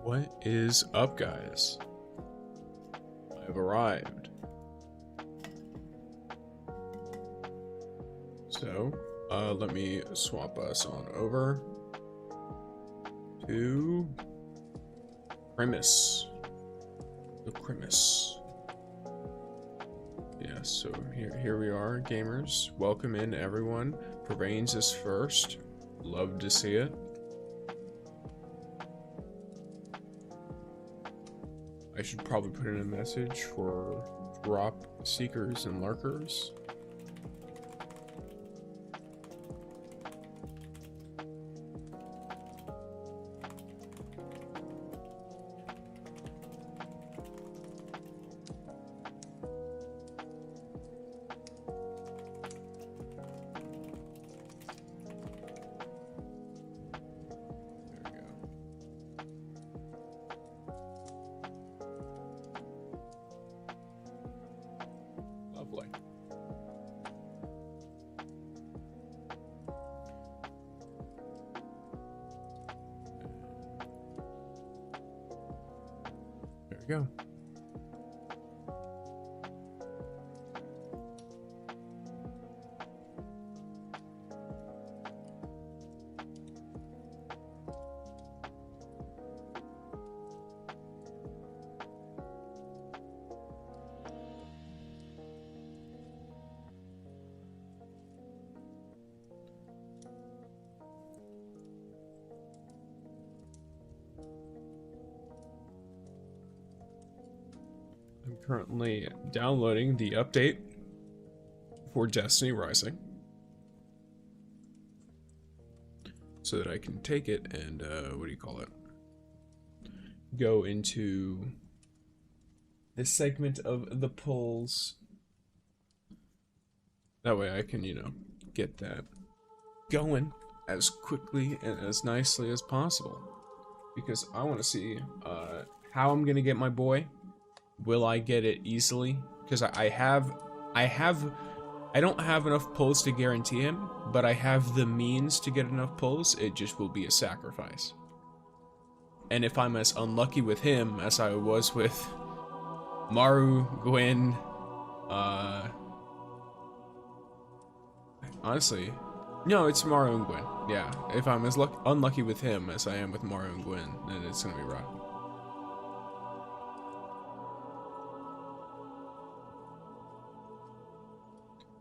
What is up, guys? I've arrived. So, let me swap us on over to Primus. The Primus. Yeah, so here we are, gamers. Welcome in, everyone. Pervains is first. Love to see it. I should probably put in a message for drop seekers and lurkers. Go. I'm currently downloading the update for Destiny Rising so that I can take it and what do you call it? Go into this segment of the polls. That way I can, get that going as quickly and as nicely as possible, because I want to see how I'm gonna get my boy. Will I get it easily? Because I don't have enough pulls to guarantee him, but I have the means to get enough pulls. It just will be a sacrifice. And if I'm as unlucky with him as I was with Maru, Gwen, honestly, no, it's Maru and Gwen. Yeah, if I'm as unlucky with him as I am with Maru and Gwen, then it's gonna be rough.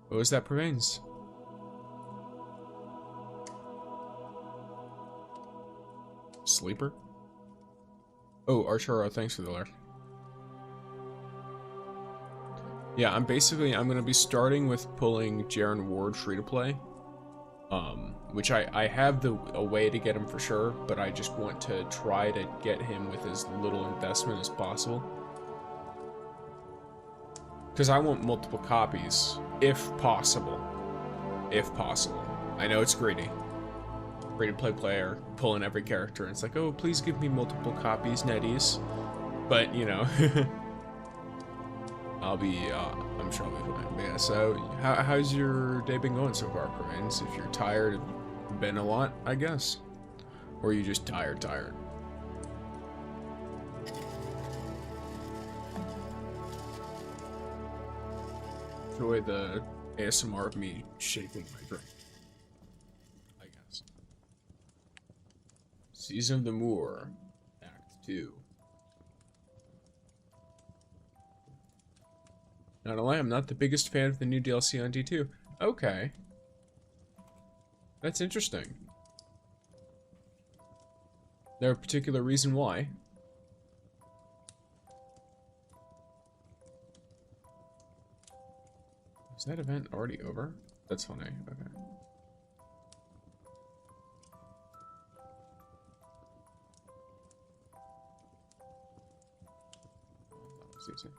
What was that, Pervains? Sleeper? Oh, Archero, thanks for the alert. Yeah, I'm gonna be starting with pulling JAREN Ward free to play. Which I have a way to get him for sure, but I just want to try to get him with as little investment as possible. Because I want multiple copies, if possible. If possible. I know it's greedy. Free-to-play player, pulling every character, and it's like, oh, please give me multiple copies, netties. But, I'll be, I'm sure I'll be fine. But yeah, so, how's your day been going so far, Pervains? If you're tired, it's been a lot, I guess. Or are you just tired? Enjoy the ASMR of me shaking my drink, I guess. Season of the Moor, Act 2. Not gonna lie, I'm not the biggest fan of the new DLC on D2. Okay. That's interesting. Is there a particular reason why? Is that event already over? That's funny. Okay. That was easy.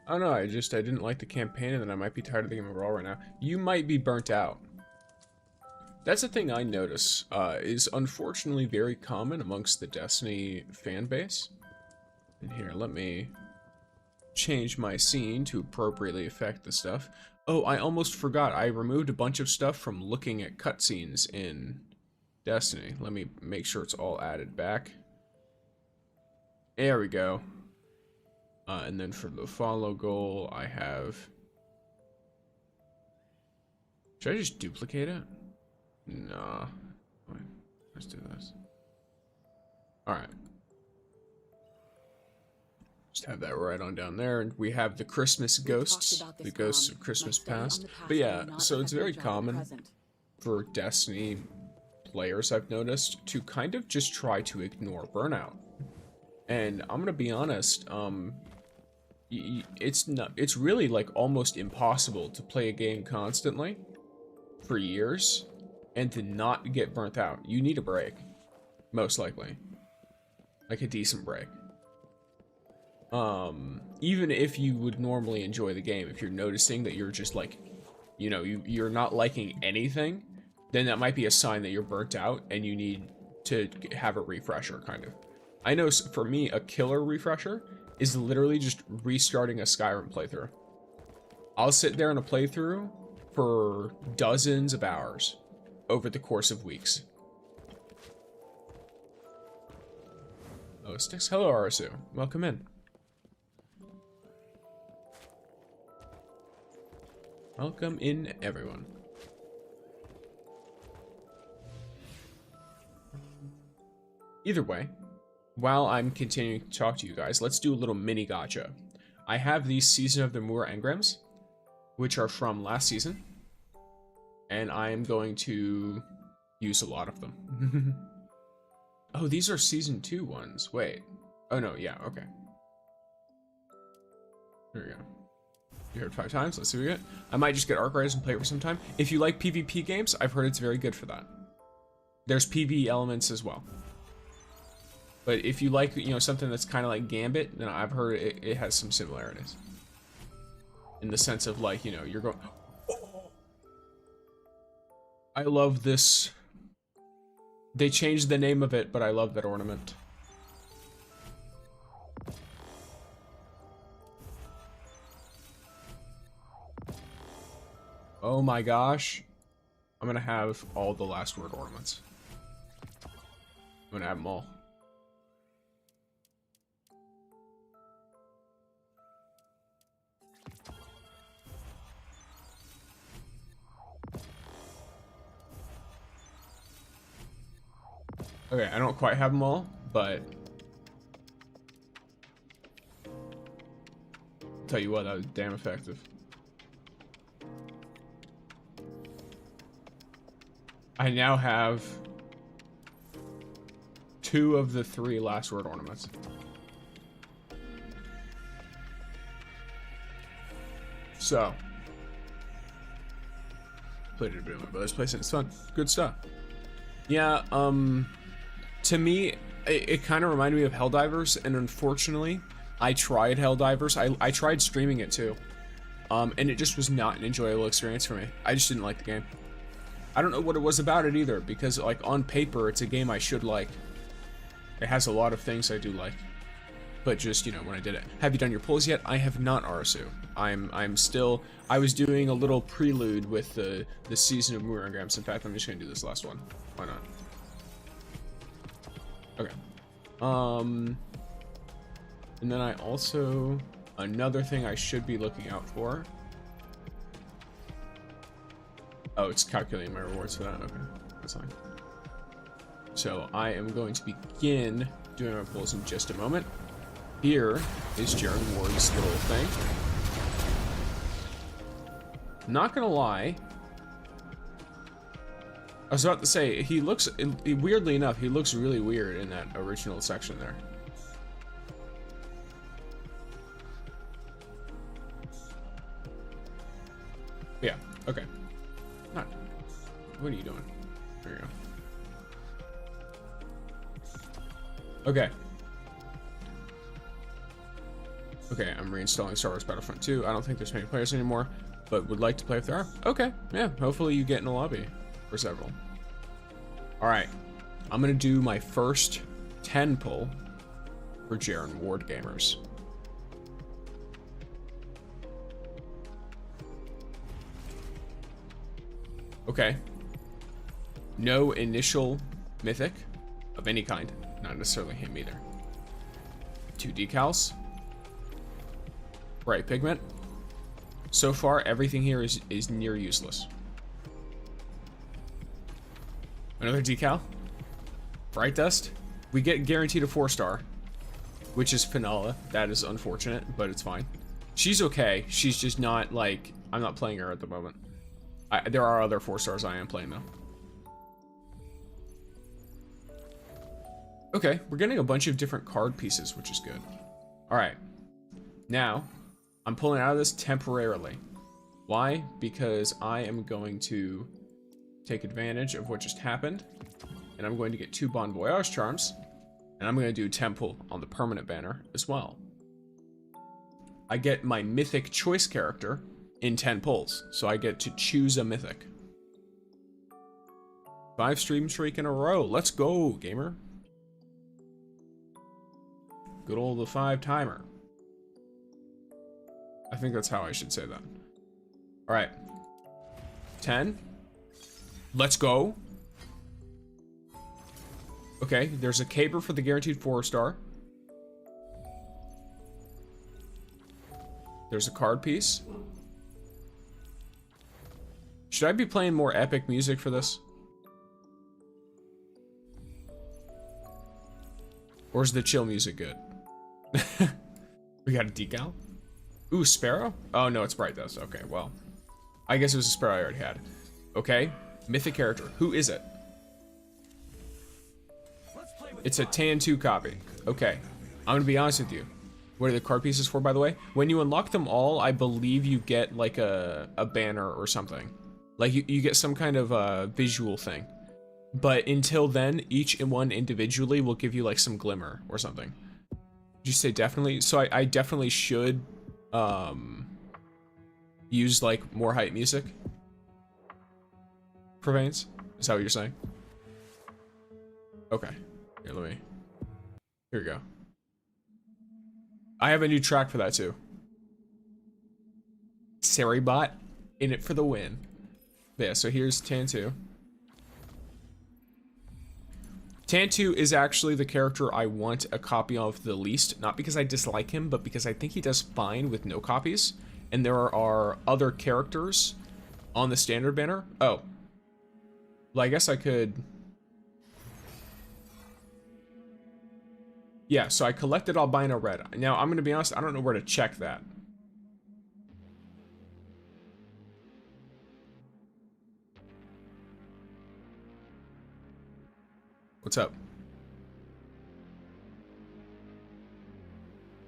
Oh no, I didn't like the campaign, and then I might be tired of the game overall right now. You might be burnt out. That's a thing I notice, is unfortunately very common amongst the Destiny fan base. And here, let me change my scene to appropriately affect the stuff. Oh, I almost forgot. I removed a bunch of stuff from looking at cutscenes in Destiny. Let me make sure it's all added back. There we go. And then for the follow goal, I have... Should I just duplicate it? Nah. Wait, let's do this. Alright. Just have that right on down there. And we have the Christmas ghosts. The ghosts of Christmas past. But yeah, so it's very common for Destiny players, I've noticed, to kind of just try to ignore burnout. And I'm gonna be honest, it's really like almost impossible to play a game constantly for years and to not get burnt out. You need a break, most likely, like a decent break. Even if you would normally enjoy the game, if you're noticing that you're just like, you know, you're not liking anything, then that might be a sign that you're burnt out and you need to have a refresher, kind of. I know for me, a killer refresher is literally just restarting a Skyrim playthrough. I'll sit there in a playthrough for dozens of hours over the course of weeks. Oh, Sticks. Hello, Arasu. Welcome in. Welcome in, everyone. Either way, while I'm continuing to talk to you guys, let's do a little mini gacha. I have these Season of the Moor engrams, which are from last season, and I am going to use a lot of them. Oh, these are Season 2 ones. Wait. Oh, no, yeah, okay. There we go. You heard 5 times. Let's see what we get. I might just get Arc Riders and play it for some time. If you like PvP games, I've heard it's very good for that. There's PvE elements as well. But if you like, you know, something that's kind of like Gambit, then I've heard it has some similarities. In the sense of, like, you know, you're going... Oh. I love this. They changed the name of it, but I love that ornament. Oh my gosh. I'm gonna have all the last word ornaments. I'm gonna have them all. Okay, I don't quite have them all, but I'll tell you what, that was damn effective. I now have 2 of the 3 last word ornaments. So, played it a bit in my brother's place and it's fun. Good stuff. Yeah, to me, it kind of reminded me of Helldivers, and unfortunately, I tried Helldivers. I tried streaming it too, and it just was not an enjoyable experience for me. I just didn't like the game. I don't know what it was about it either, because like on paper, it's a game I should like. It has a lot of things I do like, but just, you know, when I did it. Have you done your polls yet? I have not, Arasu. I'm still. I was doing a little prelude with the Season of Moor engrams. In fact, I'm just gonna do this last one. Why not? Okay. And then I also, another thing I should be looking out for. Oh, it's calculating my rewards for that. Okay, that's fine. So I am going to begin doing my polls in just a moment. Here is JAREN Ward's little thing. Not gonna lie. I was about to say, he looks, weirdly enough, he looks really weird in that original section there. Yeah, okay. Not, what are you doing? There you go. Okay. Okay, I'm reinstalling Star Wars Battlefront 2. I don't think there's many players anymore, but would like to play if there are. Okay, yeah, hopefully you get in a lobby for several. All right, I'm gonna do my first 10 pull for JAREN Ward Gamers. Okay. No initial mythic of any kind. Not necessarily him either. 2 decals. Bright pigment. So far, everything here is near useless. Another decal. Bright dust. We get guaranteed a 4-star, which is Finala. That is unfortunate, but it's fine. She's okay. She's just not like, I'm not playing her at the moment. There are other 4-stars I am playing though. Okay, we're getting a bunch of different card pieces, which is good. All right, now I'm pulling out of this temporarily. Why? Because I am going to take advantage of what just happened, and I'm going to get 2 Bon Voyage charms, and I'm going to do 10 pull on the permanent banner as well. I get my mythic choice character in 10 pulls, so I get to choose a mythic. 5 stream streak in a row. Let's go, gamer. Good old the 5 timer. I think that's how I should say that. All right, 10. Let's go. Okay, there's a caber for the guaranteed 4-star. There's a card piece. Should I be playing more epic music for this? Or is the chill music good? We got a decal. Ooh, Sparrow? Oh no, it's Bright Dust. Okay, well, I guess it was a Sparrow I already had. Okay, mythic character. Who is it? It's a Tan 2 copy. Okay, I'm gonna be honest with you. What are the card pieces for, by the way? When you unlock them all, I believe you get like a banner or something. Like you get some kind of visual thing. But until then, each one individually will give you like some glimmer or something. Did you say definitely? So I definitely should use like more hype music for Veins? Is that what you're saying? Okay. Here, let me. Here we go. I have a new track for that too. Saribot, in it for the win. But yeah, so here's Tan 2. Tan 2 is actually the character I want a copy of the least, not because I dislike him, but because I think he does fine with no copies. And there are other characters on the standard banner. Oh. Well, I guess I could... Yeah, so I collected albino red. Now, I'm going to be honest, I don't know where to check that. What's up?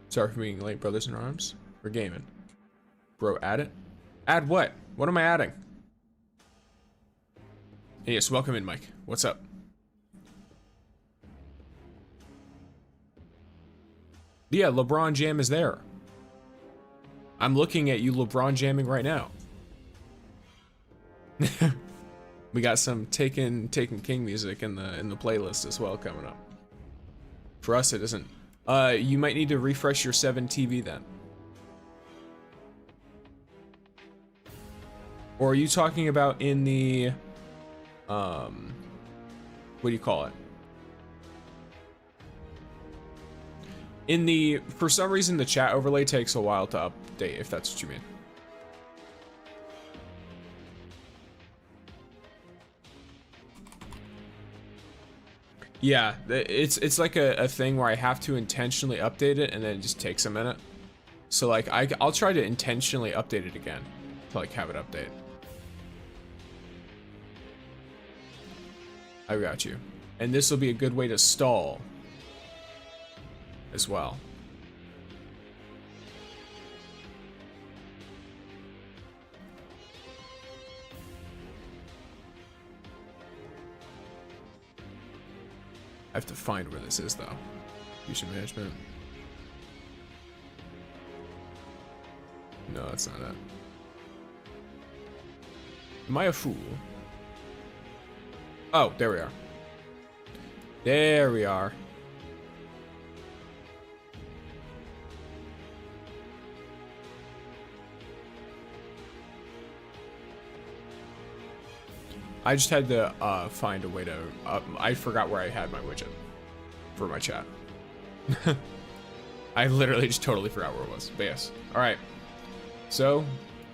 Sorry for being late, brothers in arms. We're gaming. Bro, add it? Add what? What am I adding? Yes, welcome in, Mike. What's up? Yeah, LeBron Jam is there. I'm looking at you LeBron jamming right now. We got some Taken King music in the playlist as well coming up. For us, it isn't. You might need to refresh your 7 TV then. Or are you talking about in the, what do you call it? In the, for some reason, the chat overlay takes a while to update, if that's what you mean. Yeah, it's like a thing where I have to intentionally update it, and then it just takes a minute. So like I'll try to intentionally update it again to like have it update. I got you. And this will be a good way to stall as well. I have to find where this is though. Fusion management. No, that's not it. Am I a fool? Oh, there we are. There we are. I just had to find a way to... I forgot where I had my widget for my chat. I literally just totally forgot where it was. But yes. Alright. So,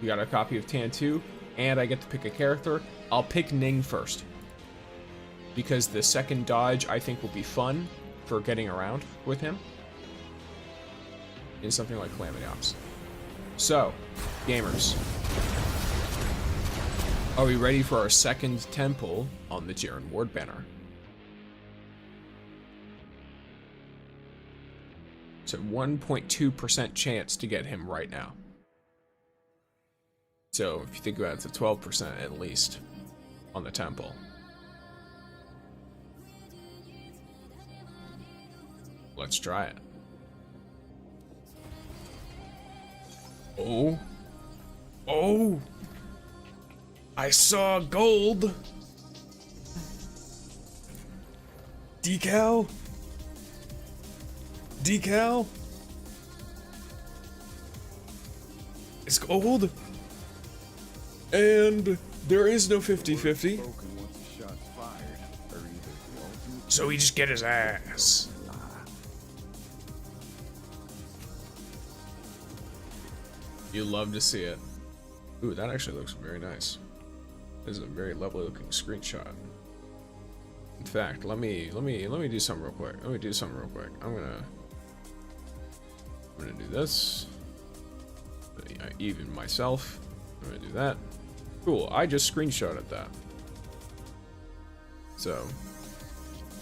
we got a copy of Tan 2, and I get to pick a character. I'll pick Ning first, because the second dodge I think will be fun for getting around with him in something like Calamity Ops. So, gamers, are we ready for our second temple on the Jaren Ward banner? It's a 1.2% chance to get him right now. So if you think about it, it's a 12% at least on the temple. Let's try it. Oh. Oh! I saw gold! Decal? Decal? It's gold? And there is no 50-50. So he just get his ass. You love to see it. Ooh, that actually looks very nice. This is a very lovely looking screenshot. In fact, let me do something real quick. I'm gonna do this. Even myself. I'm gonna do that. Cool, I just screenshotted that. So,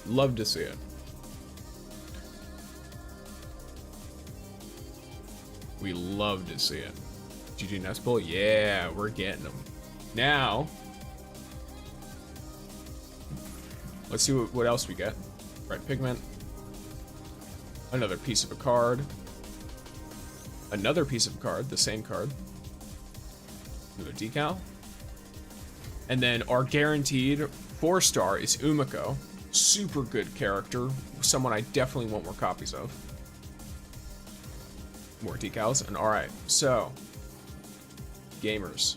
love to see it. We love to see it. GG Nest Bowl? Yeah, we're getting them. Now, let's see what else we get. Right, pigment. Another piece of a card. Another piece of a card, the same card. Another decal. And then our guaranteed 4-star is Umiko. Super good character. Someone I definitely want more copies of. More decals. And alright, so gamers,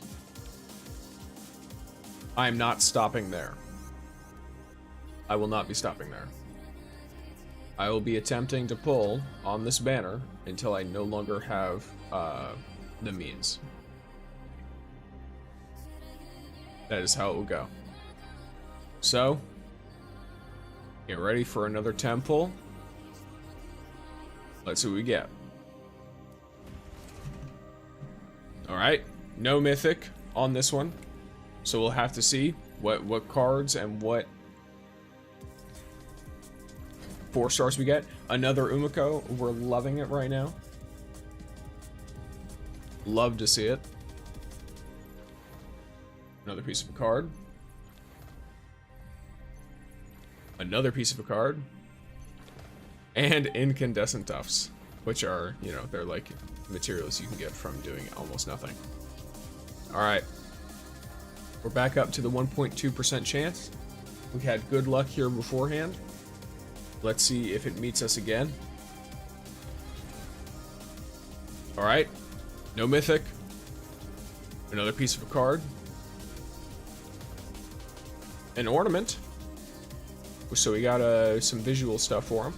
I am not stopping there. I will not be stopping there. I will be attempting to pull on this banner until I no longer have the means. That is how it will go. So, get ready for another temple. Let's see what we get. Alright, no mythic on this one. So we'll have to see what cards and what 4-stars we get. Another Umiko. We're loving it right now. Love to see it. Another piece of a card. Another piece of a card. And incandescent tufts, which are, you know, they're like materials you can get from doing almost nothing. Alright. We're back up to the 1.2% chance. We had good luck here beforehand. Let's see if it meets us again. Alright. No mythic. Another piece of a card. An ornament. So we got some visual stuff for him.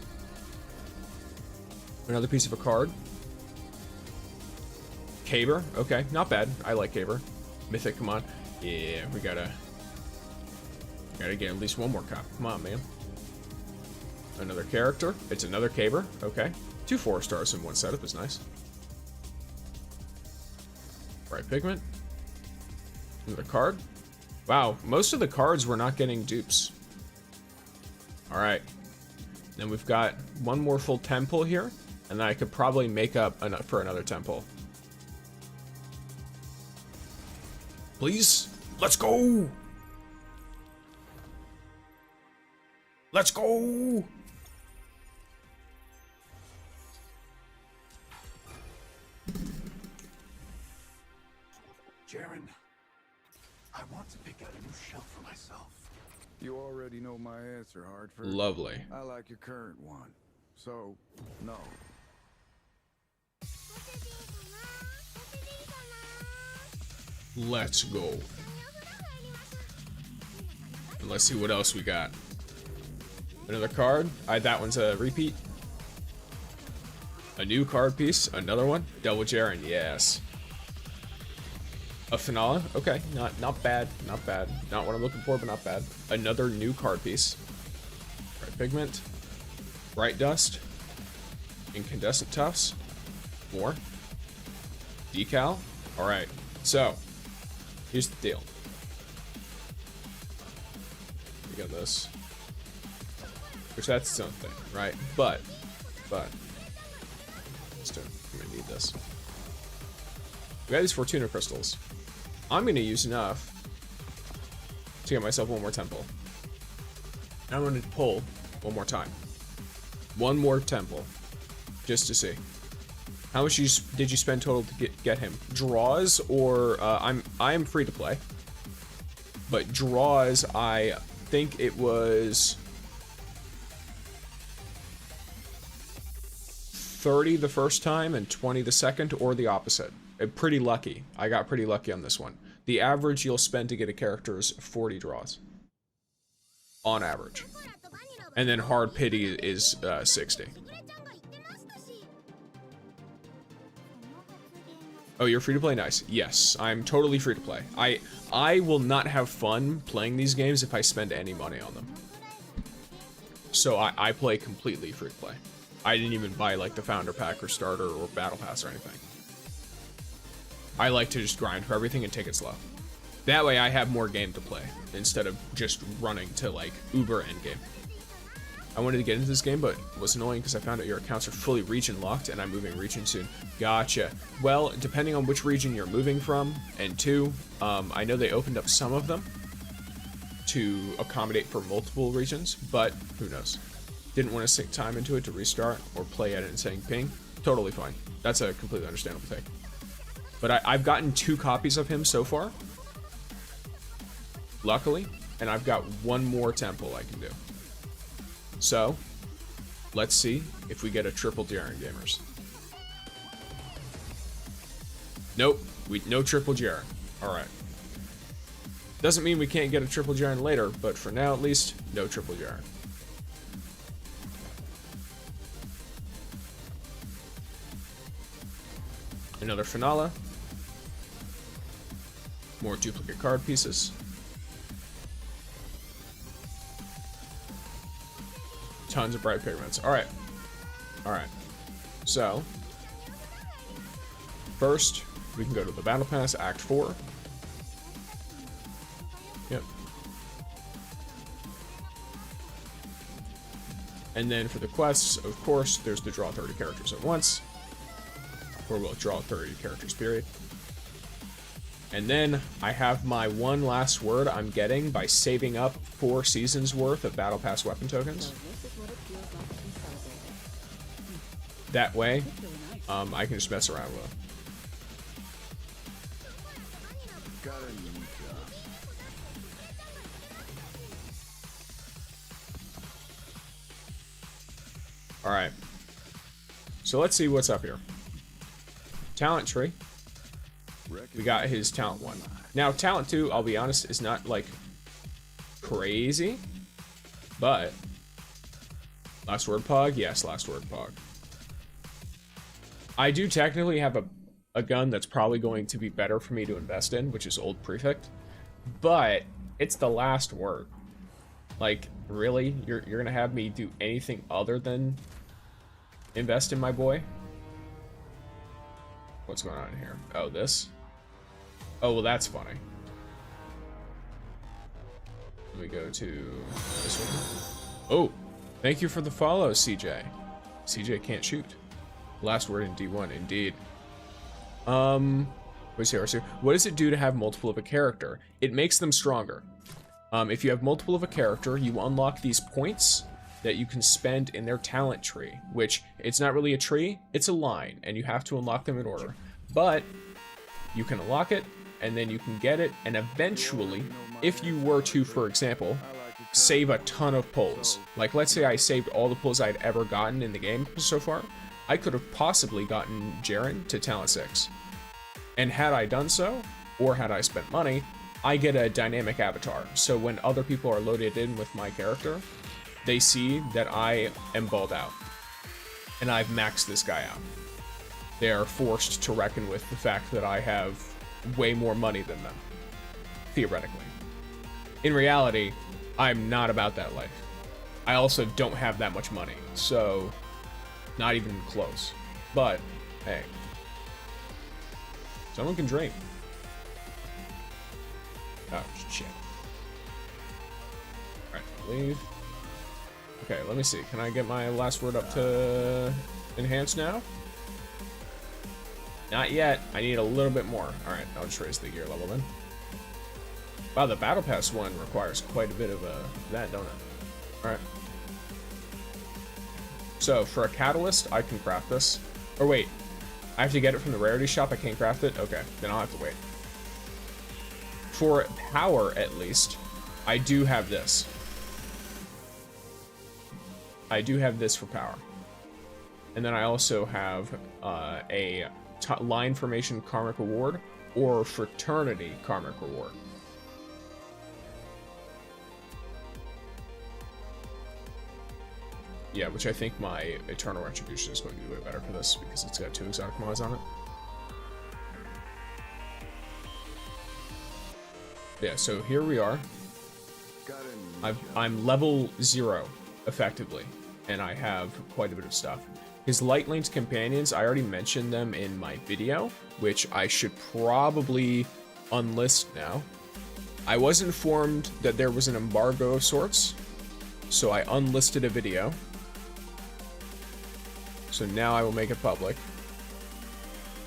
Another piece of a card. Caber. Okay, not bad. I like Caber. Mythic, come on. Yeah, we gotta get at least one more copy. Come on, man. Another character. It's another Caber. Okay. 2 4-stars in one setup is nice. Right, pigment. Another card. Wow, most of the cards we're not getting dupes. Alright. Then we've got one more full temple here, and then I could probably make up for another temple. Please? Let's go! Let's go! Jaren, I want to pick out a new shelf for myself. You already know my answer, Hartford. Lovely. I like your current one. So, no. Let's go. And let's see what else we got. Another card. That one's a repeat. A new card piece. Another one. Double JAREN. Yes. A finale. Okay. Not bad. Not bad. Not what I'm looking for, but not bad. Another new card piece. Bright pigment. Bright dust. Incandescent tufts. More. Decal. All right. So here's the deal. We got this. Which that's its own thing, right? But still, I'm gonna need this. We got these Fortuna crystals. I'm gonna use enough to get myself one more temple. I'm gonna pull one more time. One more temple, just to see. How much did you spend total to get him? Draws or I am free to play, but draws I think it was 30 the first time and 20 the second, or the opposite. Pretty lucky. I got pretty lucky on this one. The average you'll spend to get a character is 40 draws. On average. And then hard pity is 60. Oh, you're free to play? Nice. Yes, I'm totally free to play. I will not have fun playing these games if I spend any money on them. So I play completely free to play. I didn't even buy like the founder pack or starter or battle pass or anything. I like to just grind for everything and take it slow. That way I have more game to play instead of just running to like uber endgame. I wanted to get into this game, but it was annoying because I found out your accounts are fully region locked and I'm moving region soon. Gotcha. Well, depending on which region you're moving from and to, I know they opened up some of them to accommodate for multiple regions, but who knows. Didn't want to sink time into it to restart or play at it and saying ping. Totally fine. That's a completely understandable take. But I've gotten 2 copies of him so far, luckily, and I've got one more temple I can do. So, let's see if we get a triple JAREN, gamers. Nope, no triple JAREN. Alright. Doesn't mean we can't get a triple JAREN later, but for now at least, no triple JAREN. Another finale. More duplicate card pieces. Tons of bright pigments. Alright. Alright. So, first, we can go to the Battle Pass, Act 4. Yep. And then for the quests, of course, there's the draw 30 characters at once. Or we'll draw 30 characters, period. And then I have my one last word I'm getting by saving up 4 seasons worth of Battle Pass weapon tokens. That way, I can just mess around with them. Alright. So let's see what's up here. Talent tree. We got his talent 1. Now, talent 2, I'll be honest, is not, like, crazy. But, last word Pog? Yes, last word Pog. I do technically have a gun that's probably going to be better for me to invest in, which is Old Prefect. But, it's the last word. Like, really? You're gonna have me do anything other than invest in my boy? What's going on here? Oh, this? Oh, well, that's funny. Let me go to this one. Oh, thank you for the follow, CJ. CJ can't shoot. Last word in D1, indeed. What's here? What does it do to have multiple of a character? It makes them stronger. If you have multiple of a character, you unlock these points that you can spend in their talent tree, which it's not really a tree, it's a line, and you have to unlock them in order. But you can unlock it, and then you can get it, and eventually, if you were to, for example, save a ton of pulls. Like, let's say I saved all the pulls I'd ever gotten in the game so far. I could have possibly gotten JAREN to Talent 6. And had I done so, or had I spent money, I get a dynamic avatar. So when other people are loaded in with my character, they see that I am balled out. And I've maxed this guy out. They are forced to reckon with the fact that I have way more money than them. Theoretically. In reality, I'm not about that life. I also don't have that much money, so not even close. But, hey. Someone can dream. Oh, shit. Alright, leave. Okay, let me see. Can I get my last word up to enhance now? Not yet. I need a little bit more. Alright, I'll just raise the gear level then. Wow, the Battle Pass one requires quite a bit of that, don't it? Alright. So, for a catalyst, I can craft this. Or wait, I have to get it from the rarity shop, I can't craft it? Okay, then I'll have to wait. For power, at least, I do have this. I do have this for power. And then I also have a line formation karmic reward or fraternity karmic reward. Yeah, which I think my Eternal Retribution is going to be way better for this because it's got 2 exotic mods on it. Yeah, so here we are. I'm level 0, effectively, and I have quite a bit of stuff. His light-linked companions, I already mentioned them in my video, which I should probably unlist now. I was informed that there was an embargo of sorts, so I unlisted a video. So now I will make it public.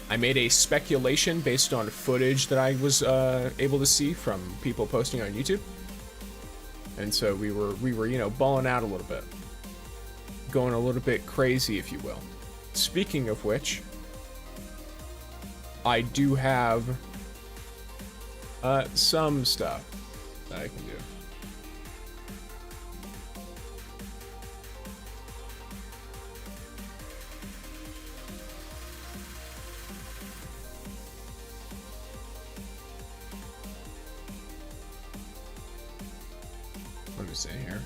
I made a speculation based on footage that I was able to see from people posting on YouTube. And so we were, you know, balling out a little bit. Going a little bit crazy, if you will. Speaking of which, I do have some stuff that I can do. Let me see here.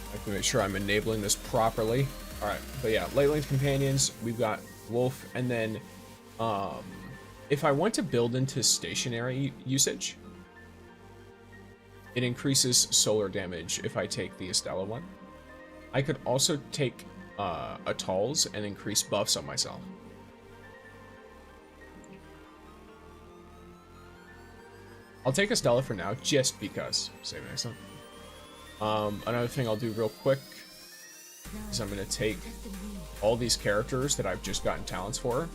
I have to make sure I'm enabling this properly. Alright, but yeah, light-linked companions, we've got Wolf, and then if I want to build into stationary usage, it increases solar damage if I take the Estella one. I could also take Atolls and increase buffs on myself. I'll take Estella for now, just because. Save an excellent. Another thing I'll do real quick is I'm going to take all these characters that I've just gotten talents for.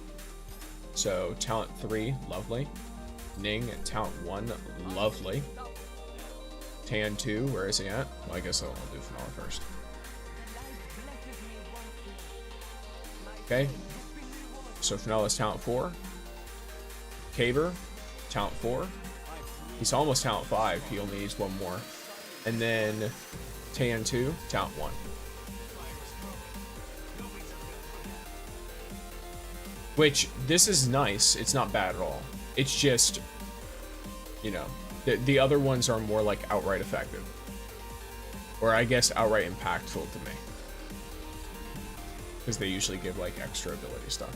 So, talent 3, lovely. Ning, talent 1, lovely. Tan 2, where is he at? Well, I guess I'll do Fenala first. Okay. So Fenala's talent 4. Caver, talent 4. He's almost talent 5. He only needs 1 more. And then Tan 2, talent 1. Which, this is nice. It's not bad at all. It's just, you know, the other ones are more like outright effective. Or I guess outright impactful to me. Because they usually give like extra ability stuff.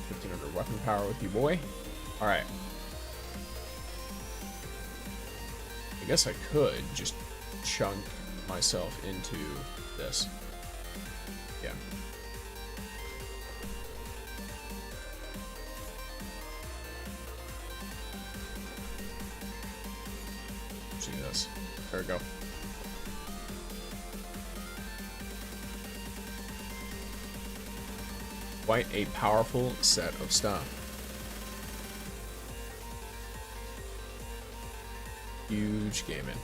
1500 weapon power with you, boy. Alright. I guess I could just chunk myself into this. Yeah. See this. There we go. Quite a powerful set of stuff. Huge gaming.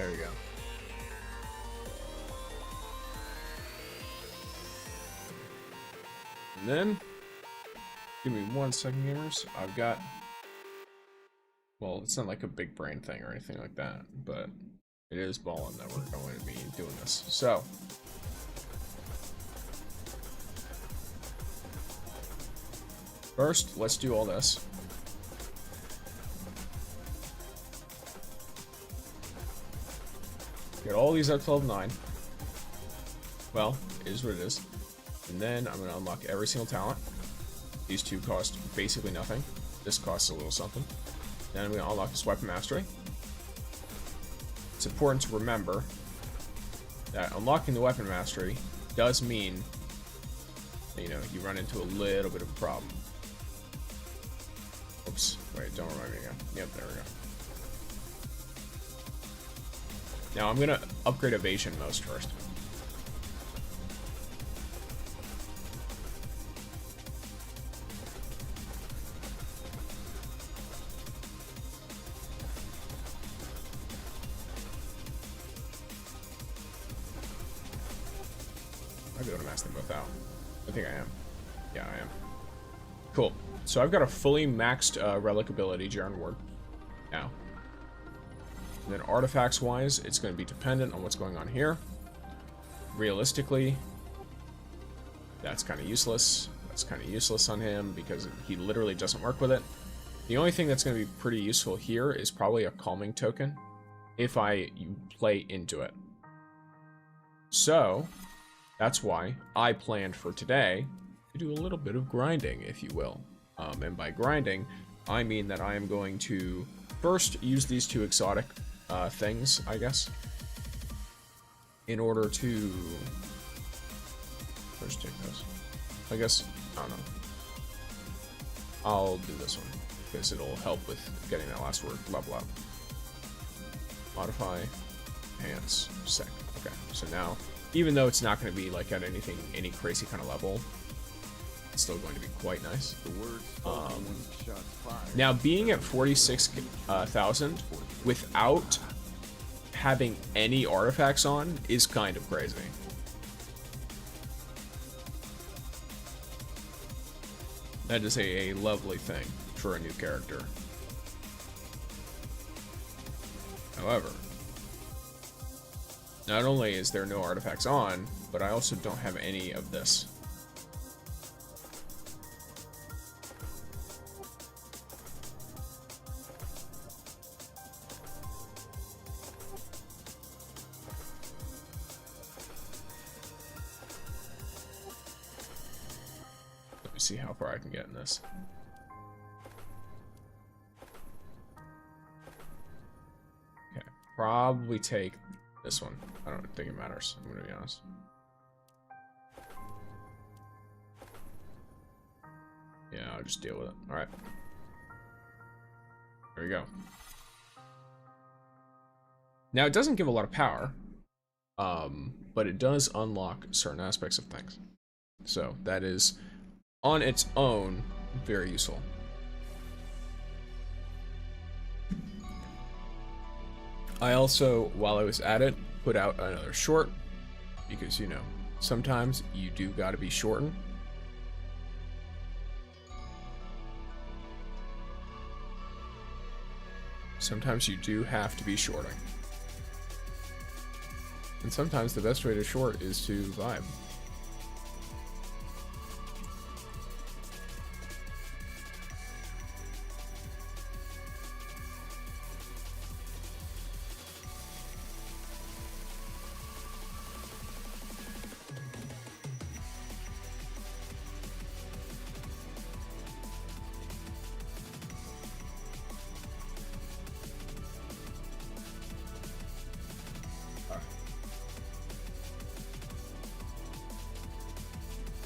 There we go. And then, give me 1 second, gamers. I've got, well, it's not like a big brain thing or anything like that, but it is balling that we're going to be doing this. So, first, let's do all this. Get all these up to level 9. Well, it is what it is. And then I'm going to unlock every single talent. These two cost basically nothing. This costs a little something. Then I'm going to unlock this weapon mastery. It's important to remember that unlocking the weapon mastery does mean, you know, you run into a little bit of a problem. Oops, wait, don't remind me again. Yep, there we go. Now I'm gonna upgrade evasion most first. I'll be able to max them both out. I think I am. Yeah, I am. Cool. So I've got a fully maxed relic ability, Jaren Ward, now. And then artifacts-wise, it's going to be dependent on what's going on here. Realistically, that's kind of useless. That's kind of useless on him because he literally doesn't work with it. The only thing that's going to be pretty useful here is probably a calming token if I play into it. So, that's why I planned for today to do a little bit of grinding, if you will. And by grinding, I mean that I am going to first use these two exotic things, I guess, in order to first take those. I guess, I don't know. I'll do this one because it'll help with getting that last word level up. Modify, enhance, sec. Okay, so now, even though it's not going to be like at any crazy kind of level, it's still going to be quite nice. Now, being at 46,000 without having any artifacts on is kind of crazy. That is a lovely thing for a new character. However, not only is there no artifacts on, but I also don't have any of this. See how far I can get in this. Okay, probably take this one. I don't think it matters, I'm gonna be honest. Yeah, I'll just deal with it. Alright. There we go. Now, it doesn't give a lot of power, but it does unlock certain aspects of things. So, that is on its own very useful. I also, while I was at it, put out another short because, you know, sometimes you do gotta be shorting. Sometimes you do have to be shorting. And sometimes the best way to short is to vibe.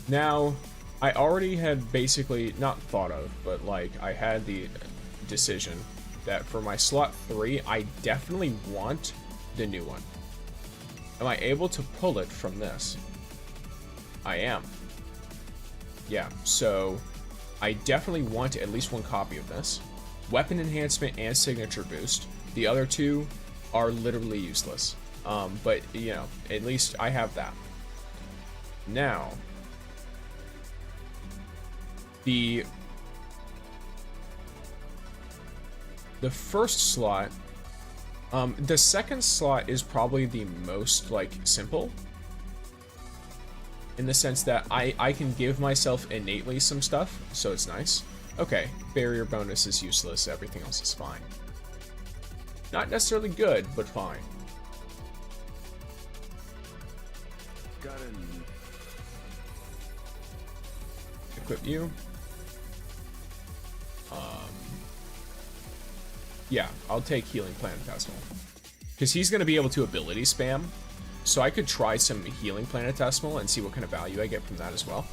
Now, I already had basically, not thought of, but like, I had the decision that for my slot 3, I definitely want the new one. Am I able to pull it from this? I am. Yeah, so I definitely want at least one copy of this. Weapon enhancement and signature boost. The other two, are literally useless. But, you know, at least I have that. Now, the first slot, the second slot is probably the most, like, simple. In the sense that I can give myself innately some stuff, so it's nice. Okay, barrier bonus is useless, everything else is fine. Not necessarily good, but fine. Got it. Equip you. Yeah, I'll take Healing Planetesimal. Because he's going to be able to ability spam. So I could try some Healing Planetesimal and see what kind of value I get from that as well.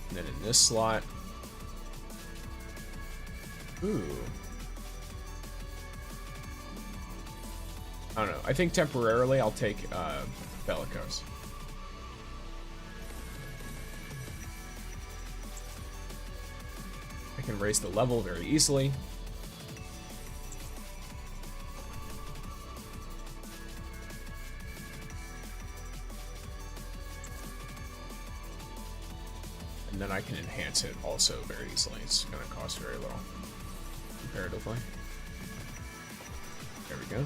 And then in this slot... Ooh. I don't know. I think temporarily I'll take Bellicose. I can raise the level very easily. And then I can enhance it also very easily. It's going to cost very little, comparatively. There we go.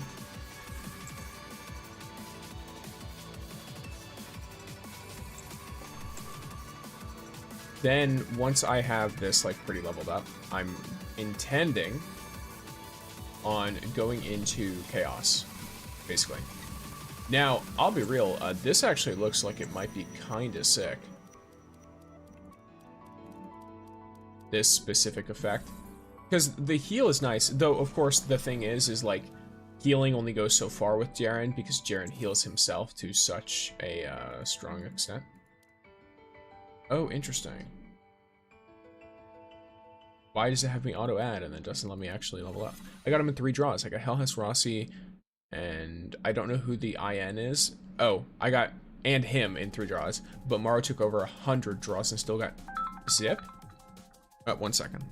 Then, once I have this, like, pretty leveled up, I'm intending on going into Chaos, basically. Now, I'll be real, this actually looks like it might be kinda sick. This specific effect. Because the heal is nice, though, of course, the thing is like, healing only goes so far with JAREN, because JAREN heals himself to such a strong extent. Oh, interesting. Why does it have me auto-add and then doesn't let me actually level up? I got him in 3 draws. I got Hellhouse Rossi, and I don't know who the IN is. Oh, I got, and him in 3 draws, but Maro took over 100 draws and still got Zip? 1 second.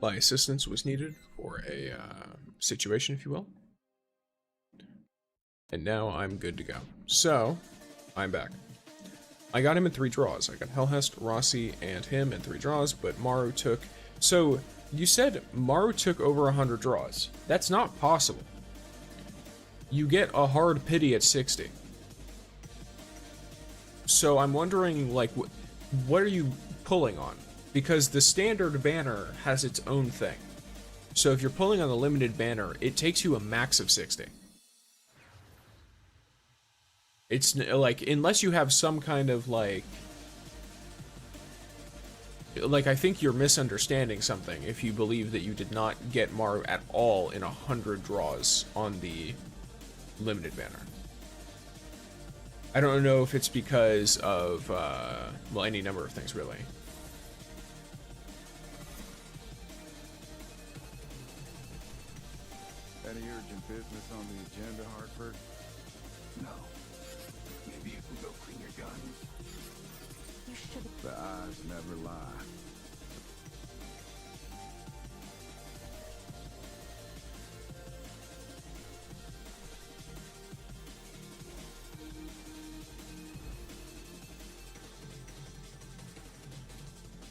My assistance was needed for a situation, if you will. And now I'm good to go. So, I'm back. I got him in 3 draws. I got Hellhest, Rossi, and him in 3 draws, but Maru took... So, you said Maru took over 100 draws. That's not possible. You get a hard pity at 60. So I'm wondering, like, what are you pulling on? Because the standard banner has its own thing. So if you're pulling on the limited banner, it takes you a max of 60. It's like, unless you have some kind of like I think you're misunderstanding something if you believe that you did not get Maru at all in 100 draws on the limited banner. I don't know if it's because of, well, any number of things, really. Any urgent business on the agenda, Hartford? No. Maybe you can go clean your gun. You should have. The eyes never lie.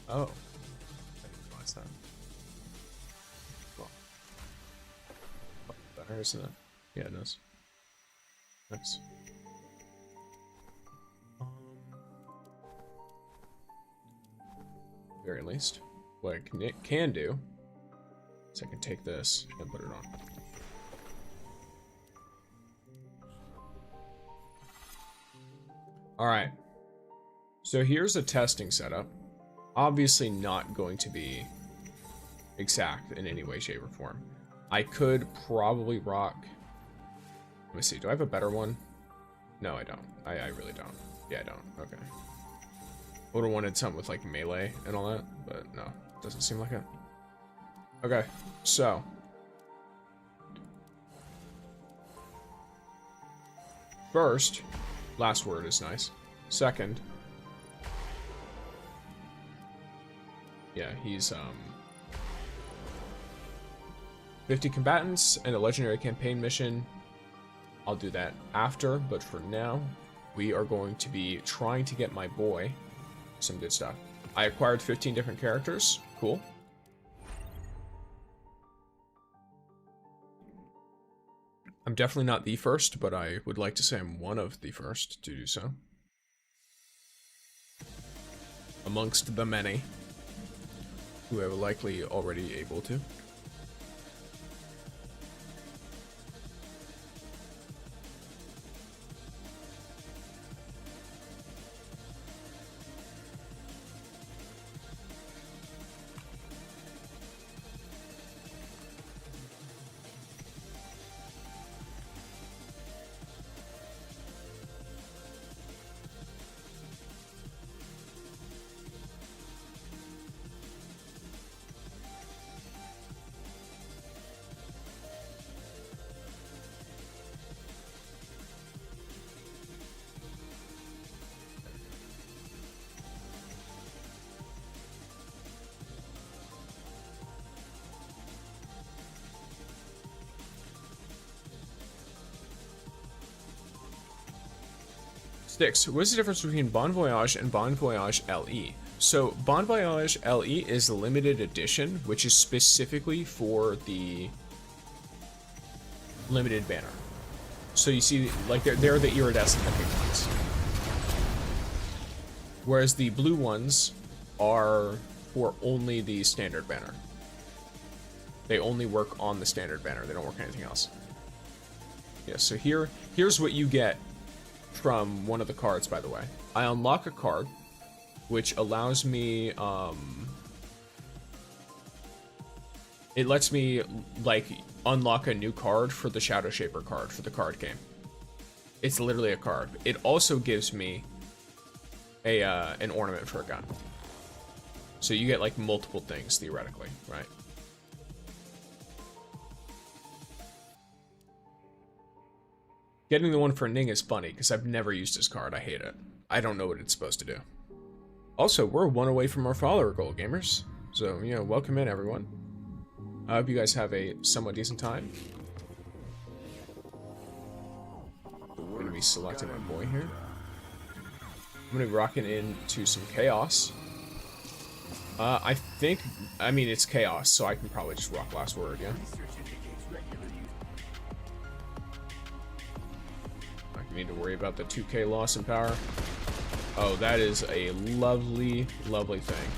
Oh. I didn't realize that. Well. Better, isn't it? Yeah, it is. Nice. Very least, what I can do is I can take this and put it on. Alright. So here's a testing setup. Obviously not going to be exact in any way, shape, or form. I could probably rock... Let me see, do I have a better one? No, I don't. I really don't. Yeah, I don't. Okay. Would have wanted something with like melee and all that, but no, doesn't seem like it. Okay, so first, last word is nice. Second, yeah, he's 50 combatants and a legendary campaign mission. I'll do that after, but for now, we are going to be trying to get my boy some good stuff. I acquired 15 different characters. Cool. I'm definitely not the first, but I would like to say I'm one of the first to do so. Amongst the many who are likely already able to. Sticks, what is the difference between Bon Voyage and Bon Voyage LE? So, Bon Voyage LE is the limited edition, which is specifically for the limited banner. So you see, like, they're the iridescent looking ones. Whereas the blue ones are for only the standard banner. They only work on the standard banner, they don't work on anything else. Yeah, so here's what you get from one of the cards, by the way. I unlock a card, which allows me, it lets me, like, unlock a new card for the Shadow Shaper card for the card game. It's literally a card. It also gives me a, an ornament for a gun. So you get, like, multiple things, theoretically, right? Getting the one for Ning is funny, because I've never used his card. I hate it. I don't know what it's supposed to do. Also, we're one away from our follower goal, gamers. So, you know, welcome in, everyone. I hope you guys have a somewhat decent time. I'm going to be selecting my boy here. I'm going to be rocking into some chaos. I mean, it's chaos, so I can probably just rock last word, yeah? I don't need to worry about the 2k loss in power. Oh, that is a lovely, lovely thing.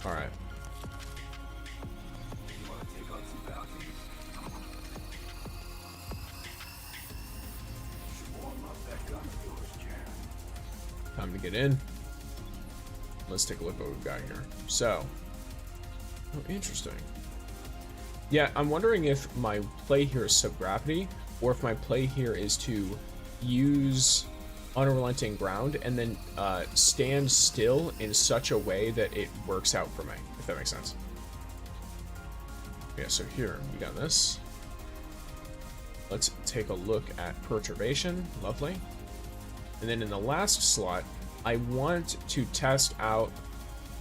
Alright. Time to get in. Let's take a look at what we've got here. So, oh, interesting. Yeah, I'm wondering if my play here is subgravity, or if my play here is to use unrelenting ground and then stand still in such a way that it works out for me, if that makes sense. Yeah, so here, we got this. Let's take a look at perturbation. Lovely. And then in the last slot, I want to test out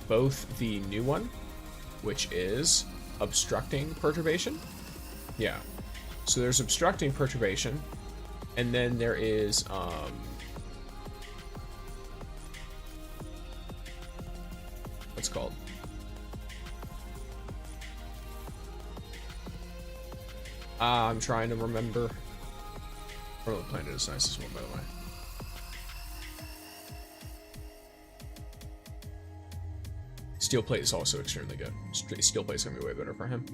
both the new one, which is obstructing perturbation. Yeah. So there's obstructing perturbation, and then there is what's it called? I'm trying to remember. Really Planet is nice as well, by the way. Steel plate is also extremely good. Steel plate's gonna be way better for him.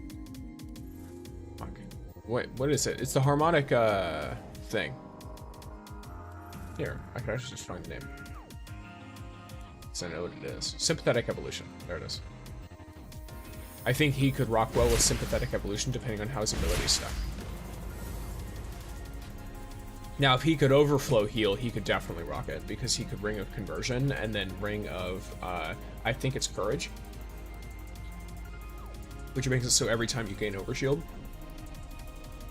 Fuck. Wait, what is it? It's the harmonic thing. Here, I can actually just find the name. So I know what it is. Sympathetic evolution. There it is. I think he could rock well with sympathetic evolution depending on how his abilities stack. Now, if he could overflow heal, he could definitely rock it, because he could Ring of Conversion and then Ring of, I think it's Courage. Which makes it so every time you gain Overshield,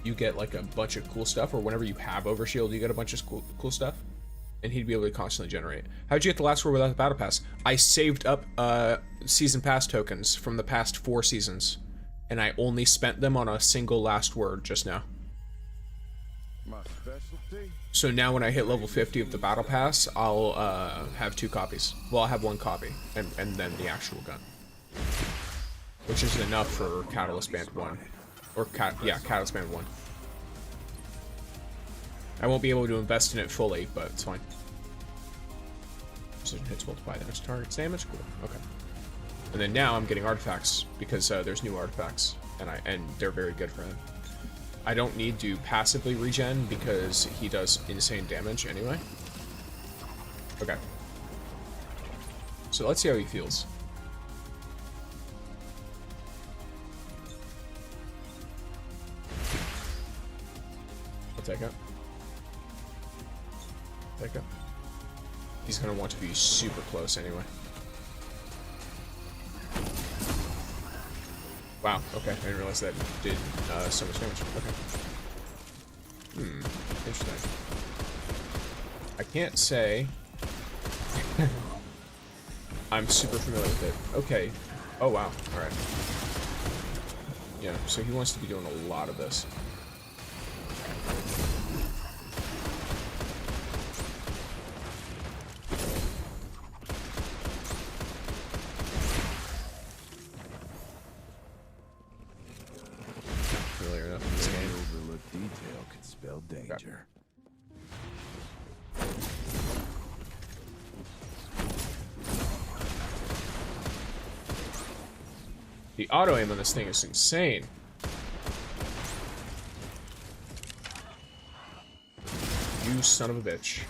you get like a bunch of cool stuff, or whenever you have Overshield, you get a bunch of cool stuff. And he'd be able to constantly generate. How'd you get the last word without the Battle Pass? I saved up Season Pass tokens from the past 4 seasons, and I only spent them on a single last word just now. My specialty? So now when I hit level 50 of the Battle Pass, I'll have 2 copies. Well, I'll have 1 copy, and then the actual gun. Which is enough for Catalyst Band 1. Or, yeah, Catalyst Band 1. I won't be able to invest in it fully, but it's fine. Precision hits multiply the next target's damage. Cool. Okay. And then now I'm getting artifacts, because there's new artifacts, and they're very good for him. I don't need to passively regen because he does insane damage anyway. Okay. So let's see how he feels. I'll take it. Take it. He's gonna want to be super close anyway. Wow, okay, I didn't realize that did so much damage. Okay. Interesting. I can't say I'm super familiar with it. Okay. Oh wow, alright. Yeah, so he wants to be doing a lot of this. Danger. The auto aim on this thing is insane. You son of a bitch.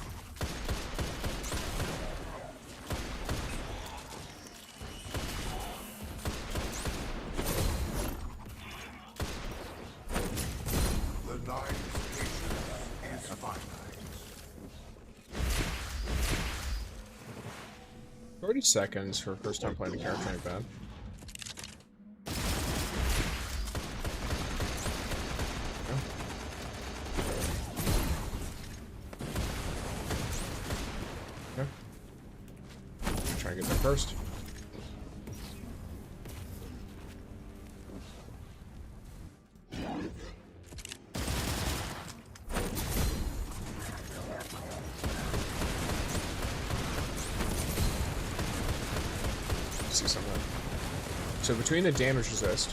The night. 30 seconds for first time playing the character ain't bad. Okay. Try and get there first. to see some of that. So between the damage resist.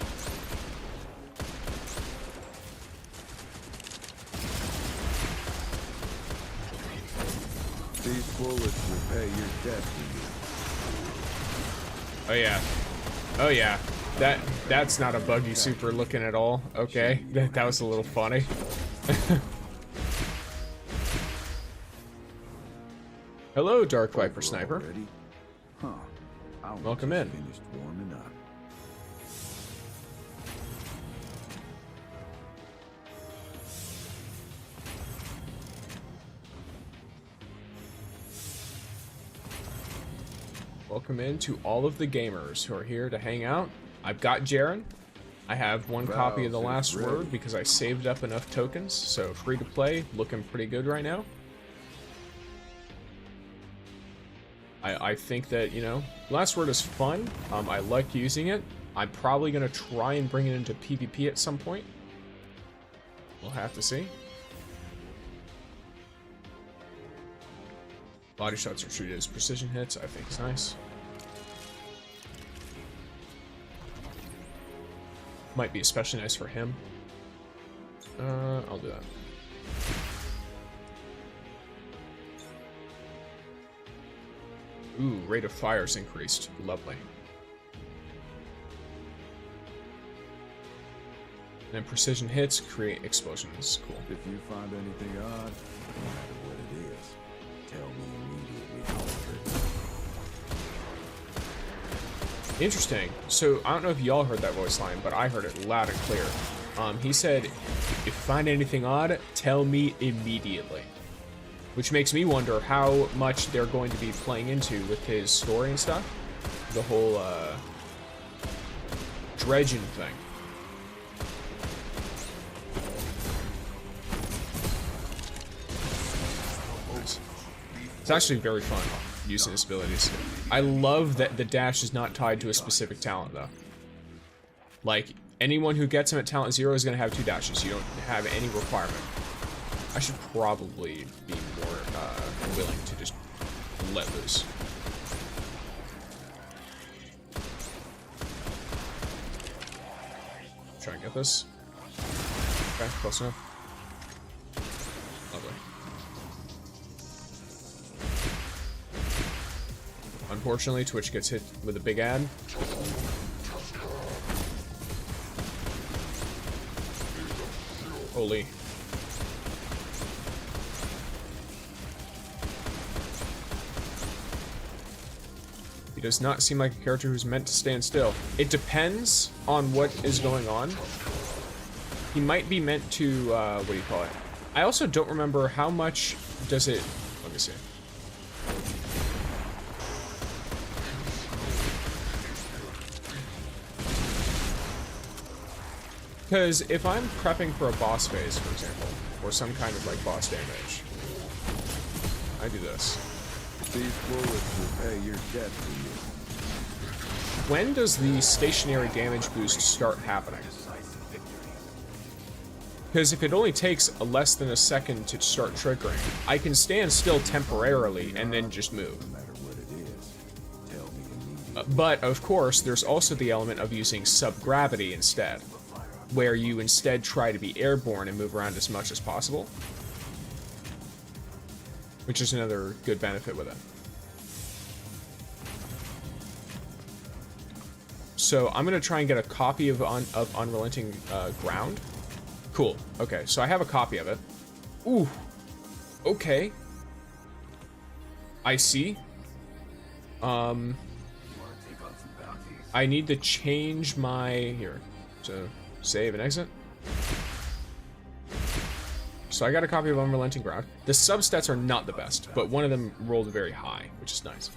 These bullets will pay your debt to you. Oh yeah. Oh yeah. That's not a buggy super looking at all. Okay. That was a little funny. Hello, Dark Viper Sniper. Already? Huh. I was Welcome just in. Finished warming up. Welcome in to all of the gamers who are here to hang out. I've got Jaren. I have one copy of The Last Word because I saved up enough tokens, so free to play, looking pretty good right now. I think that, you know, Last Word is fun. I like using it. I'm probably going to try and bring it into PvP at some point. We'll have to see. Body shots are treated as precision hits, I think is nice. Might be especially nice for him. I'll do that. Ooh, rate of fire is increased. Lovely. And then precision hits create explosions. Cool. If you find anything odd, no matter what it is, tell me immediately how to trigger. Interesting. So, I don't know if y'all heard that voice line, but I heard it loud and clear. He said, if you find anything odd, tell me immediately. Which makes me wonder how much they're going to be playing into with his story and stuff. The whole, dredging thing. Nice. It's actually very fun using his abilities. I love that the dash is not tied to a specific talent, though. Like, anyone who gets him at talent 0 is going to have 2 dashes. You don't have any requirement. I should probably be more willing to just let loose. Try and get this. Okay, close enough. Lovely. Unfortunately, Twitch gets hit with a big ad. Holy. He does not seem like a character who's meant to stand still. It depends on what is going on. He might be meant to, what do you call it? I also don't remember how much does it... Let me see. Because if I'm prepping for a boss phase, for example, or some kind of, like, boss damage, I do this. These bullets will pay your debt to you. When does the stationary damage boost start happening? Because if it only takes less than a second to start triggering, I can stand still temporarily and then just move. No matter what it is, tell me immediately. But, of course, there's also the element of using subgravity instead, where you instead try to be airborne and move around as much as possible. Which is another good benefit with it. So I'm going to try and get a copy of Unrelenting Ground. Cool. Okay, so I have a copy of it. Ooh. Okay. I see. I need to change my... Here. So, save and exit. So I got a copy of Unrelenting Ground. The substats are not the best, but one of them rolled very high, which is nice.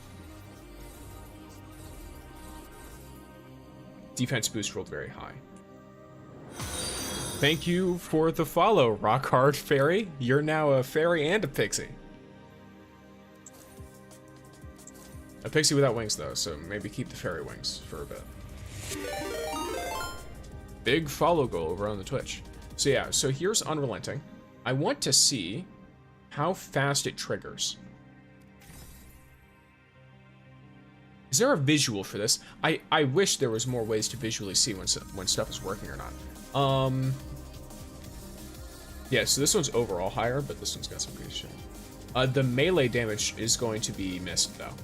Defense boost rolled very high. Thank you for the follow, Rockhard Fairy. You're now a fairy and a pixie. A pixie without wings, though, so maybe keep the fairy wings for a bit. Big follow goal over on the Twitch. So yeah, so here's Unrelenting. I want to see how fast it triggers. Is there a visual for this? I wish there was more ways to visually see when stuff is working or not. Yeah, so this one's overall higher, but this one's got some good shit. The melee damage is going to be missed, though.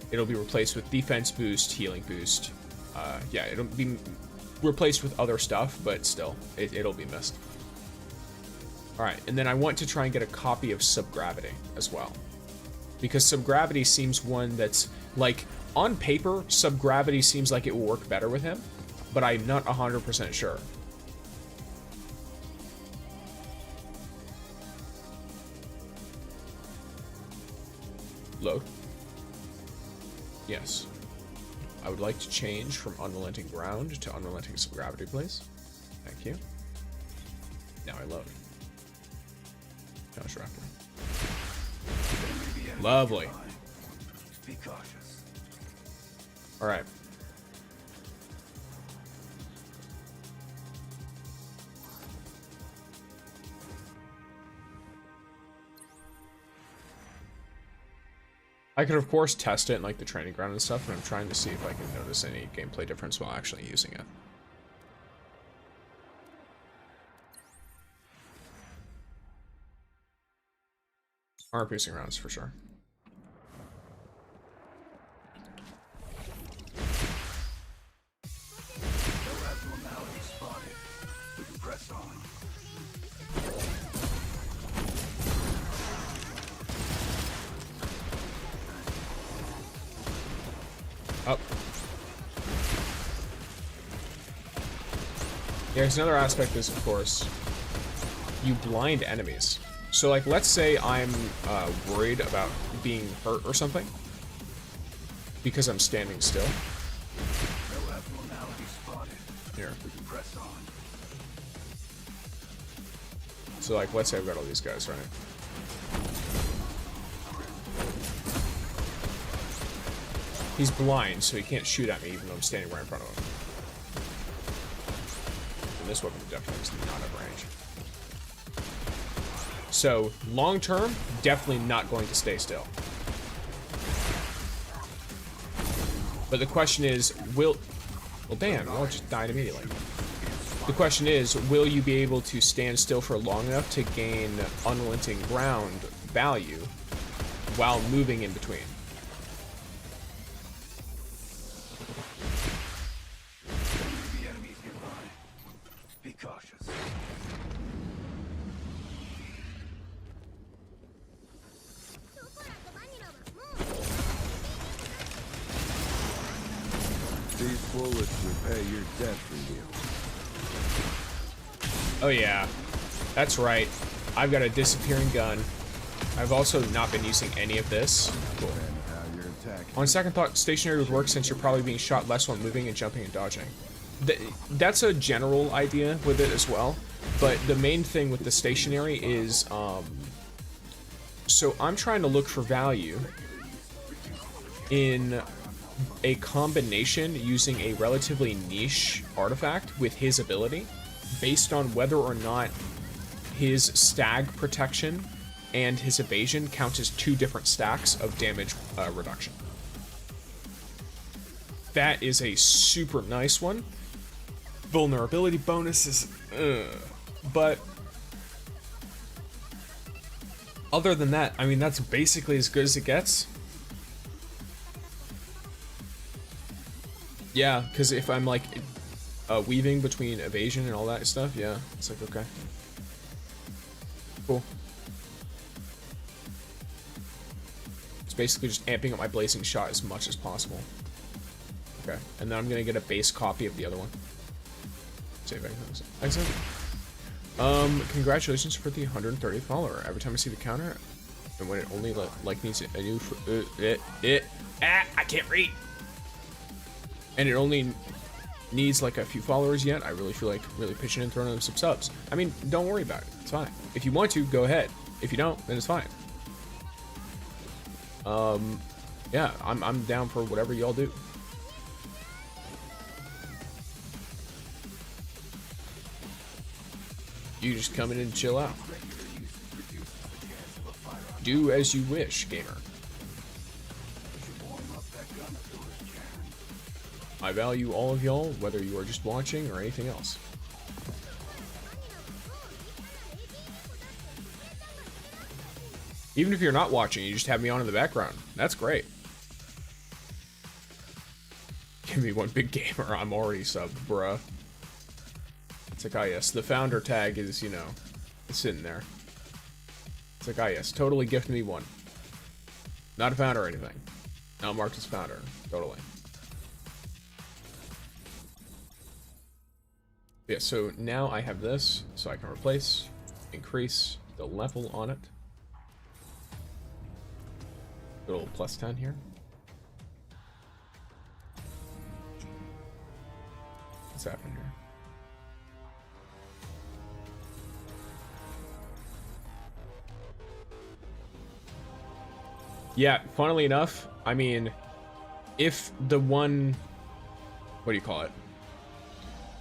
It'll be replaced with defense boost, healing boost. Yeah, it'll be replaced with other stuff, but still, it'll be missed. Alright, and then I want to try and get a copy of Subgravity as well. Because Subgravity seems one that's, like, on paper, Subgravity seems like it will work better with him, but I'm not 100% sure. Load. Yes. I would like to change from Unrelenting Ground to Unrelenting Subgravity, please. Thank you. Now I load. Counter Raptor. Lovely. Be cautious. All right. I could, of course, test it in, like, the training ground and stuff, and I'm trying to see if I can notice any gameplay difference while actually using it. Armor piercing rounds, for sure. No abnormality spotted. We can press on. Up. Yeah, there's another aspect is, of course, you blind enemies. So, like, let's say I'm worried about being hurt or something because I'm standing still. No abnormality spotted. Here. We can press on. So, like, let's say I've got all these guys, right? He's blind, so he can't shoot at me even though I'm standing right in front of him. And this weapon definitely is not at range. So, long term, definitely not going to stay still. But the question is, well, damn, I just died immediately. The question is, will you be able to stand still for long enough to gain Unrelenting Ground value while moving in between? The enemies nearby. Be cautious. These bullets repay your death for you. Oh yeah, that's right. I've got a disappearing gun. I've also not been using any of this. Cool. And how you're attacking. On second thought, stationary would work since you're probably being shot less while moving and jumping and dodging. That's a general idea with it as well, but the main thing with the stationary is, so I'm trying to look for value in a combination using a relatively niche artifact with his ability, based on whether or not his stag protection and his evasion count as two different stacks of damage reduction. That is a super nice one. Vulnerability bonuses, but other than that, I mean, that's basically as good as it gets. Yeah, because if I'm like weaving between evasion and all that stuff, yeah, it's like, okay, cool. It's basically just amping up my blazing shot as much as possible. Okay, and then I'm gonna get a base copy of the other one. Save exit. Congratulations for the 130th follower. Every time I see the counter, and when it only like needs a new I can't read. And it only needs like a few followers yet. I really feel like really pitching in and throwing them some subs. I mean, don't worry about it. It's fine. If you want to, go ahead. If you don't, then it's fine. Yeah, I'm down for whatever y'all do. You just come in and chill out. Do as you wish, gamer. Warm up that gun. I value all of y'all, whether you are just watching or anything else. Even if you're not watching, you just have me on in the background. That's great. Give me one big gamer, I'm already subbed, bruh. It's like, ah yes, the founder tag is, you know, it's sitting there. It's like, ah yes, totally gift me one. Not a founder or anything. Not marked as founder, totally. Yeah, so now I have this, so I can replace, increase the level on it. Little plus 10 here. What's happening here? Yeah, funnily enough, I mean, if the one, what do you call it?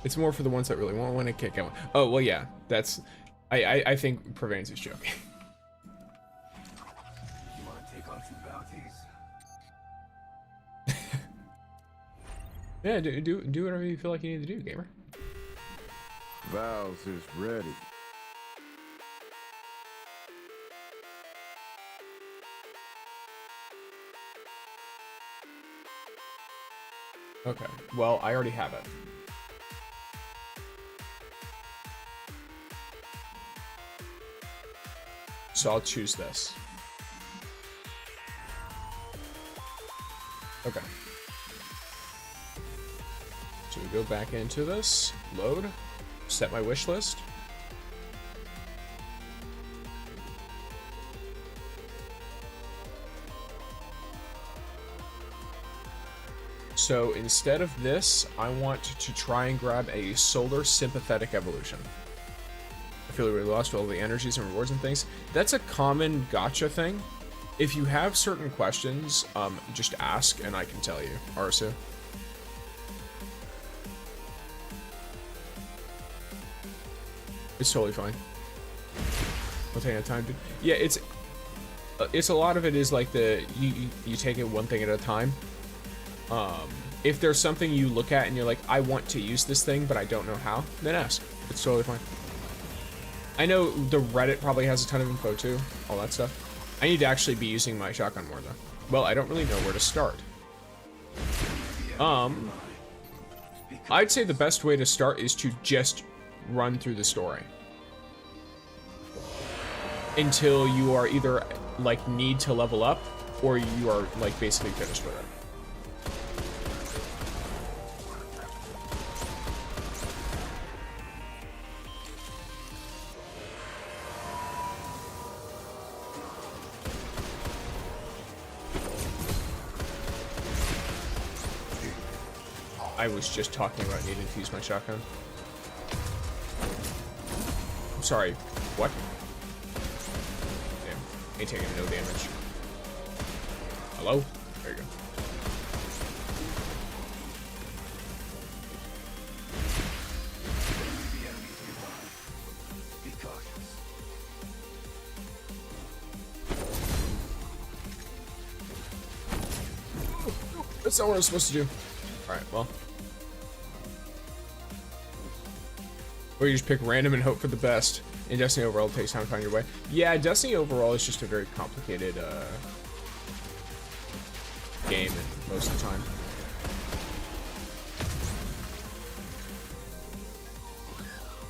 It's more for the ones that really want to kick out. Oh, well, yeah, that's, I think Prevains is joking. You want to take on some bounties? Yeah, do whatever you feel like you need to do, gamer. Valves is ready. Okay, well, I already have it. So I'll choose this. Okay. So we go back into this, load, set my wish list. So instead of this, I want to try and grab a solar sympathetic evolution. I feel really lost with all the energies and rewards and things. That's a common gacha thing. If you have certain questions, just ask and I can tell you, Arsu. It's totally fine. I'll take time to. Yeah, it's a lot of it is like you take it one thing at a time. If there's something you look at and you're like, I want to use this thing, but I don't know how, then ask. It's totally fine. I know the Reddit probably has a ton of info too, all that stuff. I need to actually be using my shotgun more though. Well, I don't really know where to start. I'd say the best way to start is to just run through the story. Until you are either like need to level up or you are like basically finished with it. I was just talking about needing to use my shotgun. I'm sorry, what? Damn, ain't taking no damage. Hello? There you go. Be cautious. That's not what I'm supposed to do. Alright, well. Or you just pick random and hope for the best. In Destiny Overall, it takes time to find your way. Yeah, Destiny Overall is just a very complicated game most of the time.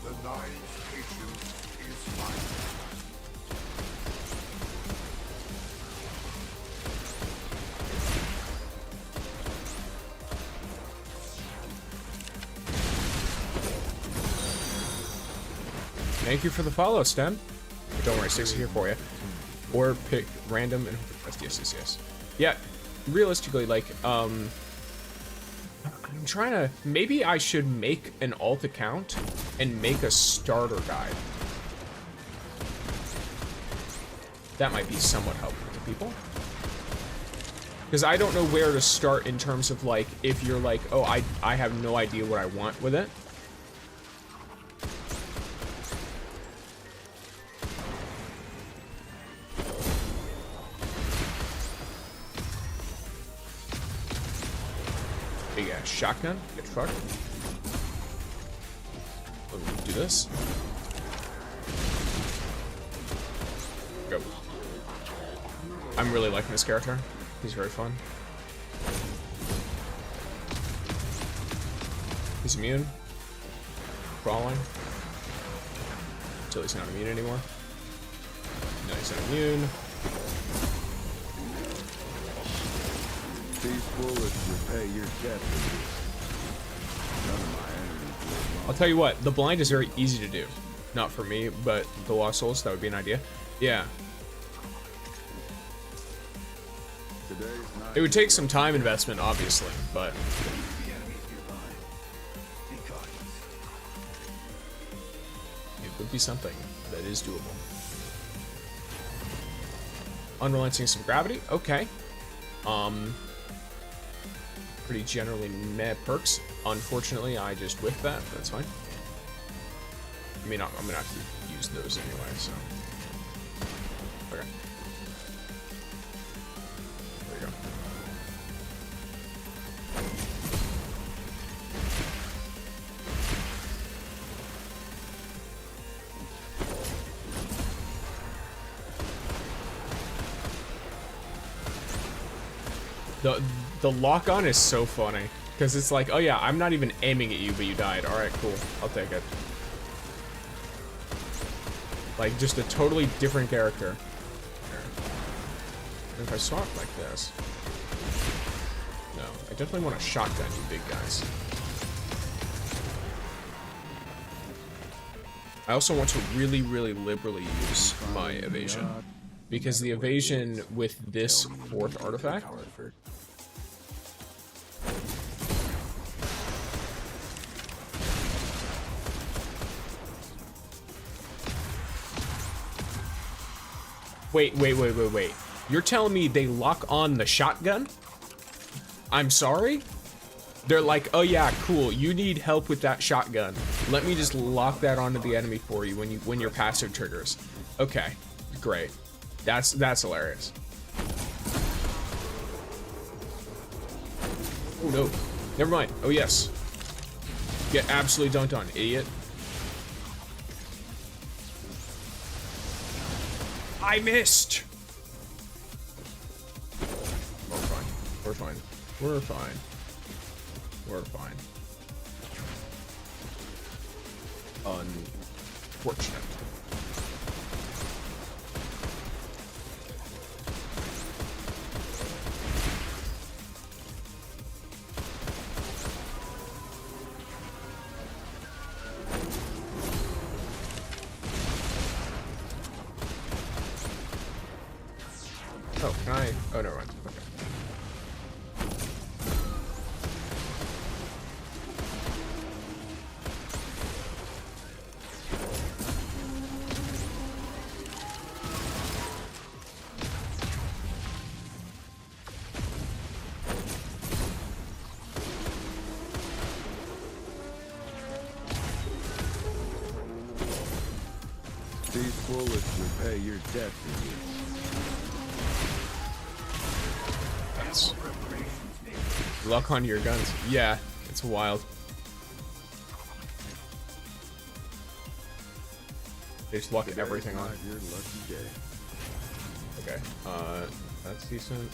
The Nine's patience is fine. Thank you for the follow, Stem. But don't worry, 6 here for you. Or pick random and yes. Yeah, realistically, like, I'm trying to, maybe I should make an alt account and make a starter guide. That might be somewhat helpful to people. Because I don't know where to start in terms of, like, if you're like, oh, I have no idea what I want with it. Big Yeah, shotgun. Get fucked. Let me do this. Go. I'm really liking this character. He's very fun. He's immune. Crawling. Until he's not immune anymore. No, he's not immune. These bullets repay your debt. None of my enemies will I'll tell you what, the blind is very easy to do. Not for me, but the Lost Souls, that would be an idea. Yeah. It would take some time investment, obviously, but it would be something that is doable. Unrelenting some gravity, okay. Pretty generally meh perks. Unfortunately, I just whiffed that. That's fine. I mean, I'm gonna have to use those anyway, so. Okay. There you go. The lock-on is so funny, because it's like, oh yeah, I'm not even aiming at you, but you died. Alright, cool. I'll take it. Like, just a totally different character. And if I swap like this... No, I definitely want a shotgun, you big guys. I also want to really, really liberally use my evasion. Because the evasion with this 4th artifact... Wait. You're telling me they lock on the shotgun? I'm sorry? They're like, oh yeah, cool, you need help with that shotgun. Let me just lock that onto the enemy for you when your passive triggers. Okay, great. That's hilarious. Oh no. Never mind. Oh yes. Get absolutely dunked on, idiot. I missed! We're fine. We're fine. We're fine. We're fine. Unfortunate. Oh, can I? Oh, never mind. Okay. These bullets repay your debt. Nice. Luck on your guns. Yeah, it's wild. They just luck everything on. Your lucky day. Okay, that's decent.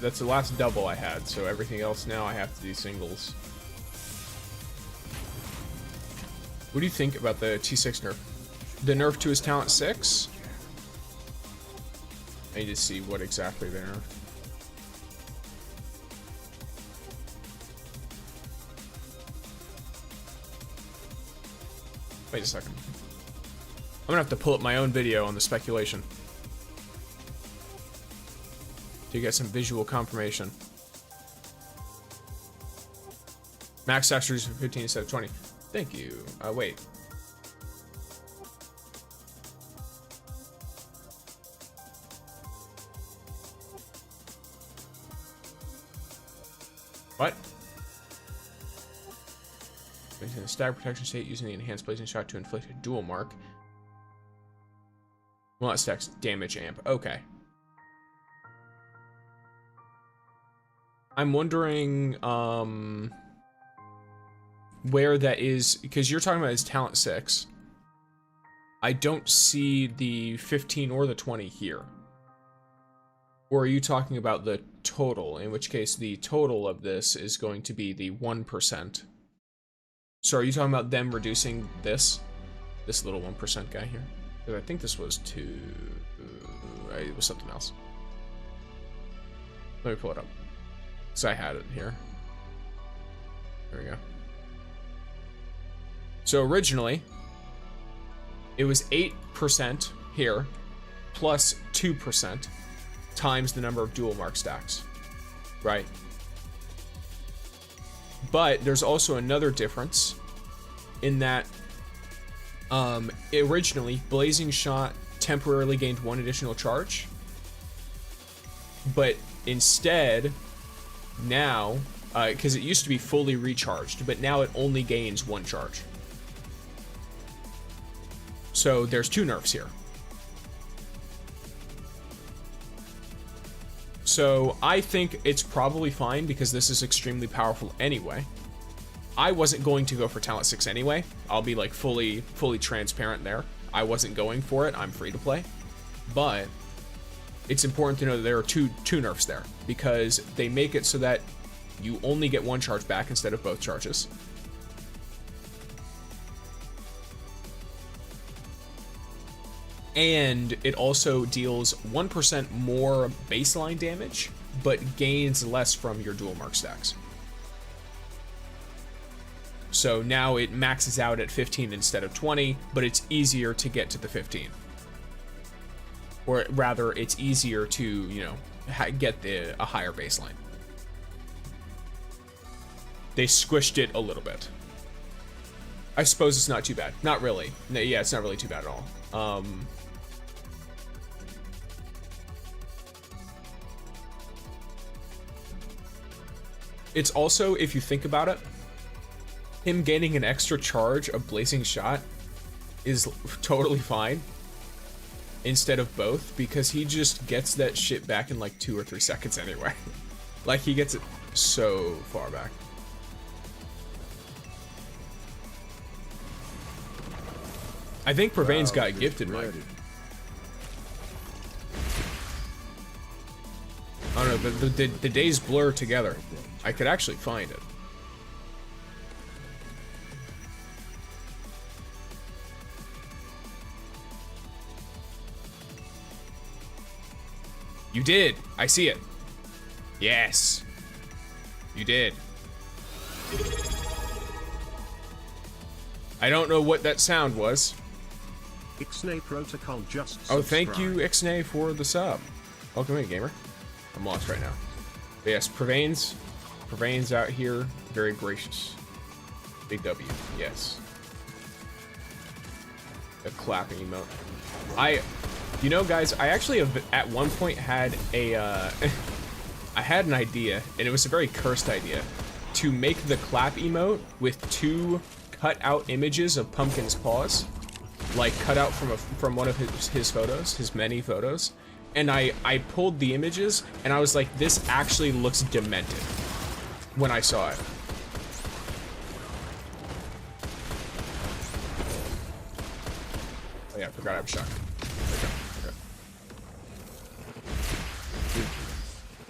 That's the last double I had, so everything else now I have to do singles. What do you think about the T6 nerf? The nerf to his talent 6? I need to see what exactly they nerfed. Wait a second. I'm gonna have to pull up my own video on the speculation to get some visual confirmation. Max textures for 15 instead of 20. Thank you. Wait. What? Maintain a stag protection state using the enhanced blazing shot to inflict a dual mark. Well, that stacks damage amp. Okay. I'm wondering where that is, because you're talking about his talent 6. I don't see the 15 or the 20 here. Or are you talking about the total? In which case the total of this is going to be the 1%. So are you talking about them reducing this little 1% guy here? Because I think this was it was something else. Let me pull it up. So I had it here. There we go. So originally, it was 8% here, plus 2% times the number of dual mark stacks, right? But there's also another difference in that originally, Blazing Shot temporarily gained 1 additional charge, but instead, now, because it used to be fully recharged, but now it only gains 1 charge. So there's 2 nerfs here. So I think it's probably fine because this is extremely powerful anyway. I wasn't going to go for talent 6 anyway. I'll be like fully transparent there. I wasn't going for it. I'm free to play. But it's important to know that there are two nerfs there because they make it so that you only get 1 charge back instead of both charges. And it also deals 1% more baseline damage, but gains less from your dual mark stacks. So now it maxes out at 15 instead of 20, but it's easier to get to the 15. Or rather, it's easier to, you know, get a higher baseline. They squished it a little bit. I suppose it's not too bad. Not really. No, yeah, it's not really too bad at all. It's also, if you think about it, him gaining an extra charge of Blazing Shot is totally fine instead of both, because he just gets that shit back in like 2 or 3 seconds anyway. Like, he gets it so far back. I think Pervane's got gifted, Mike. I don't know, the days blur together. I could actually find it. You did. I see it. Yes. You did. I don't know what that sound was. Ixnay Protocol just Oh, thank subscribed. you, Ixnay, for the sub. Welcome in, gamer. I'm lost right now. But yes, Pervane's out here, very gracious. Big W, yes. A clapping emote. You know, guys, I actually have at one point had a, I had an idea, and it was a very cursed idea, to make the clap emote with 2 cut out images of Pumpkin's paws, like cut out from one of his photos, his many photos, and I pulled the images, and I was like, this actually looks demented when I saw it. Oh yeah, I forgot I have shotgun. Okay.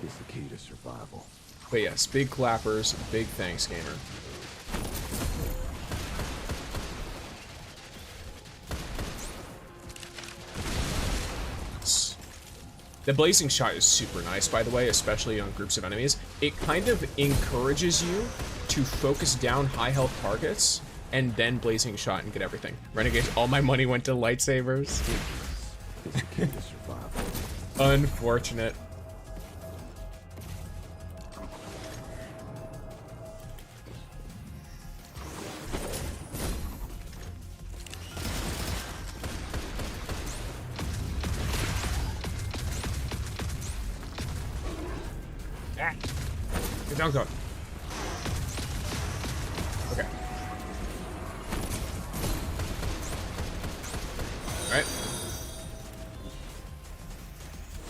Is the key to survival. But yes, big clappers, big thanks, gamer. The Blazing Shot is super nice, by the way, especially on groups of enemies. It kind of encourages you to focus down high health targets and then Blazing Shot and get everything. Renegades, all my money went to lightsabers. Is the key to survival. Unfortunate. Get down, go. Okay. Alright.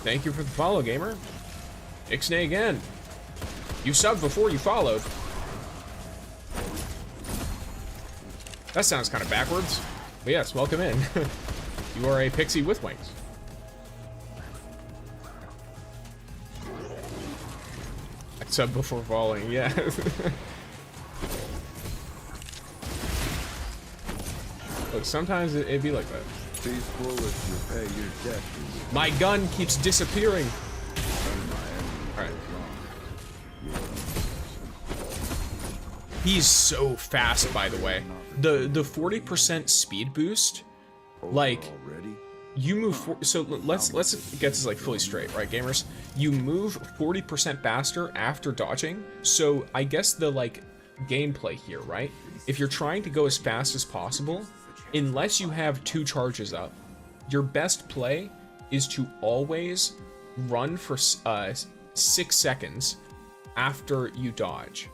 Thank you for the follow, gamer. Ixnay again. You subbed before you followed. That sounds kind of backwards. But yes, welcome in. You are a pixie with wings. I subbed before falling, yeah. Look, sometimes it'd be like that. These bullets repay your debt. My gun keeps disappearing. Alright. He's so fast, by the way. The 40% speed boost, like, you move so let's get this like fully straight, right, gamers? You move 40% faster after dodging. So I guess the like gameplay here, right? If you're trying to go as fast as possible, unless you have 2 charges up, your best play is to always run for 6 seconds after you dodge.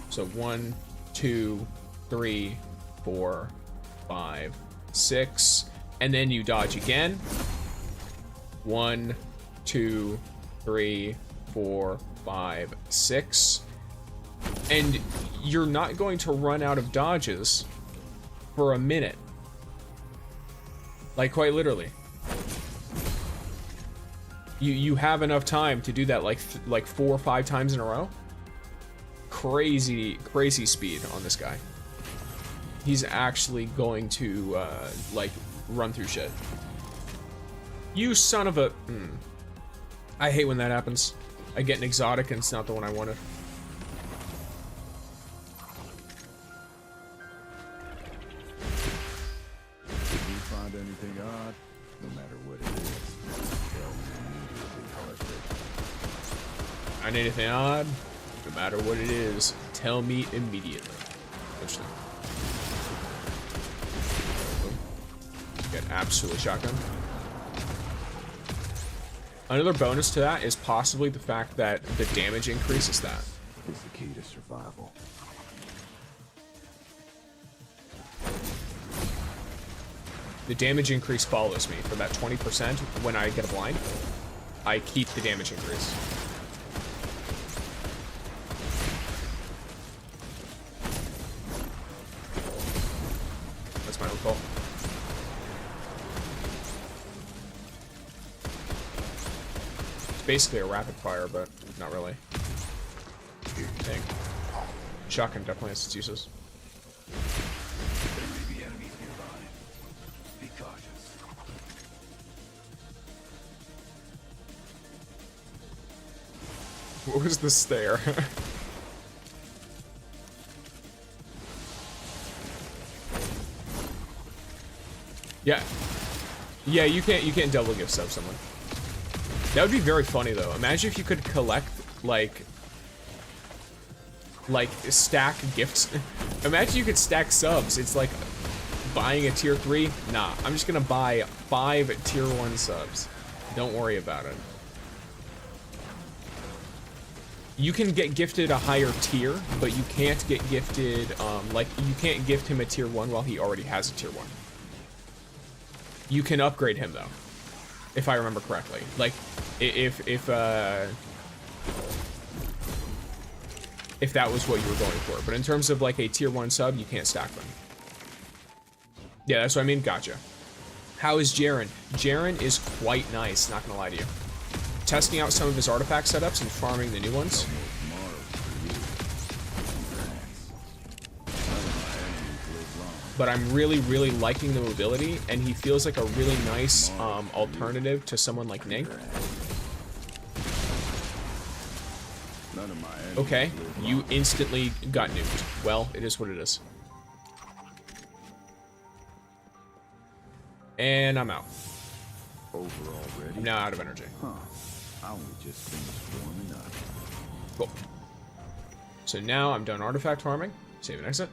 So 1, 2, 3, 4, 5, 6, and then you dodge again. 1, 2, 3, 4, 5, 6. And you're not going to run out of dodges for a minute. Like, quite literally. You have enough time to do that like 4 or 5 times in a row. Crazy speed on this guy. He's actually going to like run through shit. You son of a... I hate when that happens. I get an exotic and it's not the one I wanted. If you find anything odd, no matter what it is, tell me immediately, Heartbreak. Find anything odd? No matter what it is, tell me immediately. Interesting. Get absolutely shotgun. Another bonus to that is possibly the fact that the damage increase is that. It's the key to survival. The damage increase follows me for that 20% when I get a blind. I keep the damage increase. That's my own fault. It's basically a rapid fire, but not really. Dang. Shotgun definitely has its uses. There may be enemies nearby. Be cautious. What was the stare? Yeah, you can't double gift sub someone. That would be very funny though. Imagine if you could collect like stack gifts. Imagine you could stack subs. It's like buying a tier 3. Nah, I'm just gonna buy 5 tier 1 subs. Don't worry about it. You can get gifted a higher tier, but you can't get gifted, like, you can't gift him a tier 1 while he already has a tier 1. You can upgrade him, though, if I remember correctly. Like, if that was what you were going for. But in terms of, like, a tier 1 sub, you can't stack them. Yeah, that's what I mean. Gotcha. How is JAREN? JAREN is quite nice, not gonna lie to you. Testing out some of his artifact setups and farming the new ones. But I'm really liking the mobility, and he feels like a really nice alternative to someone like Ning. Okay, you instantly got nuked. Well, it is what it is. And I'm out. I'm now out of energy. I only just finished warming up. Cool. So now I'm done artifact farming. Save and exit.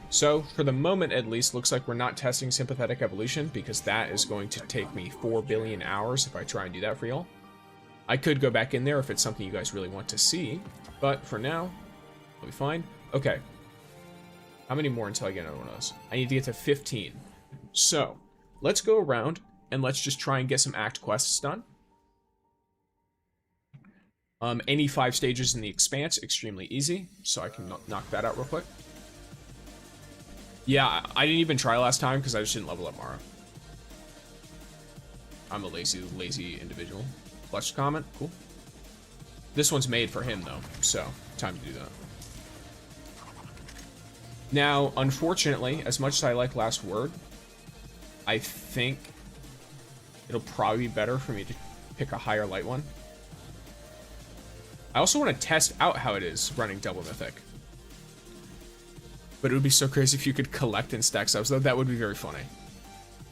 So, for the moment at least, looks like we're not testing sympathetic evolution, because that is going to take me 4 billion hours if I try and do that for y'all. I could go back in there if it's something you guys really want to see, but for now, I'll be fine. Okay. How many more until I get another one of those? I need to get to 15. So, let's go around and let's just try and get some act quests done. Any 5 stages in the Expanse, extremely easy, so I can knock that out real quick. Yeah, I didn't even try last time because I just didn't level up Mara. I'm a lazy individual. Flesh comment, cool. This one's made for him though, so time to do that. Now, unfortunately, as much as I like Last Word, I think it'll probably be better for me to pick a higher light one. I also want to test out how it is running double mythic. But it would be so crazy if you could collect and stack subs, though. That would be very funny.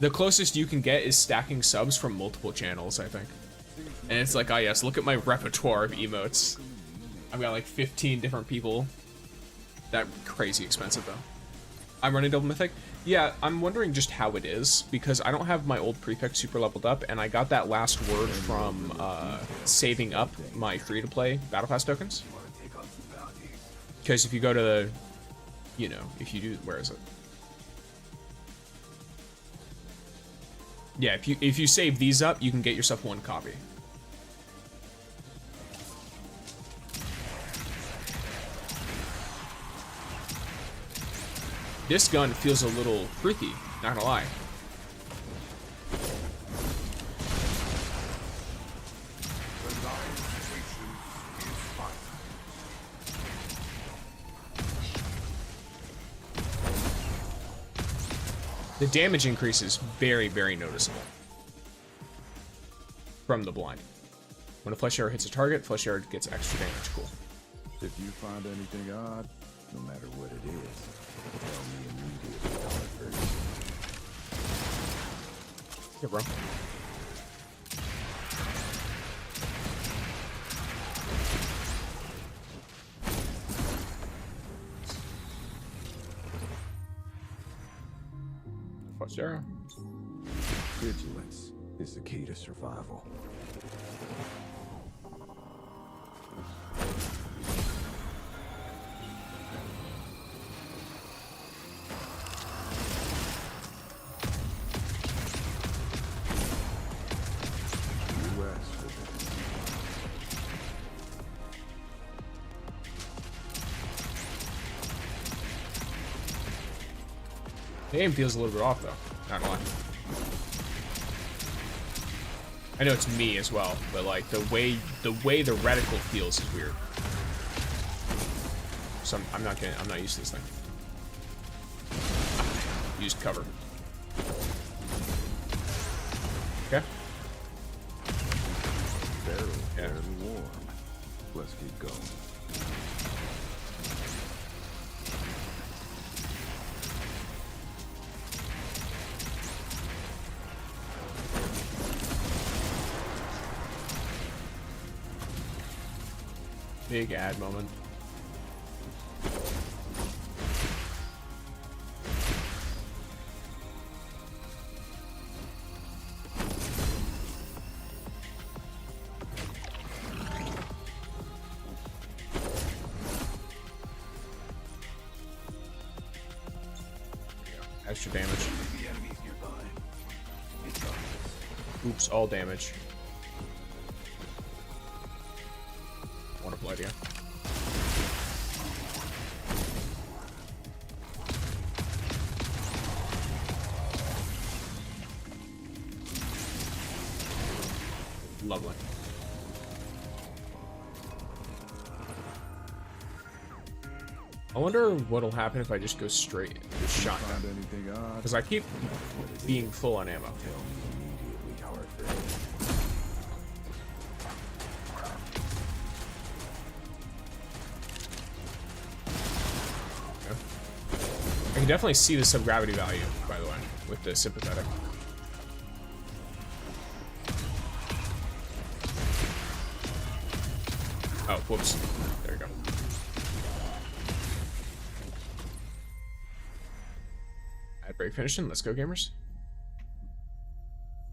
The closest you can get is stacking subs from multiple channels, I think. And it's like, oh yes, look at my repertoire of emotes. I've got like 15 different people. That crazy expensive, though. I'm running double mythic. Yeah, I'm wondering just how it is, because I don't have my old prefix super leveled up, and I got that Last Word from saving up my free-to-play Battle Pass tokens. Because if you go to the, you know, if you do, where is it? Yeah, if you save these up, you can get yourself 1 copy. This gun feels a little freaky, not gonna lie. The damage increase is very, very noticeable from the blind. When a flesh arrow hits a target, flesh arrow gets extra damage. Cool. If you find anything odd, no matter what it is, tell me immediately how it hurts. Yeah, bro. Flesh arrow. Vigilance is the key to survival. The aim feels a little bit off though, not gonna lie. I know it's me as well, but like the way the reticle feels is weird. So I'm not used to this thing. Used cover. Okay. Fairly warm. Let's keep going. Big ad moment. Extra damage. Oops, all damage. Wonderful idea. Lovely. I wonder what'll happen if I just go straight with shotgun. Because I keep being full on ammo. I can definitely see the subgravity value, by the way, with the sympathetic. Oh, whoops. There you go. Ad break finishing. Let's go, gamers.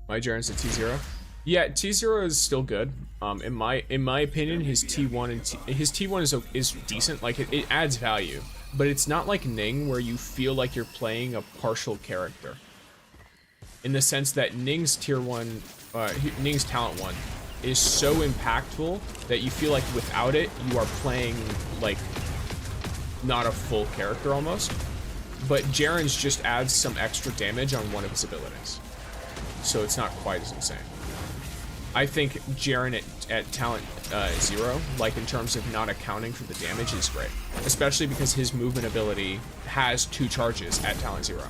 My Jaren's at T0. Yeah, T0 is still good. In my opinion, his T1 and his T1 is decent. Like it adds value. But it's not like Ning, where you feel like you're playing a partial character. In the sense that Ning's Tier 1, Ning's Talent 1 is so impactful that you feel like without it, you are playing like not a full character almost. But JAREN's just adds some extra damage on one of his abilities, so it's not quite as insane. I think JAREN at talent 0, like in terms of not accounting for the damage, is great, especially because his movement ability has 2 charges at talent 0,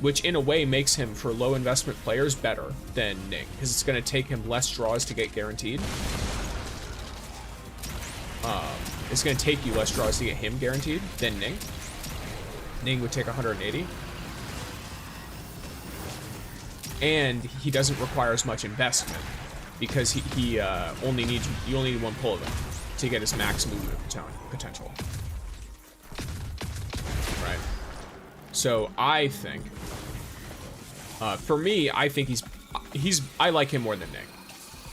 which in a way makes him, for low investment players, better than Ning, because it's going to take him less draws to get guaranteed. It's going to take you less draws to get him guaranteed than Ning. Ning would take 180. And he doesn't require as much investment because you only need 1 pull of him to get his max movement potential. Right. So I think, for me, I think I like him more than Ning.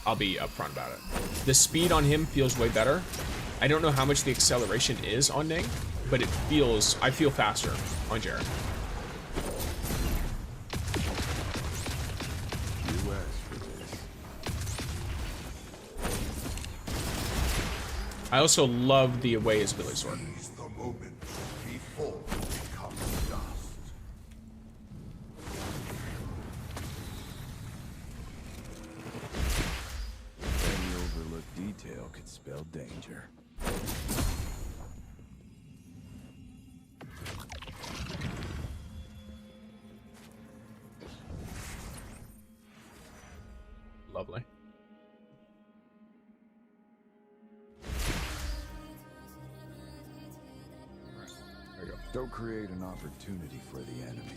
I'll be upfront about it. The speed on him feels way better. I don't know how much the acceleration is on Ning, but I feel faster on JAREN. I also love the way his abilities work. Seize the moment before it becomes dust. Any overlooked detail could spell danger. Lovely. There you go. Don't create an opportunity for the enemy.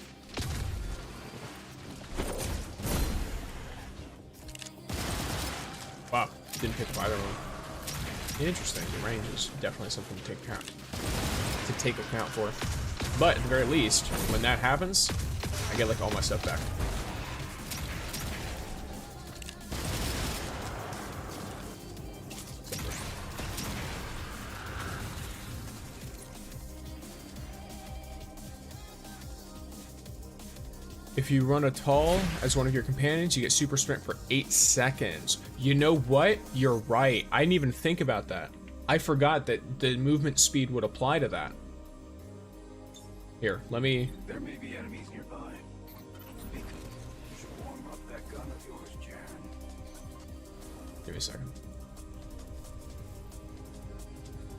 Wow, didn't pick up either one. Interesting. The range is definitely something to take account for. But at the very least, when that happens, I get like all my stuff back. If you run a tall as one of your companions, you get super sprint for 8 seconds. You know what? You're right. I didn't even think about that. I forgot that the movement speed would apply to that. Here, let me... There may be enemies nearby. You should warm up that gun of yours, JAREN. Give me a second.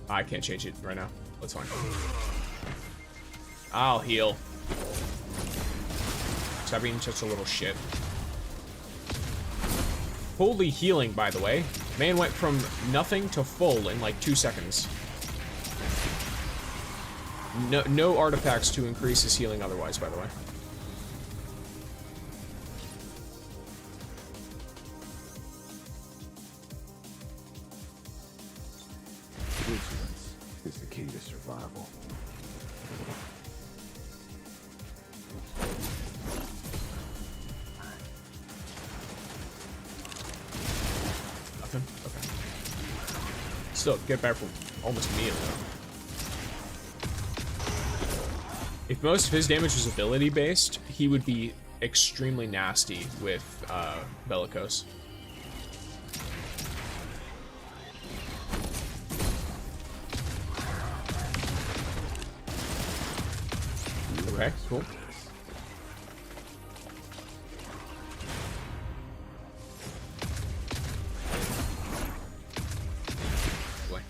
I can't change it right now. That's fine. I'll heal. Stop being such a little shit. Holy healing, by the way. Man went from nothing to full in like 2 seconds. No artifacts to increase his healing otherwise, by the way. Vigilance is the key to survival. Nothing? Okay. Still, get back from almost immediately though. If most of his damage was ability based, he would be extremely nasty with Bellicose. Okay, cool. Boy.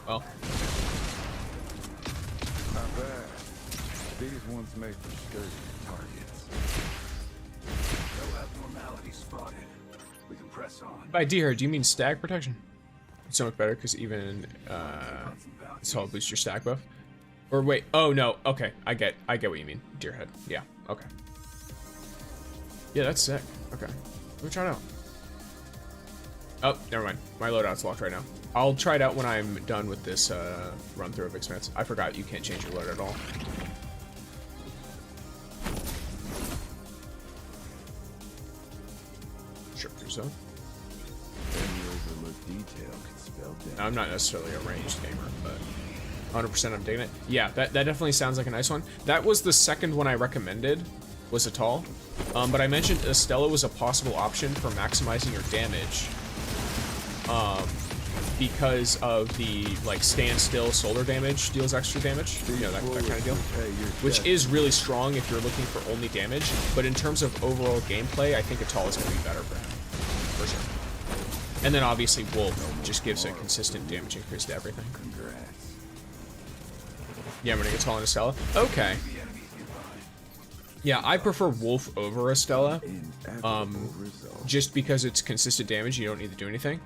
Well. Not bad. These ones make for sturdy targets. No abnormality spotted. We can press on. By deer, do you mean stag protection? It's so much better because even it's all boost your stack buff. Or wait, oh no, okay, I get what you mean. Deer head, yeah, okay. Yeah, that's sick. Okay, let me try it out. Oh, never mind. My loadout's locked right now. I'll try it out when I'm done with this run through of Expanse. I forgot you can't change your loadout at all. Sure, so. Any overlooked detail can spell death. I'm not necessarily a ranged gamer, but 100% I'm digging it. Yeah, that definitely sounds like a nice one. That was the second one I recommended. was Atal. But I mentioned Estella was a possible option for maximizing your damage. Because of the, like, standstill solar damage deals extra damage. You know, that kind of deal. Which is really strong if you're looking for only damage. But in terms of overall gameplay, I think Atal is going to be better for him. For sure. And then obviously Wolf just gives a consistent damage increase to everything. Yeah, I'm running Atal and Estella. Okay. Yeah, I prefer Wolf over Estella. Just because it's consistent damage, you don't need to do anything.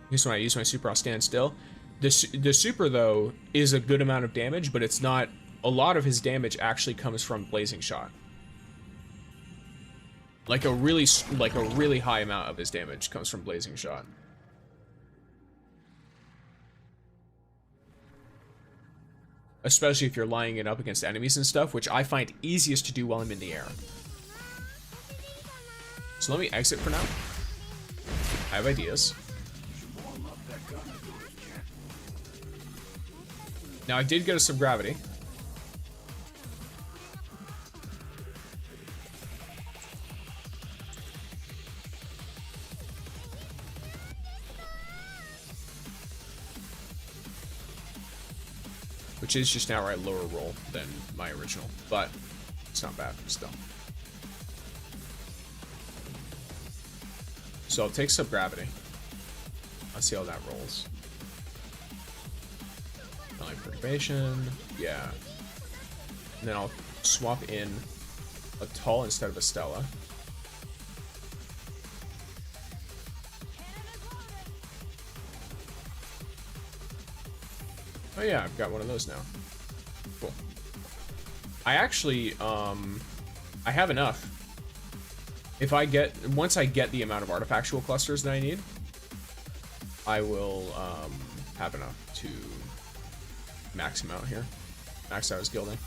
Just when I use my super, I'll stand still. The super, though, is a good amount of damage, but it's not... A lot of his damage actually comes from Blazing Shot. Like a really high amount of his damage comes from Blazing Shot. Especially if you're lining it up against enemies and stuff, which I find easiest to do while I'm in the air. So let me exit for now. I have ideas. Now I did get a sub-gravity. Which is just an outright lower roll than my original, but it's not bad still. So I'll take sub-gravity. Let's see how that rolls. Perturbation, yeah. And then I'll swap in a Tall instead of a Stella. Oh yeah, I've got one of those now. Cool. I actually, I have enough. If I get, once I get the amount of artifactual clusters that I need, I will have enough to max him out here. Max out his gilding.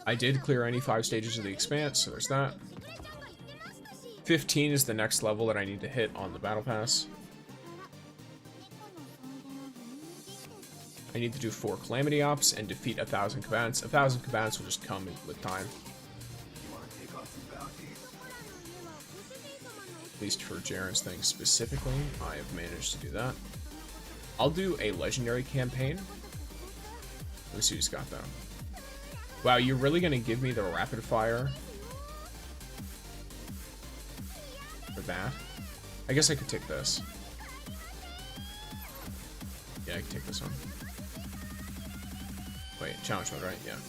I did clear any 5 stages of the Expanse, so there's that. 15 is the next level that I need to hit on the Battle Pass. I need to do 4 Calamity Ops and defeat 1,000 combatants. 1,000 combatants will just come with time. At least for Jaren's thing specifically, I have managed to do that. I'll do a legendary campaign. Let me see who's got that. Wow, you're really gonna give me the rapid fire for that? I guess I could take this. Yeah, I can take this one. Wait, challenge mode, right? Yeah. Okay.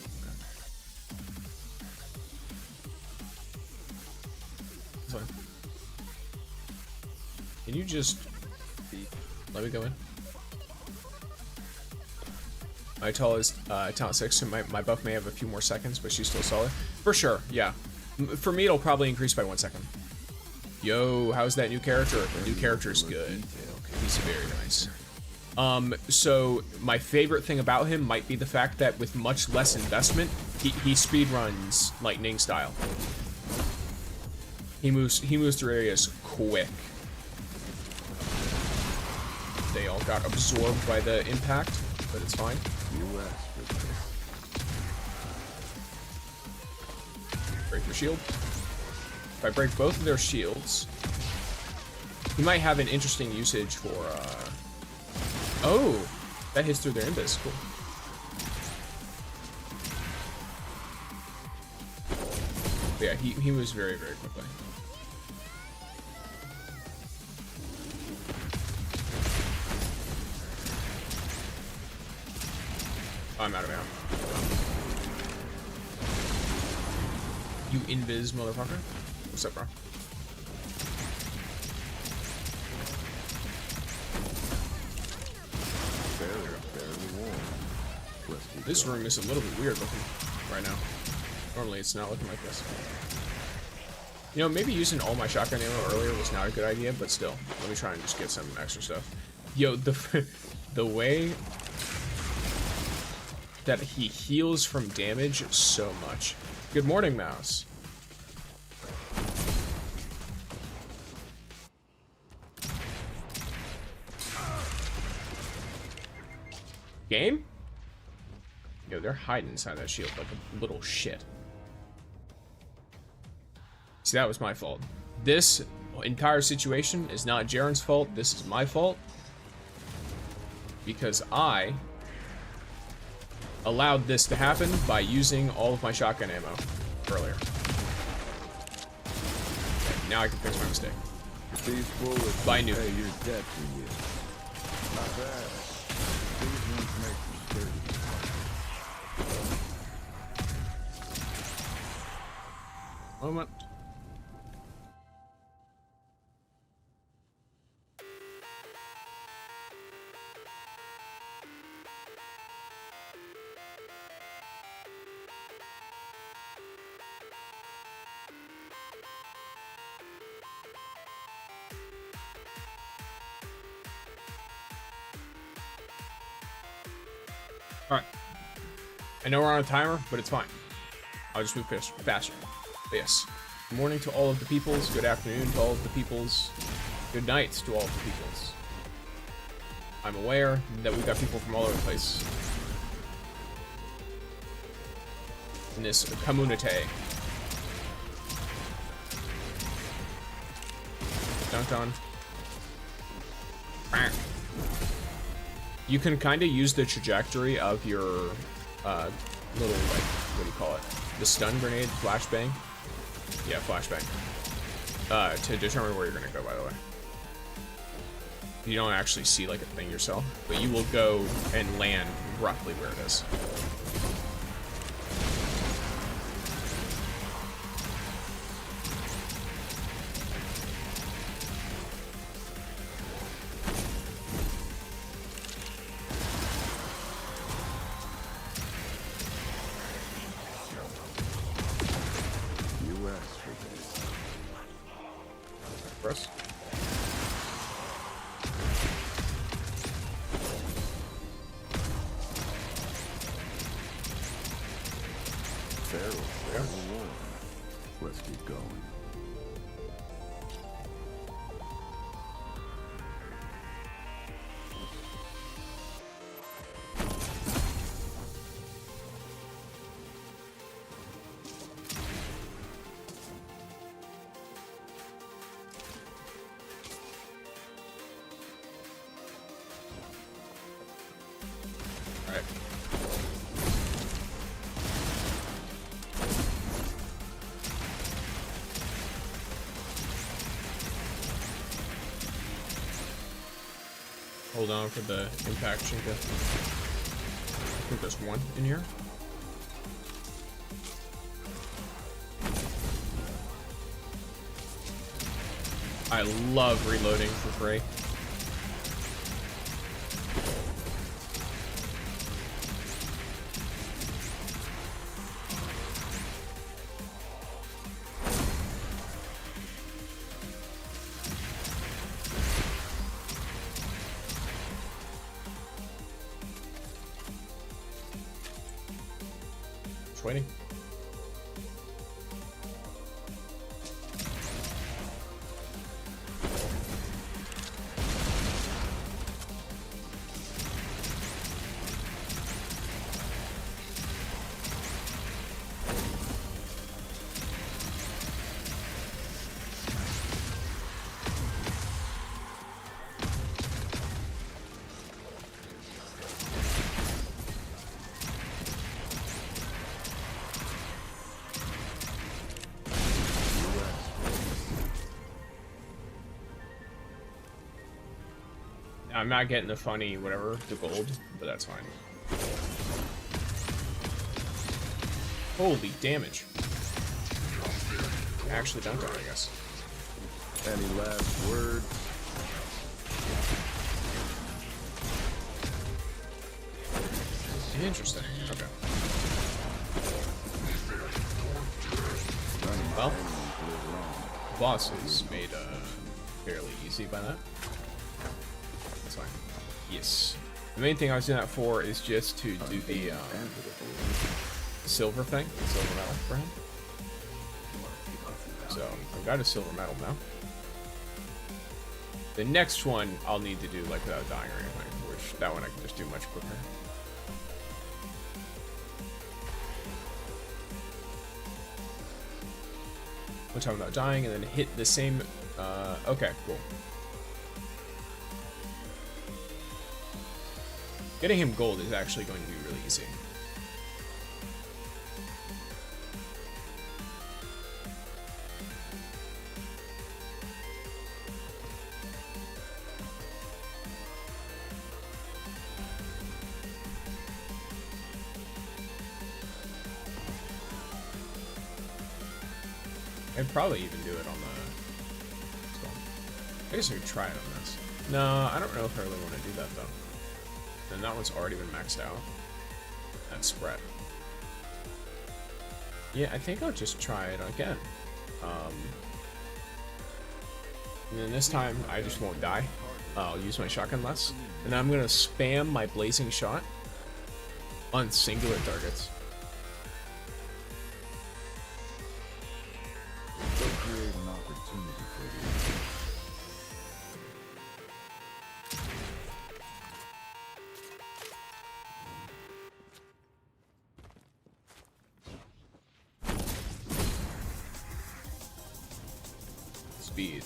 That's fine. Can you just let me go in? My Tall is talent 6, so my buff may have a few more seconds, but she's still solid. For sure, yeah. For me, it'll probably increase by 1 second. Yo, how's that new character? The new character's good. He's very nice. So my favorite thing about him might be the fact that with much less investment, he speedruns lightning style. He moves through areas quick. They all got absorbed by the impact, but it's fine. Break your shield. If I break both of their shields, he might have an interesting usage for, oh, that hits through their invis. Cool. But yeah, he moves very, very quickly. Oh, I'm out of ammo. You invis motherfucker. What's up, bro? This room is a little bit weird looking right now. Normally it's not looking like this. You know, maybe using all my shotgun ammo earlier was not a good idea, but still, let me try and just get some extra stuff. Yo, the way that he heals from damage so much. Good morning, Mouse. Game? Yo, they're hiding inside that shield like a little shit. See, that was my fault. This entire situation is not Jaren's fault. This is my fault. Because I allowed this to happen by using all of my shotgun ammo earlier. Okay, now I can fix my mistake. Peaceful with By new. Hey, your debt to you. Not bad. These ones make you sturdy. Moment. Alright. I know we're on a timer, but it's fine. I'll just move faster. But yes. Good morning to all of the peoples. Good afternoon to all of the peoples. Good night to all of the peoples. I'm aware that we've got people from all over the place in this community. Dunked on. You can kind of use the trajectory of your little, like, what do you call it? The stun grenade, flashbang? Yeah, flashbang. To determine where you're gonna go, by the way. You don't actually see, like, a thing yourself, but you will go and land roughly where it is. Press. Let's keep going. Alright. Hold on for the impact Shinka. I think there's one in here. I love reloading for free. Just waiting. I'm not getting the funny whatever, the gold, but that's fine. Holy damage. Actually dunked on it, I guess. Any last words? Interesting. Okay. Well, boss is made fairly easy by that. That's fine. Yes. The main thing I was doing that for is just to do the silver thing, silver medal for him. So I've got a silver medal now. The next one I'll need to do like without dying or anything, which that one I can just do much quicker. one time without dying, and then hit the same. Okay, cool. Getting him gold is actually going to be really easy. I'd probably even do it on the... So, I guess I could try it on this. No, I don't know if I really want to do that, though. And that one's already been maxed out. That spread. Yeah, I think I'll just try it again. And then this time, I just won't die. I'll use my shotgun less. And I'm going to spam my blazing shot on singular targets. Create an opportunity for you. Speed.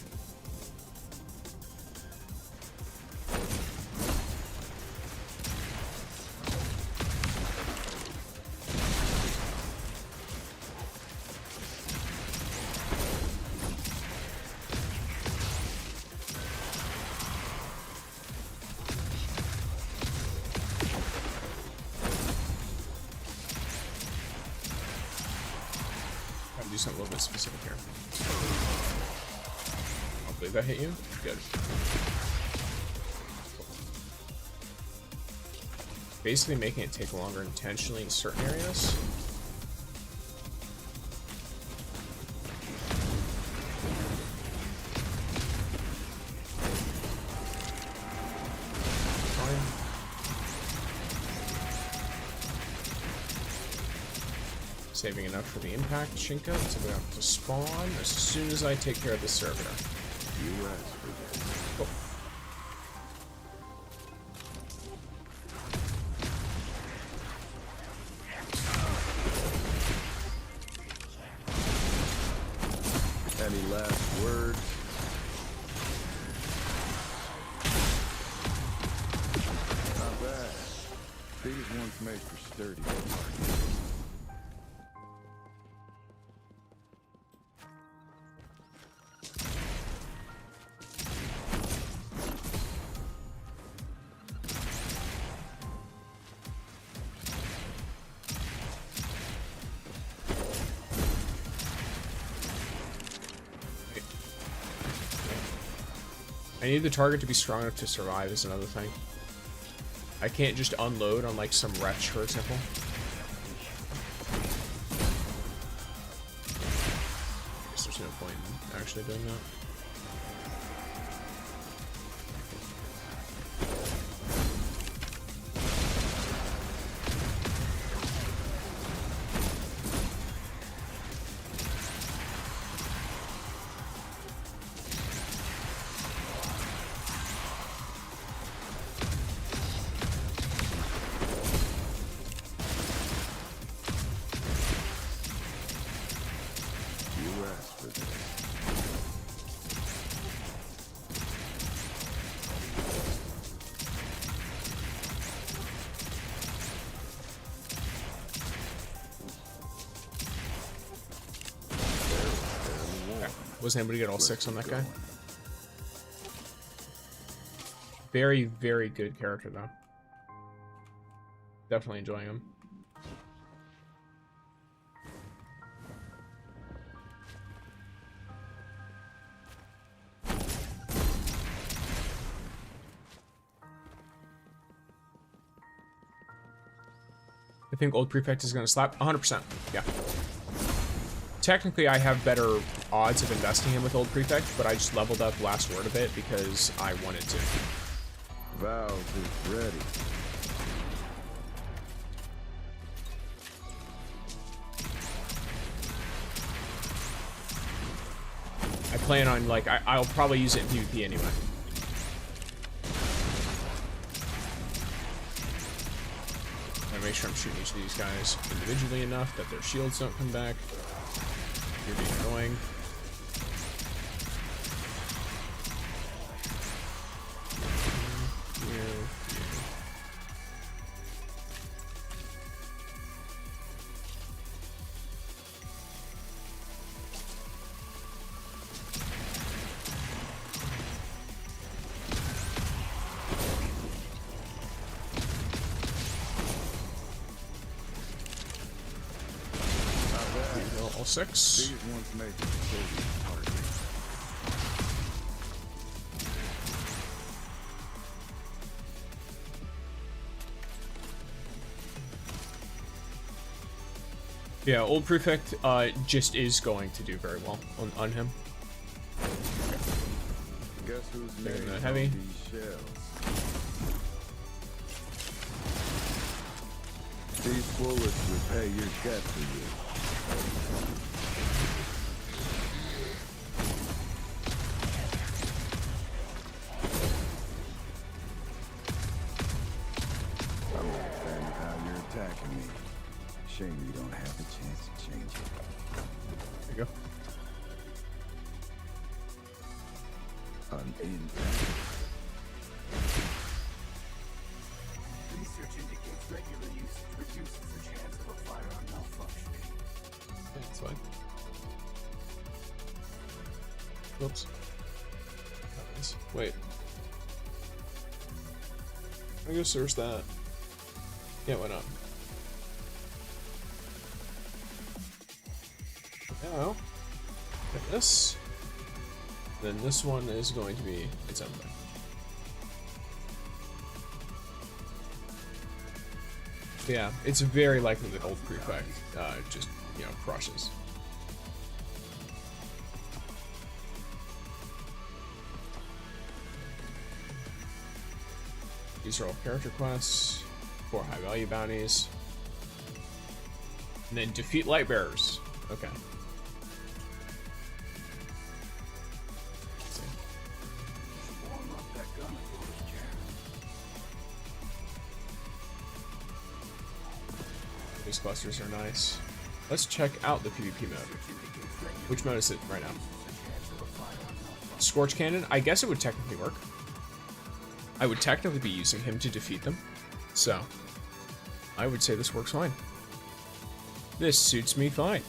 Do something a little bit specific here. Hopefully that hit you. Good. Basically making it take longer intentionally in certain areas. Saving enough for the impact Shinka so we have to spawn as soon as I take care of the servitor. Cool. Any last words? Not bad. These ones made for sturdy targets. I need the target to be strong enough to survive is another thing. I can't just unload on like some wretch, for example. I guess there's no point in actually doing that. Wasn't able to get all 6 on that guy. Very, very good character, though. Definitely enjoying him. I think Old Prefect is going to slap 100%. Yeah. Technically, I have better odds of investing him with Old Prefect, but I just leveled up Last Word a bit because I wanted to. Valve is ready. I plan on, like, I'll probably use it in PvP anyway. I make sure I'm shooting each of these guys individually enough that their shields don't come back. You're being annoying. 6. These ones make it so hard. Yeah, old prefect just is going to do very well on him. Guess who's They're made in the of heavy. these shells? These bullets repay your debt for you. I'm not a fan of how you're attacking me. Shame you don't have the chance to change it. There you go. An impact. Research indicates regular usage reduces the chance of a firearm malfunctioning. Yeah, that's fine. Whoops. Oh, nice. Wait. I guess there's that. Yeah, why not? Now, get this. Then this one is going to be its own thing. Yeah, it's very likely that old prefect just, you know, crushes. These are all character quests, 4 high value bounties, and then defeat light bearers. Okay. Let's see. Warm up that gun of yours, Jared. These clusters are nice. Let's check out the PvP mode. Which mode is it right now? Scorch Cannon? I guess it would technically work. I would technically be using him to defeat them. So, I would say this works fine. This suits me fine.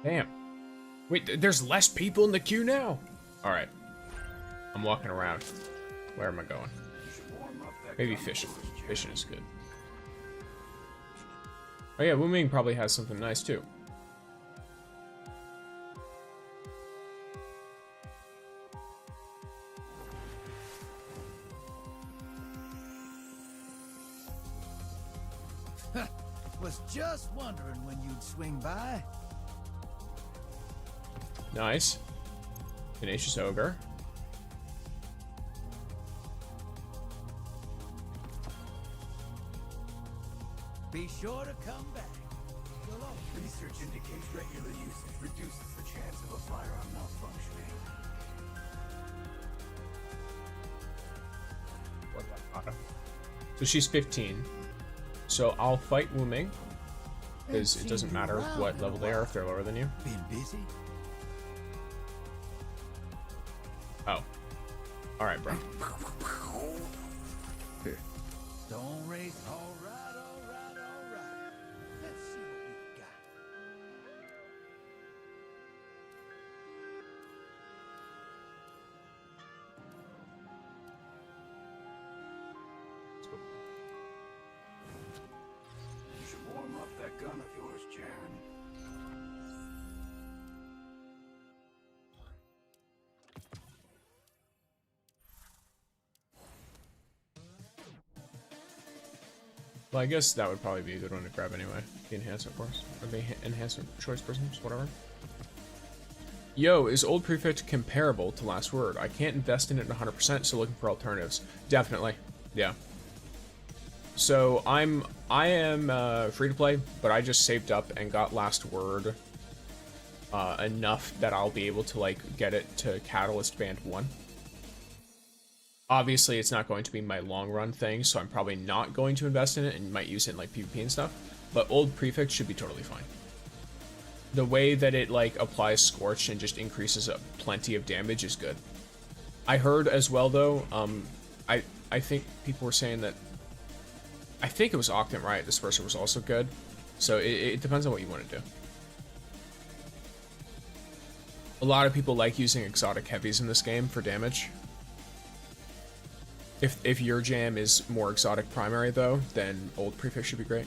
Damn. Wait, there's less people in the queue now? Alright. I'm walking around. Where am I going? Maybe fishing. Fishing is good. Oh yeah, Wu Ming probably has something nice too. Was just wondering when you'd swing by. Nice. Tenacious Ogre. Be sure to come back. So long. Research indicates regular usage reduces the chance of a firearm malfunctioning. What about Ada? So she's 15. So I'll fight Wu Ming, because it doesn't matter what level they are if they're lower than you. Been busy? Oh. Alright, bro. Stone race. All right, all right, all right. Let's see what we got. You should warm up that gun of yours, Jaren. Well, I guess that would probably be a good one to grab anyway. The enhancement course. Or the enhancement choice prisms, whatever. Yo, is Old Prefect comparable to Last Word? I can't invest in it 100%, so looking for alternatives. Definitely. Yeah. So I am free to play, but I just saved up and got Last Word enough that I'll be able to like get it to Catalyst Band 1. Obviously, it's not going to be my long run thing, so I'm probably not going to invest in it and might use it in like PvP and stuff. But Old Prefect should be totally fine. The way that it like applies Scorch and just increases plenty of damage is good. I heard as well though, I think people were saying that, I think it was Octant Riot Disperser was also good. So it depends on what you want to do. A lot of people like using exotic heavies in this game for damage. If your jam is more exotic primary though, then Old Prefect should be great.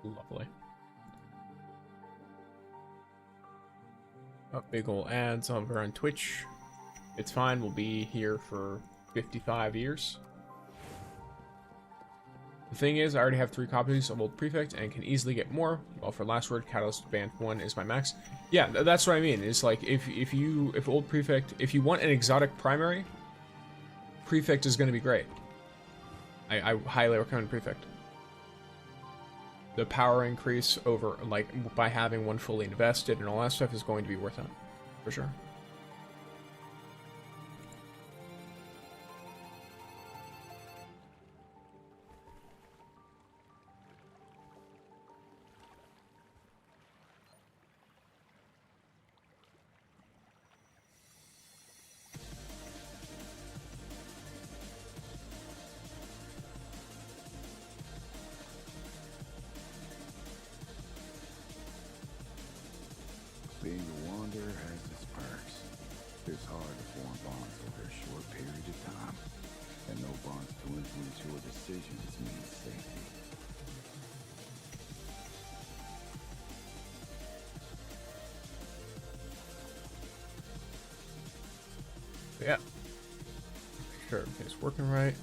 Lovely. Oh, big ol' ads over on Twitch. It's fine, we'll be here for 55 years. The thing is, I already have 3 copies of Old Prefect and can easily get more. Well, for Last Word, Catalyst Band 1 is my max. Yeah, that's what I mean. It's like, if Old Prefect, if you want an exotic primary, Prefect is going to be great. I highly recommend Prefect. The power increase over, like, by having one fully invested and all that stuff is going to be worth it, for sure. Being a wanderer has its perks. It's hard to form bonds over a short period of time, and no bonds to influence your decisions means safety. Yeah. Make sure everything's working right.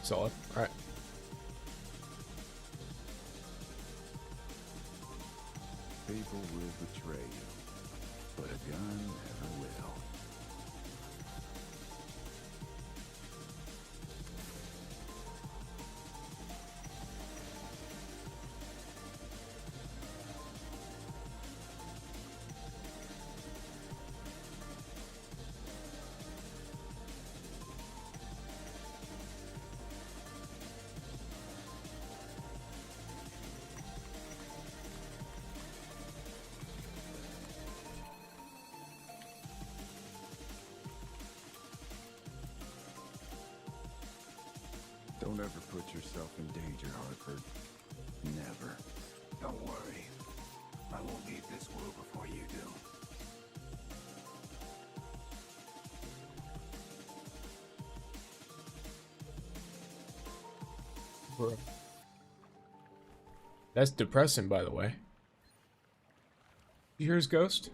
Solid. All right. People will betray you, but a gun never will. Don't ever put yourself in danger, Hartford. Never. Don't worry. I won't leave this world before you do. Bro. That's depressing, by the way. You hear his ghost?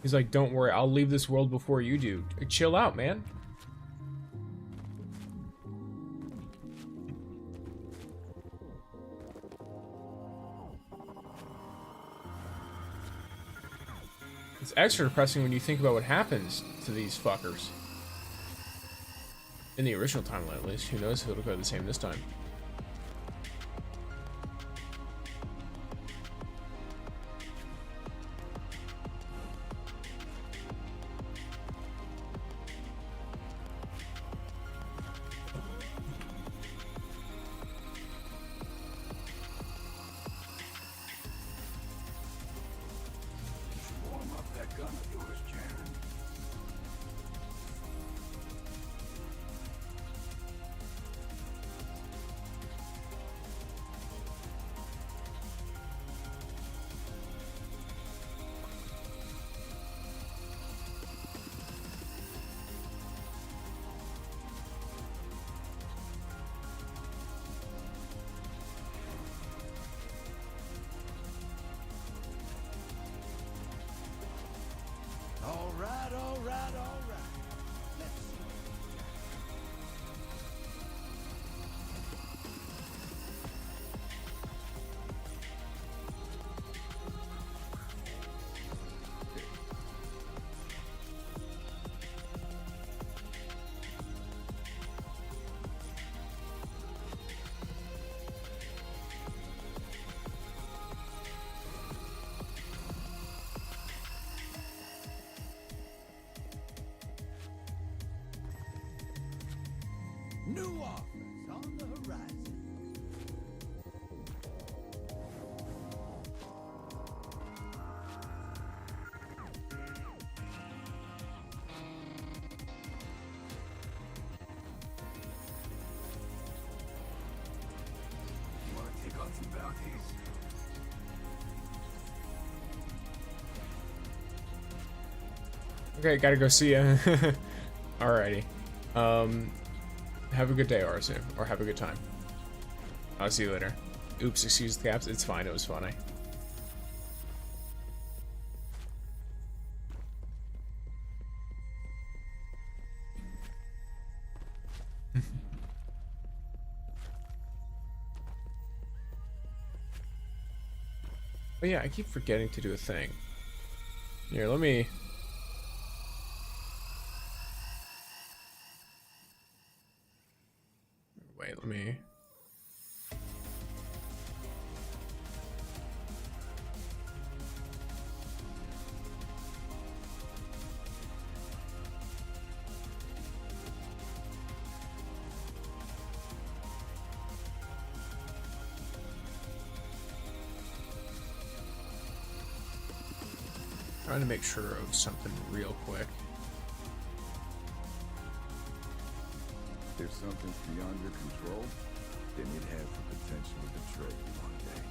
He's like, don't worry, I'll leave this world before you do. Chill out, man. It's extra depressing when you think about what happens to these fuckers. In the original timeline, at least. Who knows if it'll go the same this time. Warm up that gun of yours, Jaren. All right, all right, all right. Let's see. New offers on the horizon. You want to take on some bounties? Okay, gotta go see ya. Alrighty. Have a good day, Arzu. Or have a good time. I'll see you later. Oops, excuse the caps. It's fine, it was funny. But yeah, I keep forgetting to do a thing. Here, let me... Wait, let me... Trying to make sure of something real quick. If something's beyond your control, then it has the potential to betray you one day.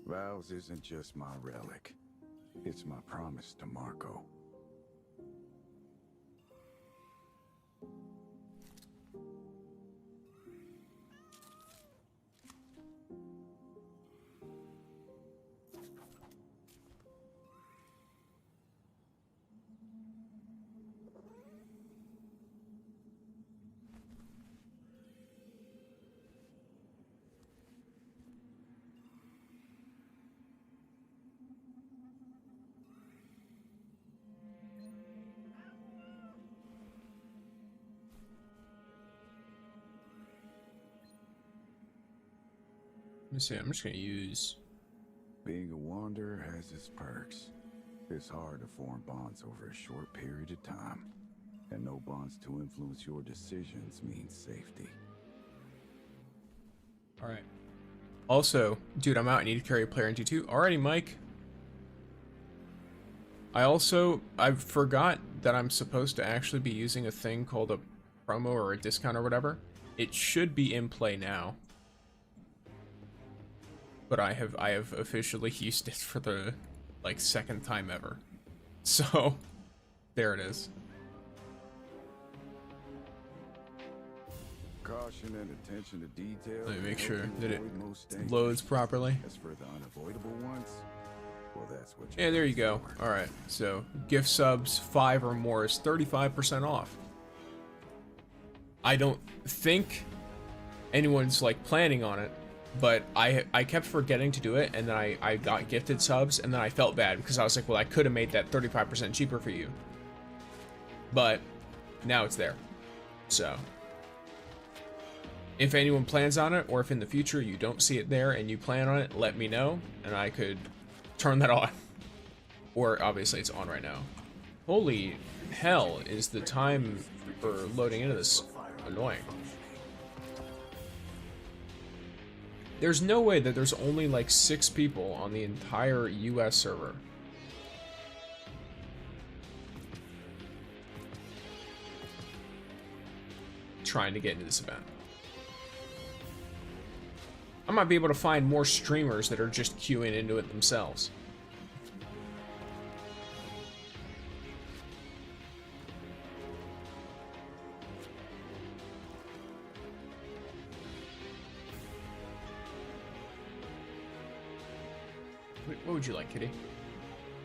Valves isn't just my relic. It's my promise to Marco. me see. I'm just gonna use. Being a wanderer has its perks. It's hard to form bonds over a short period of time, and no bonds to influence your decisions means safety. All right. Also, dude, I'm out. I need to carry a player into 2. Alrighty, Mike. I forgot that I'm supposed to actually be using a thing called a promo or a discount or whatever. It should be in play now. But I have officially used it for the like 2nd time ever. So there it is. Caution and attention to detail. Let me make sure that it most dangerous. loads properly. As for the unavoidable ones, well, that's what. Yeah, there you go. All right. So gift subs 5 or more is 35% off. I don't think anyone's like planning on it, but I kept forgetting to do it, and then I got gifted subs, and then I felt bad because I was like, well, I could have made that 35% cheaper for you. But now it's there. So if anyone plans on it, or if in the future you don't see it there and you plan on it, let me know, and I could turn that on. Or obviously it's on right now. Holy hell, is the time for loading into this annoying. There's no way that there's only like 6 people on the entire US server. Trying to get into this event. I might be able to find more streamers that are just queuing into it themselves. Wait, what would you like, kitty?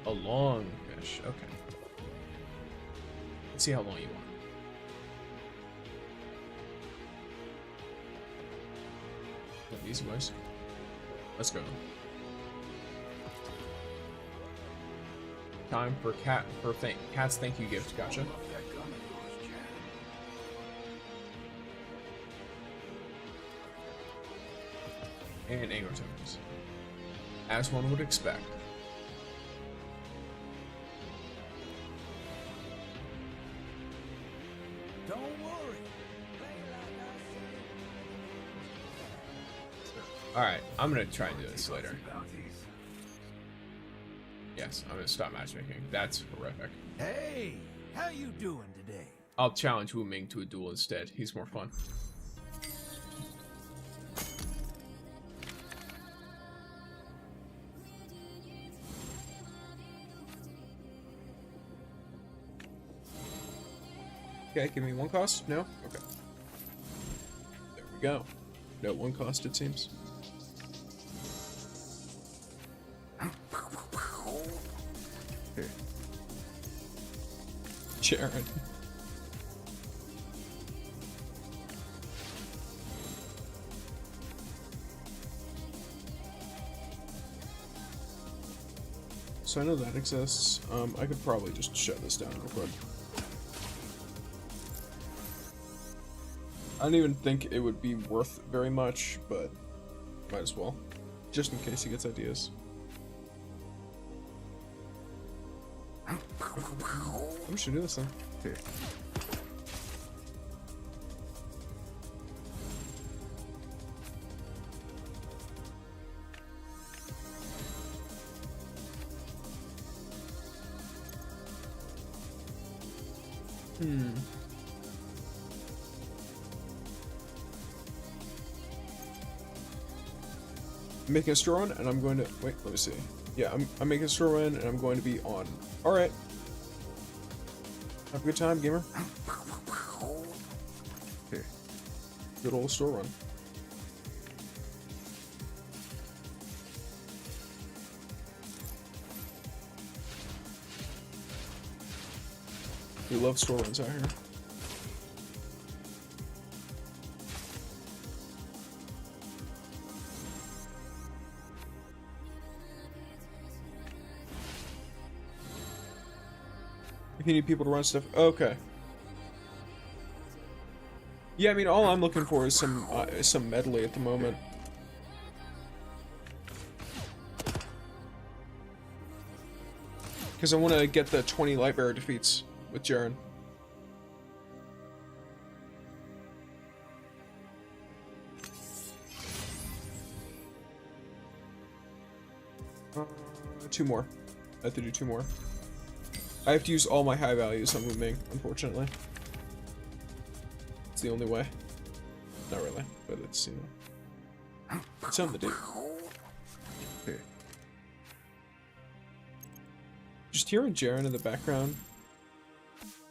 A long fish. Okay. Let's see how long you want. Easy boys. Let's go. Time for cat's thank you gift. Gotcha. And anger tokens, as one would expect. Don't worry. Alright, I'm gonna try and do this later. Yes, I'm gonna stop matchmaking. That's horrific. Hey, how you doing today? I'll challenge Wu Ming to a duel instead. He's more fun. Okay, give me 1 cost? No? Okay. There we go. No 1 cost, it seems. Jaren. So I know that exists. I could probably just shut this down real quick. I don't even think it would be worth very much, but might as well. Just in case he gets ideas. I'm just gonna do this then. Here. I'm making a store run, and I'm going to wait. Let me see. Yeah, I'm making a store run, and I'm going to be on. All right. Have a good time, gamer. Here. Good old store run. We love store runs out here. If you need people to run stuff, okay. Yeah, I mean, all I'm looking for is some medley at the moment. Because I want to get the 20 Lightbearer defeats with JAREN. Two more. I have to do 2 more. I have to use all my high values on Wu Ming, unfortunately. It's the only way. Not really, but it's, you know, it's something to do. Just hearing JAREN in the background,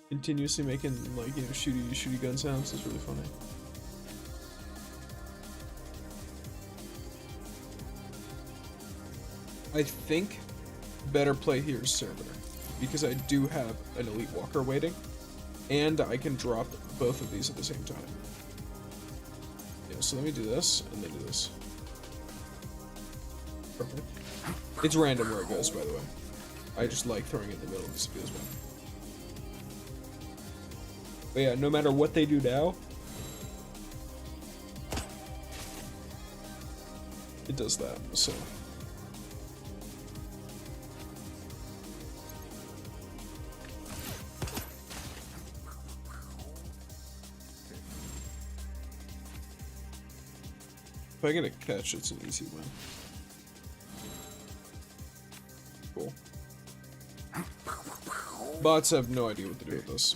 continuously making, like, you know, shooty gun sounds is really funny. I think better play here is Servitor, because I do have an Elite Walker waiting, and I can drop both of these at the same time. Yeah, so let me do this, and then do this. Perfect. It's random where it goes, by the way. I just like throwing it in the middle because it feels fun. But yeah, no matter what they do now, it does that, so. If I get a catch, it's an easy win. Cool. Bots have no idea what to do with this.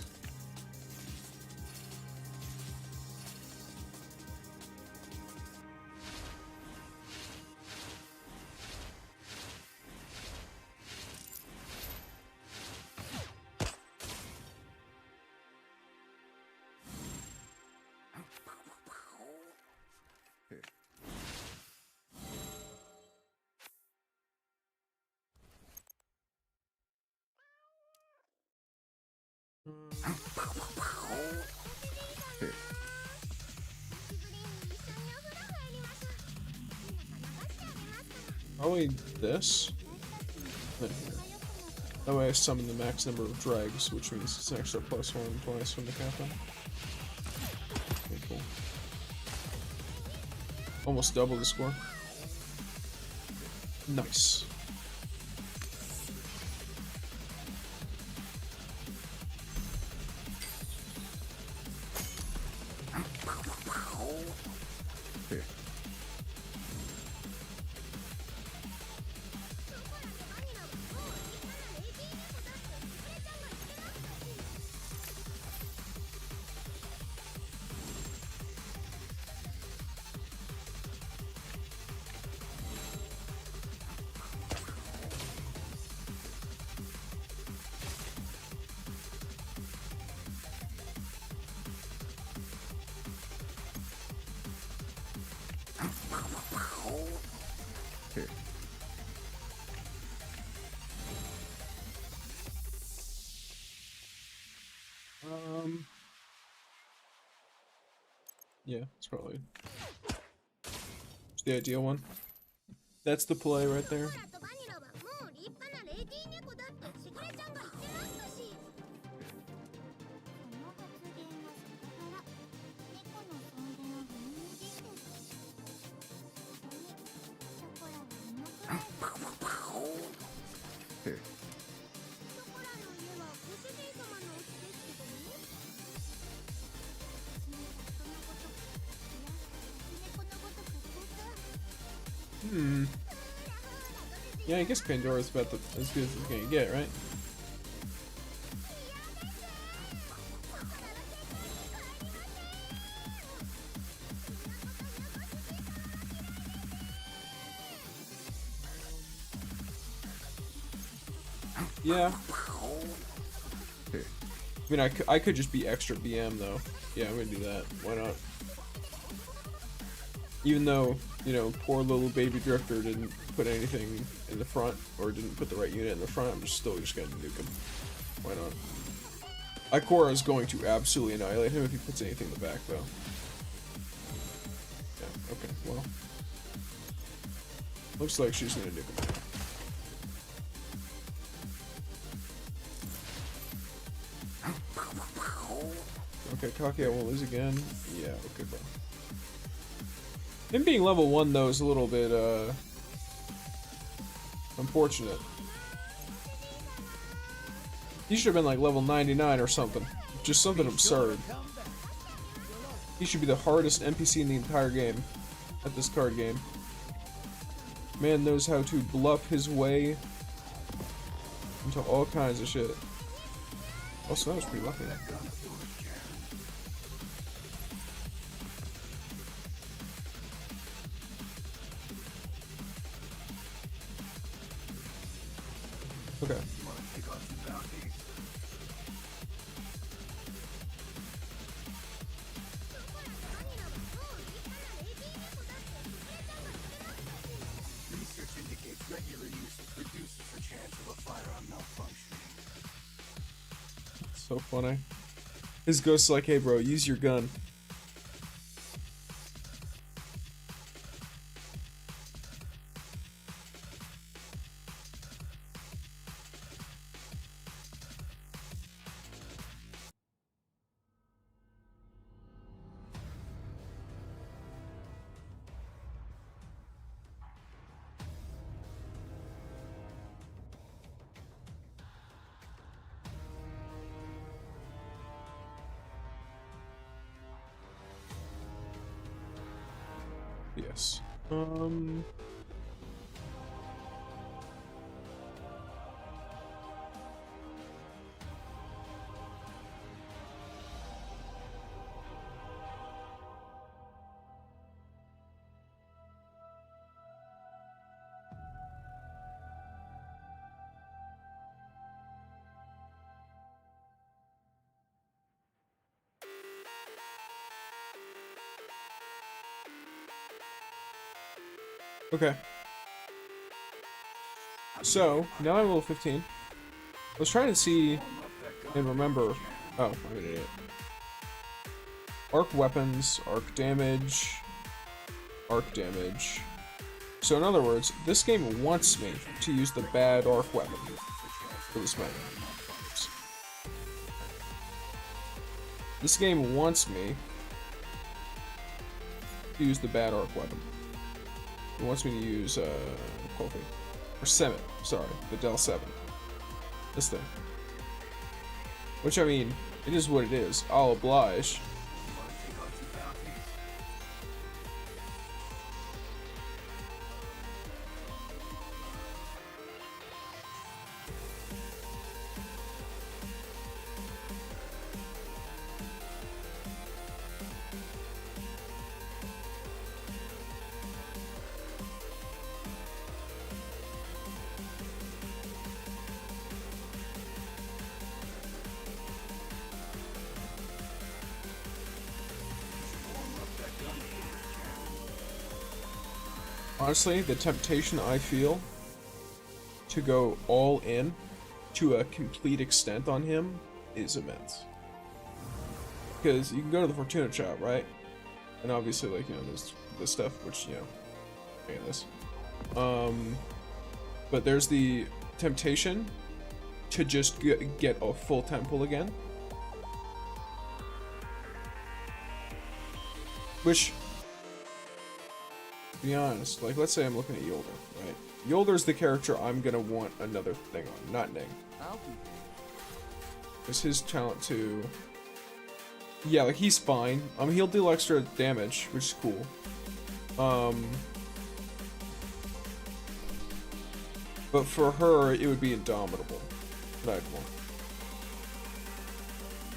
Probably this. Then here. That way I summon the max number of dregs, which means it's an extra +1 twice from the captain. Okay, cool. Almost double the score. Nice. Yeah, it's probably it's the ideal one. That's the play right there. Yeah, I guess Pandora's about as good as it's gonna get, right? Yeah. I mean, I could just be extra BM though. Yeah, I'm gonna do that. Why not? Even though, you know, poor little baby Drifter didn't put anything in the front, or didn't put the right unit in the front, I'm still just gonna nuke him. Why not? Ikora is going to absolutely annihilate him if he puts anything in the back, though. Yeah, okay, well. Looks like she's gonna nuke him now. Okay, Kakia won't lose again. Yeah, okay, bro. Him being level 1 though is a little bit unfortunate. He should have been like level 99 or something. Just something absurd. He should be the hardest NPC in the entire game at this card game. Man knows how to bluff his way into all kinds of shit. Also, that was pretty lucky. Okay. So funny. His ghost's like, hey bro, use your gun. Yes. Okay. So, now I'm level 15. I was trying to see and remember. Oh, I'm an idiot. Arc weapons, arc damage, arc damage. So, in other words, this game wants me to use the bad arc weapon for this meta. This game wants me to use the bad arc weapon. It wants me to use, Kofi. Or Semet, sorry, the Del 7. This thing. Which, I mean, it is what it is. I'll oblige. Honestly, the temptation I feel to go all in to a complete extent on him is immense. Because you can go to the Fortuna shop, right? And obviously, like, you know, there's this stuff, which, you know, look at this. But there's the temptation to just get a full temple again. Which, to be honest, like, let's say I'm looking at Yolder, right? Yolder's the character I'm gonna want another thing on, not Ning. Because his talent to... Yeah, like, he's fine. He'll deal extra damage, which is cool. But for her, it would be Indomitable that I'd want.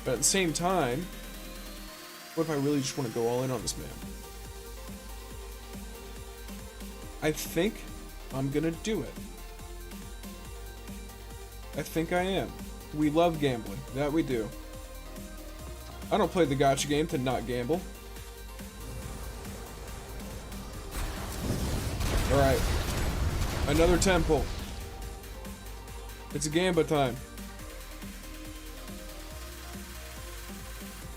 But at the same time, what if I really just want to go all in on this man? I think I'm gonna do it. I think I am. We love gambling. That we do. I don't play the gacha game to not gamble. Alright. Another temple. It's Gamba time.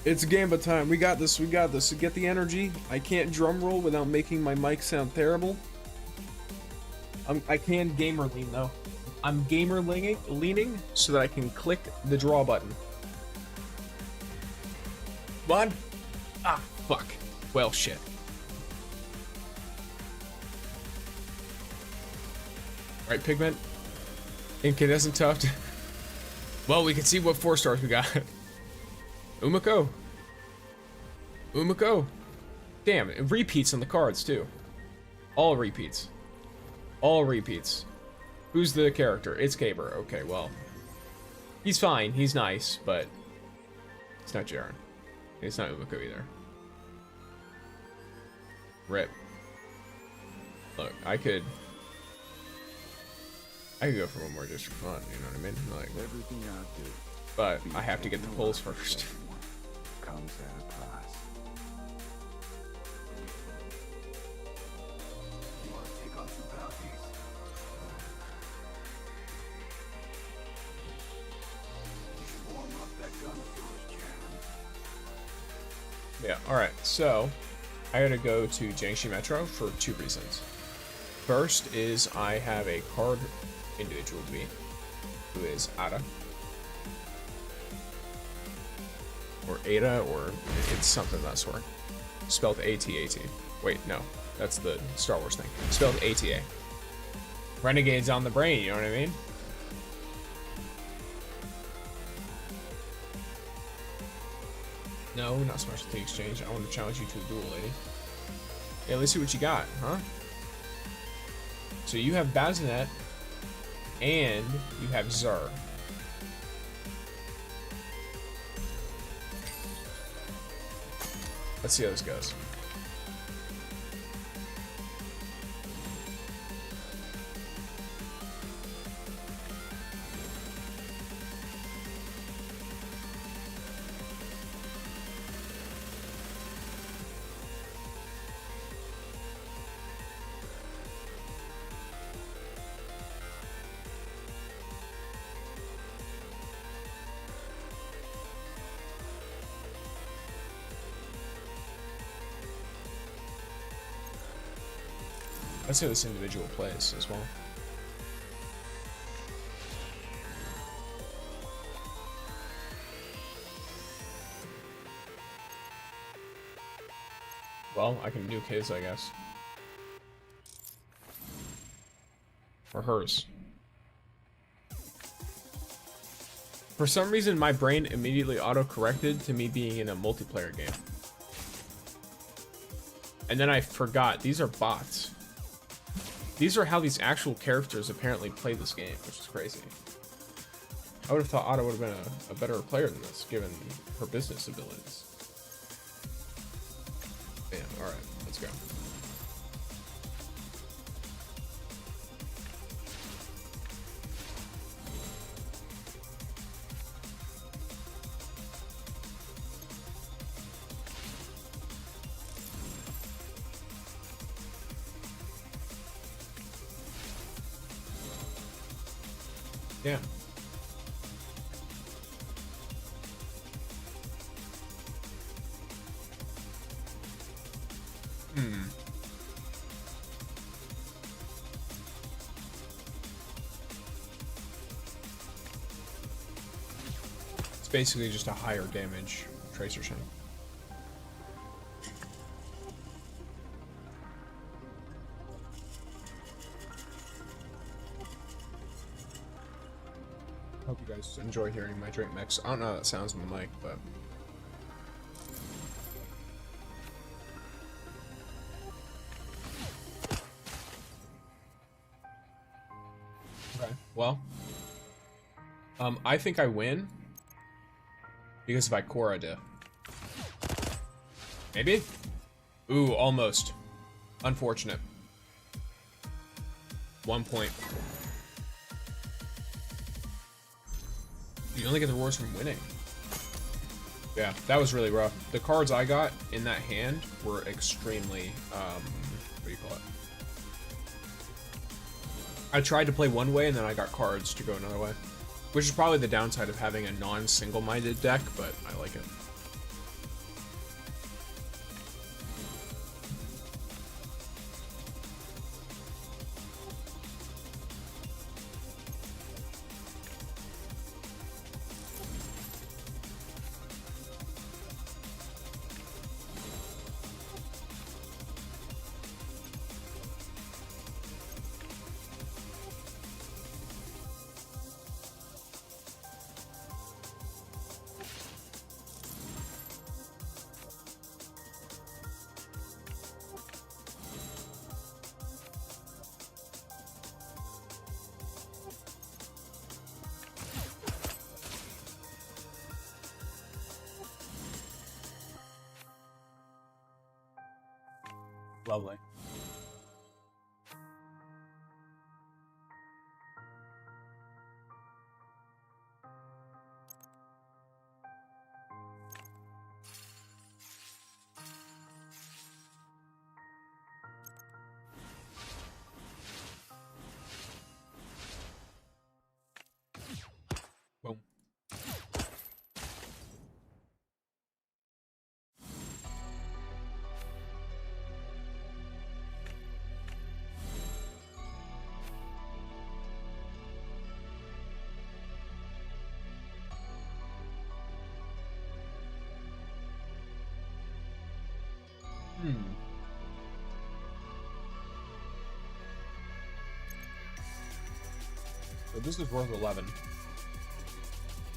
It's Gamba time. We got this. We got this. So get the energy. I can't drum roll without making my mic sound terrible. I can gamer lean though. I'm gamer leaning so that I can click the draw button. One. Ah, fuck. Well, shit. Alright, Pigment. Incandescent Tuft. Well, we can see what 4 stars we got. Umiko. Umiko. Damn, it repeats on the cards, too. All repeats. All repeats. Who's the character? It's Caber. Okay, well. He's fine. He's nice, but it's not Jaren. It's not Umiko either. Rip. Look, I could go for one more just for fun, you know what I mean? Like, Everything I do, but I have to get the pulls first. comes at a price. You want to take on some bounties? You should warm up that gun of yours, Jaren. Yeah, alright, so I gotta go to Jiangxi Metro for 2 reasons. First is I have a card individual to me, who is Ada. Or Ada, or it's something of that sort. Spelled A-T-A-T. Wait, no, that's the Star Wars thing. Spelled A-T-A. Renegades on the brain, you know what I mean? No, not specialty exchange. I want to challenge you to a duel, lady. Yeah, let's see what you got, huh? So you have Bazinet, and you have Zur. Let's see how this goes. Let's see how this individual plays as well. Well, I can nuke his, I guess. Or hers. For some reason, my brain immediately auto-corrected to me being in a multiplayer game. And then I forgot, these are bots. These are how these actual characters apparently play this game, which is crazy. I would have thought Otto would have been a better player than this, given her business abilities. Yeah, alright, let's go. Yeah. It's basically just a higher damage tracer chain. Hope you guys enjoy hearing my drink mix. I don't know how that sounds on the mic, but okay. Well, I think I win because if I core, I do. Maybe. Ooh, almost. Unfortunate. 1 point. You only get the rewards from winning. Yeah, that was really rough. The cards I got in that hand were extremely, what do you call it? I tried to play one way and then I got cards to go another way. Which is probably the downside of having a non-single-minded deck, but I like it. Lovely. Boom. So this is worth 11.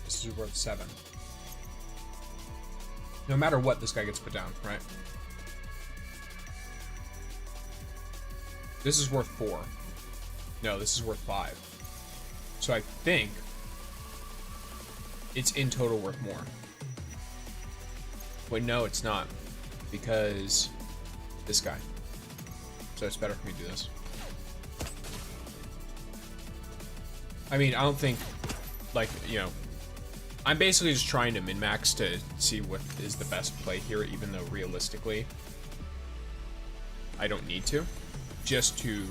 This is worth 7. No matter what, this guy gets put down, right? This is worth 4. No, this is worth 5. So I think it's in total worth more. Wait, no, it's not. Because this guy. So it's better for me to do this. I mean, I don't think, like, you know, I'm basically just trying to min-max to see what is the best play here, even though realistically, I don't need to, just to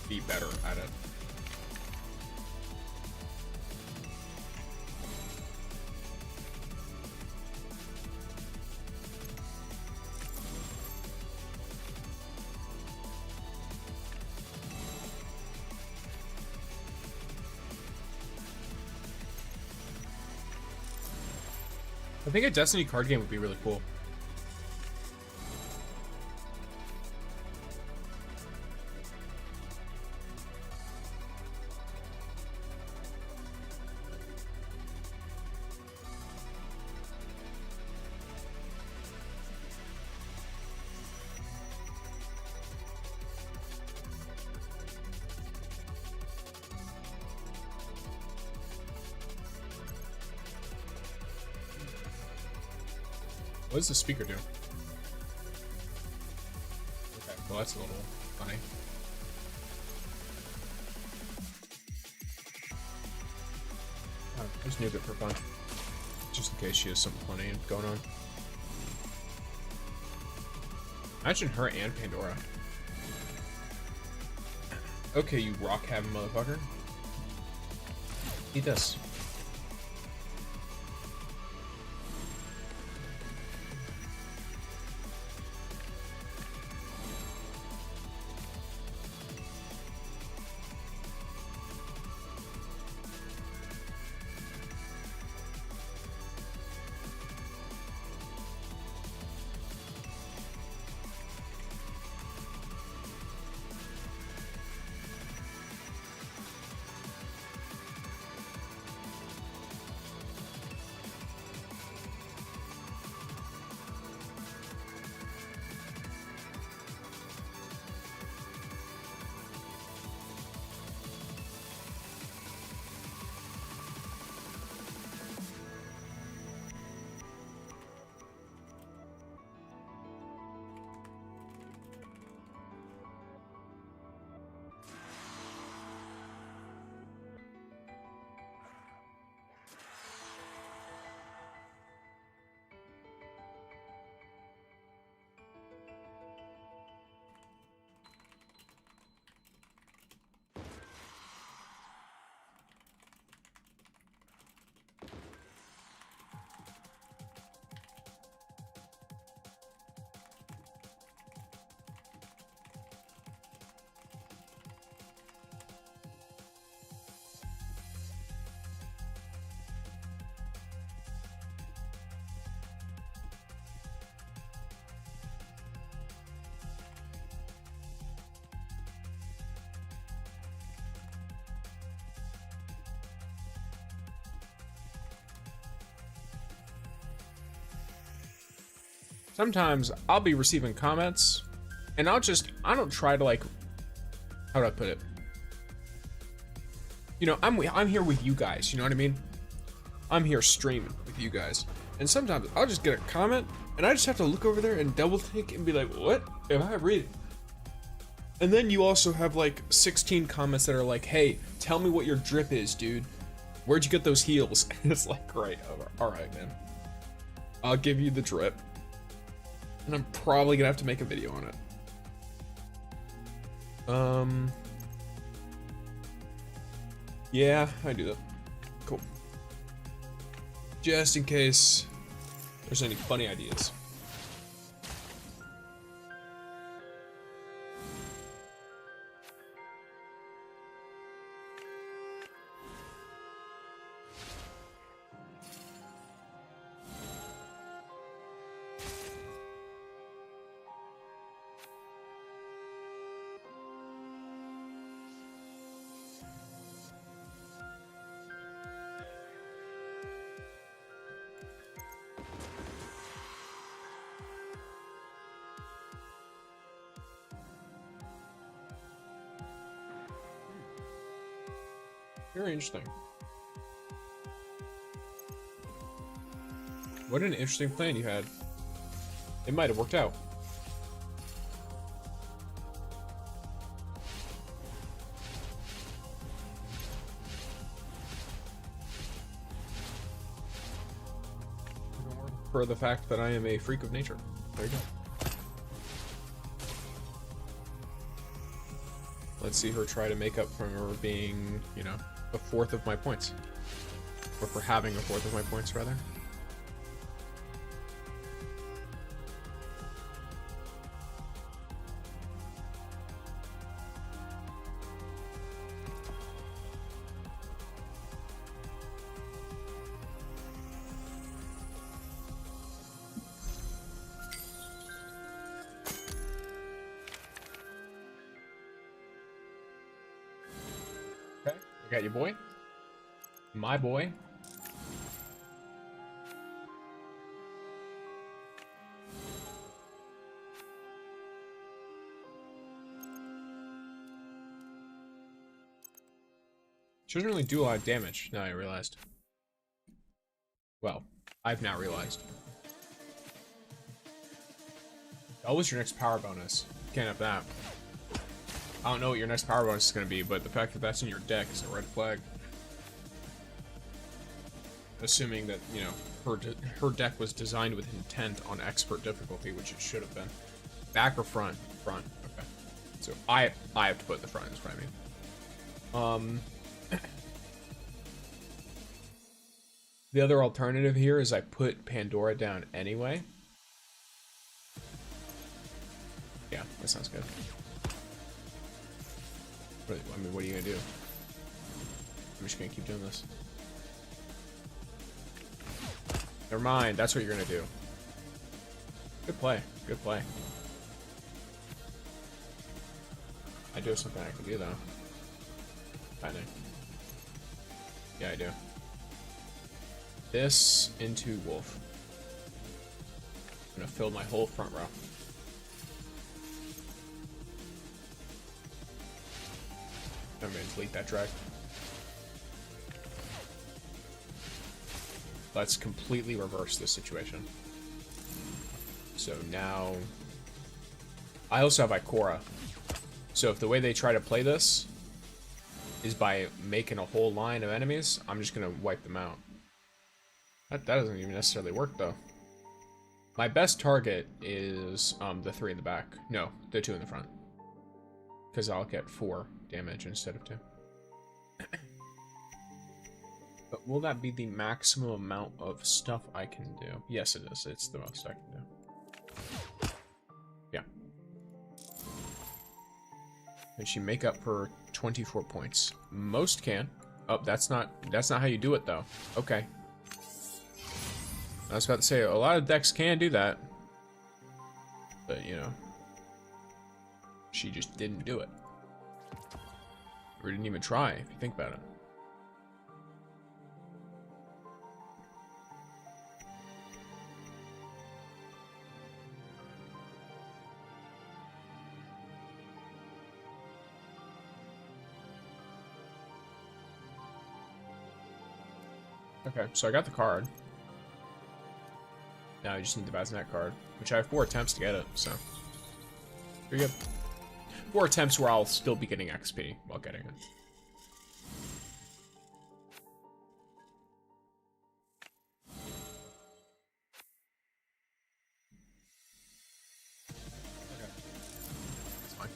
be better at it. I think a Destiny card game would be really cool. What does the speaker do? Okay, well that's a little funny. Oh, just nuke it for fun. Just in case she has something funny going on. Imagine her and Pandora. Okay, you rock having motherfucker. Eat this. Sometimes I'll be receiving comments and I don't try to, like, how do I put it? You know, I'm here with you guys, you know what I mean? I'm here streaming with you guys. And sometimes I'll just get a comment And I just have to look over there and double think and be like, what am I reading? And then you also have like 16 comments that are like, hey, tell me what your drip is, dude. Where'd you get those heels? And it's like, great, all right, man. I'll give you the drip. And I'm probably gonna have to make a video on it. Yeah, I do that. Cool. Just in case there's any funny ideas. Very interesting. What an interesting plan you had. It might have worked out. For the fact that I am a freak of nature. There you go. Let's see her try to make up for her being, you know, a fourth of my points. Or for having a fourth of my points, rather. Okay, I got your boy. My boy. She doesn't really do a lot of damage, now I realized. Well, I've now realized. What was your next power bonus? Can't have that. I don't know what your next power bonus is going to be, but the fact that that's in your deck is a red flag. Assuming that, you know, her deck was designed with intent on expert difficulty, which it should have been. Back or front? Front. Okay. So I have to put the front, is what I mean. The other alternative here is I put Pandora down anyway. Yeah, that sounds good. I mean, what are you gonna do? I'm just gonna keep doing this. Never mind, that's what you're gonna do. Good play, good play. I do have something I can do though. Kinda. Yeah, I do. This into Wolf. I'm gonna fill my whole front row. I'm gonna delete that drag. Let's completely reverse this situation. So now... I also have Ikora. So if the way they try to play this is by making a whole line of enemies, I'm just gonna wipe them out. That doesn't even necessarily work, though. My best target is the 3 in the back. No, the 2 in the front. Because I'll get 4 damage instead of 2. But will that be the maximum amount of stuff I can do? Yes, it is. It's the most I can do. Yeah. And she make up for 24 points. Most can. Oh, that's not how you do it, though. Okay. I was about to say, a lot of decks can do that. But, you know. She just didn't do it. Or didn't even try, if you think about it. Okay, so I got the card. Now I just need the Bazinet card, which I have 4 attempts to get it, so pretty good. 4 attempts where I'll still be getting XP while getting it. That's fine.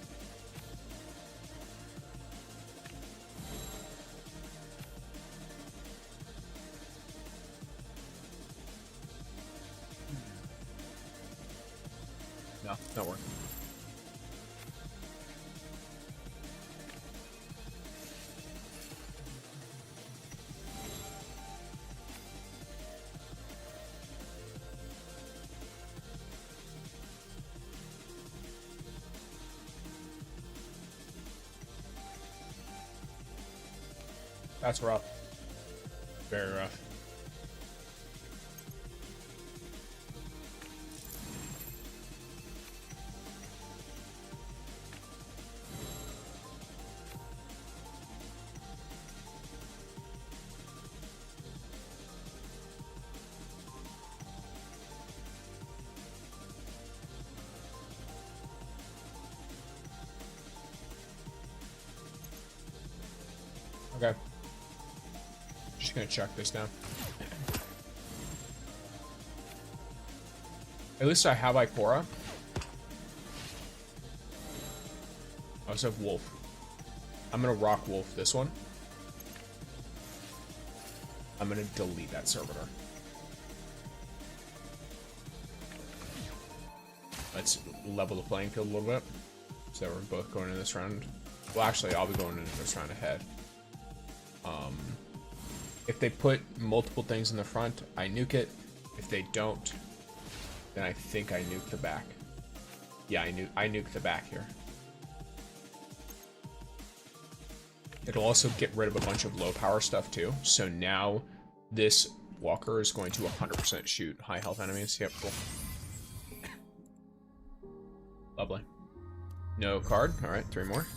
No, not working. That's rough. Very rough. Okay. Just gonna check this now. At least I have Ikora. I also have Wolf. I'm gonna rock Wolf this one. I'm gonna delete that servitor. Let's level the playing field a little bit. So we're both going in this round. Well, actually, I'll be going into this round ahead. If they put multiple things in the front, I nuke it. If they don't, then I think I nuke the back. Yeah, I nuke the back here. It'll also get rid of a bunch of low power stuff too. So now this walker is going to 100% shoot high health enemies. Yep, cool. Lovely. No card. All right, 3 more.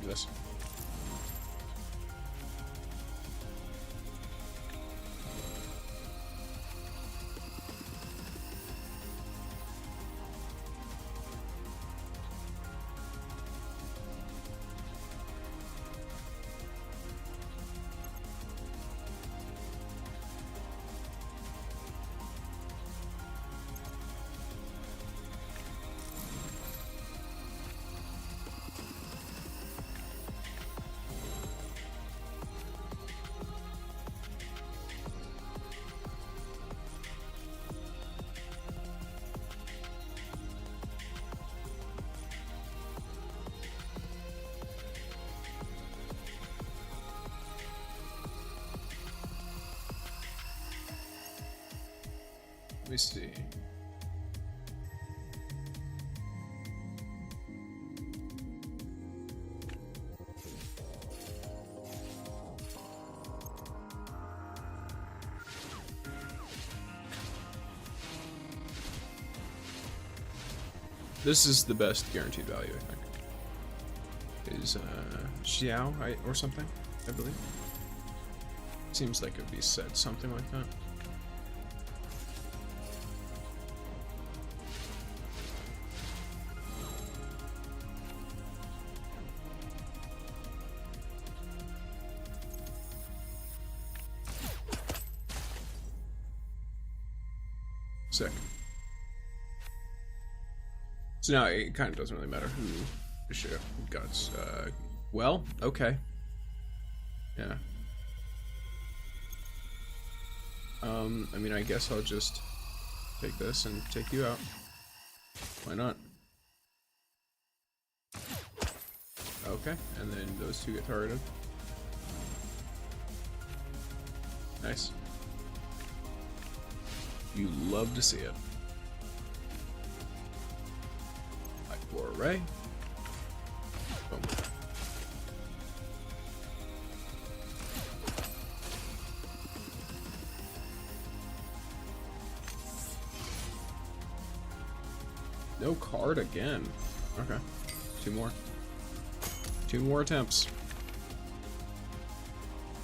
Do this. Let me see. This is the best guaranteed value, I think. Is Xiao, right, or something, I believe. Seems like it would be said something like that. Sick. So now it kind of doesn't really matter who the shit guts. Well, okay. Yeah. I mean, I guess I'll just take this and take you out. Why not? Okay, and then those two get targeted. Nice. You love to see it. Like for array. Boom. No card again. Okay. Two more. Two more attempts.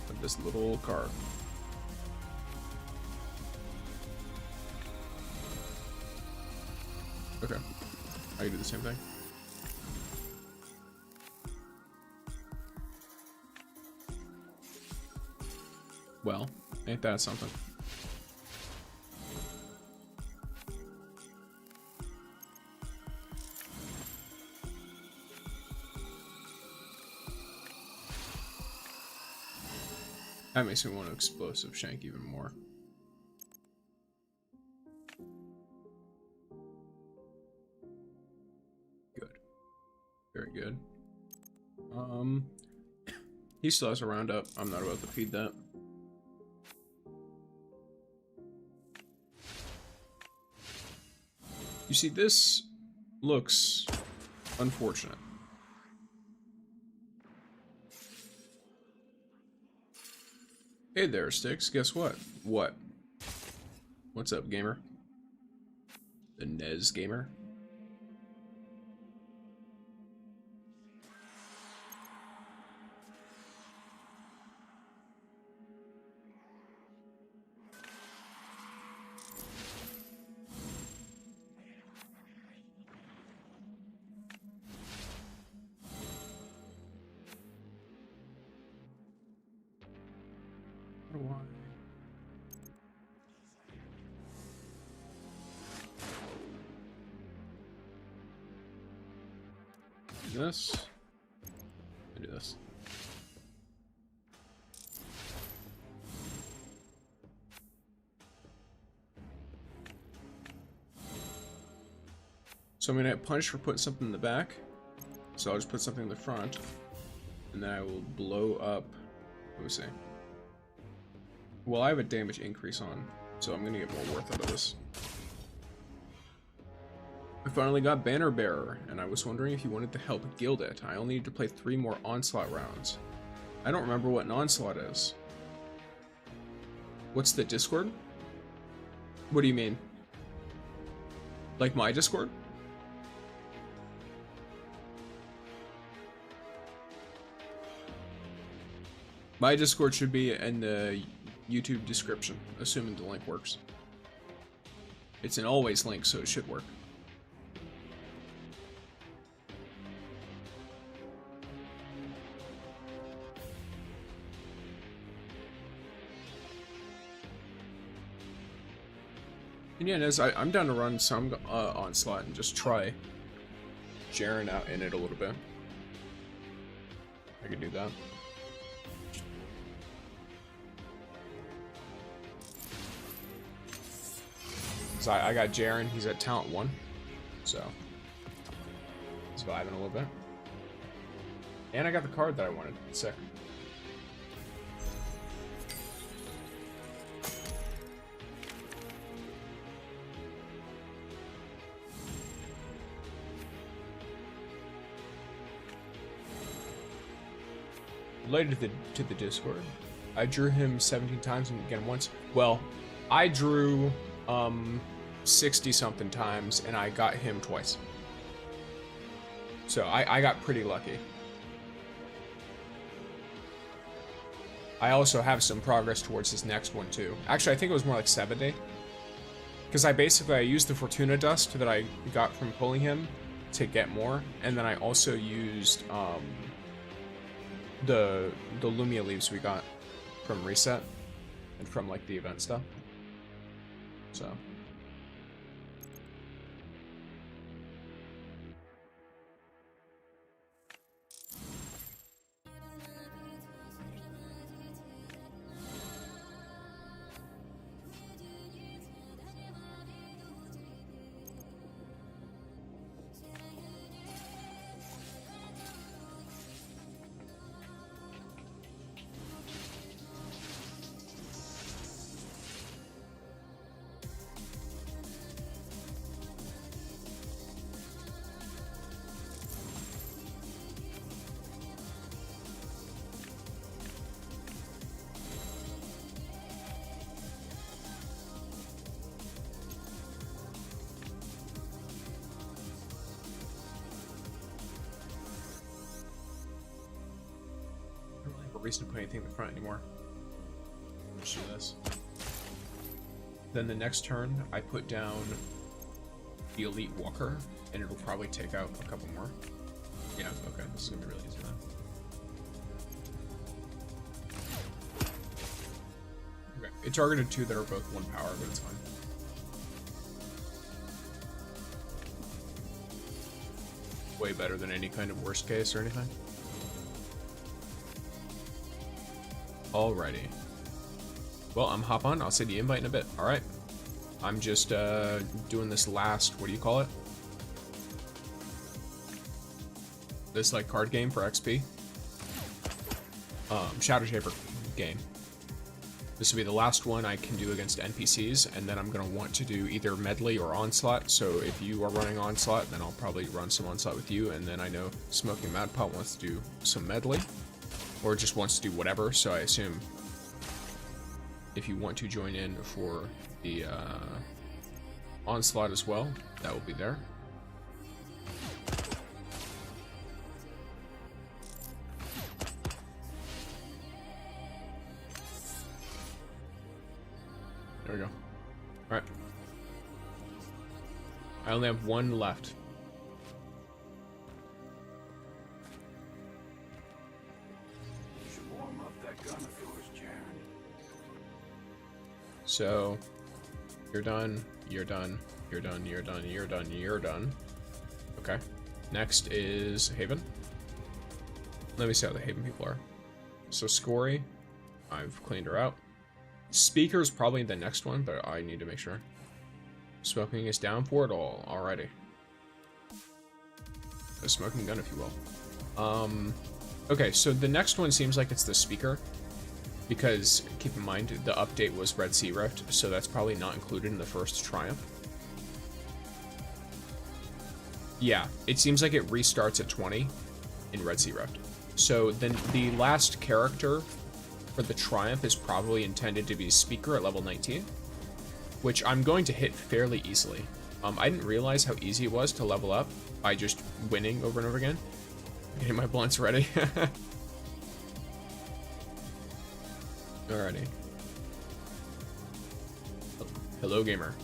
With this little card. Okay. I can do the same thing. Well, ain't that something? That makes me want to explosive shank even more. Good. Very good. He still has a roundup. I'm not about to feed that. You see, this looks unfortunate. Hey there, Sticks. Guess what? What? What's up, gamer? The Nez gamer? Do this. I do this. So I'm gonna get punished for putting something in the back. So I'll just put something in the front, and then I will blow up. Let me see. Well, I have a damage increase on, so I'm gonna get more worth out of this. I finally got Banner Bearer, and I was wondering if you wanted to help guild it. I only need to play 3 more Onslaught rounds. I don't remember what an Onslaught is. What's the Discord? What do you mean? Like my Discord? My Discord should be in the YouTube description, assuming the link works. It's an always link, so it should work. And yeah, Nez, I'm down to run some Onslaught and just try Jaren out in it a little bit. I could do that. So I got Jaren, he's at talent 1, so he's vibing a little bit. And I got the card that I wanted, sick. Related to the Discord, I drew him 17 times and get him once. Well, I drew 60 something times and I got him twice. So I got pretty lucky. I also have some progress towards his next one too. Actually, I think it was more like 70. Because I used the Fortuna Dust that I got from pulling him to get more, and then I also used the Lumia leaves we got from Reset and from like the event stuff. So reason to put anything in the front anymore. Let's do this. Then the next turn, I put down the Elite Walker, and it'll probably take out a couple more. Yeah, okay, this is gonna be really easy then. Okay, it targeted 2 that are both 1 power, but it's fine. Way better than any kind of worst case or anything. Alrighty. Well, I'm hop on. I'll send the invite in a bit. Alright. I'm just doing this last, what do you call it? This like card game for XP. Shadow Shaper game. This will be the last one I can do against NPCs, and then I'm going to want to do either Medley or Onslaught, so if you are running Onslaught, then I'll probably run some Onslaught with you, and then I know Smoking Madpot wants to do some Medley, or just wants to do whatever, so I assume if you want to join in for the Onslaught as well, that will be there. There we go. Alright. I only have 1 left. You should warm up that gun of yours, Jaren. So, you're done, you're done, you're done, you're done, you're done, you're done. Okay. Next is Haven. Let me see how the Haven people are. So Scory, I've cleaned her out. Speaker is probably the next one, but I need to make sure. Smoking is down for it all. Alrighty. A smoking gun, if you will. Okay, so the next one seems like it's the Speaker. Because, keep in mind, the update was Red Sea Rift, so that's probably not included in the first Triumph. Yeah, it seems like it restarts at 20 in Red Sea Rift. So then the last character for the Triumph is probably intended to be Speaker at level 19, which I'm going to hit fairly easily. I didn't realize how easy it was to level up by just winning over and over again. Getting my blunts ready. Alrighty. Hello, gamer.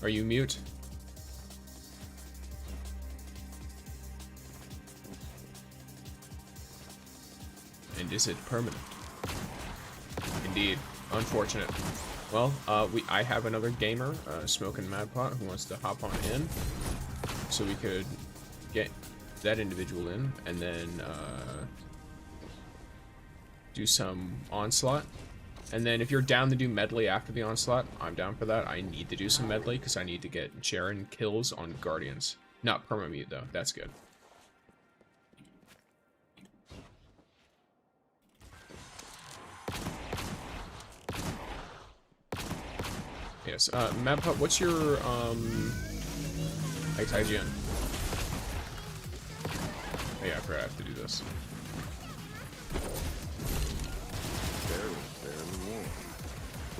Are you mute? And is it permanent? Indeed. Unfortunate. Well, I have another gamer, Smoking Madpot, who wants to hop on in, so we could get that individual in, and then do some Onslaught. And then if you're down to do Medley after the Onslaught, I'm down for that. I need to do some Medley because I need to get JAREN kills on Guardians. Not perma-mute though, that's good. Yes, Madpot, what's your IGN? Oh yeah, I forgot I have to do this. Fairly warm.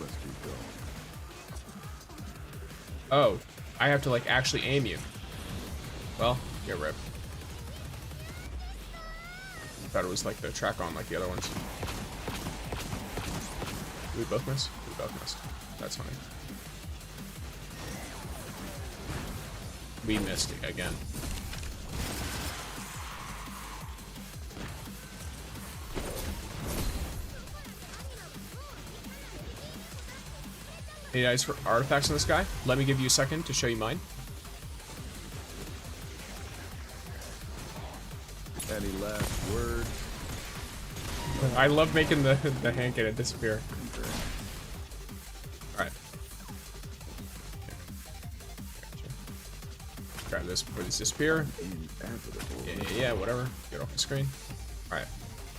Let's keep going. Oh, I have to like actually aim you. Well, get ripped. I thought it was like the track on like the other ones. Did we both miss? We both missed. That's fine. We missed it again. Any guys for artifacts in this guy? Let me give you a second to show you mine. Any last words? I love making the hand cannon disappear. Alright. Grab this before these disappear. Yeah, whatever. Get off the screen. Alright.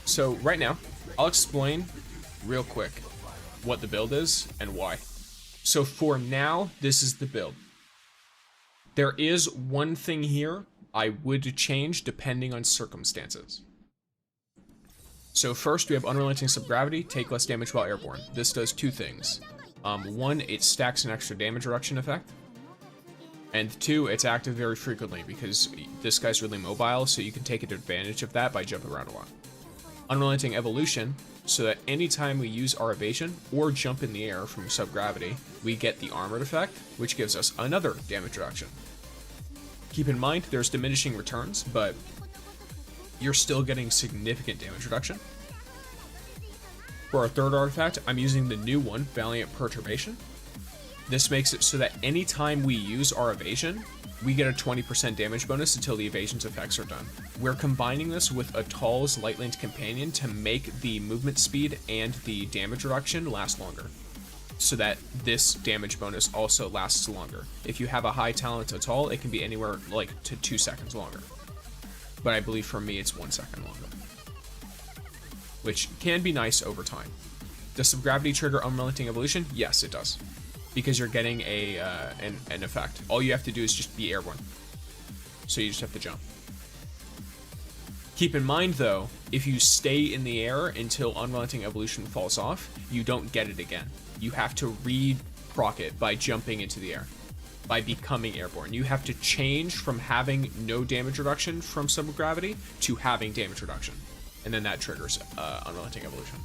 So, right now, I'll explain real quick what the build is and why. So for now, this is the build. There is one thing here I would change depending on circumstances. So first we have Unrelenting Subgravity, take less damage while airborne. This does 2 things. One, it stacks an extra damage reduction effect. And 2, it's active very frequently because this guy's really mobile, so you can take advantage of that by jumping around a lot. Unrelenting Evolution, so that anytime we use our evasion or jump in the air from subgravity, we get the armored effect, which gives us another damage reduction. Keep in mind, there's diminishing returns, but you're still getting significant damage reduction. For our third artifact, I'm using the new one, Valiant Perturbation. This makes it so that anytime we use our evasion, we get a 20% damage bonus until the evasion's effects are done. We're combining this with Atal's Lightland Companion to make the movement speed and the damage reduction last longer, so that this damage bonus also lasts longer. If you have a high talent Atal, it can be anywhere like to 2 seconds longer. But I believe for me it's 1 second longer, which can be nice over time. Does subgravity trigger Unrelenting Evolution? Yes, it does, because you're getting an effect. All you have to do is just be airborne, so you just have to jump. Keep in mind though, if you stay in the air until Unrelenting Evolution falls off, you don't get it again. You have to re-proc it by jumping into the air, by becoming airborne. You have to change from having no damage reduction from subgravity to having damage reduction, and then that triggers Unrelenting Evolution.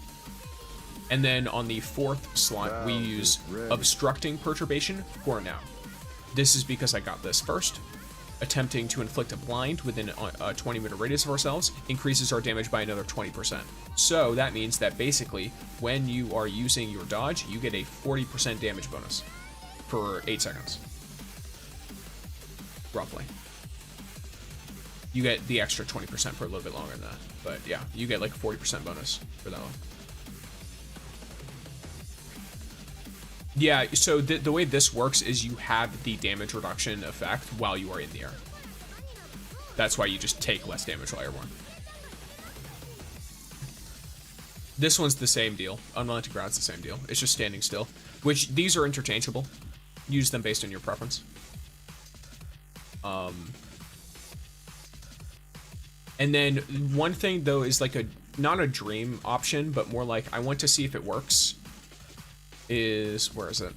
And then on the 4th slot, we use Obstructing Perturbation for now. This is because I got this first. Attempting to inflict a blind within a 20-meter radius of ourselves increases our damage by another 20%. So that means that basically, when you are using your dodge, you get a 40% damage bonus for 8 seconds. Roughly. You get the extra 20% for a little bit longer than that. But yeah, you get like a 40% bonus for that one. Yeah, so the way this works is you have the damage reduction effect while you are in the air. That's why you just take less damage while airborne. This one's the same deal. Unrelenting Ground's the same deal. It's just standing still, which these are interchangeable. Use them based on your preference. And then one thing though is like not a dream option, but more like I want to see if it works. Where is it?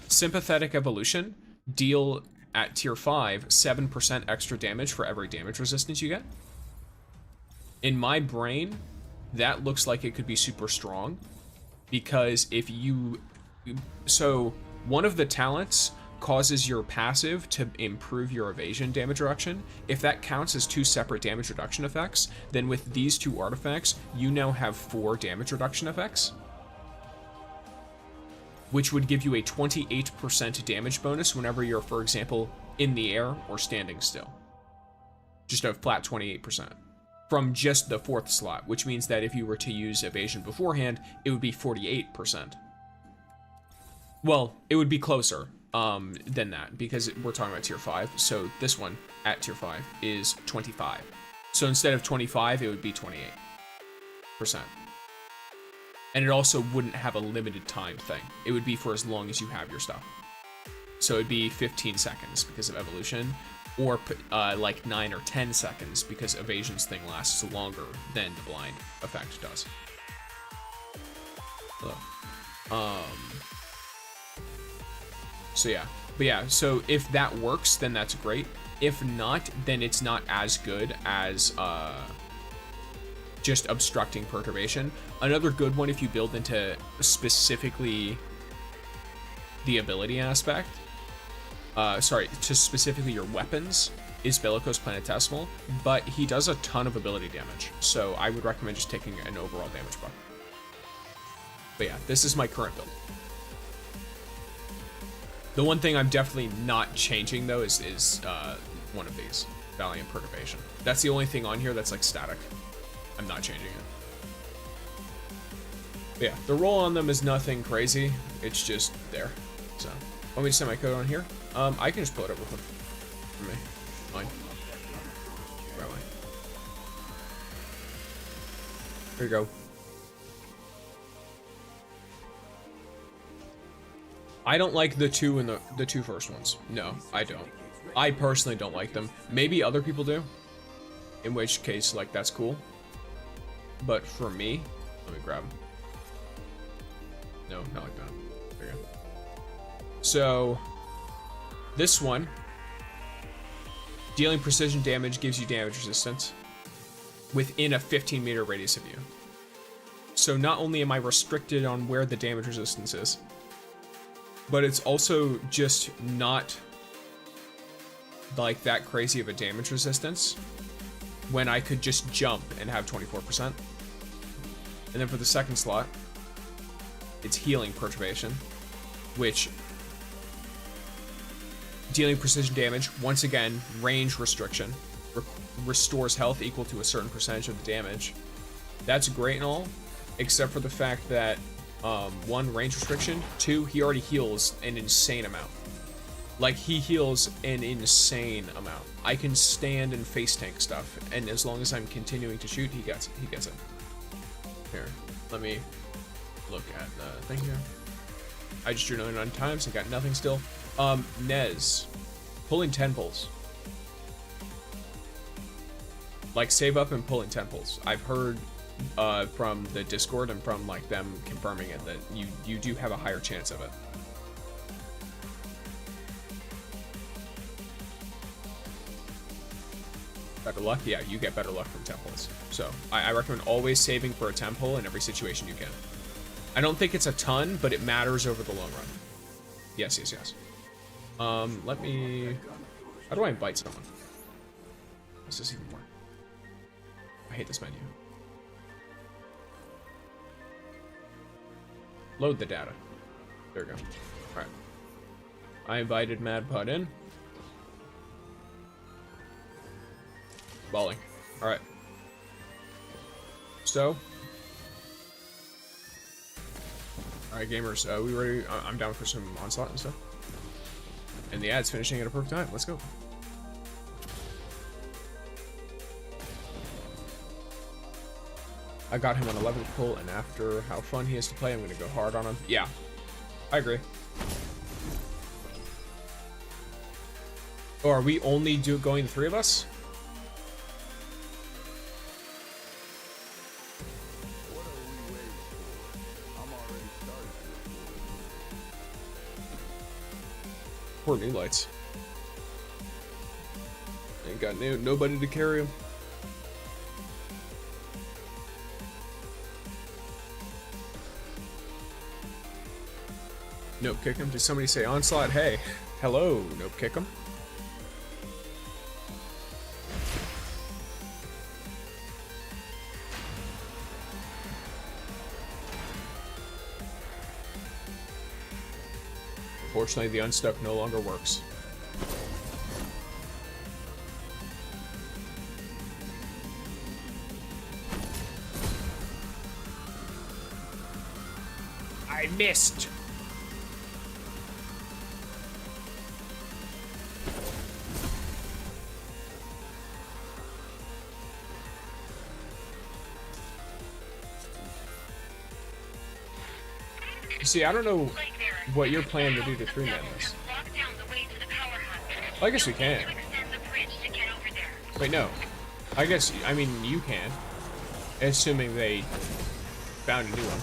Sympathetic Evolution. Deal at tier 5 7% extra damage for every damage resistance you get. In my brain, that looks like it could be super strong, because if you, so one of the talents causes your passive to improve your evasion damage reduction. If that counts as 2 separate damage reduction effects, then with these 2 artifacts, you now have 4 damage reduction effects, which would give you a 28% damage bonus whenever you're, for example, in the air or standing still. Just a flat 28% from just the 4th slot, which means that if you were to use evasion beforehand, it would be 48%. Well, it would be closer than that, because we're talking about tier 5. So this one at tier 5 is 25. So instead of 25, it would be 28%. And it also wouldn't have a limited time thing. It would be for as long as you have your stuff. So it'd be 15 seconds because of evolution, or like 9 or 10 seconds because evasion's thing lasts longer than the blind effect does. So yeah, but yeah, so if that works, then that's great. If not, then it's not as good as just Obstructing Perturbation. Another good one if you build into specifically the ability aspect, to specifically your weapons, is Bellicose Planetesimal, but he does a ton of ability damage, so I would recommend just taking an overall damage buff. But yeah, this is my current build. The one thing I'm definitely not changing though is one of these, Valiant Perturbation. That's the only thing on here that's like static. I'm not changing it. But yeah, the roll on them is nothing crazy. It's just there. So, want me to send my code on here? I can just pull it up real quick for me. Mine. Right way. Here you go. I don't like the two in the 2 first ones. No, I don't. I personally don't like them. Maybe other people do, in which case, like, that's cool. But for me, let me grab them. No, not like that. There you go. So, This one, dealing precision damage gives you damage resistance within a 15-meter radius of you. So not only am I restricted on where the damage resistance is, but it's also just not like that crazy of a damage resistance when I could just jump and have 24%. And then for the second slot, it's healing perturbation, which dealing precision damage, once again, range restriction, restores health equal to a certain percentage of the damage. That's great and all, except for the fact that, 1, range restriction, 2, he already heals an insane amount. Like, he heals an insane amount. I can stand and face tank stuff, and as long as I'm continuing to shoot, he gets it. Here, let me look at the thing here. I just drew 9 times, I got nothing still. Nez, pulling 10 pulls. Like, save up and pulling 10 pulls. I've heard from the Discord and from like them confirming it that you do have a higher chance of it. Better luck? Yeah, you get better luck from 10 pulls. So I recommend always saving for a 10 pull in every situation you can. I don't think it's a ton, but it matters over the long run. Yes, yes, yes. Let me... How do I invite someone? What's this even more? I hate this menu. Load the data. There we go. Alright. I invited MadPod in. Balling. Alright. So. Alright, gamers. We ready? I'm down for some onslaught and stuff. And the ad's finishing at a perfect time. Let's go. I got him on 11th pull, and after how fun he is to play, I'm going to go hard on him. Yeah, I agree. Oh, are we only going the 3 of us? What are we waiting for? I'm already started. Poor new lights. Ain't got nobody to carry him. Nope, kick him. Did somebody say onslaught? Hey, hello. Nope, kick him. Unfortunately, the unstuck no longer works. I missed. See, I don't know what you're planning to do to 3-man this. Well, I guess we can. Wait, no. I guess, I mean, you can. Assuming they found a new one.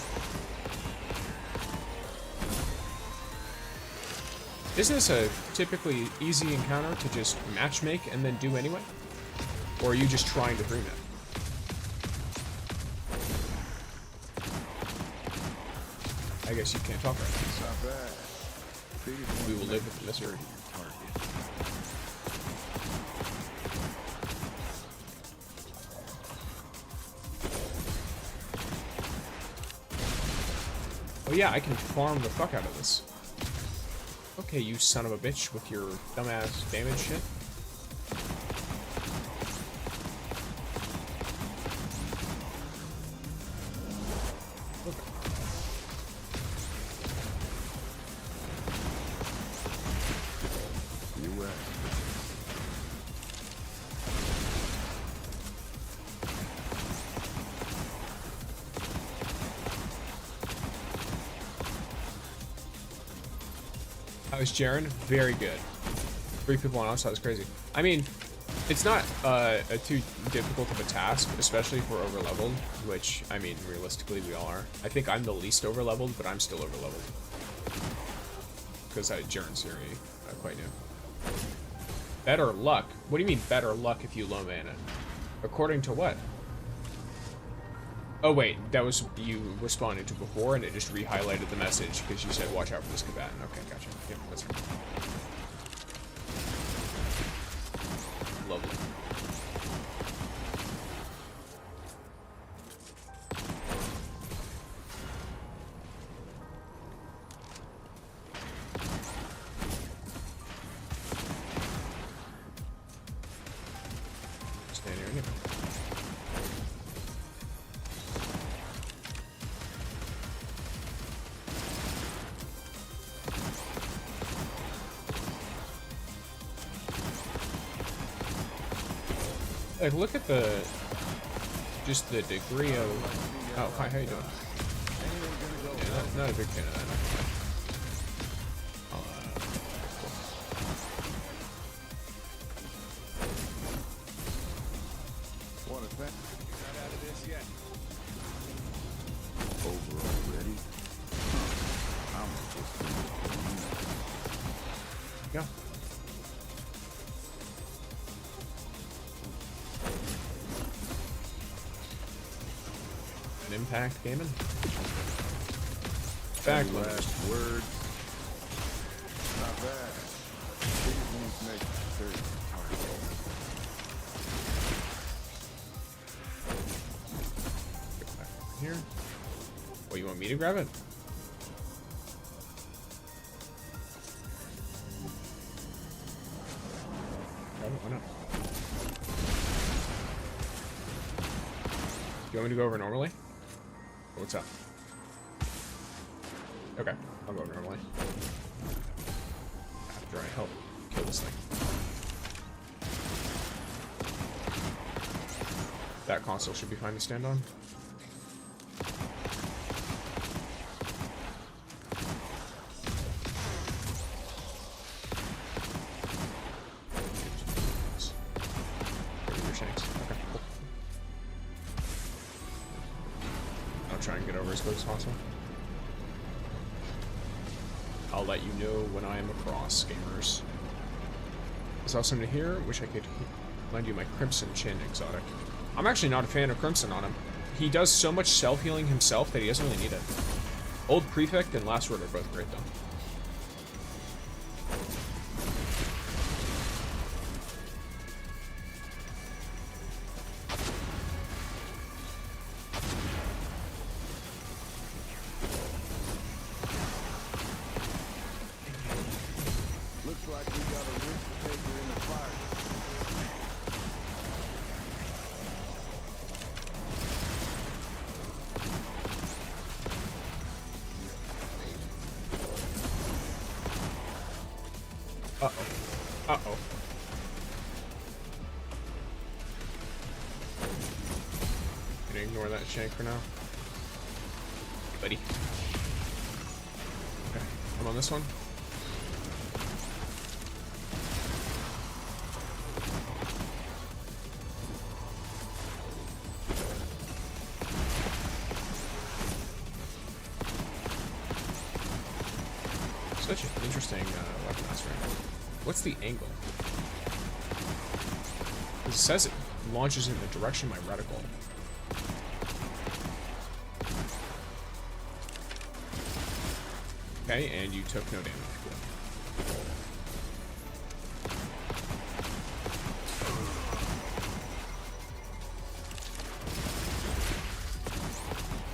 Isn't this a typically easy encounter to just matchmake and then do anyway? Or are you just trying to 3-man? I guess you can't talk right now. It's not bad. We will live with the mystery. Oh yeah, I can farm the fuck out of this. Okay, you son of a bitch with your dumbass damage shit. How's JAREN? Very good. 3 people on outside is crazy. I mean, it's not too difficult of a task, especially if we're overleveled, which, I mean, realistically we all are. I think I'm the least overleveled, but I'm still overleveled. Because JAREN's very quite new. Better luck? What do you mean better luck if you low mana? According to what? Oh wait, that was you responded to before and it just re-highlighted the message because you said watch out for this combatant. Okay, gotcha. Yep, that's right. Lovely. Stand here anyway. Like, look at just the degree of, oh, hi, how you doing? Yeah, not a big fan of that. Want to thank you got out of this yet? Over already? I'm just Yeah. An impact gaming. Back last word. Not bad. These ones make very powerful. Back over here. Oh, you want me to grab it? Grab it, why not? You want me to go over normally? What's up? Okay, I'll go over normally. After I help kill this thing. That console should be fine to stand on. Your shanks. Okay, cool. I'll try and get over as quick as possible. I'll let you know when I am across, gamers. There's also something here. Wish I could lend you my Crimson Chin exotic. I'm actually not a fan of Crimson on him. He does so much self-healing himself that he doesn't really need it. Old Prefect and Last Word are both great though. Looks like we got a risk taker in the fire. Uh-oh. Uh-oh. Gonna ignore that shank for now. Buddy. Okay, I'm on this one. Such an interesting weapon master. What's the angle? It says it launches in the direction of my reticle. Okay, and you took no damage. Cool.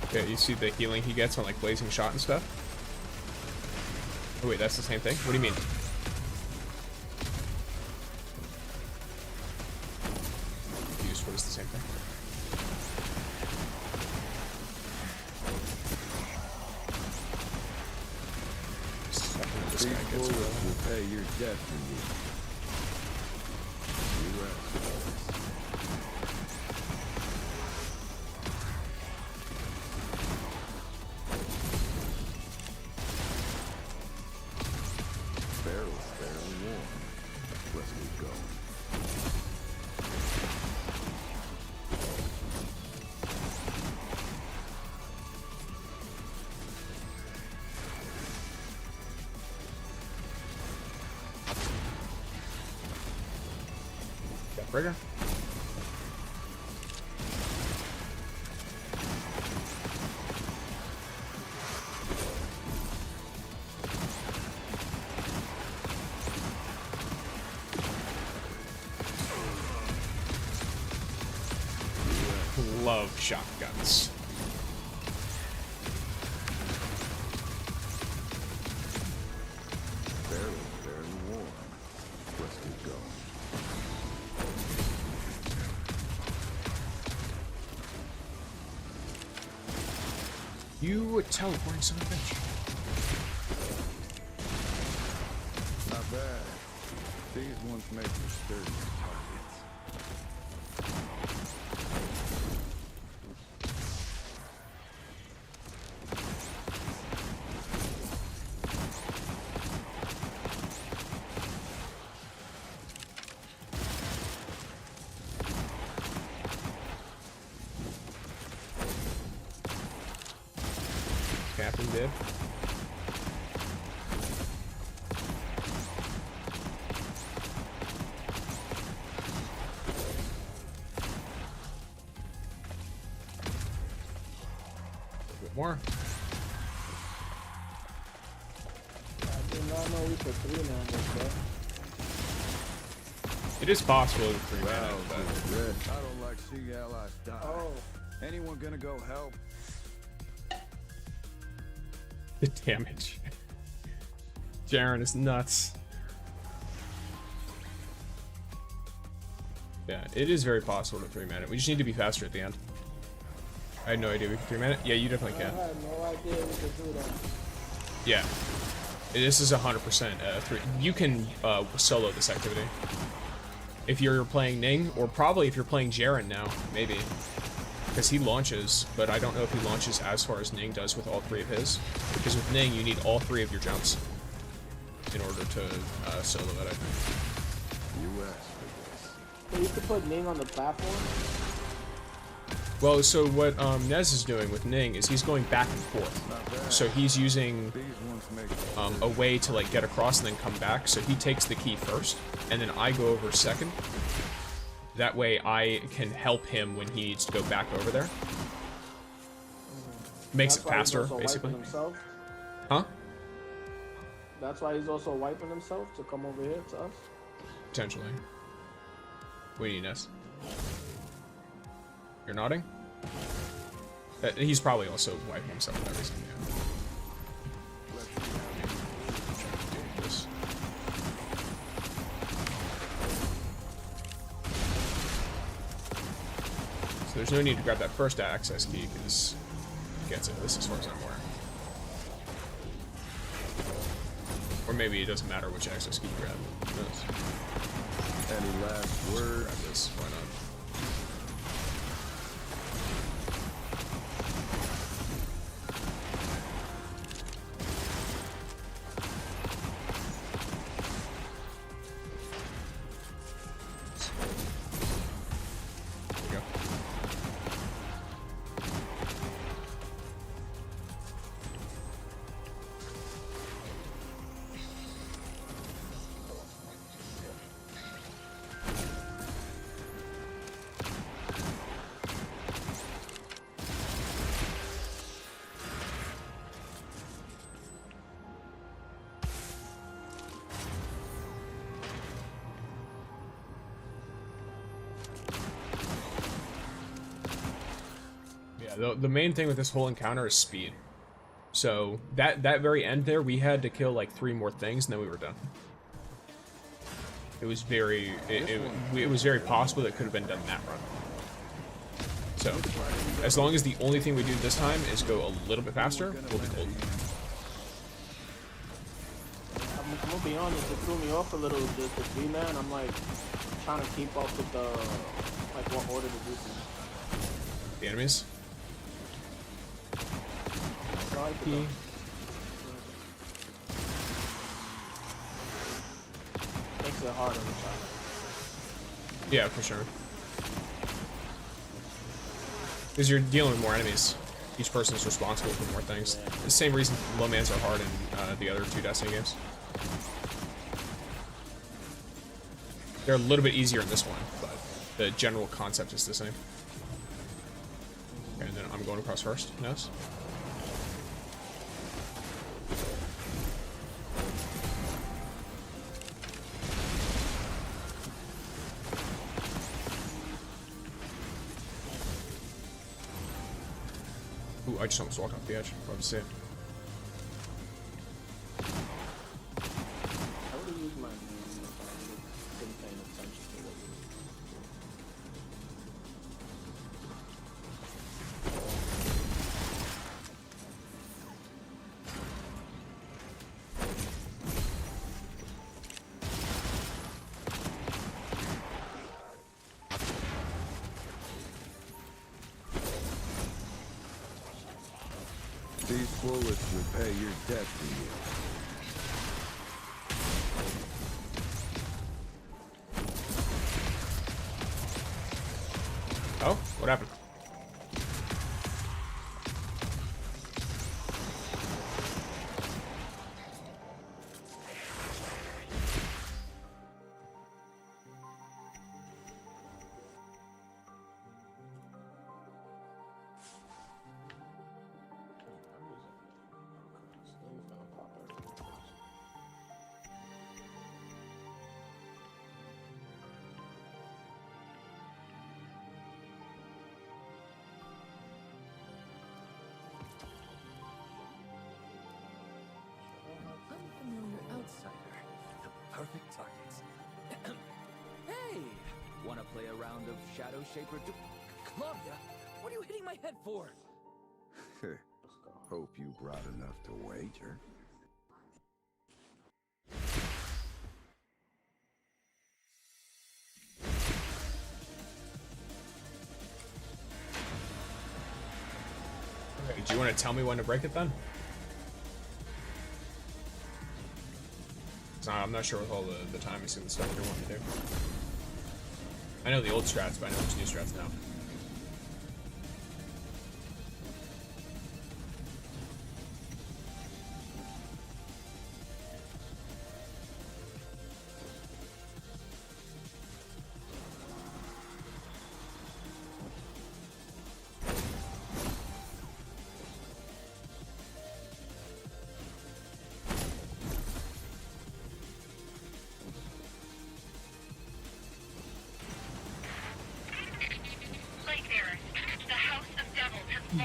Okay, you see the healing he gets on like blazing shot and stuff? Oh wait, that's the same thing? What do you mean? Confused, what is the same thing? This guy These gets bullets will pay your debt for you. You rest. Barrel's fairly warm. Let's get going. Breaker. Love shotguns. Fairly warm. Let's keep going. You teleporting son of a bitch. Not bad. These ones make for sturdy targets. Captain did. A bit more. I did not know we could 3 man this, bro. It is possible to 3 mana, Wow, but red. I don't like seeing allies die. Oh, Anyone gonna go help? the damage. Jaren is nuts. Yeah, it is very possible to 3 mana. We just need to be faster at the end. I had no idea we could 3 mana. Yeah, you definitely I can. had no idea we could do that. Yeah. This is 100% 3. You can solo this activity. If you're playing Ning, or probably if you're playing Jaren now, maybe. Because he launches, but I don't know if he launches as far as Ning does with all 3 of his. Because with Ning, you need all 3 of your jumps in order to solo it, I think. US for this. So you could put Ning on the platform? Well, so what Nez is doing with Ning is he's going back and forth. Not bad. So he's using These ones make a way to like get across and then come back. So he takes the key first, and then I go over second. That way I can help him when he needs to go back over there. Makes That's it why he's faster, also basically. wiping himself? Huh? That's why he's also wiping himself to come over here to us? Potentially. What do you need, Ness? You're nodding? He's probably also wiping himself for that reason, yeah. This. So there's no need to grab that first access key, because it gets it, this as far as I'm aware. Or maybe it doesn't matter which access key you grab. Who knows? Any last Grab words? this, why not? There you go. Yeah, the main thing with this whole encounter is speed. So that very end there, we had to kill like 3 more things, and then we were done. It was very, it was very possible that it could have been done that run. So, as long as the only thing we do this time is go a little bit faster, we'll be golden. I'm gonna be honest, it threw me off a little, just the 3 man. I'm like trying to keep up with the, like what order to do things. The enemies. So I Key. makes it harder, which I like. Yeah, for sure. Because you're dealing with more enemies. Each person is responsible for more things. The same reason low mans are hard in the other 2 Destiny games. They're a little bit easier in this one, but the general concept is the same. Okay, and then I'm going across first. Yes. Ooh, I just almost walked off the edge. Love to see it. I would have used my name if I been paying attention to what you These bullets will pay your debt to you. Oh, what happened? Unfamiliar outsider. The perfect targets. Hey! Wanna play a round of Shadow Shaper Claudia, what are you hitting my head for? Hope you brought enough to wager. Okay, do you want to tell me when to break it then? I'm not sure with all the timing and the stuff you're wanting to do. I know the old strats, but I know there's new strats now.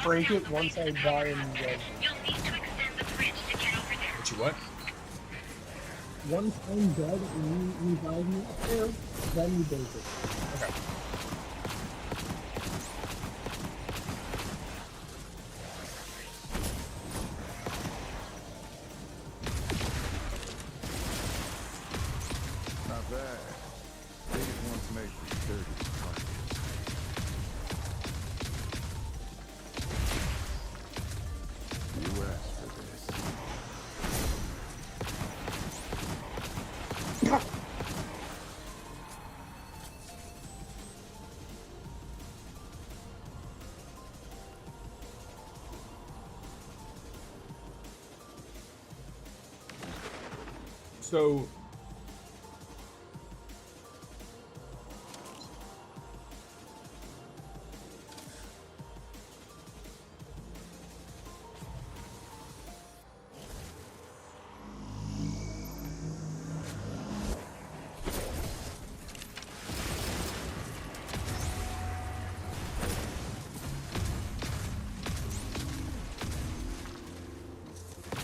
Break it once I die in the red. You'll need to extend the bridge to get over there. What you what? Once I'm dead and you revive me up there, then you break it. Okay. Not bad. These ones make for sturdy targets. You asked for this. So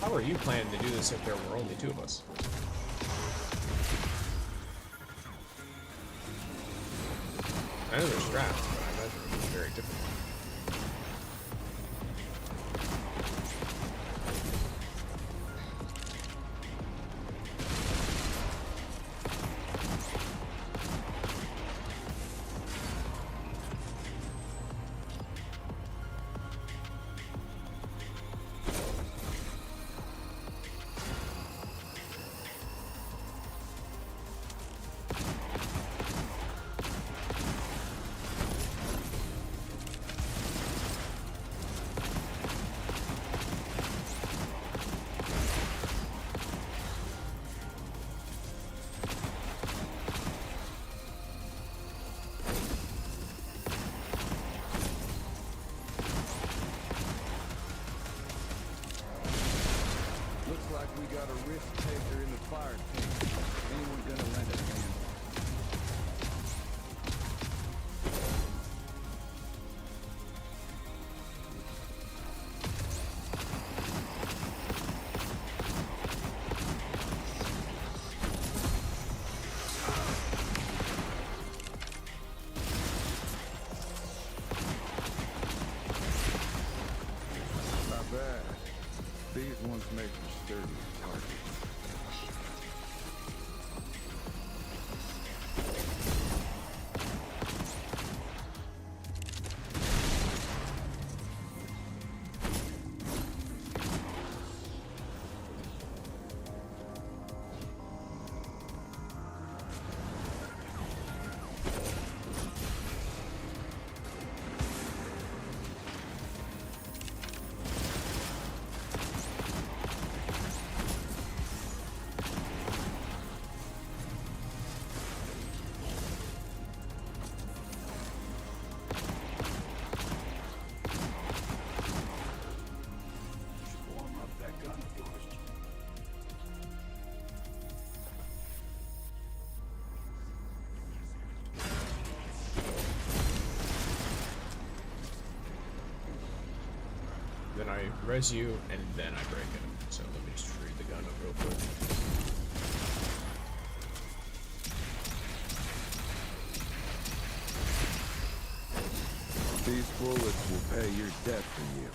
how are you planning to do this if there were only two of us? I know there's drafts, but I imagine it would be very difficult. risk taker in the fire team. Anyone gonna lend a hand? Not bad. These ones make for sturdy targets. Warm up that gun of yours. Then I res you, and then I break it. So let me just read the gun up real quick. These bullets will pay your debt for you.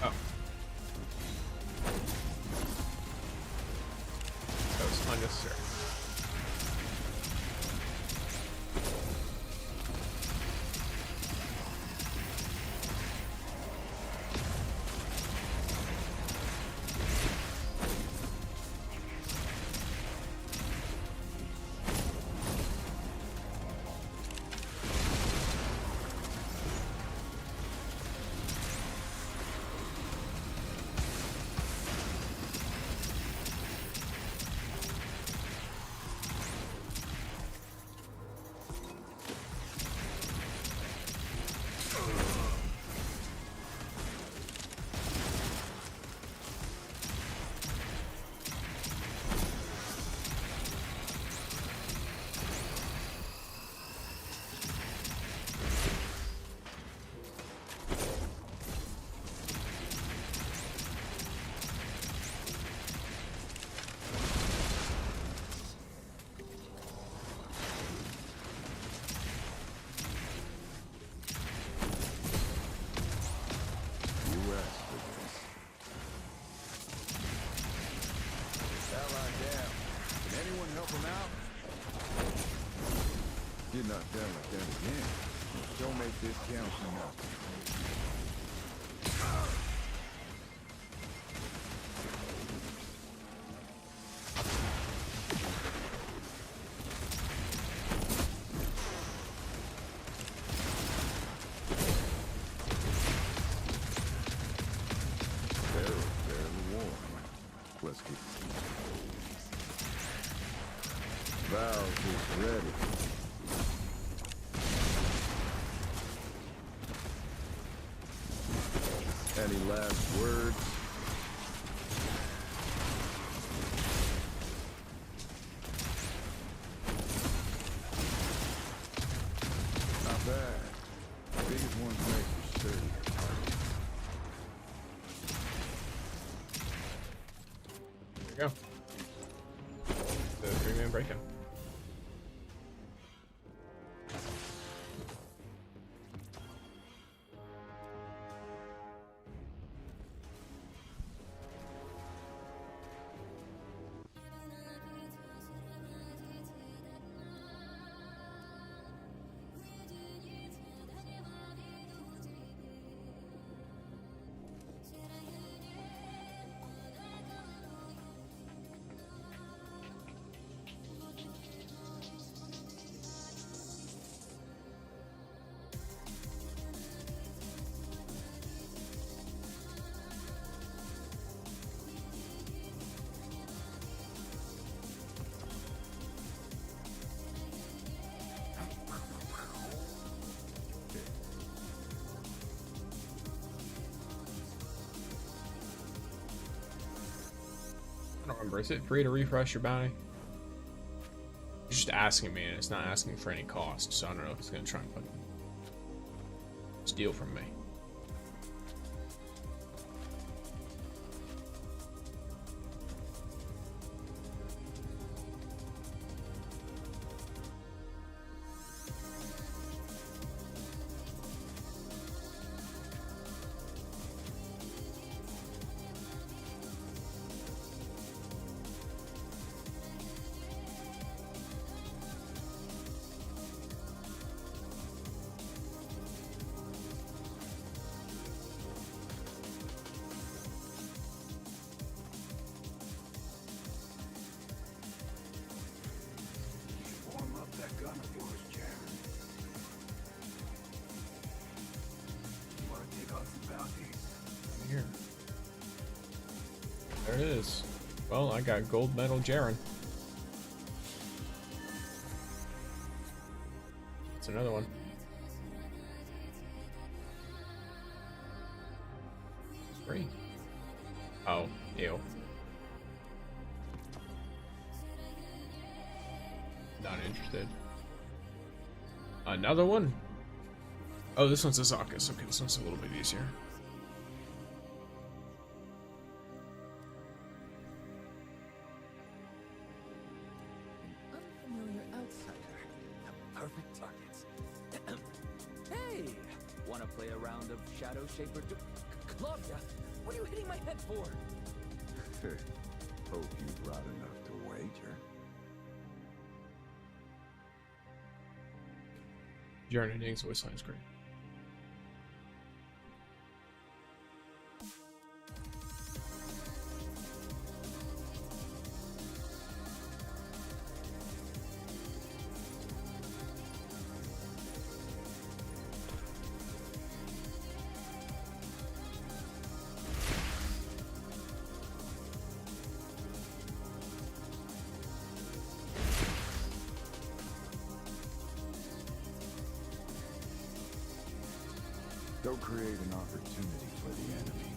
Oh. That was unnecessary. You asked for this. Ally down. Can anyone help him out? Get knocked down like that again. Don't make this count for nothing. Barely warm. Let's keep Valve is ready. Any last words? Not bad. Biggest ones make for sturdy targets. There we go. The 3-man break-in. remember, is it free to refresh your bounty? It's just asking me, and it's not asking for any cost, so I don't know if it's gonna try and fucking steal from me. Warm up that gun of yours, Jaren. You wanna take on some bounties? Here. There it is. Well, I got gold medal Jaren. It's another one. Free. Oh, ew. Not interested. Another one? Oh, this one's Azakas. Okay, this one's a little bit easier. Unfamiliar outsider. Perfect targets. Hey! Wanna play a round of Shadow Shaper? Claudia, what are you hitting my head for? Hope you brought enough to wager. Jaren and Ying's voice line is great. Don't create an opportunity for the enemy.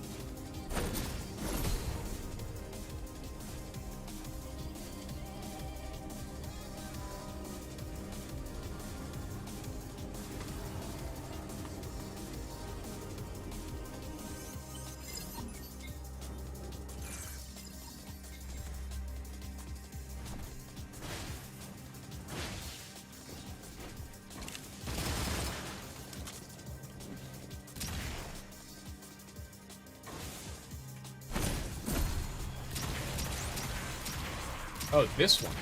Oh, this one.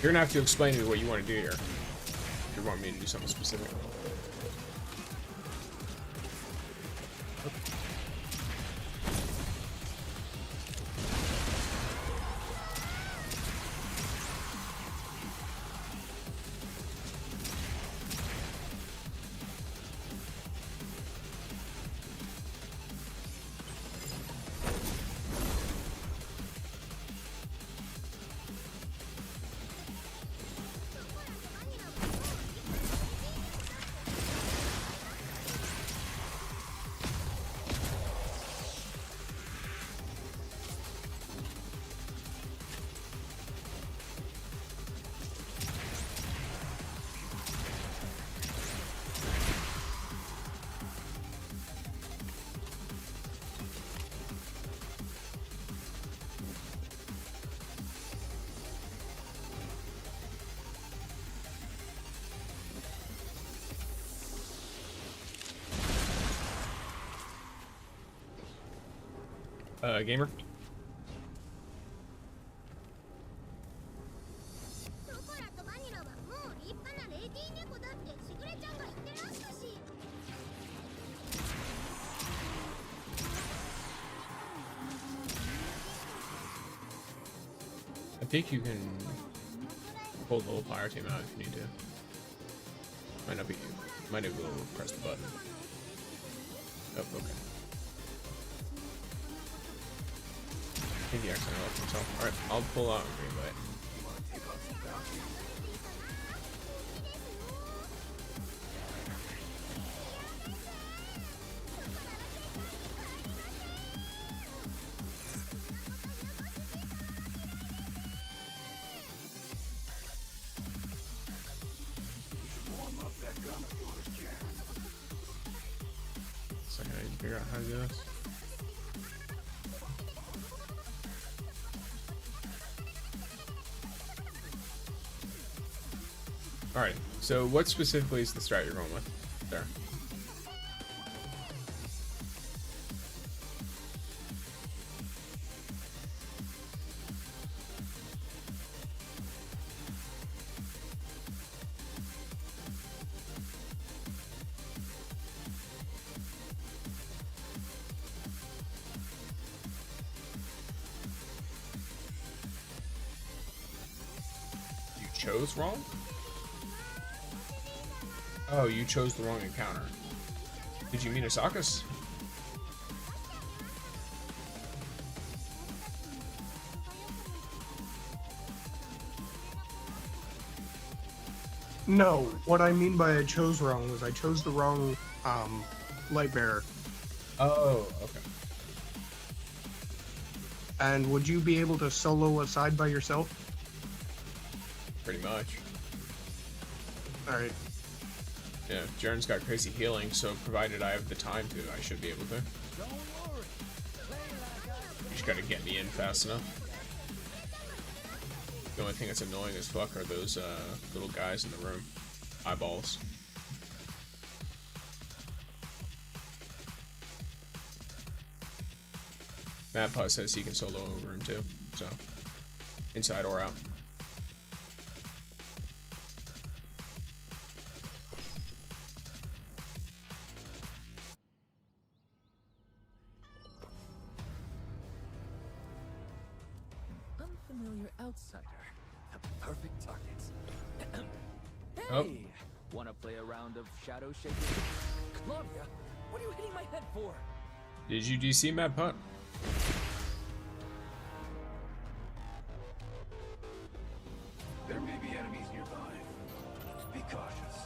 You're gonna have to explain to me what you want to do here. If you want me to do something specific. Gamer? think you can pull the whole fire team out if you need to. Might not be. Might not be able to press the button. Oh, okay. I think he accidentally left himself. Alright, I'll pull out and green light. Second, I need to figure out how to do this. Alright, so what specifically is the strat you're going with there? You chose wrong? Oh, you chose the wrong encounter. Did you mean Asakas? No, what I mean by I chose wrong was I chose the wrong light bearer. Oh, okay. And would you be able to solo a side by yourself? Pretty much. Alright. Yeah, Jaren's got crazy healing, so provided I have the time to, I should be able to. You just gotta get me in fast enough. The only thing that's annoying as fuck are those little guys in the room. Eyeballs. MadPod says he can solo over him too, so inside or out. Unfamiliar outsider. The perfect targets. Hey! Oh. Wanna play a round of Shadow Shaper? Claudia, what are you hitting my head for? Did you DC MadPod? There may be enemies nearby. Be cautious.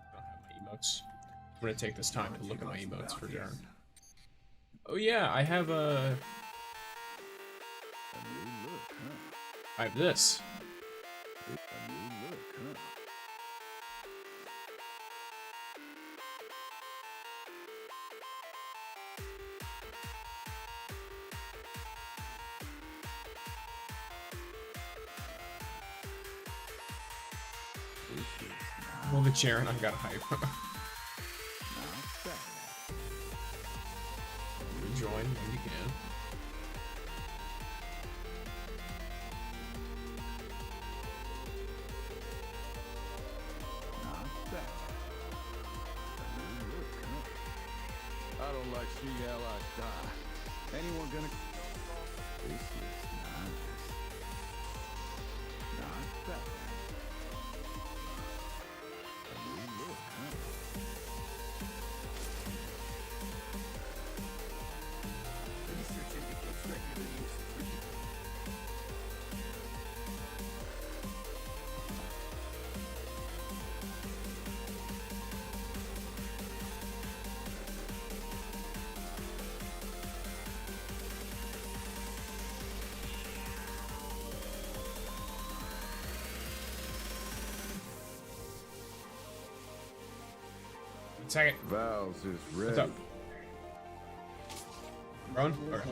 I don't have my emotes. I'm gonna take this time to look at my emotes for Jaren. Oh yeah, I have a. I have this. Well, the Jaren, I got hype. Rejoin when you can. I don't like seeing allies die. Anyone gonna... This is not bad. A new look, huh? These certificates regular use for you. Second. Valves is ready. What's up? Rowan? Okay.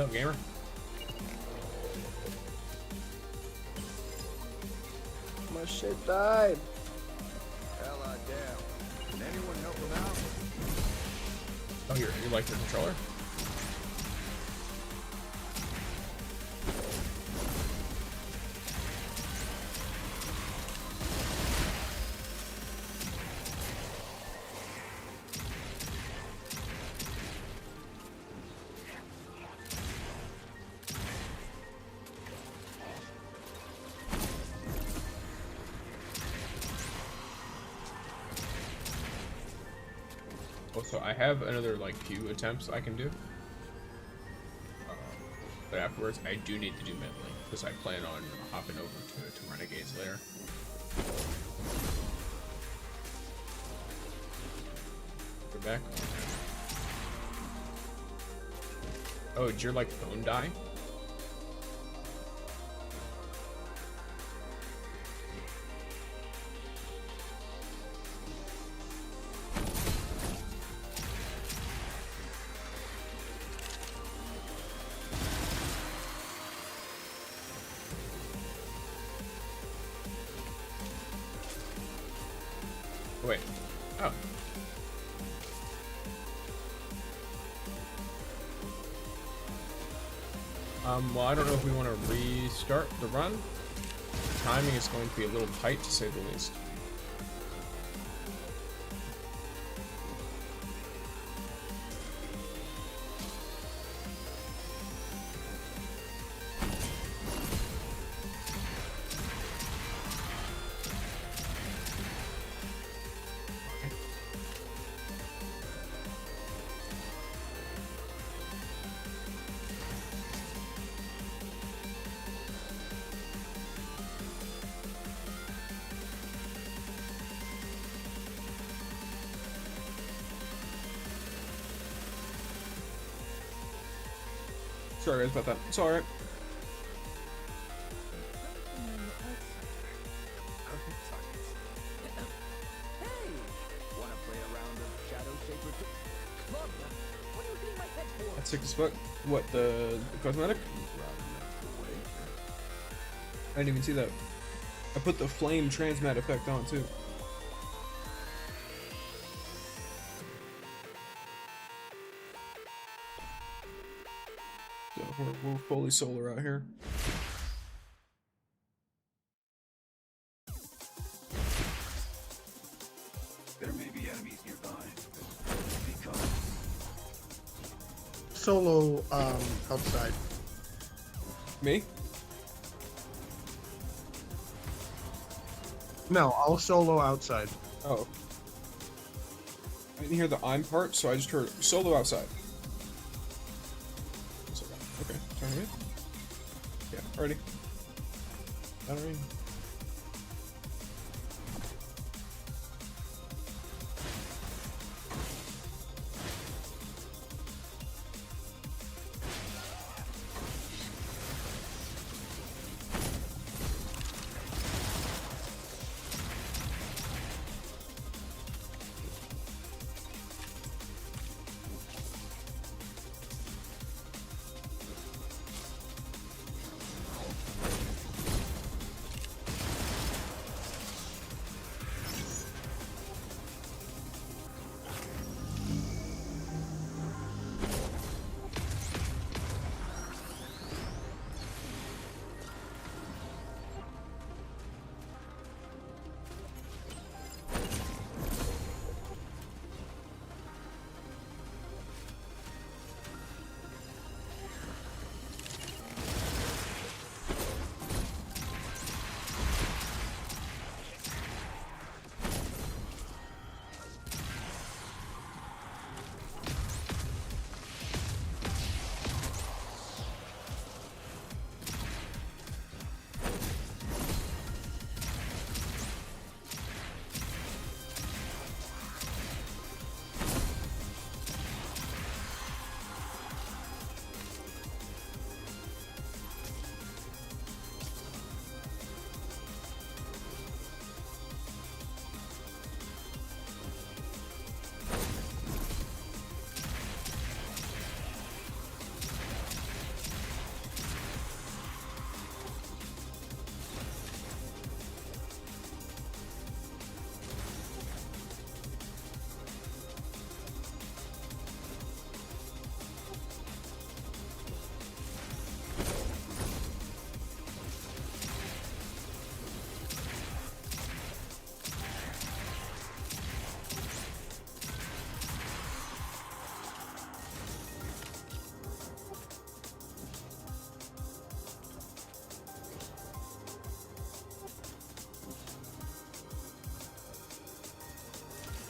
What's up, gamer? My shit died. Ally down. Can anyone help him out? Oh, you like the controller? So I have another like few attempts I can do, but afterwards I do need to do meddling because I plan on hopping over to Renegades later. We're back. Oh, did your like phone die? Wait. Oh. Well, I don't know if we want to restart the run. The timing is going to be a little tight, to say the least. Sorry guys about that. It's alright. Hey! Wanna play a round of Shadow Shaper? Club, what are you hitting my head for? That's sick as fuck. What, the cosmetic? I didn't even see that. I put the flame transmat effect on too. So we're fully solar out here. There may be enemies nearby. Be cautious. Solo outside. Me? No, I'll solo outside. Oh. I didn't hear the I'm part, so I just heard solo outside. Okay, sorry. Yeah, already. Already.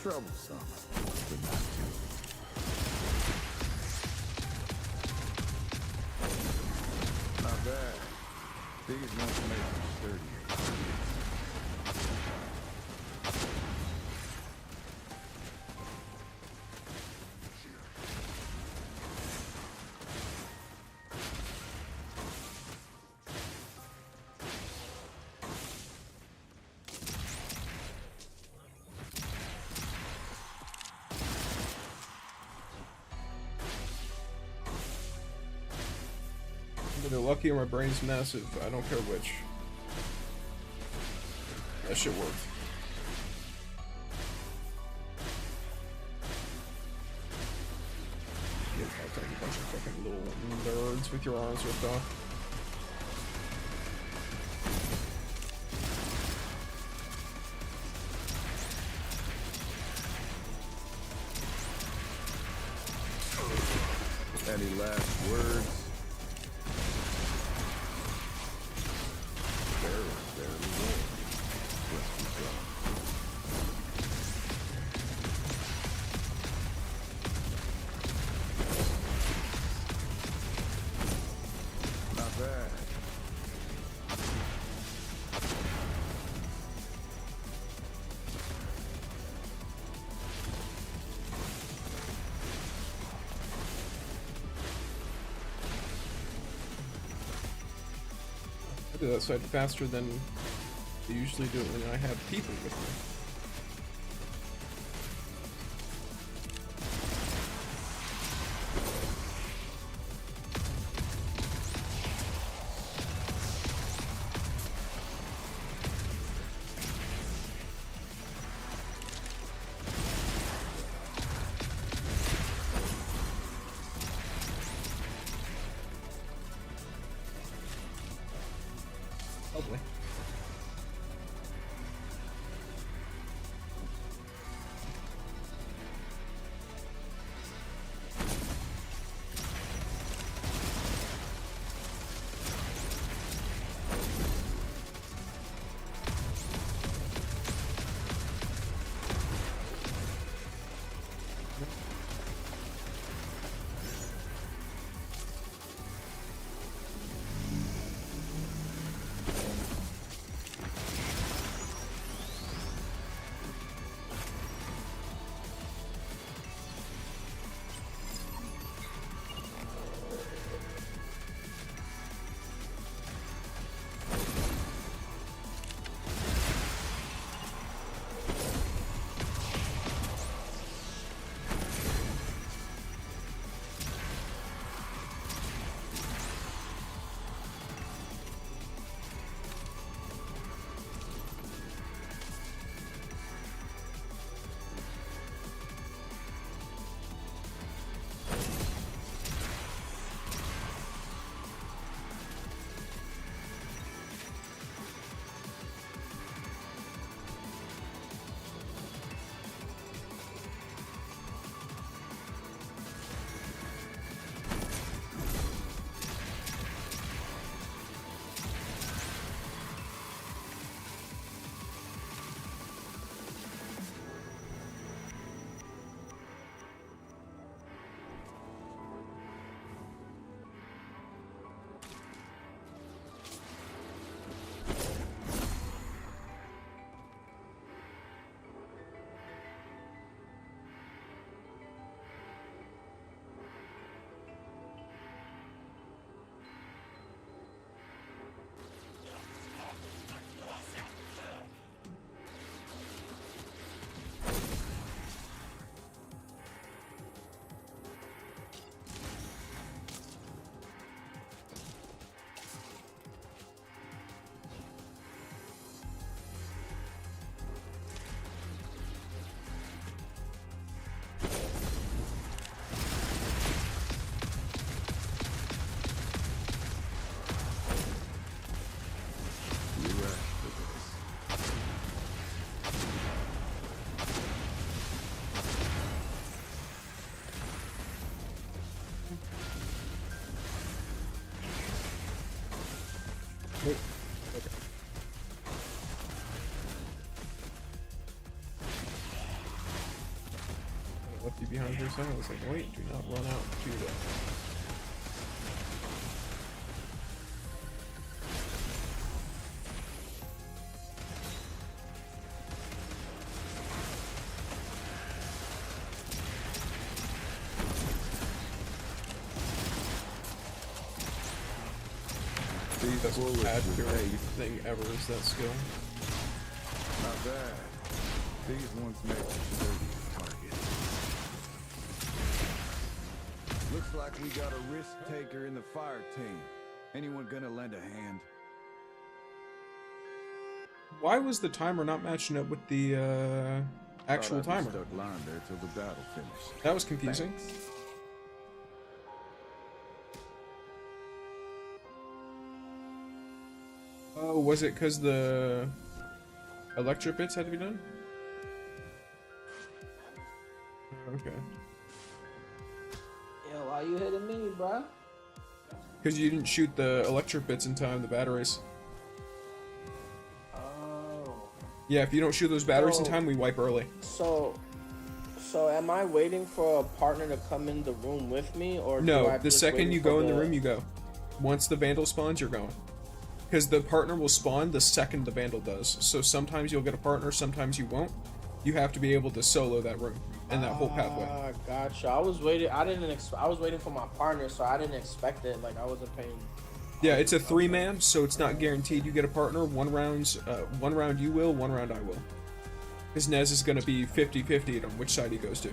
Troublesome, but not too. Not bad. These ones make them sturdier. Either lucky or my brain's massive. I don't care which. That shit worked. You act like a bunch of fucking little nerds with your arms ripped off. Any last words? Not bad. I do that side faster than I usually do it when I have people with me. Lovely. behind for a second. I was like, wait, do not run out to that. That's the most accurate thing ever is that skill. Not bad. These ones make sturdy targets. Looks like we got a risk taker in the fire team. Anyone gonna lend a hand? Why was the timer not matching up with the actual timer? Stuck lying there till the battle finished. That was confusing. Thanks. Oh, was it because the electric bits had to be done? Okay. Yo, why you hitting me, bro? Because you didn't shoot the electric bits in time, the batteries. Oh. Yeah, if you don't shoot those batteries in time, we wipe early. So am I waiting for a partner to come in the room with me, or No, the second you go in the room, you go. Once the vandal spawns, you're going. Because the partner will spawn the second the vandal does. So sometimes you'll get a partner, sometimes you won't. You have to be able to solo that room and that whole pathway. Gotcha. I was waiting. I was waiting for my partner, so I didn't expect it. Like I wasn't paying. Yeah, it's a 3-man, so it's not guaranteed you get a partner. One round you will, one round I will. Because Nez is going to be 50-50 on which side he goes to.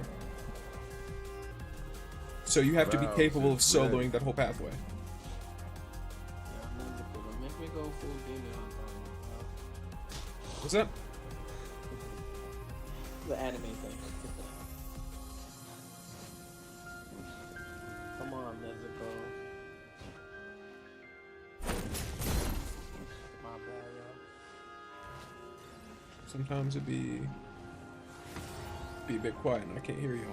So you have to be capable of soloing that whole pathway. Make me go full demon on What's that? the anime thing. Come on, Nezuko. My bad, yo. Sometimes it'd be a bit quiet and I can't hear y'all.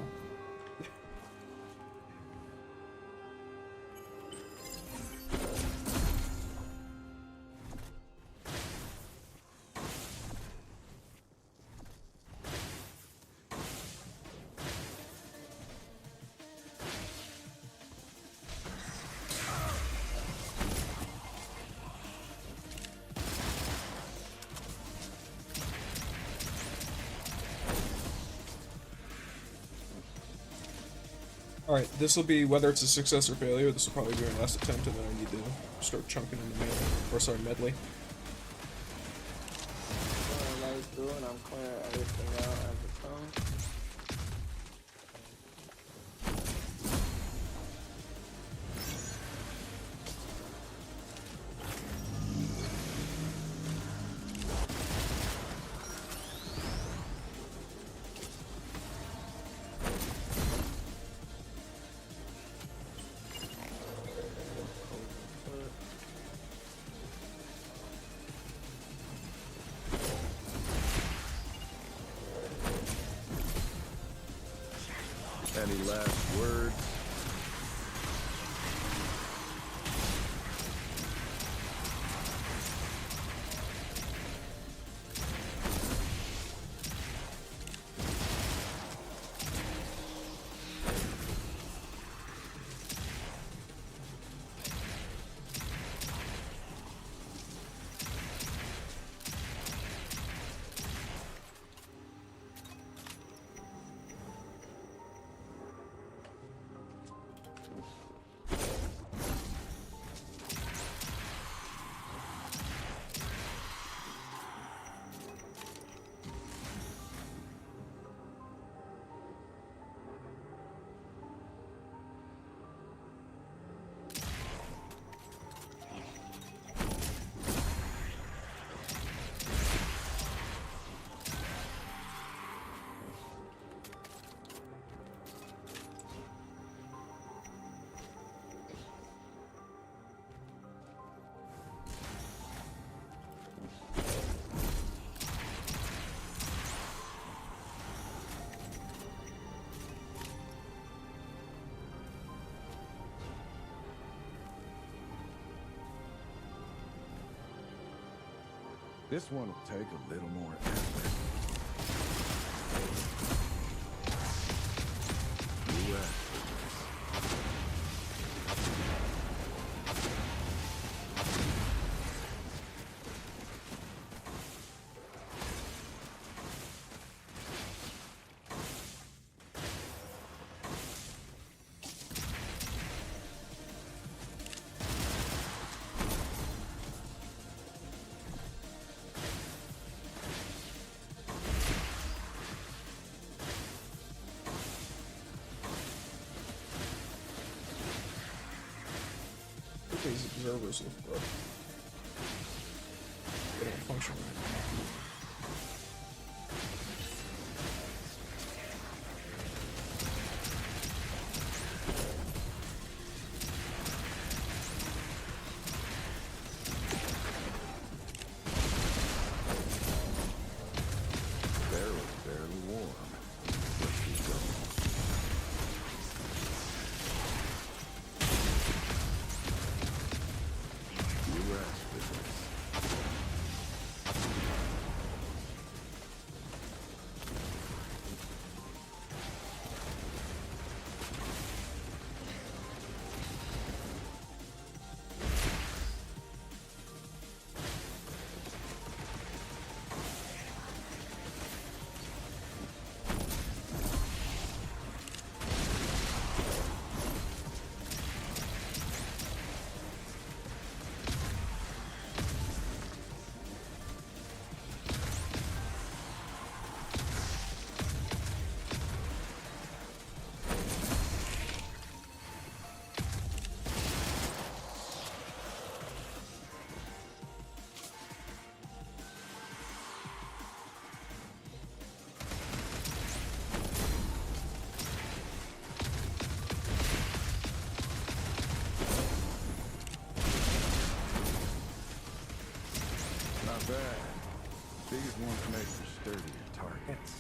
Alright, this will be, whether it's a success or failure, this will probably be our last attempt, and then I need to start chunking in the melee, or sorry, medley. Let's do it, I'm clearing everything out as it comes. Any last words? This one will take a little more effort. These observers look good. They don't function right. Not bad. Biggest ones make for sturdier targets.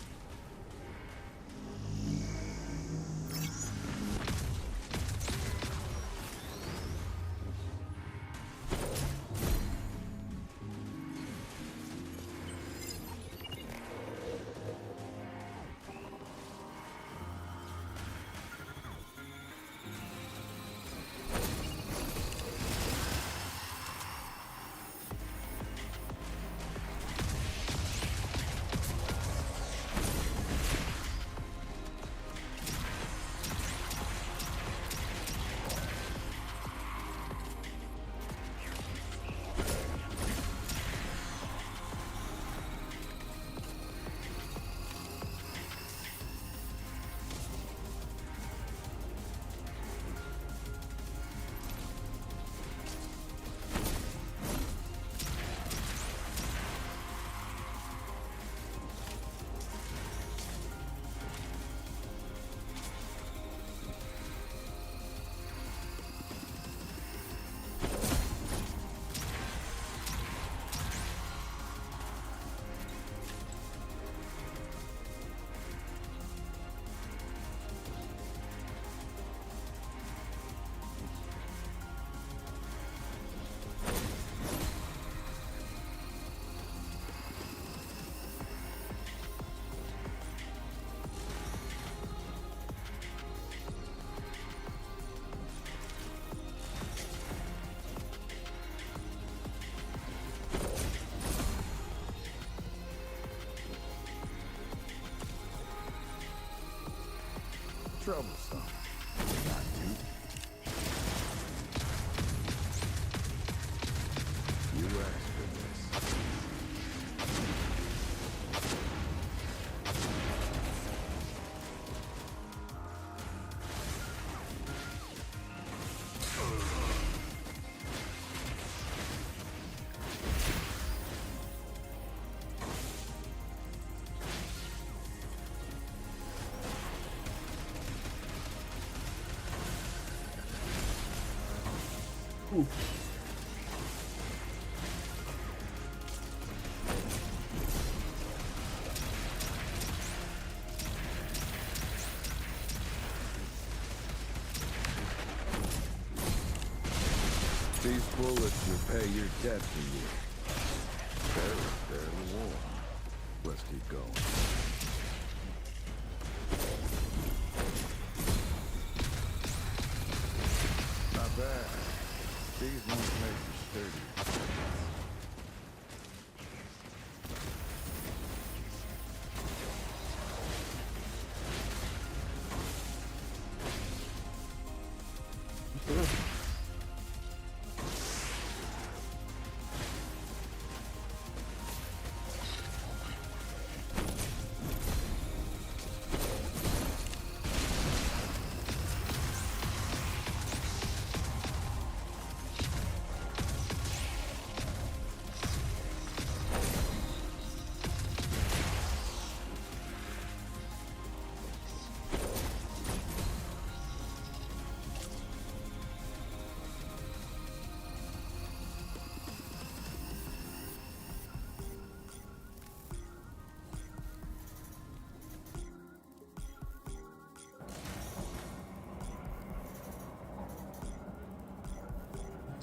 Troublesome. Not too. You asked for this. These bullets will pay your debt for you. Barely warm. Let's keep going.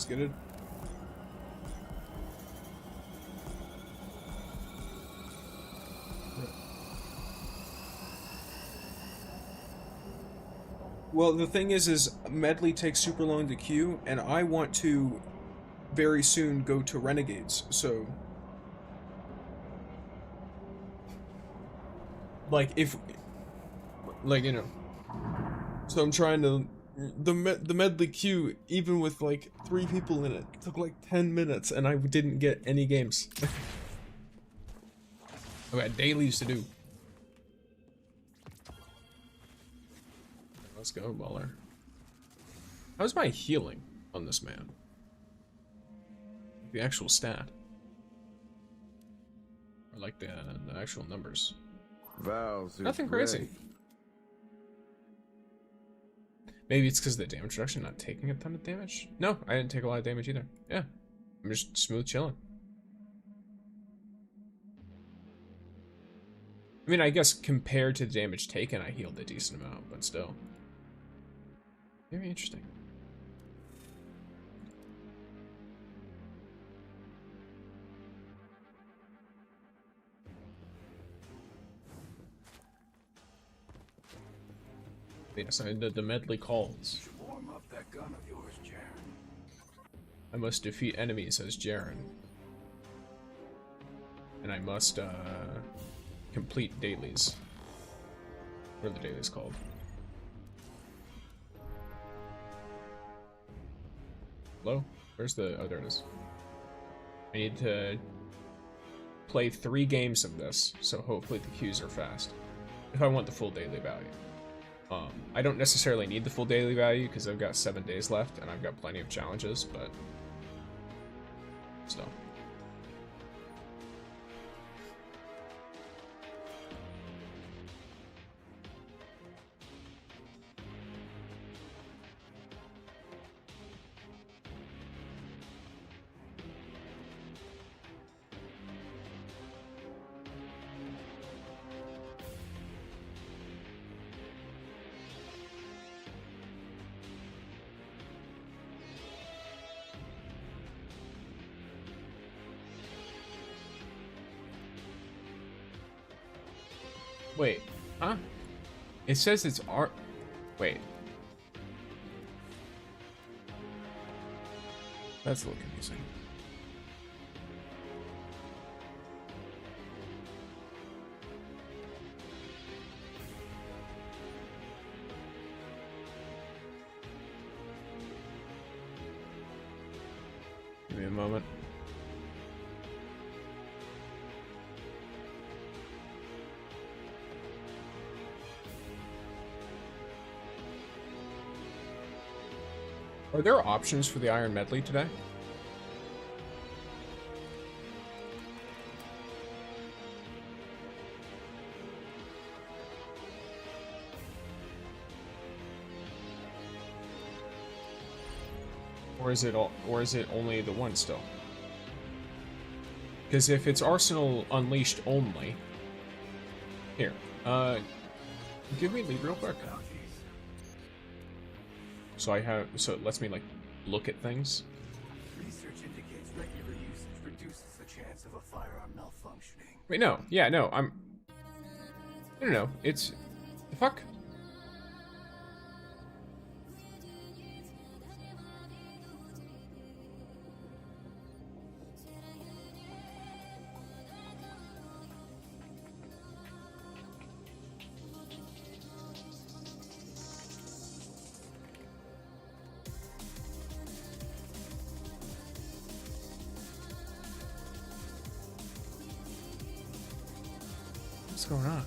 Let's get it. Well, the thing is medley takes super long to queue, and I want to very soon go to Renegades, so like if like, you know, so I'm trying to the medley queue, even with like 3 people in it, took like 10 minutes and I didn't get any games. I got dailies to do. Let's go, baller. How's my healing on this man? The actual stat. Or like the actual numbers. Valves Nothing crazy. Maybe it's because of the damage reduction, not taking a ton of damage? No, I didn't take a lot of damage either. Yeah, I'm just smooth chilling. I mean, I guess compared to the damage taken, I healed a decent amount, but still. Very interesting. Yes, I did the medley calls. Warm up that gun of yours, Jaren. I must defeat enemies as JAREN. And I must complete dailies. What are the dailies called? Hello? Where's the... oh, there it is. I need to play 3 games of this, so hopefully the queues are fast. If I want the full daily value. I don't necessarily need the full daily value because I've got 7 days left and I've got plenty of challenges, but still. Wait, huh? It says it's art. Wait. That's a little confusing. Give me a moment. Are there options for the Iron Medley today? Or is it all, or is it only the one still? Because if it's Arsenal Unleashed only, here, give me lead real quick. So I have, so it lets me like look at things. Research indicates regular usage reduces the chance of a firearm malfunctioning. Wait, no, yeah, no, no, it's, the fuck? What's going on?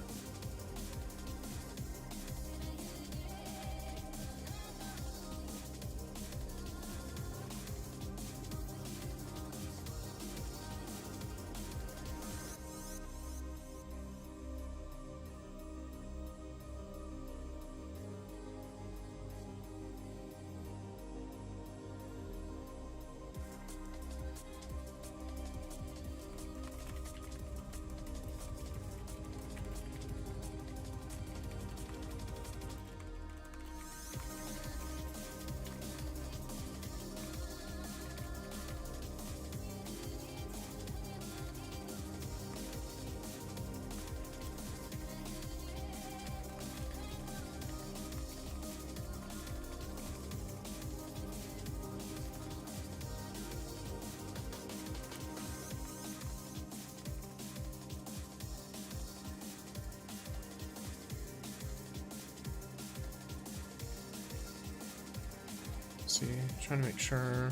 see. Trying to make sure.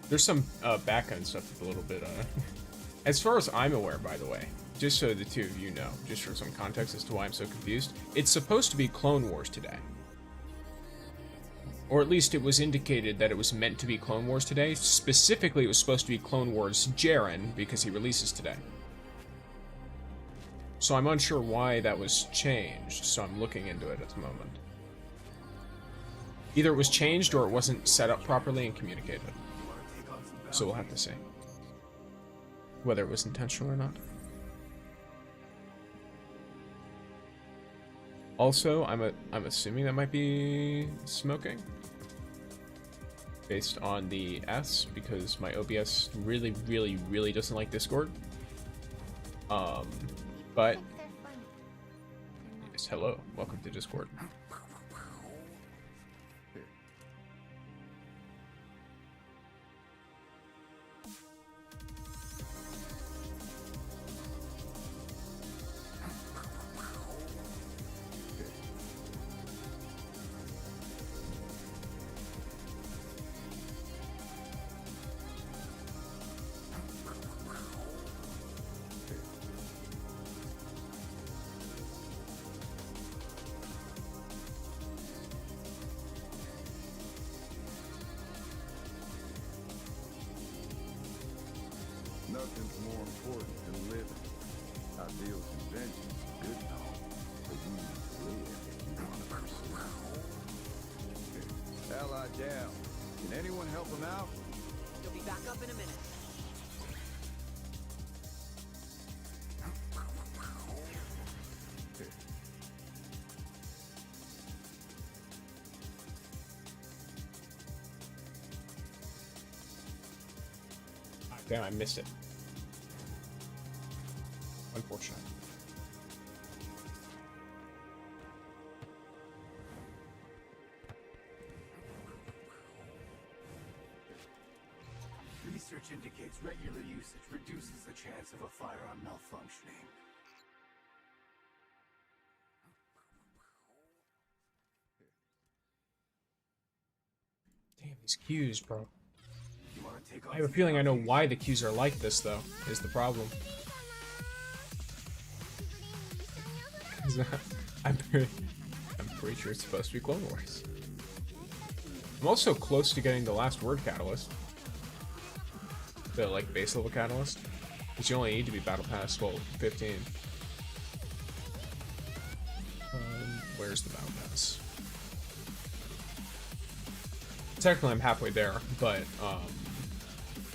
There's some back-end stuff with a little bit, as far as I'm aware, by the way, just so the two of you know, just for some context as to why I'm so confused, it's supposed to be Clone Wars today. Or at least it was indicated that it was meant to be Clone Wars today. Specifically, it was supposed to be Clone Wars JAREN, because he releases today. So I'm unsure why that was changed, so I'm looking into it at the moment. Either it was changed or it wasn't set up properly and communicated. So we'll have to see whether it was intentional or not. Also, I'm assuming that might be smoking based on the S, because my OBS really doesn't like Discord. But yes, hello, welcome to Discord. Nothing's more important than living. Ideals and vengeance, good and all, but you need to live if you want to pursue it. Ally down. Can anyone help him out? You'll be back up in a minute. Damn, I missed it. Unfortunate. Research indicates regular usage reduces the chance of a firearm malfunctioning. Damn, these cues, bro. You want to take off I have a feeling I know why the cues are like this, though, is the problem. I'm pretty sure it's supposed to be Clone Wars. I'm also close to getting the last word catalyst. The, like, base level catalyst. Because you only need to be Battle Pass, well, 15. Where's the Battle Pass? Technically, I'm halfway there, but,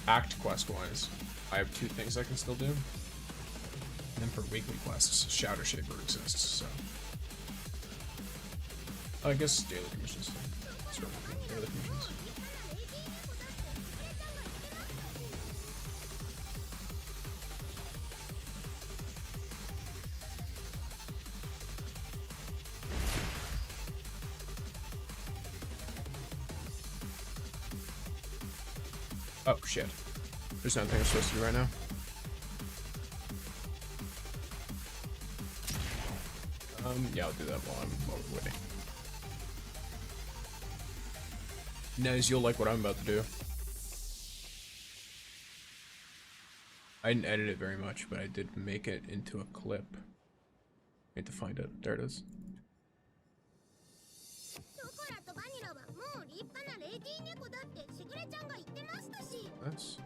Act quest-wise, I have 2 things I can still do. And then for weekly quests, Shadow Shaper exists, so... I guess daily commissions. Daily commissions. Oh, shit. There's nothing I'm supposed to do right now. Yeah, I'll do that while we're waiting. Nez, you'll like what I'm about to do. I didn't edit it very much, but I did make it into a clip. I need to find it. There it is. That's...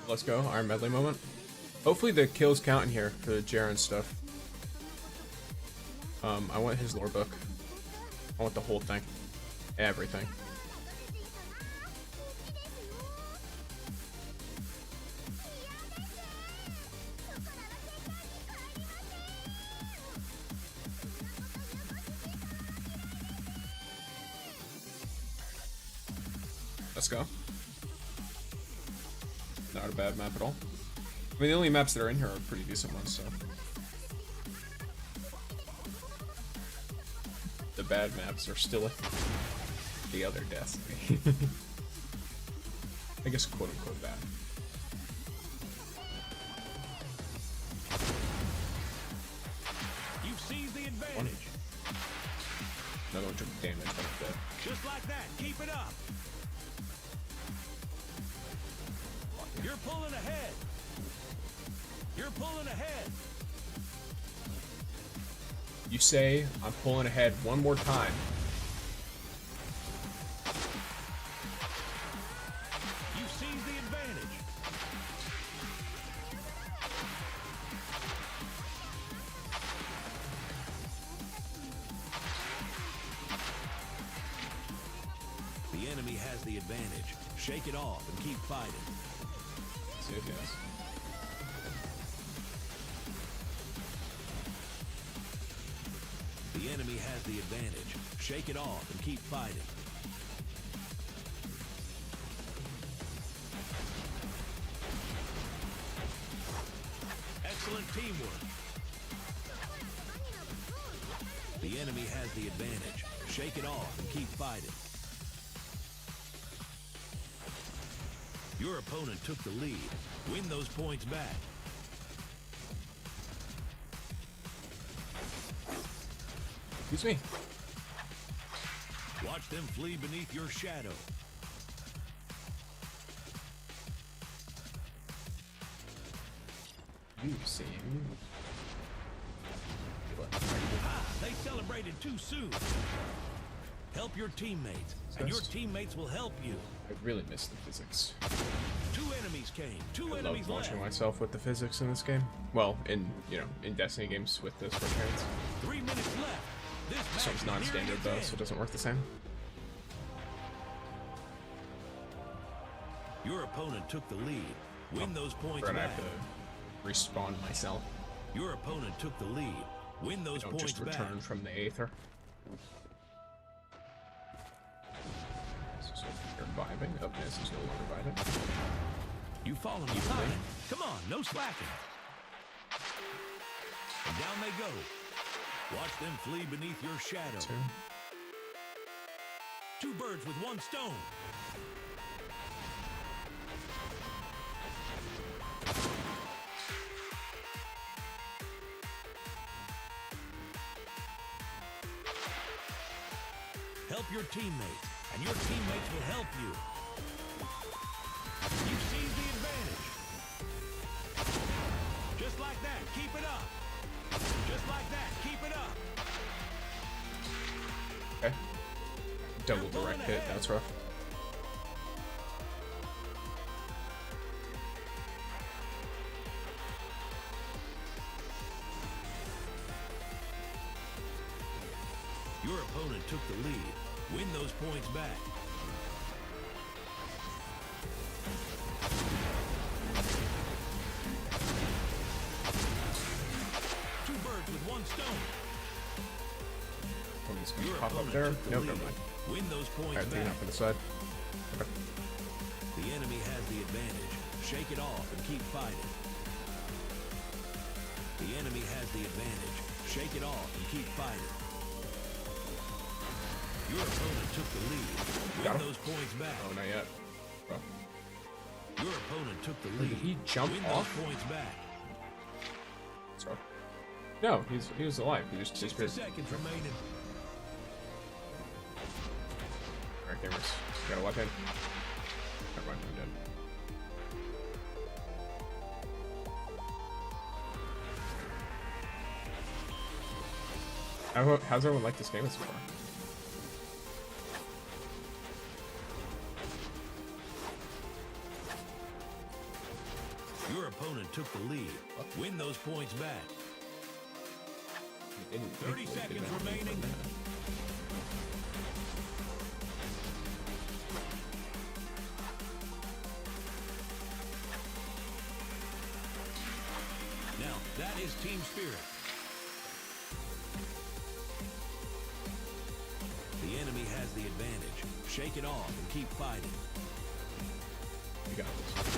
Let's go, Iron Medley moment. Hopefully the kills count in here for the JAREN stuff. I want his lore book. I want the whole thing. Everything. Let's go. Not a bad map at all. I mean, the only maps that are in here are pretty decent ones, so. The bad maps are still the other Destiny. I guess quote unquote bad. You've seized the advantage. Another one took damage like that. Just like that. Keep it up. You're pulling ahead. You're pulling ahead. You say I'm pulling ahead one more time. You seized the advantage. The enemy has the advantage. Shake it off and keep fighting. See if yes. The enemy has the advantage. Shake it off and keep fighting. Excellent teamwork. The enemy has the advantage. Shake it off and keep fighting. Your opponent took the lead. Win those points back. Excuse me. Watch them flee beneath your shadow. You seem. Ah, they celebrated too soon. Help your teammates, and your teammates will help you. I really miss the physics. Two enemies came. Two I enemies love left. launching myself with the physics in this game. Well, in in Destiny games with the switch hands. 3 minutes left. This This match one's is non-standard nearing its though, end. so it doesn't work the same. Your opponent took the lead. Win those points Right, I back. have to respawn myself. Your opponent took the lead. Win those Don't points just back. return from the Aether. So you're vibing. Oh, this is no longer vibing. You fallen behind. Come on, no slacking. And down they go. Watch them flee beneath your shadow. Two birds with one stone. Help your teammates, and your teammates will help you. You seize the advantage. Just like that, keep it up. Just like that, keep it up. Okay. Double direct hit. That's rough. Your opponent took the lead. Win those points back. Two birds with one stone. One of these Your pop up opponent there. took the Nope, lead. never mind. Win those points Alright, three back. up for the side. Okay. The enemy has the advantage. Shake it off and keep fighting. The enemy has the advantage. Shake it off and keep fighting. Your opponent took the lead. Got Win him. those points back. Oh, not yet. Rough. Your opponent took the Did lead. he jump Win off? those points back. That's rough. No, he was alive. He just 60 disappeared. seconds remaining. Alright, gamers. Got a weapon. Never mind, I'm dead. How's everyone like this game so far? Your opponent took the lead. Win those points back. 30 seconds remaining. Now, that is team spirit. The enemy has the advantage. Shake it off and keep fighting. You got this.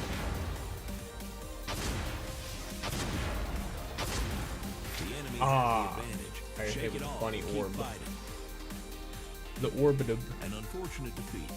The enemy Ah, has the advantage. I hit Shake with it off bunny and keep orb. fighting. The Orbitub. An unfortunate defeat.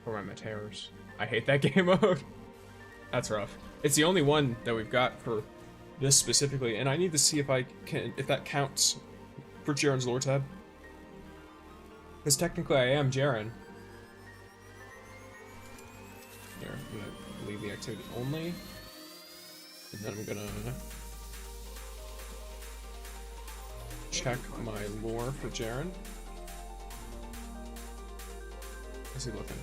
For my Mateos. I hate that game mode. That's rough. It's the only one that we've got for this specifically, and I need to see if that counts for Jaren's lore tab. Because technically I am Jaren. Here, I'm gonna leave the activity only. And then I'm gonna check my lore for Jaren. How's he looking?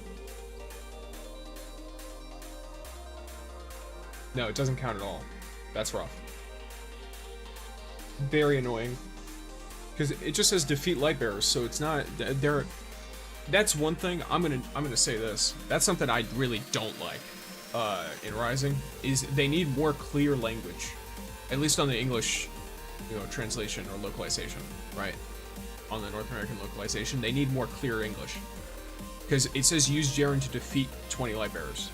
No, it doesn't count at all. That's rough. Very annoying. Because it just says defeat Lightbearers, so it's not... That's one thing, I'm gonna say this. That's something I really don't like in Rising, is they need more clear language. At least on the English, translation or localization, right? On the North American localization, they need more clear English. Because it says use Jaren to defeat 20 Lightbearers.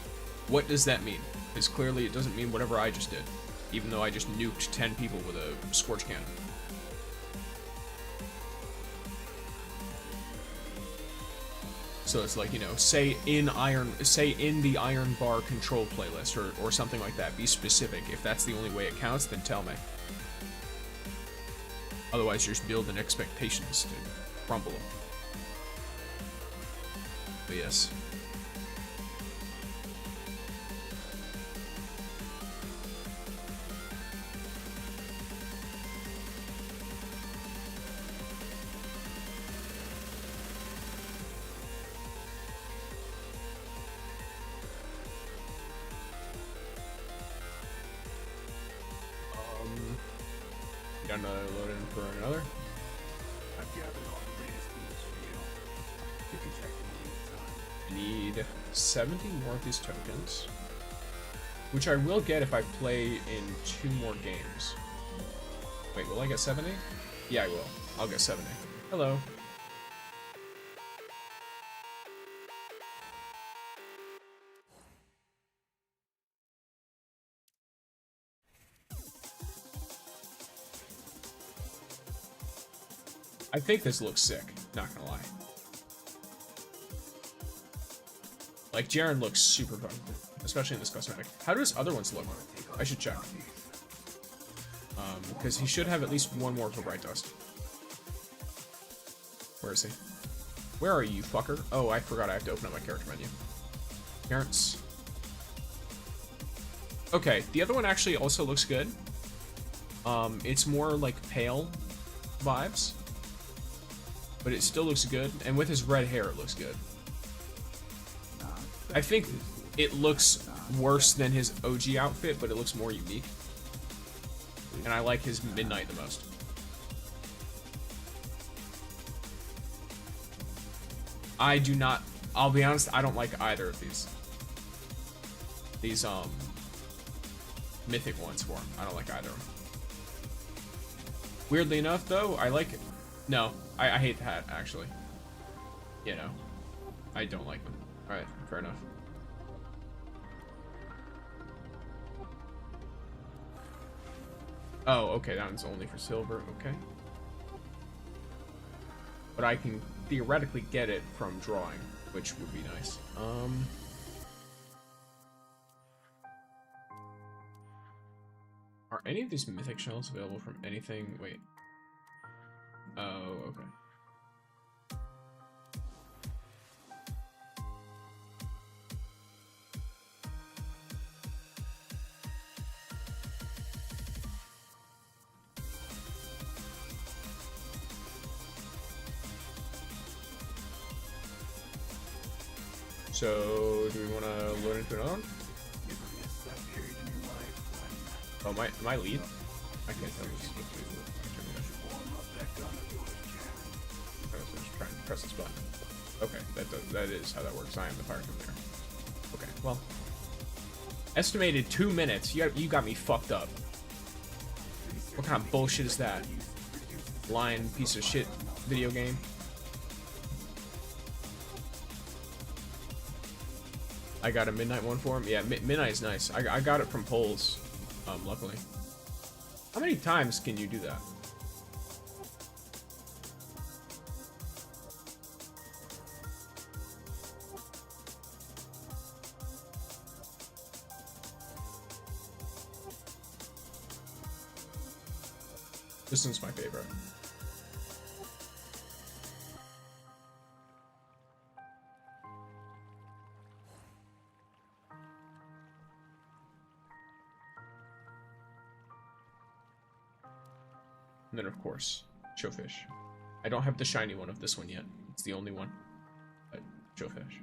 What does that mean? Because clearly it doesn't mean whatever I just did. Even though I just nuked 10 people with a Scorch Cannon. So it's like, say in the Iron Bar control playlist or something like that. Be specific. If that's the only way it counts, then tell me. Otherwise, you're just building expectations to crumble them. But yes. Got another load in for another. I've gathered all the latest news for you. You can check them I anytime. need 70 more of these tokens, which I will get if I play in 2 more games. Wait, will I get 70? Yeah, I will. I'll get 70. Hello. I think this looks sick, not gonna lie. Like, Jaren looks super fun, especially in this cosmetic. How do his other ones look? I should check. Because he should have at least one more for Bright Dust. Where is he? Where are you, fucker? Oh, I forgot I have to open up my character menu. Parents. Okay, the other one actually also looks good. It's more like pale vibes. But it still looks good, and with his red hair, it looks good. I think it looks worse than his OG outfit, but it looks more unique. And I like his Midnight the most. I do not, I'll be honest, I don't like either of these. These, mythic ones for him. I don't like either of them. Weirdly enough, though, I like it. No, I hate the hat, actually. I don't like them. Alright, fair enough. Oh, okay, that one's only for silver, okay. But I can theoretically get it from drawing, which would be nice. Are any of these mythic shells available from anything? Wait. Oh, okay. So, do we want to load into another one? Oh, am I lead? I can't tell. Just trying to press this button. Okay, that is how that works. I am the fire commander. Okay, well, estimated 2 minutes. You got me fucked up. What kind of bullshit is that? Lying piece of shit video game. I got a midnight one for him. Yeah, midnight is nice. I got it from polls, luckily. How many times can you do that? This one's my favorite. And then, of course, Showfish. I don't have the shiny one of this one yet. It's the only one. But Showfish.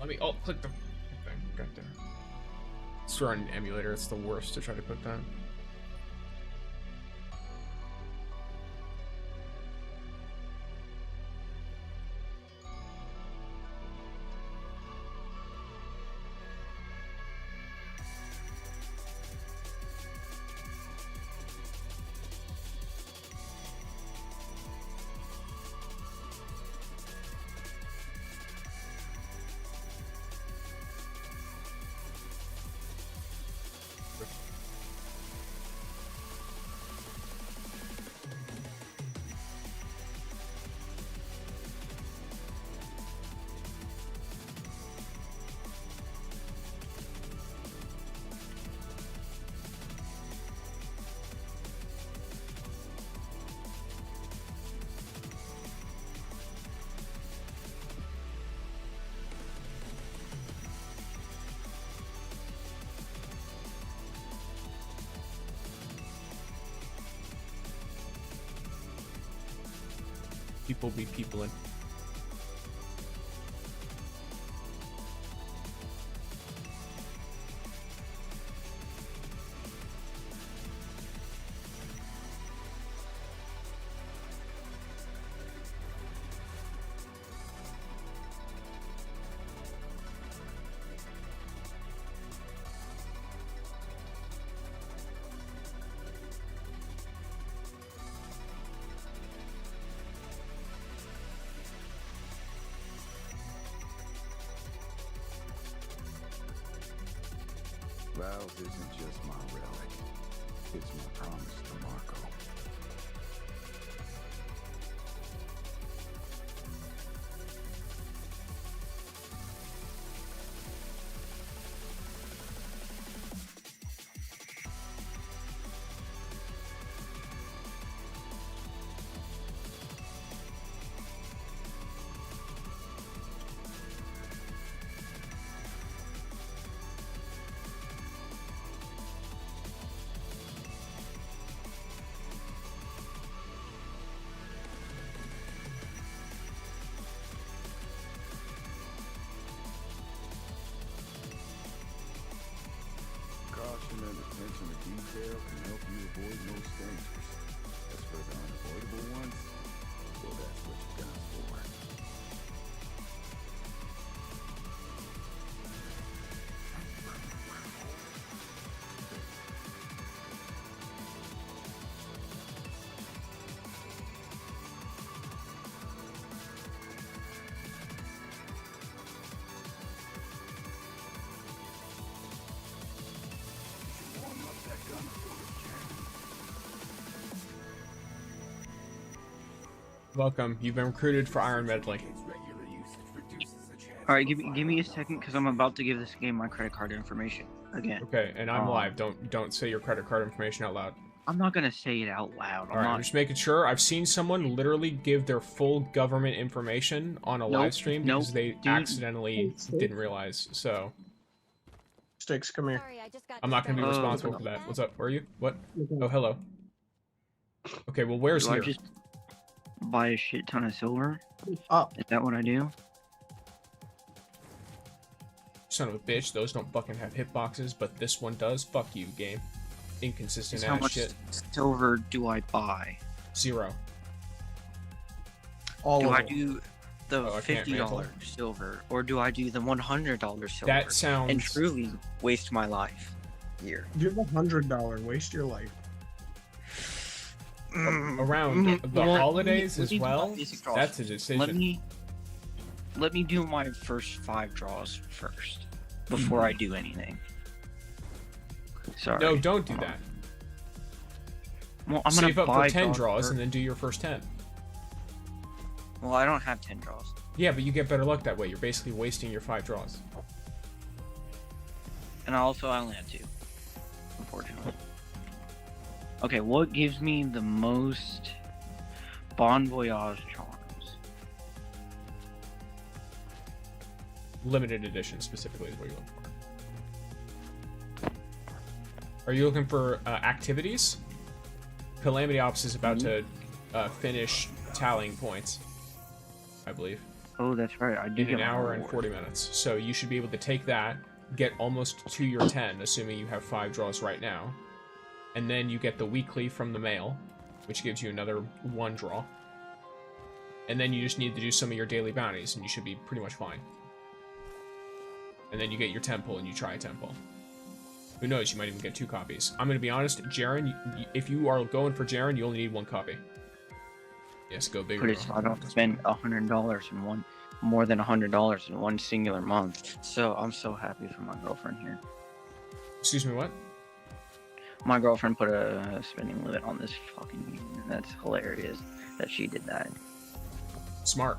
Let me click the thing right there. I swear on an emulator, it's the worst to try to put that. People be peopling. Valve isn't just my relic. It's my promise to Marco. Caution and attention to detail can help you avoid most dangers. As for the unavoidable ones, well, that's what you got for. Welcome. You've been recruited for Iron Medley. Alright, give me a second because I'm about to give this game my credit card information again. Okay, and I'm live. Don't say your credit card information out loud. I'm not gonna say it out loud. I'm just making sure. I've seen someone literally give their full government information on a live stream because they accidentally didn't realize. So Sticks, come here. I'm not gonna be responsible for that. What's up? Where are you? What? Oh, hello. Okay, well, where's Do I here? just buy a shit ton of silver? Up. Is that what I do? Son of a bitch, those don't fucking have hitboxes, but this one does. Fuck you, game. Inconsistent How ass much shit. silver do I buy? 0. Do I do the I can't mantle. $50 silver, or do I do the $100 silver? That sounds... and truly waste my life here. Do the $100 waste your life. Around the holidays as well. That's a decision. Let me do my first 5 draws first before I do anything. Sorry. No, don't do that. Well, I'm Save gonna up for buy 10 draws draws first. and then do your first 10. Well, I don't have 10 draws. Yeah, but you get better luck that way. You're basically wasting your 5 draws. And also, I only had 2. Unfortunately. Okay, what gives me the most Bon Voyage charms? Limited edition specifically is what you're looking for. Are you looking for activities? Calamity Ops is about to finish tallying points, I believe. Oh, that's right. I do In get an my hour and reward. 40 minutes. So you should be able to take that, get almost to your 10, assuming you have 5 draws right now. And then you get the weekly from the mail, which gives you another 1 draw. And then you just need to do some of your daily bounties, and you should be pretty much fine. And then you get your temple, and you try a temple. Who knows, you might even get 2 copies. I'm going to be honest, Jaren, if you are going for Jaren, you only need 1 copy. Yes, go bigger. But it's, I don't spend $100 in one, more than $100 in one singular month. So I'm so happy for my girlfriend here. Excuse me, what? My girlfriend put a spending limit on this fucking game. That's hilarious that she did that. Smart.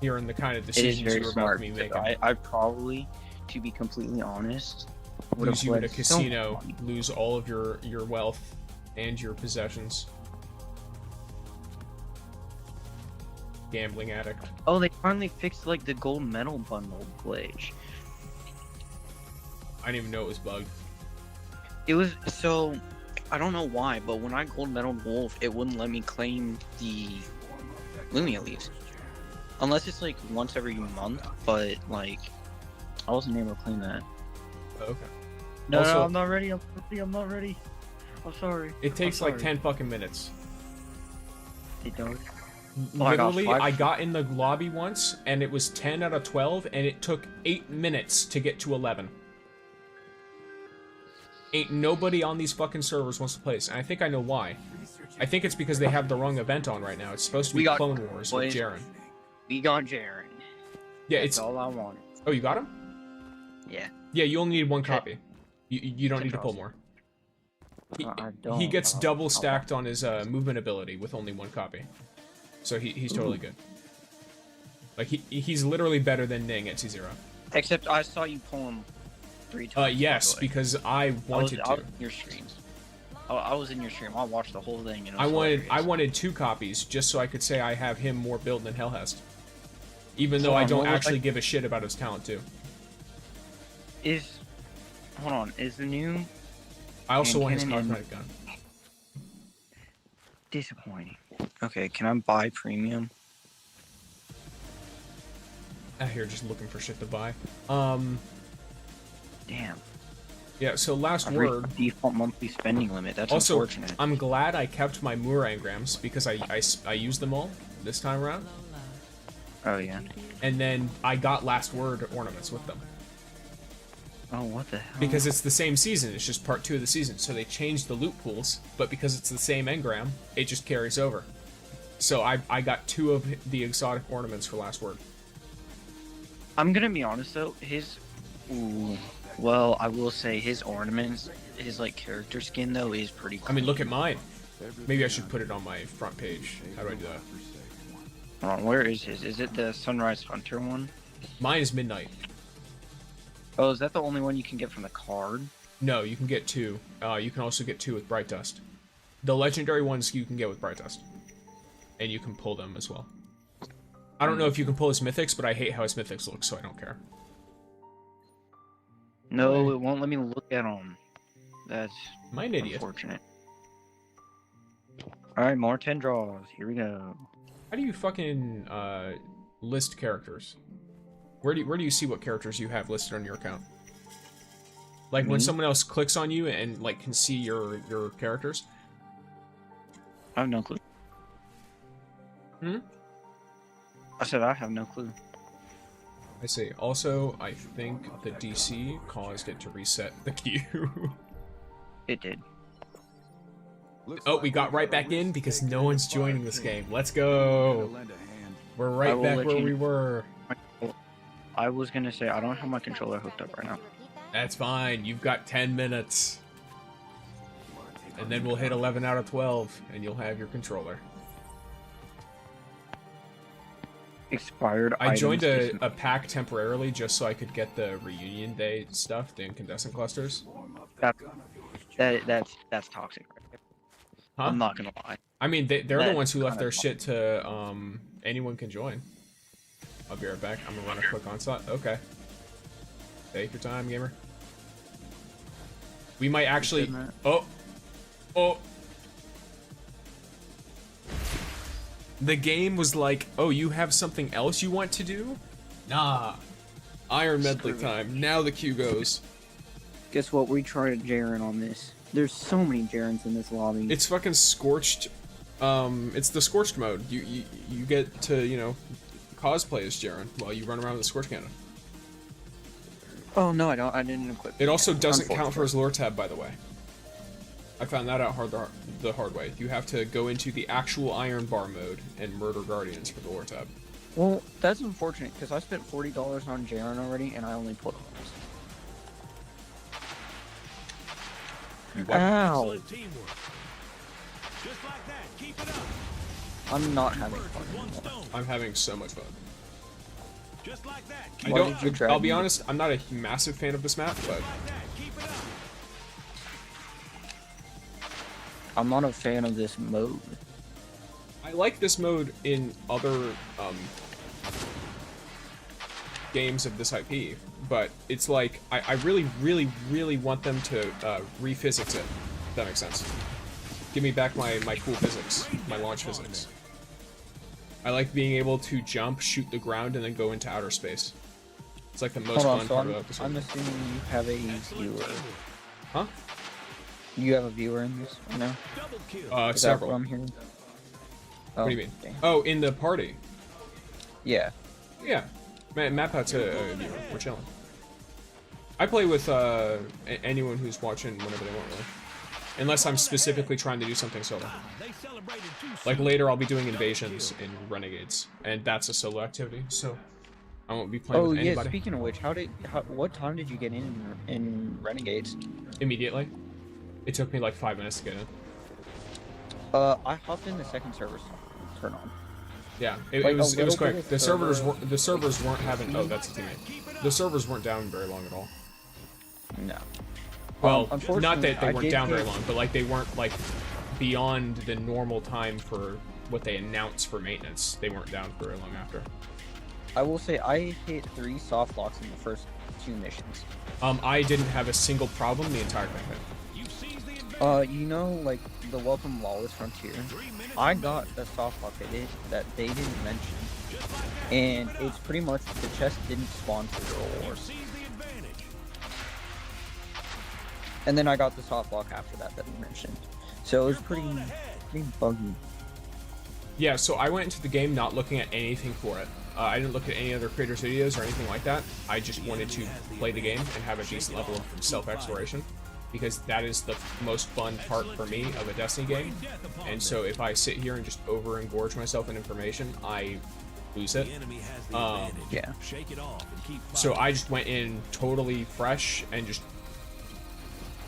Hearing the kind of It is decisions very you were about smart. to be making. I probably, to be completely honest, would Lose have you at a pledged so much casino, money. lose all of your wealth and your possessions. Gambling addict. Oh, they finally fixed like the gold medal bundle glitch. I didn't even know it was bugged. It was so, I don't know why, but when I gold medal wolf, it wouldn't let me claim the Lumia leaves. Unless it's like once every month, but like, I wasn't able to claim that. Okay. No, Also- no, I'm not ready. I'm not ready. I'm sorry. It takes I'm like sorry. 10 fucking minutes. It does. Oh, I got Literally, 5. I got in the lobby once, and it was 10 out of 12, and it took 8 minutes to get to 11. Ain't nobody on these fucking servers wants to play this, and I think I know why. I think it's because they have the wrong event on right now. It's supposed to be We got- Clone Wars with boys. Jaren. We got Jaren. Yeah, That's it's... all I wanted. Oh, you got him? Yeah. Yeah, you only need 1 Okay. copy. You don't need to pull Controls. more. I He don't. gets I'll- double I'll- stacked on his movement ability with only 1 copy. So he's totally good. Like, he's literally better than Ning at T0. Except I saw you pull him 3 times. Yes, by the way. because I wanted I was to. in your streams. I was in your stream. I watched the whole thing. And it I was wanted hilarious. 2 copies just so I could say I have him more built than Hellhest. Even though Hold I on, don't what was actually I- give a shit about his talent too. Hold on. Is the new I also want his cannon and- cosmetic gun. disappointing? Okay, can I buy premium? Out here just looking for shit to buy. Damn. Yeah, so last I've reached word. the default monthly spending limit. That's Also, unfortunate. I'm glad I kept my Moor engrams because I used them all this time around. Oh yeah. And then I got last word ornaments with them. Oh, what the hell? Because it's the same season, it's just part 2 of the season. So they changed the loot pools, but because it's the same engram, it just carries over. So I got 2 of the exotic ornaments for last word. I'm gonna be honest though, ooh, well, I will say his ornaments, his like character skin though is pretty cool. I mean, look at mine. Maybe I should put it on my front page. How do I do that? Hold on, where is his? Is it the Sunrise Hunter one? Mine is Midnight. Oh, is that the only one you can get from the card? No, you can get 2. You can also get 2 with Bright Dust. The legendary ones you can get with Bright Dust. And you can pull them as well. I don't know if you can pull his mythics, but I hate how his mythics look, so I don't care. No, it won't let me look at them. That's Am I an idiot? unfortunate. Alright, more 10 draws. Here we go. How do you fucking list characters? Where do you see what characters you have listed on your account? Like when Me? someone else clicks on you and like can see your characters? I have no clue. Hmm? I said I have no clue. I see. Also, I think the DC caused it to reset the queue. It did. Oh, we got right back in because no one's joining this game. Let's go. We're I right will back let where you- we were. I was gonna say I don't have my controller hooked up right now. That's fine. You've got 10 minutes. and then we'll hit 11 out of 12, and you'll have your controller. Expired. I joined items a pack temporarily just so I could get the reunion day stuff, the incandescent clusters. That's toxic. Huh? I'm not gonna lie. I mean, they're the That's ones who left kinda their shit to anyone can join. I'll be right back. I'm gonna run a quick onslaught. Okay. Take your time, gamer. We might actually. Oh. The game was like, oh, you have something else you want to do? Nah. Iron Medley time. Now the queue goes. Guess what? We tried JAREN on this. There's so many JARENs in this lobby. It's fucking scorched. It's the scorched mode. You get to, you know, cosplay as JAREN while you run around with a scorch cannon. Oh no, I don't. I didn't equip. It also doesn't count for his lore tab, by the way. I found that out the hard way. You have to go into the actual Iron Bar mode and murder Guardians for the lore tab. Well, that's unfortunate because I spent $40 on JAREN already, and I only pulled. Ow! Excellent teamwork. Just like that. Keep it up. I'm not having fun One anymore. stone. I'm having so much fun. Just like that. I Why don't. did you drag I'll be me? honest. I'm not a massive fan of this map, but Like that. Keep it up. I'm not a fan of this mode. I like this mode in other games of this IP. But it's like I really, really, really want them to re-physics it. If that makes sense. Give me back my cool physics, my launch physics. I like being able to jump, shoot the ground, and then go into outer space. It's like the most fun part about this I'm one. assuming you have a viewer. Huh? You have a viewer in this right now? Double kill. Is that what Several. I'm hearing? What do you mean? Okay. Oh, in the party. Yeah. Yeah. Mapat's a viewer. We're chilling. I play with anyone who's watching whenever they want, really. Unless I'm specifically trying to do something solo. They celebrated too Like soon. later I'll be doing invasions in Renegades, and that's a solo activity, so I won't be playing with anybody. Speaking of which, what time did you get in Renegades? Immediately. It took me like 5 minutes to get in. I hopped in the second server turn on. Yeah, it Like, was a little quick. bit of The server- servers weren't having. Oh, that's a teammate. The servers weren't down very long at all. No. Well, not unfortunately, that they I weren't did down very hit- long, but like they weren't like beyond the normal time for what they announced for maintenance. They weren't down for very long after. I will say I hit 3 soft locks in the first 2 missions. I didn't have a single problem the entire campaign. You seized the advantage. You know, like the Welcome Lawless Frontier. I got a soft lock that they didn't mention, and it's pretty much the chest didn't spawn for the reward. Seize the advantage. And then I got the soft lock after that they mentioned. So it was pretty buggy. Yeah, so I went into the game not looking at anything for it. I didn't look at any other creators' videos or anything like that. I just wanted to play the game and have a decent level of self-exploration, because that is the most fun part for me of a Destiny game. And so if I sit here and just over-engorge myself in information, I lose it. The enemy has the advantage. Yeah. Shake it off and keep So fighting. I just went in totally fresh and just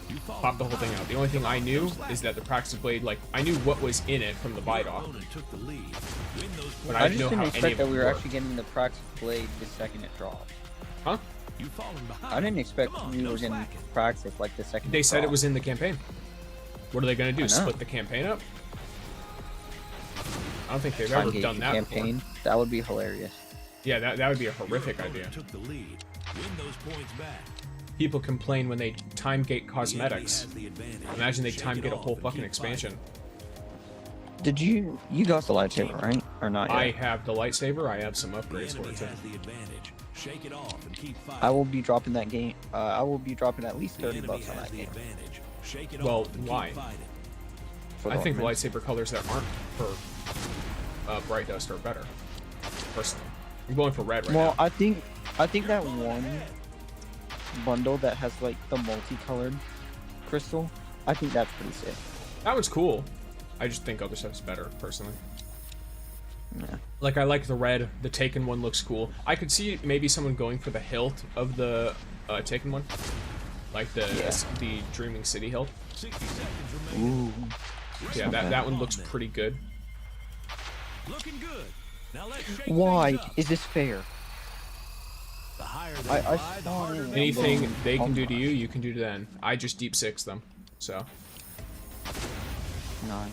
You fall popped the whole thing out. The only thing I knew is that the PRAXIC blade, like, I knew what was in it from the buy dock, opponent took the lead. Win those but points. I I didn't just know didn't how any expect of that it we were worked. actually getting the PRAXIC blade the second it dropped. Huh? You falling behind. I didn't expect Come on, we no were getting slacking. PRAXIC like the second They it said it dropped. was in the campaign. What are they going to do, I know. split the campaign up? I don't think they've Time ever gate done that campaign. before. That would be hilarious. Yeah, that would be a Your horrific opponent idea. Took the lead. Win those points back. People complain when they time gate The enemy cosmetics. has the advantage. Imagine they Shake time it gate a off whole and fucking keep expansion. Did you got the lightsaber, right? Or not yet? I have the lightsaber, I have some The upgrades for enemy it too. has the advantage. Shake it off and keep fighting. I will be dropping that game. I will be dropping at least The $30 enemy on has that the game. advantage. Shake it Well, off and why? keep fighting. for I think the ornaments. lightsaber colors that aren't for bright dust are better, personally. I'm going for red right Well, now. I think that one bundle that has like the multicolored crystal, I think that's pretty sick. That one's cool. I just think other stuff's better, personally. Yeah. Like, I like the red. The Taken one looks cool. I could see maybe someone going for the hilt of the Taken one. Like the Dreaming City hilt. 60 seconds remaining. Ooh. Yeah, that one looks pretty good. Looking good. Now let's shake Why things up. is this fair? The higher they I fly, the saw harder it. they Anything fall. they can do to you, you can do to them. I just deep six them. So Nice.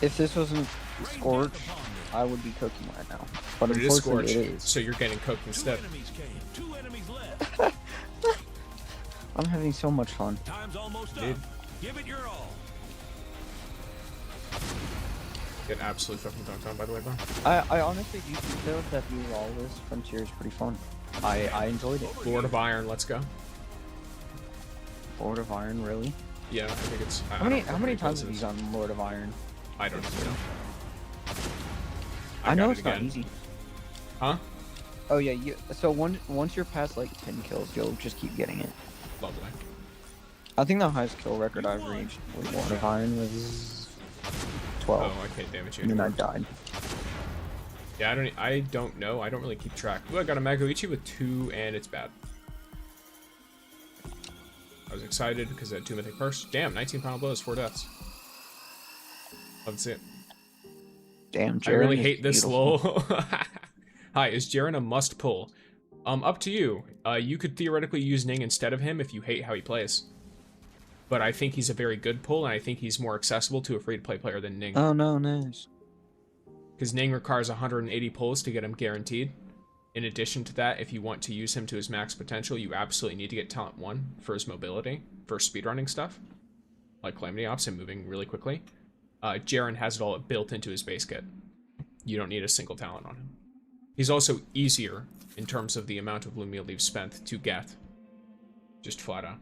If this wasn't Scorch, I would be cooking right now. But it is unfortunately, Scorch, it is. so you're getting cooked Two instead. enemies came. 2 enemies left. I'm having so much fun. Time's almost up. Dude. Give it your all. Get absolutely fucking dunked on, by the way, bro. I honestly do think though that the Lawless Frontier is pretty fun. I enjoyed it. Lord of Iron, let's go. Lord of Iron, really? Yeah, I think it's. How many times have you done Lord of Iron? I don't even know. I know got it's it not again. easy. Huh? Oh yeah, so once you're past like 10 kills, you'll just keep getting it. Lovely. I think the highest kill record I've reached with Lord of Iron was 12. Oh, I can't damage you And then I anymore. died. Yeah, I don't know. I don't really keep track. Ooh, I got a Magoichi with 2, and it's bad. I was excited because I had 2 mythic perks. Damn, 19 final blows, 4 deaths. Love to see it. Damn, I really Jaren is hate this beautiful. lol. Hi, is Jaren a must pull? Up to you. You could theoretically use Ning instead of him if you hate how he plays. But I think he's a very good pull, and I think he's more accessible to a free-to-play player than Ning. Oh no, nice. Because Ning requires 180 pulls to get him guaranteed. In addition to that, if you want to use him to his max potential, you absolutely need to get talent 1 for his mobility, for speedrunning stuff, like Calamity Ops and moving really quickly. Jaren has it all built into his base kit. You don't need a single talent on him. He's also easier in terms of the amount of Lumia leaves spent to get. Just flat out.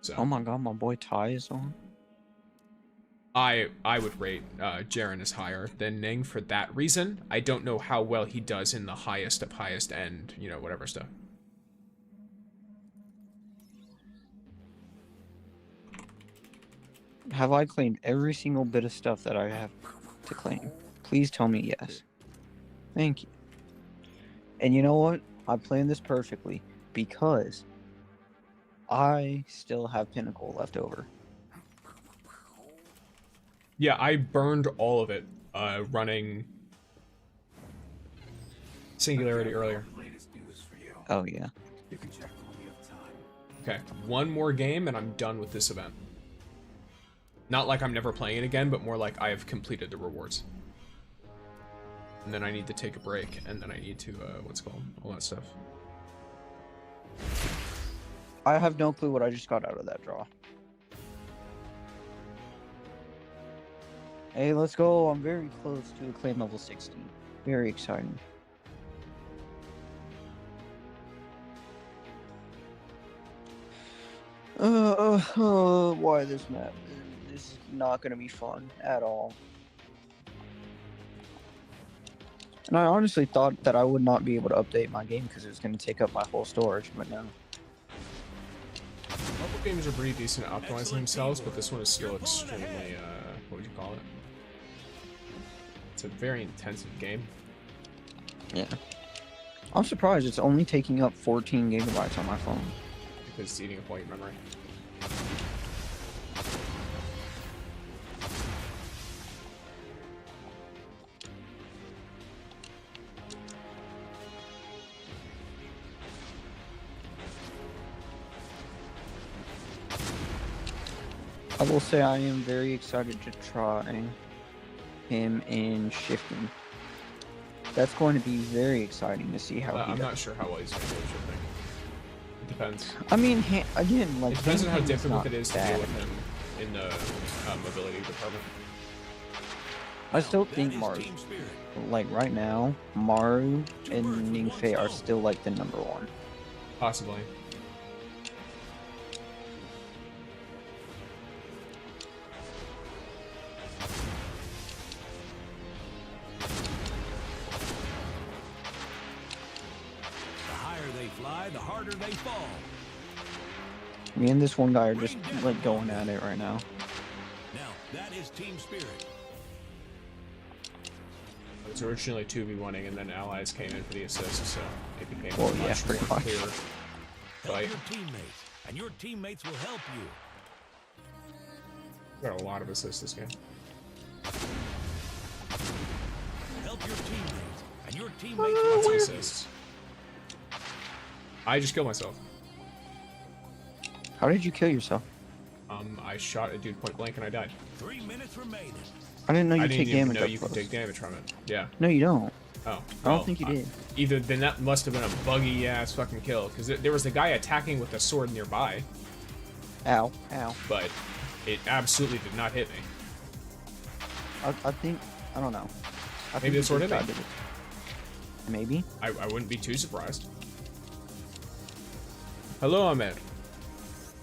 So Oh my god, my boy Ty is on. I would rate Jaren as higher than Ning for that reason. I don't know how well he does in the highest of highest end, you know, whatever stuff. Have I claimed every single bit of stuff that I have to claim? Please tell me yes. Thank you. And you know what? I planned this perfectly because I still have Pinnacle left over. Yeah, I burned all of it running Singularity earlier. Oh yeah. Okay, one more game and I'm done with this event. Not like I'm never playing it again, but more like I have completed the rewards. And then I need to take a break, and then I need to, what's it called? All that stuff. I have no clue what I just got out of that draw. Hey, let's go. I'm very close to claim level 60. Very exciting. Why this map? This is not going to be fun at all. And I honestly thought that I would not be able to update my game because it was going to take up my whole storage, but no. Mobile games are pretty decent at optimizing themselves, but this one is still extremely, what would you call it? It's a very intensive game. Yeah. I'm surprised it's only taking up 14 gigabytes on my phone. Because it's eating up all your memory. I will say I am very excited to try him in shifting. That's going to be very exciting to see how he I'm does. not sure how well he's going to do shifting. It depends. I mean, again, like It depends on how hand-to-hand is difficult not it is to bad. deal with him in the mobility department. I still That think is Maru, team spirit. like right now, Maru and Ningfei are still like the number one. Possibly. The higher they fly, the harder they fall. Me and this one guy are just like going at it right now. Now, that is team spirit. It was originally 2v1ing, and then allies came in for the assist, so it became Well, a yeah, much pretty more much. clear Help fight. your teammates and your teammates will help you. Got a lot of assists this game. Help your teammates, and your teammates Lots will of help you. assists. I just killed myself. How did you kill yourself? I shot a dude point blank and I died. 3 minutes remaining. I didn't know you I didn't take even damage know up you close. could take damage from it. Yeah. No, you don't. Oh. I don't think you did. Either then that must have been a buggy ass fucking kill because there was a guy attacking with a sword nearby, Ow, ow. but it absolutely did not hit me. I think, I don't know. I Maybe the sword hit me. did it. Maybe. I wouldn't be too surprised. Hello, Ahmed.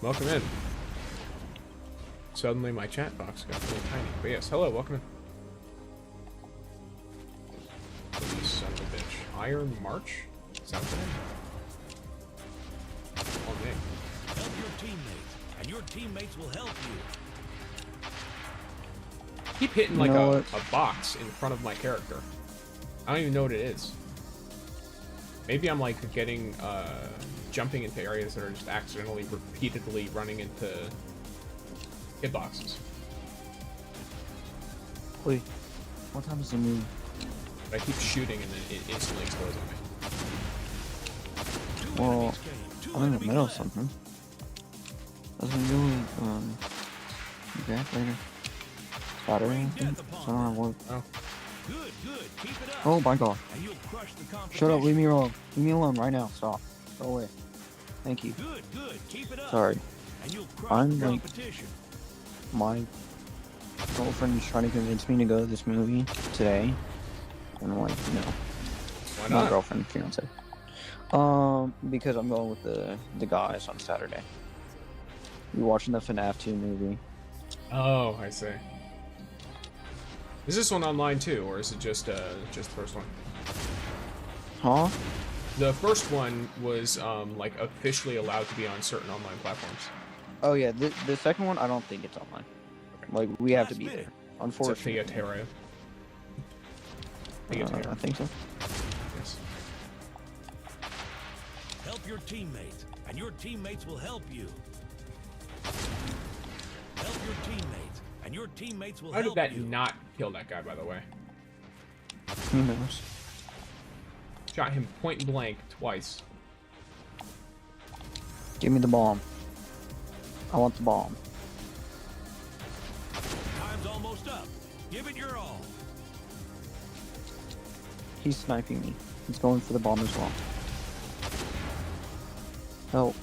Welcome in. Suddenly my chat box got really tiny. But yes, hello, welcome in. You son of a bitch. Iron March? Is that what that is? Oh, man. Help your teammates, and your teammates will help you. Keep hitting You like know a what? box in front of my character. I don't even know what it is. Maybe I'm like getting jumping into areas that are just accidentally repeatedly running into hitboxes. Wait, what time is the move? But I keep shooting and then it instantly explodes on me. Well, I'm in the middle of something. Doesn't really, okay, later. Saturday, I think. So I don't have work. Oh. Good, good. Keep it up. Oh my god. And you'll crush the competition. Shut up, leave me alone. Leave me alone right now. Stop. Go away. Thank you. Good, good. Keep it up. Sorry. And you'll crush I'm the like, competition. my girlfriend is trying to convince me to go to this movie today. And I'm like, no. Why Not not? girlfriend, fiance. Because I'm going with the guys on Saturday. We're watching the FNAF 2 movie. Oh, I see. Is this one online too, or is it just the first one? Huh? The first one was like officially allowed to be on certain online platforms. Oh yeah, the second one I don't think it's online. Like we have to be there. It's a Unfortunately. Theateria. I think so. Yes. Help your teammates, and your teammates will help you. Help your teammates, and your teammates will How help did that you. not kill that guy, by the way? Who knows? Shot him point blank twice. Give me the bomb. I want the bomb. Time's almost up. Give it your all. He's sniping me. He's going for the bomb as well. Help.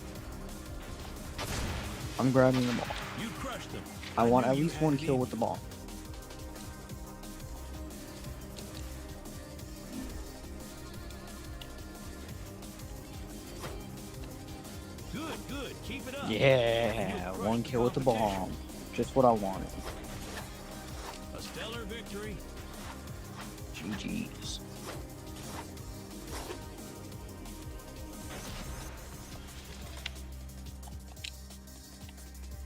I'm grabbing the bomb. You crushed them. I want at knew you least had one it kill in with the you. bomb. Good, good. Keep it up. Yeah, You'll crush one the kill with the competition. bomb. Just what I wanted. A stellar victory. GG's.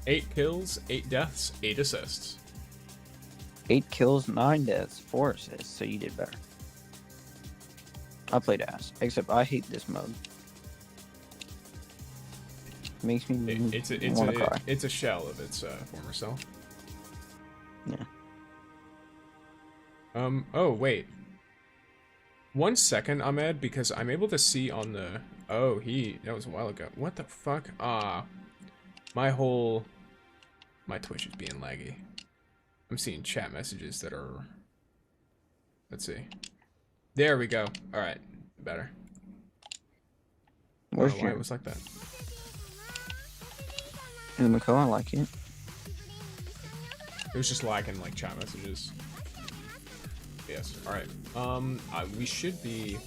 Eight kills, 8 deaths, 8 assists. 8 kills, 9 deaths, 4 assists, so you did better. I played ass, except I hate this mode. Makes me want to cry. It's a shell of its former self. Yeah. Oh wait. 1 second, Ahmed, because I'm able to see on the. Oh, that was a while ago. What the fuck? My Twitch is being laggy. I'm seeing chat messages that are. Let's see. There we go. All right, better. I Where's don't know why your it was like that. in the I like it. It was just lagging like chat messages. Yes. All right. We should be.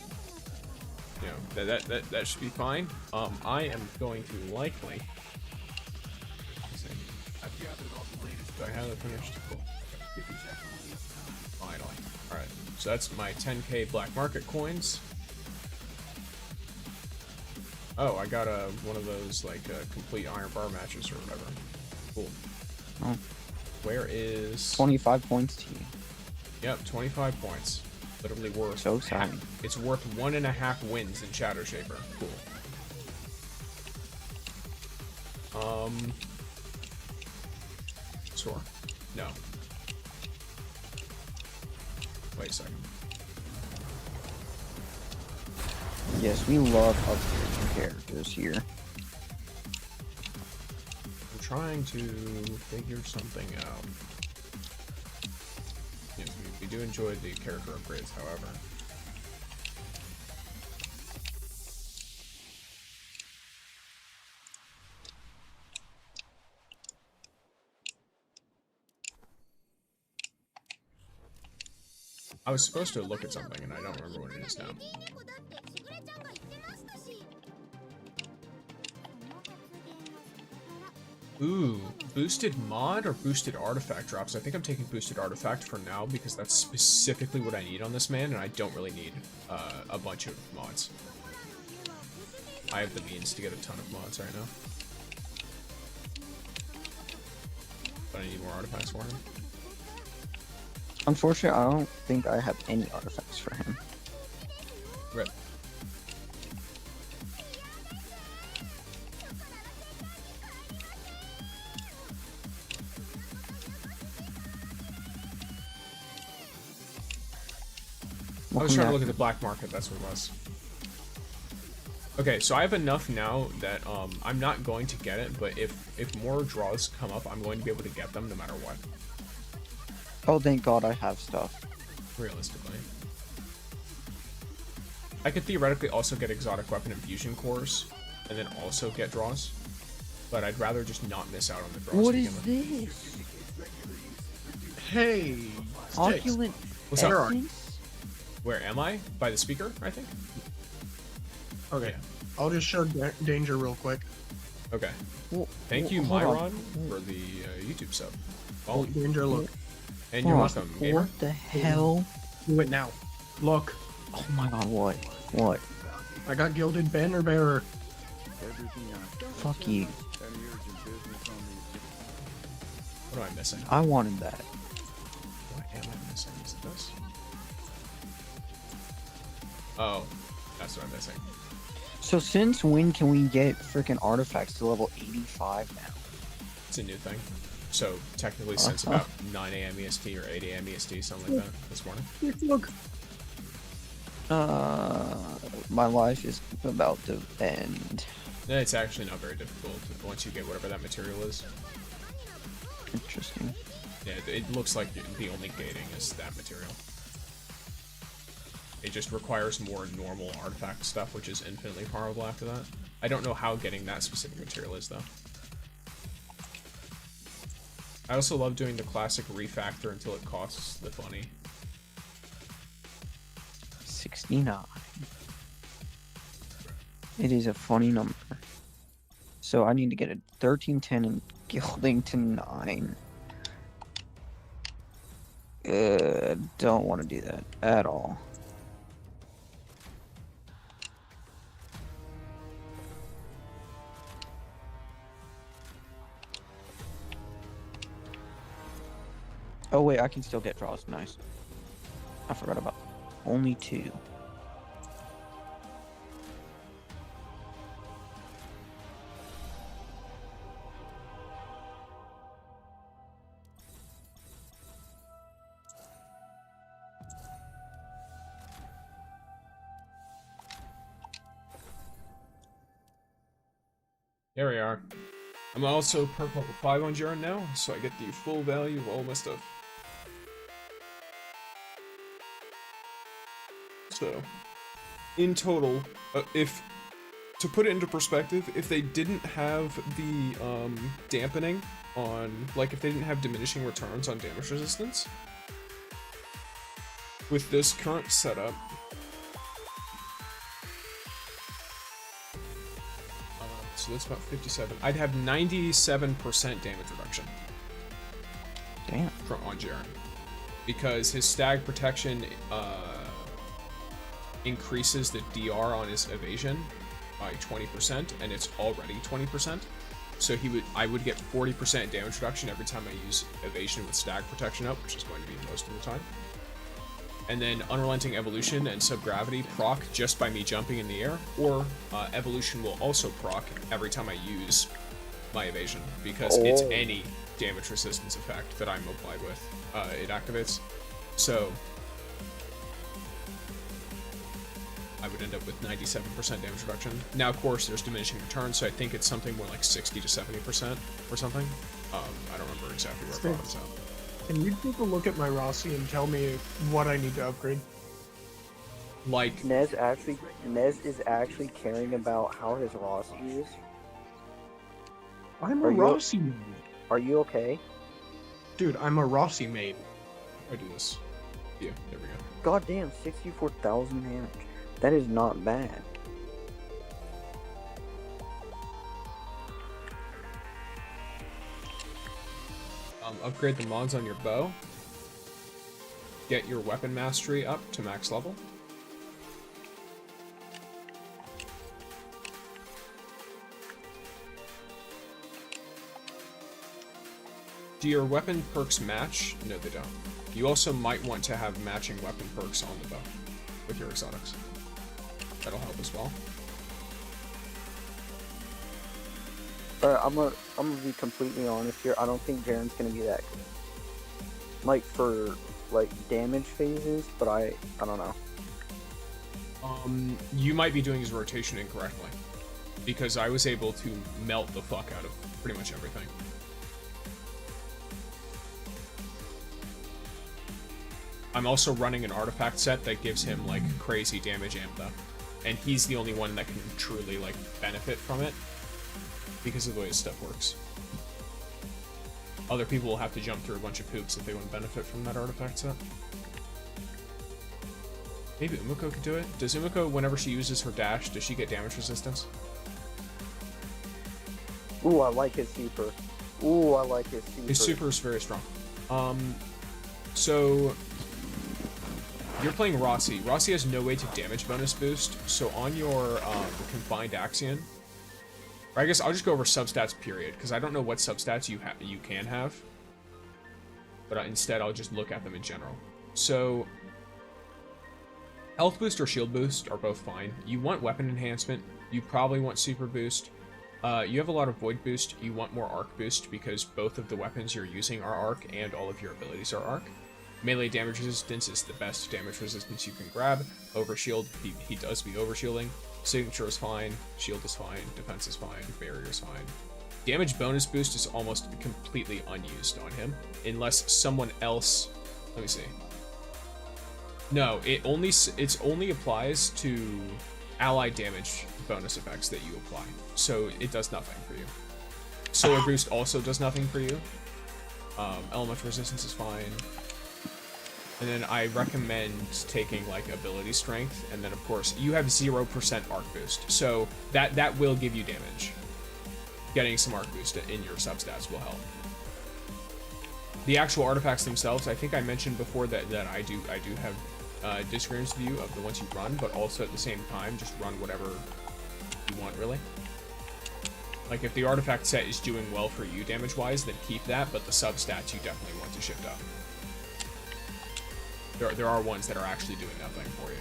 You know, that should be fine. I am going to likely. Let's see. Do I have it finished? Cool. Finally. All right. So that's my 10k black market coins. Oh, I got one of those like complete iron bar matches or whatever. Cool. Oh. Where is 25 points to you. Yep, 25 points. Literally worth. So exciting. It's worth 1.5 wins in Shadow Shaper. Cool. Sore. No. Wait a second. Yes, we love upgrading characters here. I'm trying to figure something out. Yes, we do enjoy the character upgrades, however. I was supposed to look at something and I don't remember what it is now. Ooh, boosted mod or boosted artifact drops? I think I'm taking boosted artifact for now because that's specifically what I need on this man, and I don't really need a bunch of mods. I have the means to get a ton of mods right now. But I need more artifacts for him. Unfortunately, I don't think I have any artifacts for him. Rip. I was trying to look at the black market, that's what it was. Okay, so I have enough now that I'm not going to get it, but if more draws come up, I'm going to be able to get them no matter what. Oh, thank God I have stuff. Realistically. I could theoretically also get exotic weapon and fusion cores, and then also get draws. But I'd rather just not miss out on the draws. What is this? Hey, Opulent. What's up? Where am I? By the speaker, I think? Okay. Yeah. I'll just show Danger real quick. Okay. Well, Thank you, hold on. Myron, for the YouTube sub. Oh, Danger, look. And you're welcome, gamer. What the hell? Do it now. Look. Oh my God, what? What? I got Gilded Banner Bearer. Fuck you. What am I missing? I wanted that. What am I missing? Is it this? Oh, that's what I'm missing. So since when can we get freaking artifacts to level 85 now? It's a new thing. So technically since about 9 AM EST or 8 AM EST, something like that, this morning. Look. My life is about to end. It's actually not very difficult once you get whatever that material is. Interesting. Yeah, it looks like the only gating is that material. It just requires more normal artifact stuff, which is infinitely powerful after that. I don't know how getting that specific material is, though. I also love doing the classic refactor until it costs the funny. 69. It is a funny number. So I need to get a 1310 and gilding to 9. Don't want to do that at all. Oh wait, I can still get draws. Nice. I forgot about only 2. There we are. I'm also perk level 5 on JAREN now, so I get the full value of all my stuff. So, in total, to put it into perspective, if they didn't have the dampening on, like if they didn't have diminishing returns on damage resistance, with this current setup, so that's about 57, I'd have 97% damage reduction. Damn. On JAREN. Because his stag protection, increases the DR on his evasion by 20%, and it's already 20%. So I would get 40% damage reduction every time I use evasion with stag protection up, which is going to be most of the time. And then unrelenting evolution and subgravity proc just by me jumping in the air, or evolution will also proc every time I use my evasion, because it's any damage resistance effect that I'm applied with. It activates. So I would end up with 97% damage reduction. Now, of course, there's diminishing returns, so I think it's something more like 60 to 70% or something. I don't remember exactly where I brought this out. Can you take a look at my Rossi and tell me what I need to upgrade? Like, Nez is actually caring about how his Rossi is. I'm a Rossi main. Are you okay? Dude, I'm a Rossi main. I do this. Yeah, there we go. Goddamn, 64,000 damage. That is not bad. Upgrade the mods on your bow. Get your weapon mastery up to max level. Do your weapon perks match? No, they don't. You also might want to have matching weapon perks on the bow with your exotics. That'll help as well. I'm gonna be completely honest here. I don't think Jaren's gonna be that good. Like for like damage phases, but I don't know. You might be doing his rotation incorrectly, because I was able to melt the fuck out of pretty much everything. I'm also running an artifact set that gives him like crazy damage amp though, and he's the only one that can truly like benefit from it because of the way his stuff works. Other people will have to jump through a bunch of hoops if they want to benefit from that artifact set. Maybe Umiko could do it. Does Umiko, whenever she uses her dash, does she get damage resistance? Ooh, I like his super. Ooh, I like his super. His super is very strong. So you're playing Rossi. Rossi has no way to damage bonus boost, so on your confined Axion, or I guess I'll just go over substats period, because I don't know what substats you can have, but instead I'll just look at them in general. So health boost or shield boost are both fine. You want weapon enhancement. You probably want super boost. You have a lot of void boost. You want more arc boost because both of the weapons you're using are arc and all of your abilities are arc. Melee damage resistance is the best damage resistance you can grab. Overshield, he does be overshielding. Signature is fine. Shield is fine. Defense is fine. Barrier is fine. Damage bonus boost is almost completely unused on him, unless someone else. Let me see. No, it only applies to allied damage bonus effects that you apply, so it does nothing for you. Solar boost also does nothing for you. Elemental resistance is fine. And then I recommend taking like ability strength, and then of course you have 0% arc boost, so that will give you damage. Getting some arc boost in your substats will help. The actual artifacts themselves, I think I mentioned before that I do have disagreements with you of the ones you run, but also at the same time just run whatever you want really. Like if the artifact set is doing well for you damage wise, then keep that, but the substats you definitely want to shift up. There are ones that are actually doing nothing for you.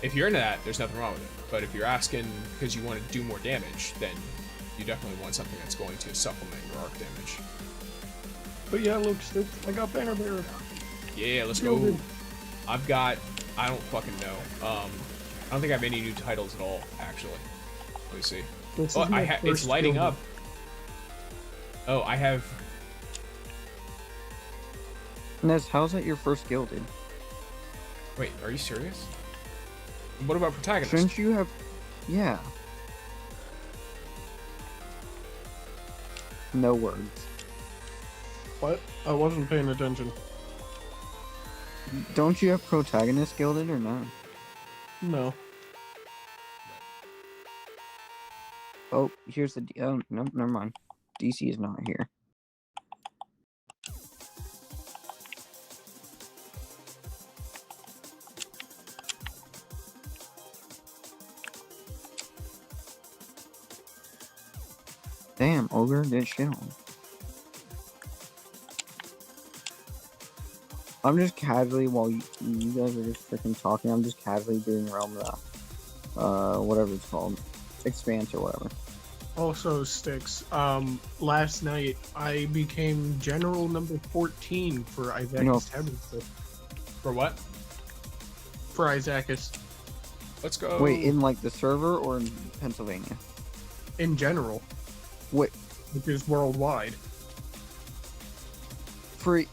If you're into that, there's nothing wrong with it. But if you're asking because you want to do more damage, then you definitely want something that's going to supplement your arc damage. But yeah, look, I got banner bearer. Yeah, let's go. I don't fucking know. I don't think I have any new titles at all, actually. Let me see. Oh, it's lighting up. Oh, I have... Nez, how's that your first gilded? Wait, are you serious? What about protagonist? Shouldn't you have... Yeah. No words. What? I wasn't paying attention. Don't you have protagonist gilded or not? No. Oh, here's the... Oh, no, never mind. DC is not here. Damn, Ogre, get shit on. I'm just casually, while you guys are just freaking talking, I'm just casually doing Realm whatever it's called, Expanse or whatever. Also, Sticks, last night I became General number 14 for Isaacus Tabernacles. For what? For Isaacus. Let's go. Wait, in like the server or in Pennsylvania? In general. Wait. Which is worldwide. What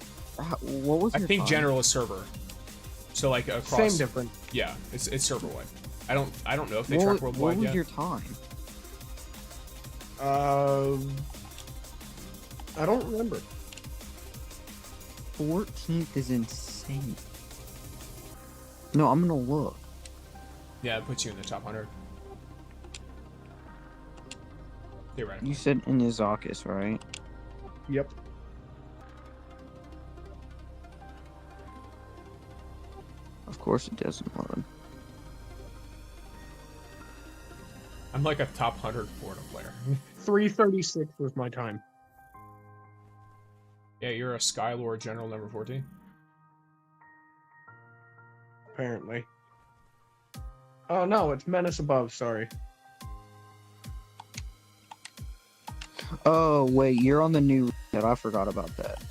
was your I think time? general is server. So like across. Same difference. Yeah, it's server wide. I don't know if they track worldwide What was yet. your time? I don't remember. 14th is insane. No, I'm gonna look. Yeah, it puts you in the top 100. Theoretically. You said in Izakis, right? Yep. Of course it doesn't load. I'm like a top 100 Florida player. 336 was my time. Yeah, you're a Skylord General number 14. Apparently. Oh no, it's Menace Above, sorry. Oh wait, you're on the new set. I forgot about that.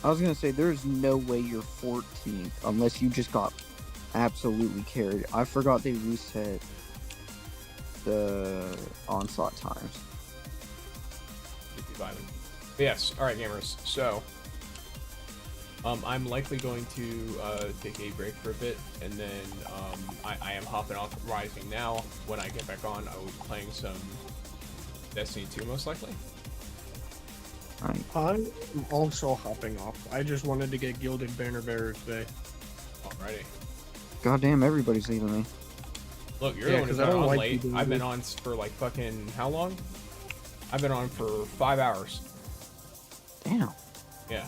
I was gonna say there's no way you're 14th unless you just got absolutely carried. I forgot they reset the onslaught times. But yes, alright gamers, so I'm likely going to take a break for a bit, and then I am hopping off Rising now. When I get back on, I will be playing some Destiny 2 most likely. I'm also hopping off. I just wanted to get Gilded Banner Bearers today. Alrighty. Goddamn, everybody's leaving me. Look, you're the one who's been on late. I've been on for like fucking how long? I've been on for 5 hours. Damn. Yeah.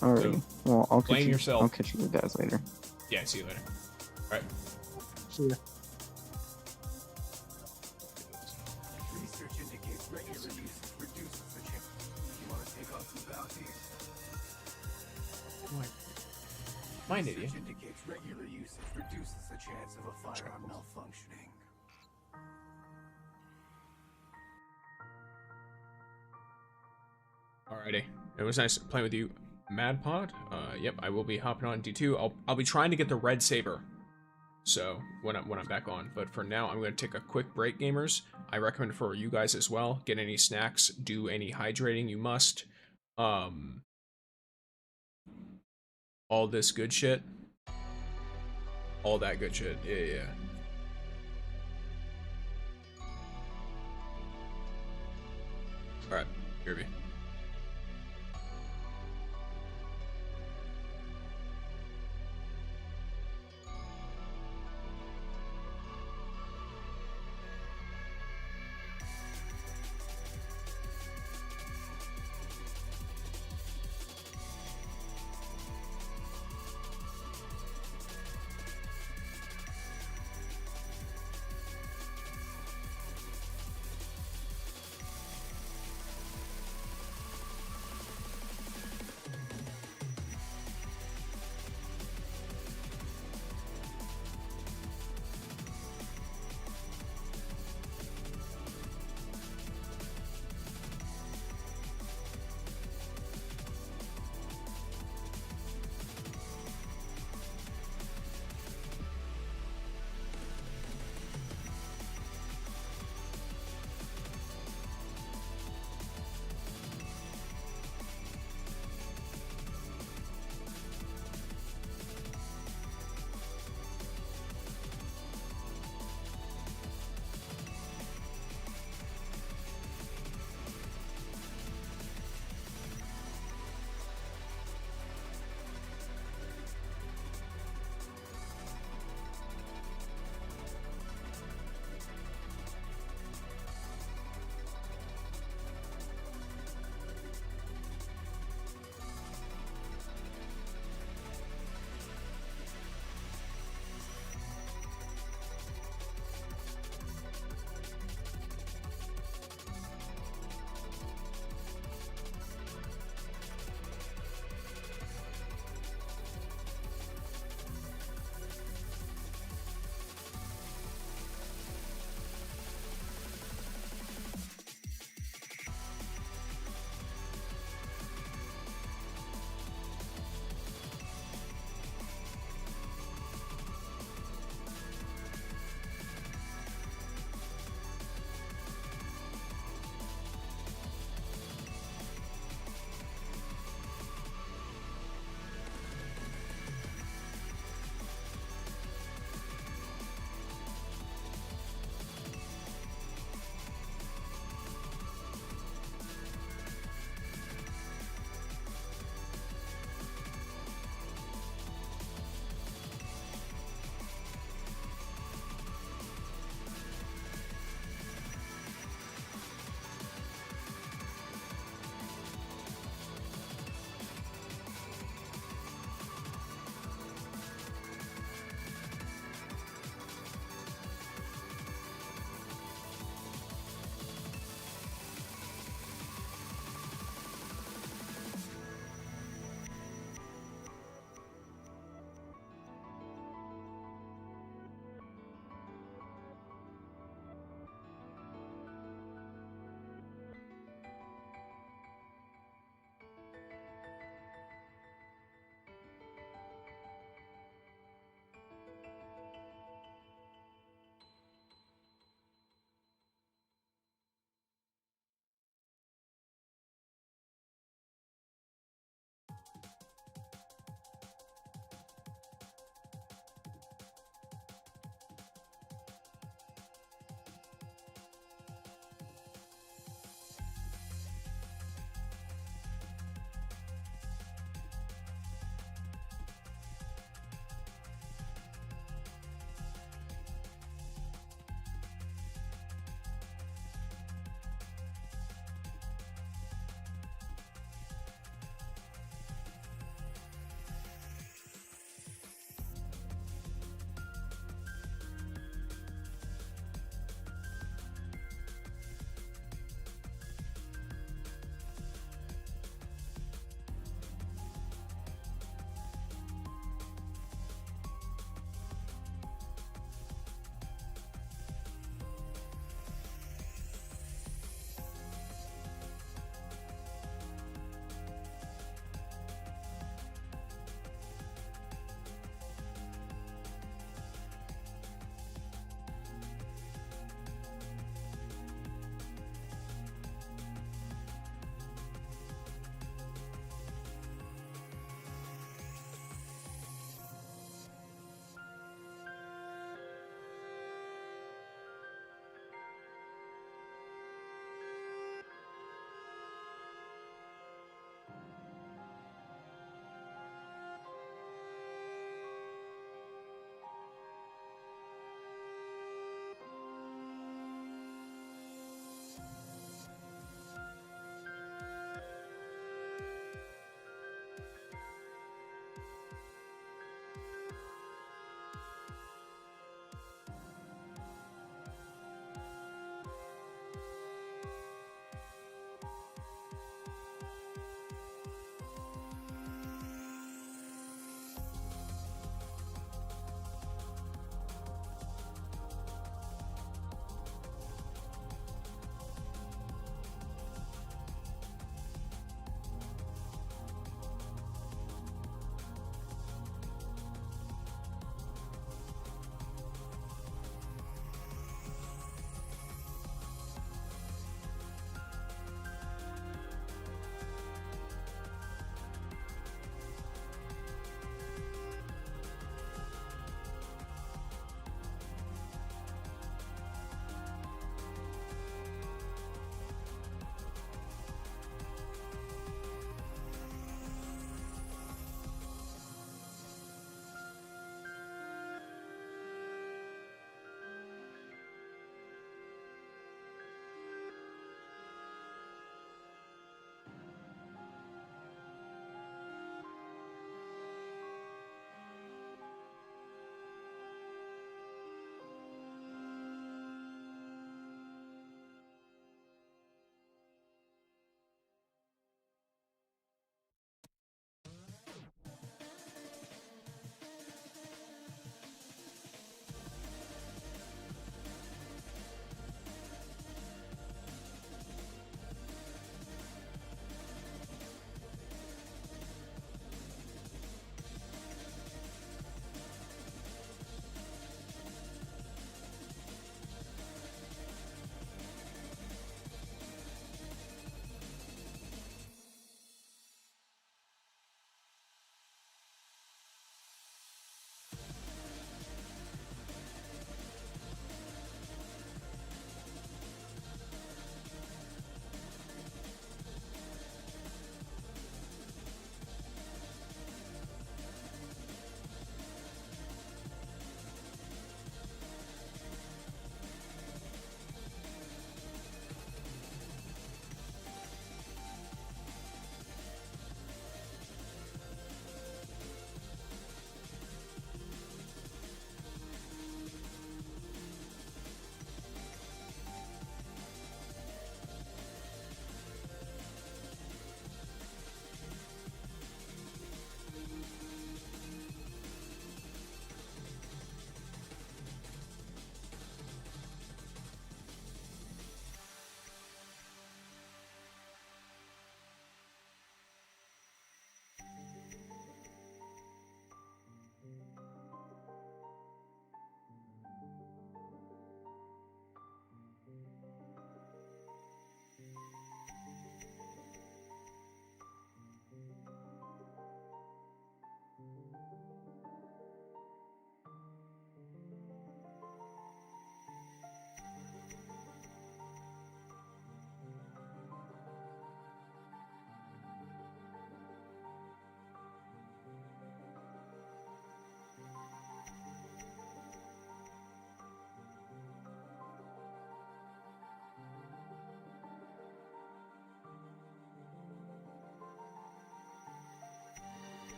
Alright. So, Well, I'll blame yourself. I'll catch you guys later. Yeah, see you later. Alright. See ya. Research indicates regular use reduces the chance. You want to take on some bounties? Mind idiot. Research indicates regular usage reduces the chance of a firearm malfunctioning. Alrighty. It was nice playing with you, MadPod. Yep, I will be hopping on D2. I'll be trying to get the red saber. So when I'm back on, but for now I'm going to take a quick break, gamers. I recommend for you guys as well. Get any snacks, do any hydrating you must. All this good shit. All that good shit. Yeah. Alright, Kirby.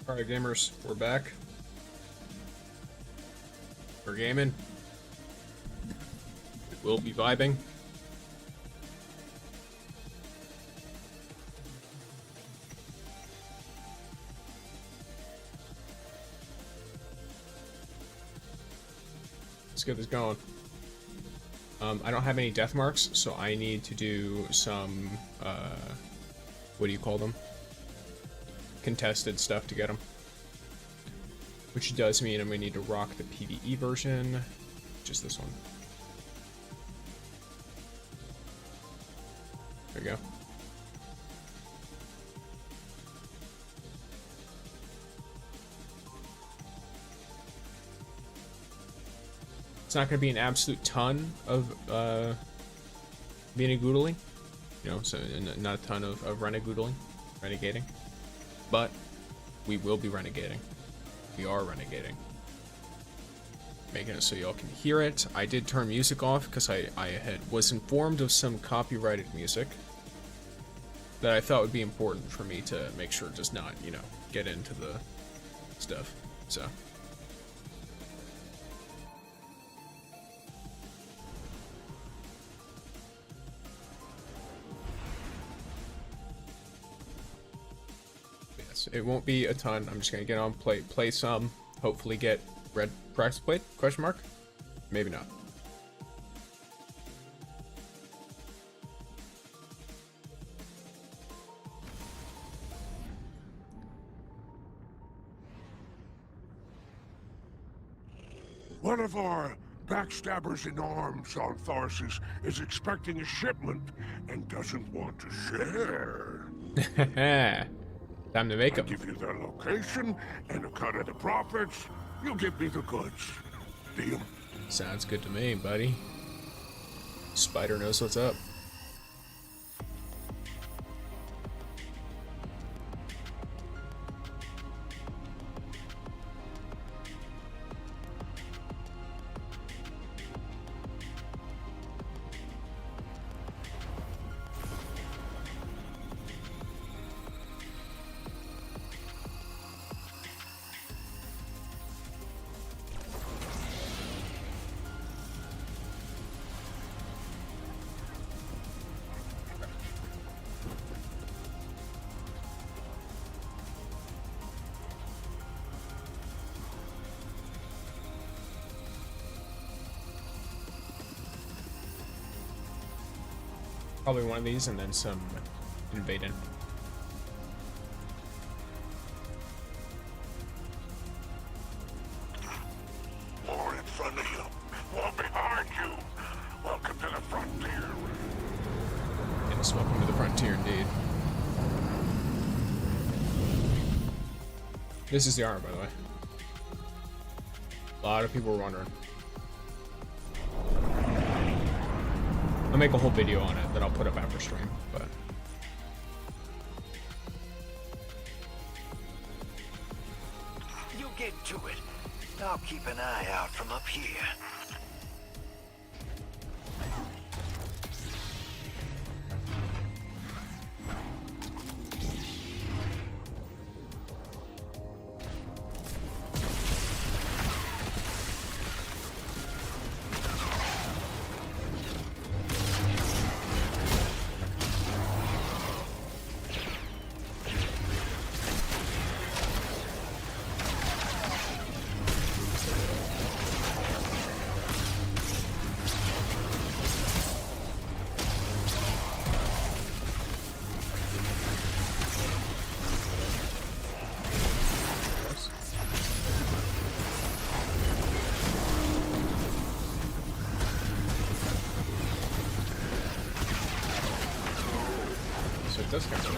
Alright, gamers, we're back. We're gaming. We'll be vibing. Let's get this going. I don't have any death marks, so I need to do some, what do you call them? Contested stuff to get them. Which does mean I'm going to need to rock the PvE version. Just this one. There we go. It's not going to be an absolute ton of Renegoodling, you know, so not a ton of renegading, but we will be renegading. We are renegading. Making it so y'all can hear it. I did turn music off because I was informed of some copyrighted music that I thought would be important for me to make sure does not, you know, get into the stuff. So. It won't be a ton. I'm just gonna get on, play some, hopefully get red PRAXIC plate? Question mark? Maybe not. One of our backstabbers in arms on Tharsis is expecting a shipment and doesn't want to share. Time to make them. I'll give you their location and a cut of the profits. You give me the goods. Deal? Sounds good to me, buddy. Spider knows what's up. Probably one of these and then some invading. War in front of you, war behind you. Welcome to the frontier. Yes, welcome to the frontier indeed. This is the armor, by the way. A lot of people were wondering. I'll make a whole video on it that I'll put up after stream, but You get to it. I'll keep an eye out from up here. it does come to that.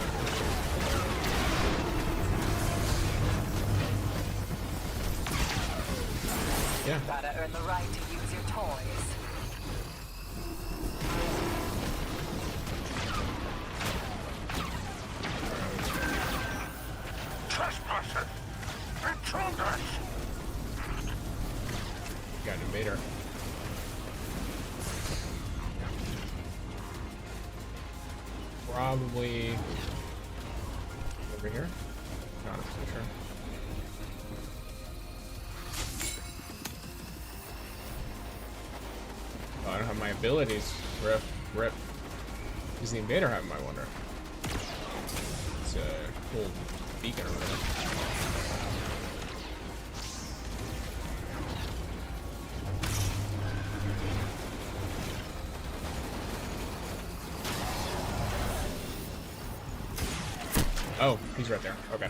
Yeah. Gotta earn the right to use your toys. Trespassers! Intruders! Got an invader. Probably over here. Not for sure. Oh, I don't have my abilities. Rip, rip. Does the invader have them, I wonder? It's a cool beacon over there. Oh, he's right there. Okay.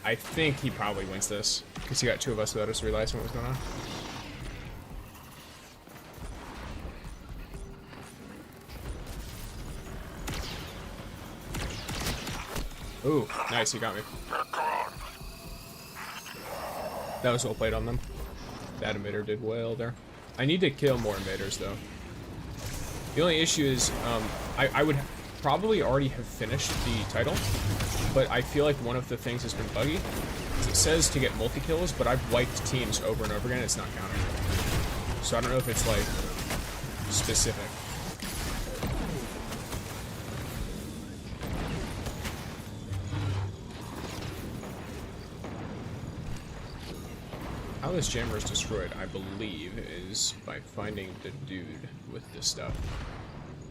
I think he probably wins this, because he got 2 of us without us realizing what was going on. Ooh, nice, he got me. That was well played on them. That invader did well there. I need to kill more invaders, though. The only issue is, I would probably already have finished the title, but I feel like one of the things has been buggy. It says to get multi-kills, but I've wiped teams over and over again, and it's not counting. So I don't know if it's, like, specific. How this jammer is destroyed, I believe, is by finding the dude with this stuff.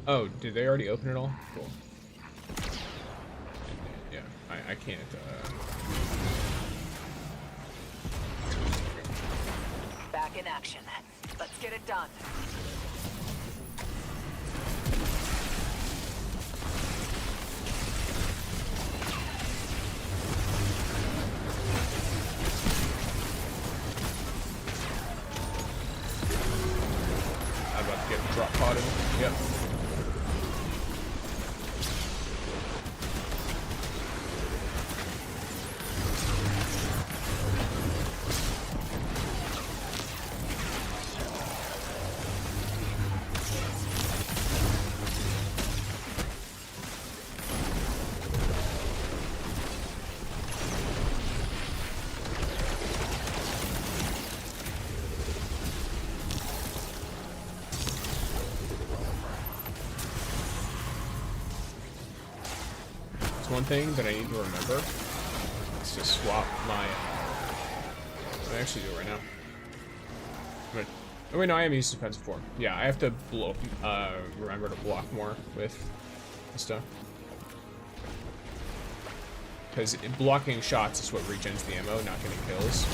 Oh, did they already open it all? Cool. Yeah, I can't, Back in action. Let's get it done. I'm about to get drop potted. Yep. One thing that I need to remember is to swap my. I actually do it right now. Oh wait, no, I am using defensive form. Yeah, I have to remember to block more with this stuff, because blocking shots is what regens the ammo, not getting kills.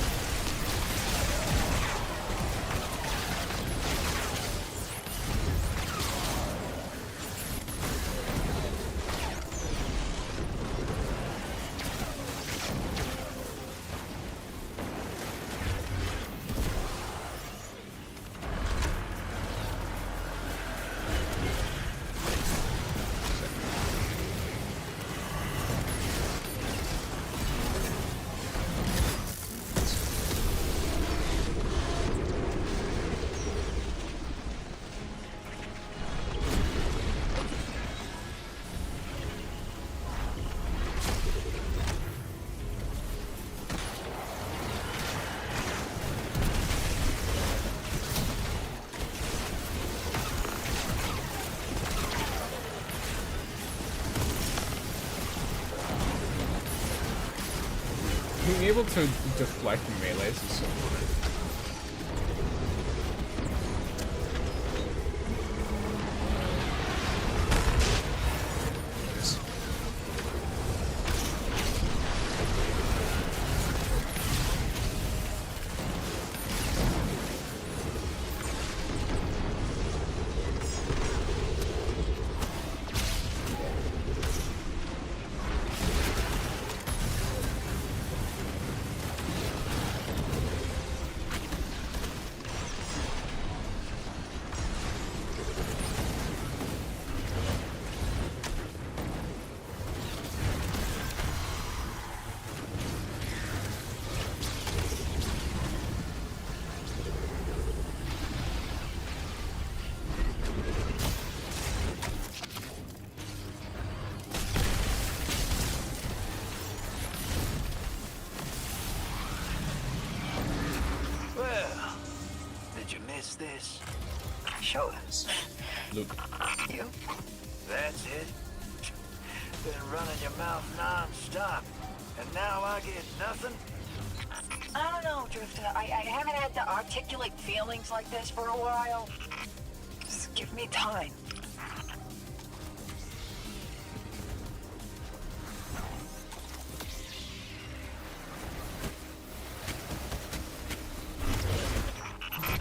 Being able to deflect melees is so fun. This? Show us. Look. You? That's it? Been running your mouth non-stop, and now I get nothing? I don't know, Drifter. I haven't had to articulate feelings like this for a while. Just give me time.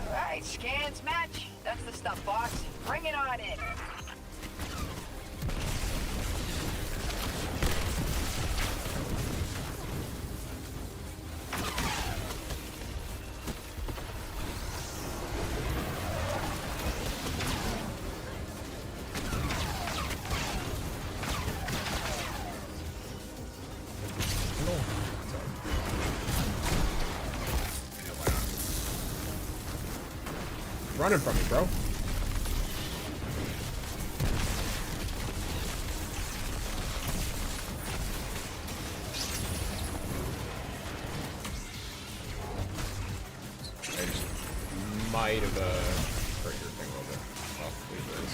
Alright, scans match. That's the stuff, boss. Bring it on in. Running from me, bro. I just might have hurt your thing a little bit. Possibly this.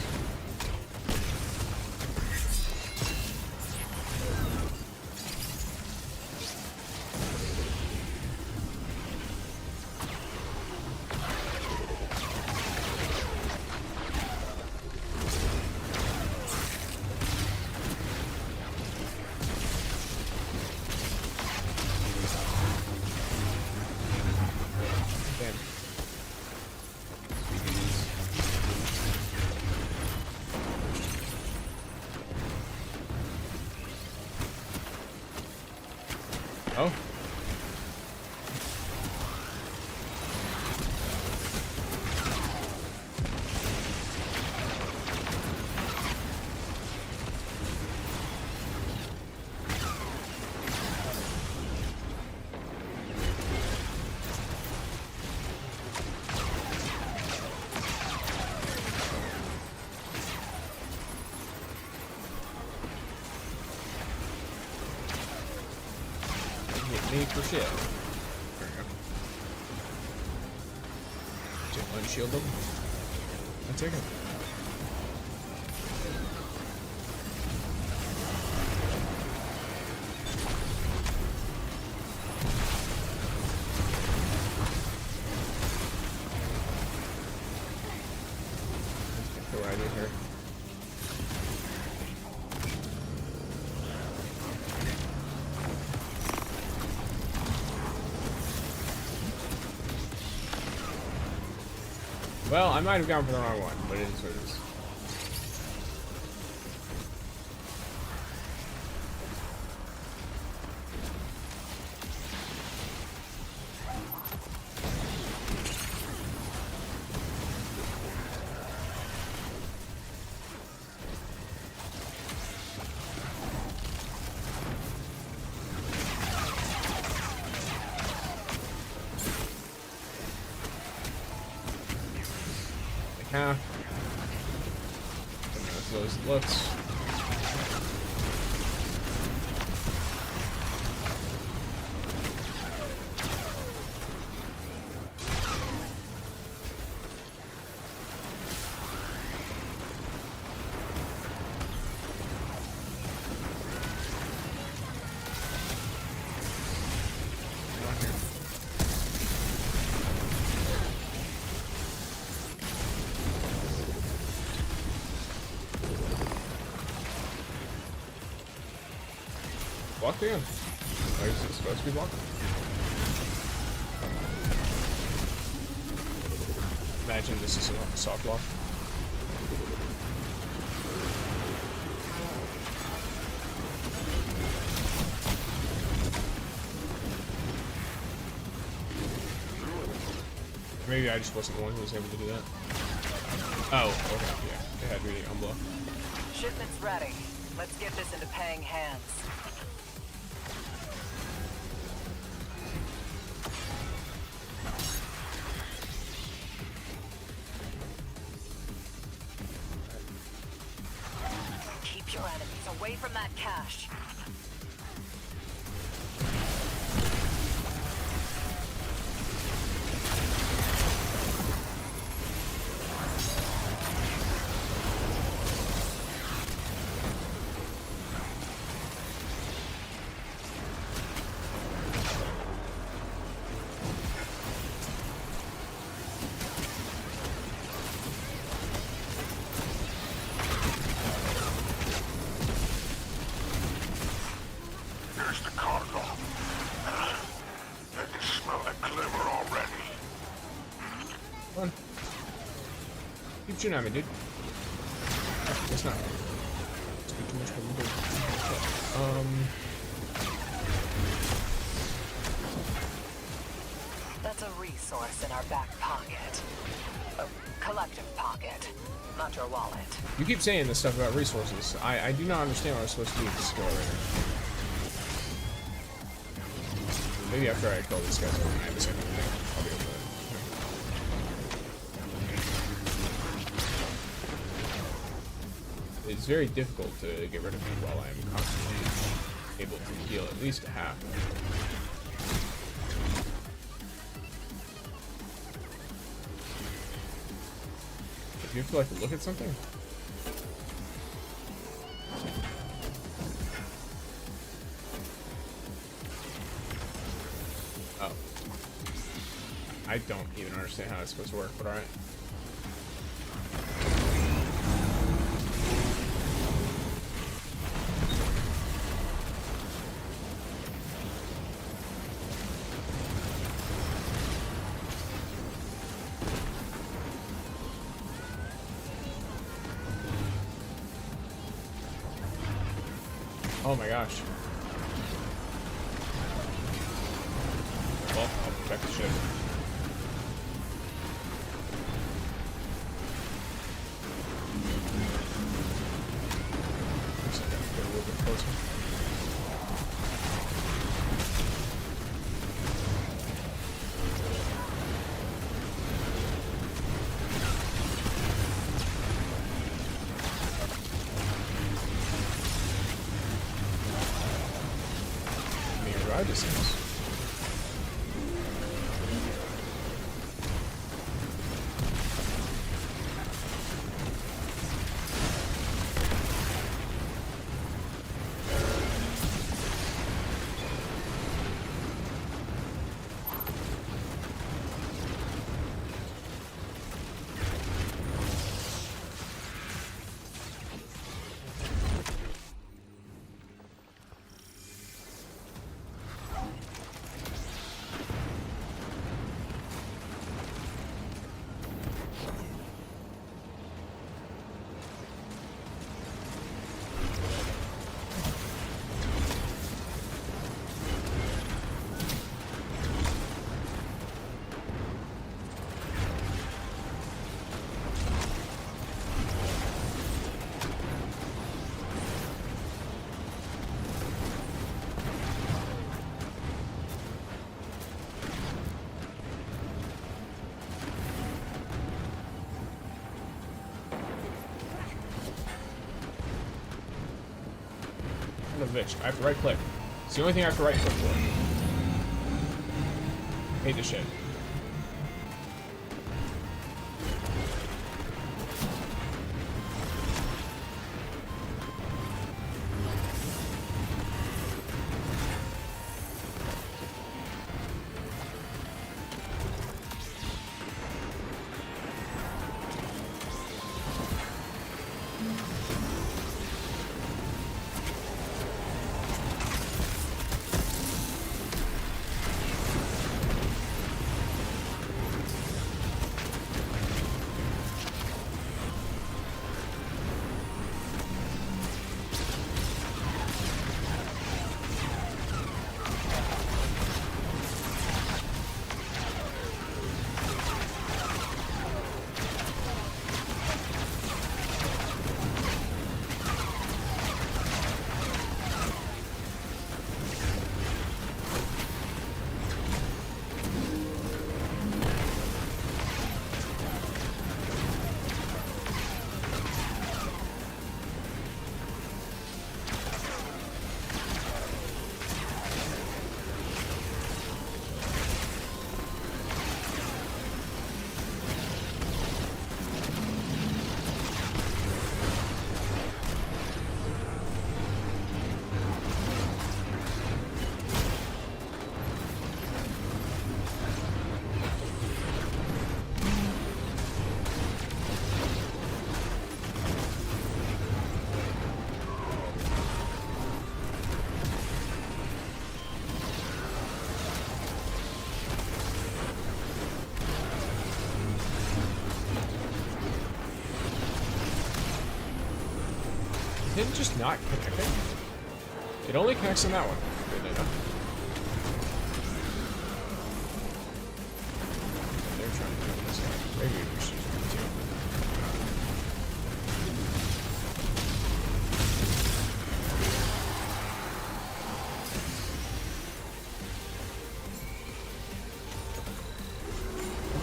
Oh. Me for shit. There we go. Just unshield them. I take it. Let's get right in here. Well, I might have gone for the wrong one, but it is what it is. Half. Those looks. Blocked again. Why is it supposed to be blocked? Imagine this is a soft block. Maybe I just wasn't the one who was able to do that. Oh, okay, yeah. It had me unblocked. Shipment's ready. Let's get this into paying hands. Keep your enemies away from that cache. Where's the cargo? I can smell that glimmer already. Come on. Keep shooting at me, dude. Oh, it's not. It's too much for me. That's a resource in our back pocket. A collective pocket, not your wallet. You keep saying this stuff about resources. I do not understand what I'm supposed to do with this skill right here. Maybe after I kill these guys, I have a second thing. I'll be able to. It's very difficult to get rid of me while I'm constantly able to heal at least a half. Do you have to like look at something? Oh. I don't even understand how it's supposed to work, but alright. Oh my gosh. Well, I'll protect the ship. Looks like I have to get a little bit closer. This is. I have to right click. It's the only thing I have to right click for. I hate this shit. it just not connecting? It only connects on that one. Good enough. They're trying to do this guy. Maybe we should do it too.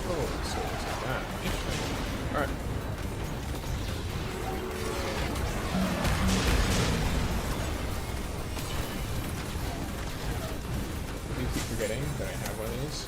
Oh, so it's like that. Interesting. Alright. I keep forgetting that I have one of these.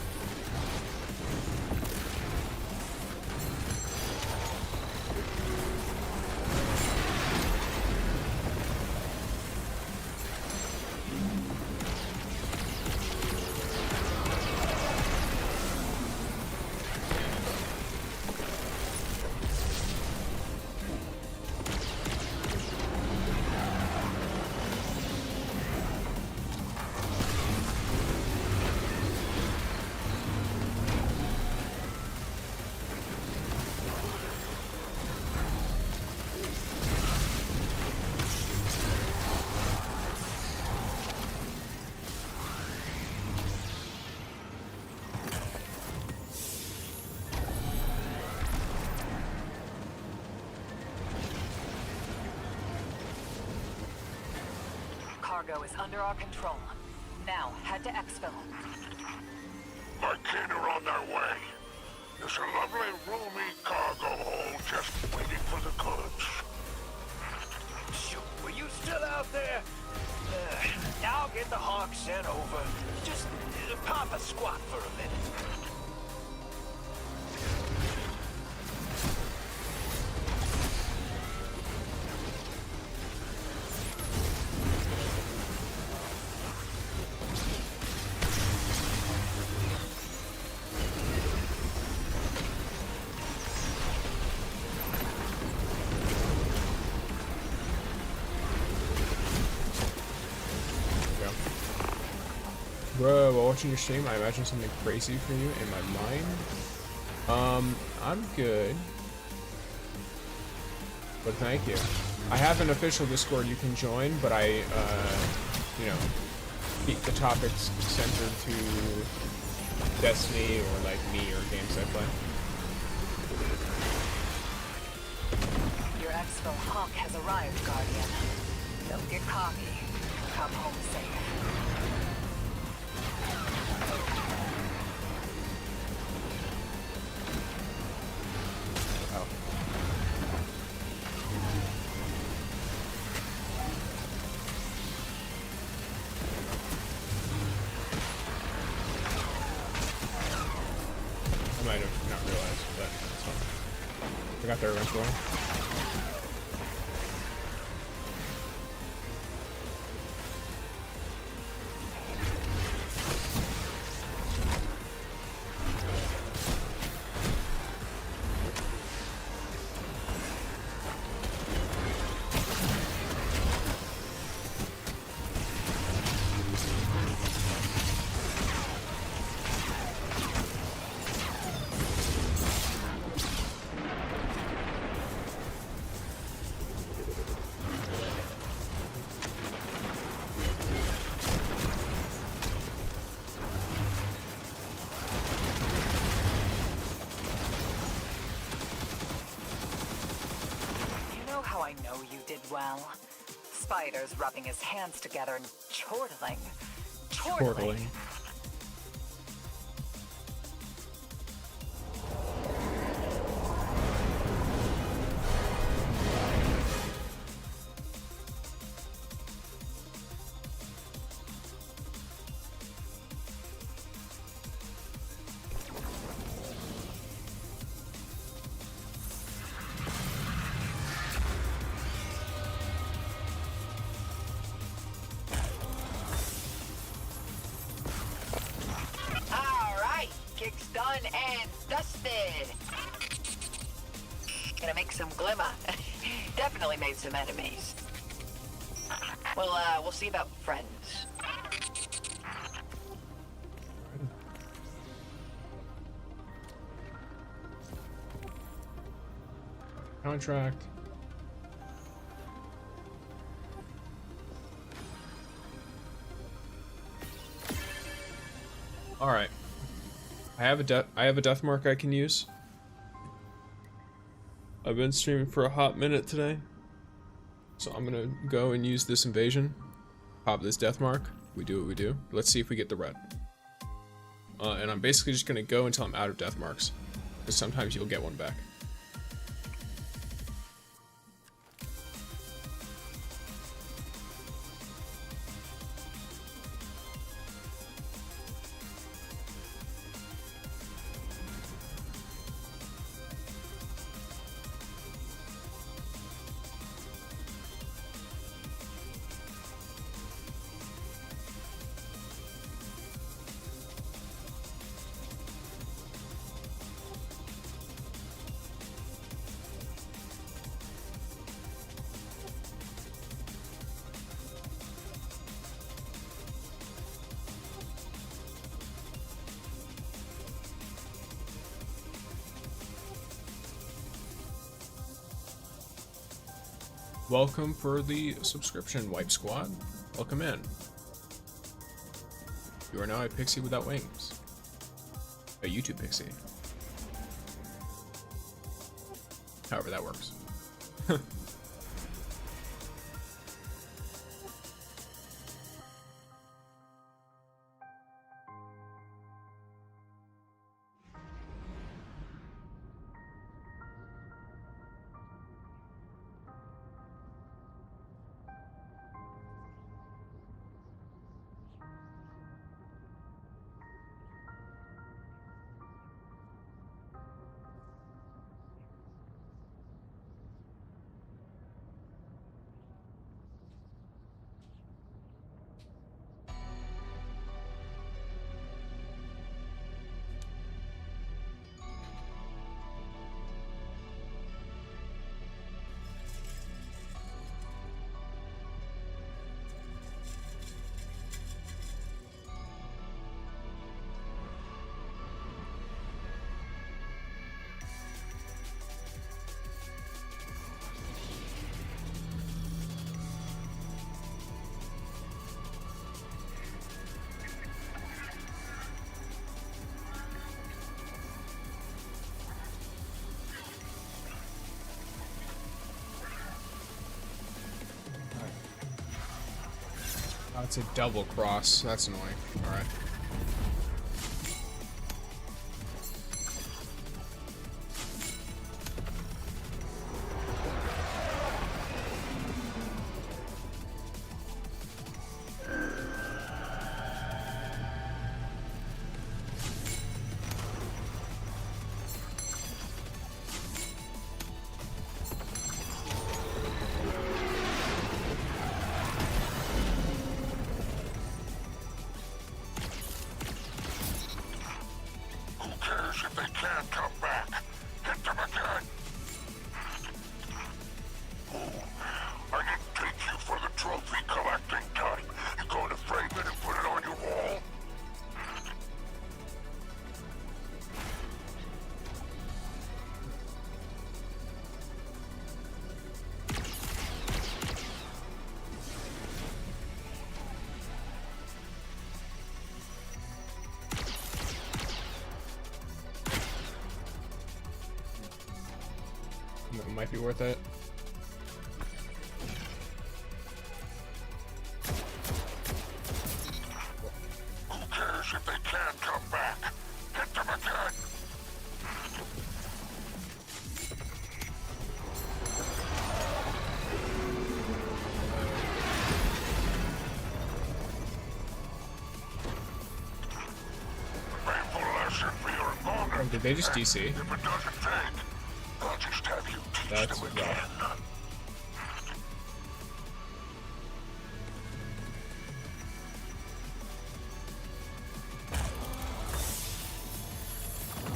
Cargo is under our control. Now, head to Exfil. My kin are on their way. There's a lovely roomy cargo hold just waiting for the goods. Shoot, were you still out there? I'll get the Hawk sent over. Just pop a squat for a minute. Bro, while watching your stream, I imagine something crazy for you in my mind. I'm good. But thank you. I have an official Discord you can join, but I, you know, keep the topics centered to Destiny or like me or games I play. Your Exfil Hawk has arrived, Guardian. Don't get cocky. Come home safe. I might have not realized, but that's fine. I got there eventually. I know you did well. Spider's rubbing his hands together and chortling. Chortling. Done and dusted. Gonna make some glimmer. Definitely made some enemies. We'll see about friends. Contract. All right. I have a death mark I can use. I've been streaming for a hot minute today, so I'm gonna go and use this invasion. Pop this death mark. We do what we do. Let's see if we get the red. And I'm basically just gonna go until I'm out of death marks, because sometimes you'll get one back. Welcome for the subscription, Wipe Squad. Welcome in. You are now a pixie without wings. A YouTube pixie. However that works. Oh, it's a double cross. That's annoying. Alright. It might be worth it. Who cares if they can't come back? Hit them again! Painful lesson for your opponent. Oh, did they just DC? If it doesn't take, I'll just have you teach That's them again.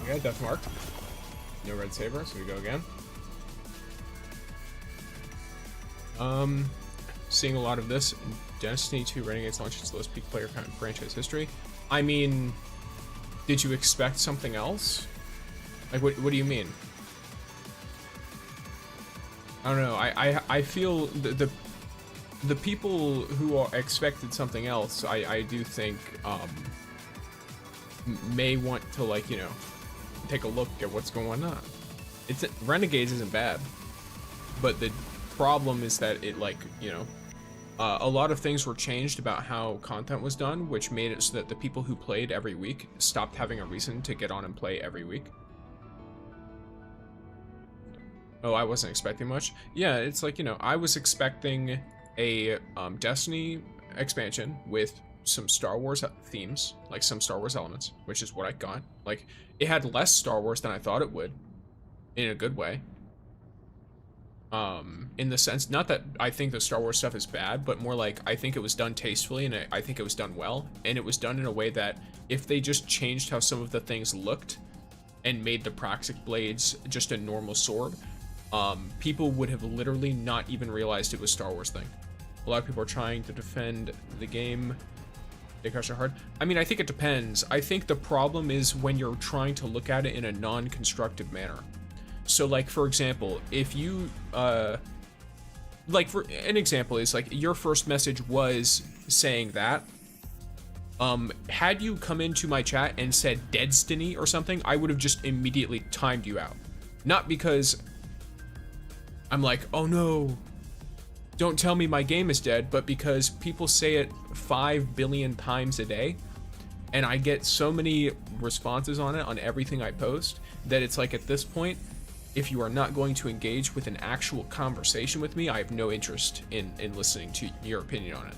Okay, death mark. No red saber, so we go again. Seeing a lot of this. Destiny 2 Renegades launched its lowest peak player count in franchise history. I mean, did you expect something else? Like, what do you mean? I don't know. I feel the people who expected something else, I do think may want to, like, you know, take a look at what's going on. Renegades isn't bad, but the problem is that it, like, you know, a lot of things were changed about how content was done, which made it so that the people who played every week stopped having a reason to get on and play every week. Oh, I wasn't expecting much. Yeah, it's like, you know, I was expecting a Destiny expansion with some Star Wars themes, like some Star Wars elements, which is what I got. Like, it had less Star Wars than I thought it would, in a good way. In the sense, not that I think the Star Wars stuff is bad, but more like I think it was done tastefully, and I think it was done well, and it was done in a way that if they just changed how some of the things looked and made the PRAXIC blades just a normal sword, people would have literally not even realized it was a Star Wars thing. A lot of people are trying to defend the game. They crush it hard. I mean, I think it depends. I think the problem is when you're trying to look at it in a non-constructive manner. So, like, for example, if you, like, for an example is, like, your first message was saying that, had you come into my chat and said Deadstiny or something, I would have just immediately timed you out. Not because I'm like, oh no, don't tell me my game is dead, but because people say it 5 billion times a day, and I get so many responses on it on everything I post, that it's like, at this point, if you are not going to engage with an actual conversation with me, I have no interest in listening to your opinion on it.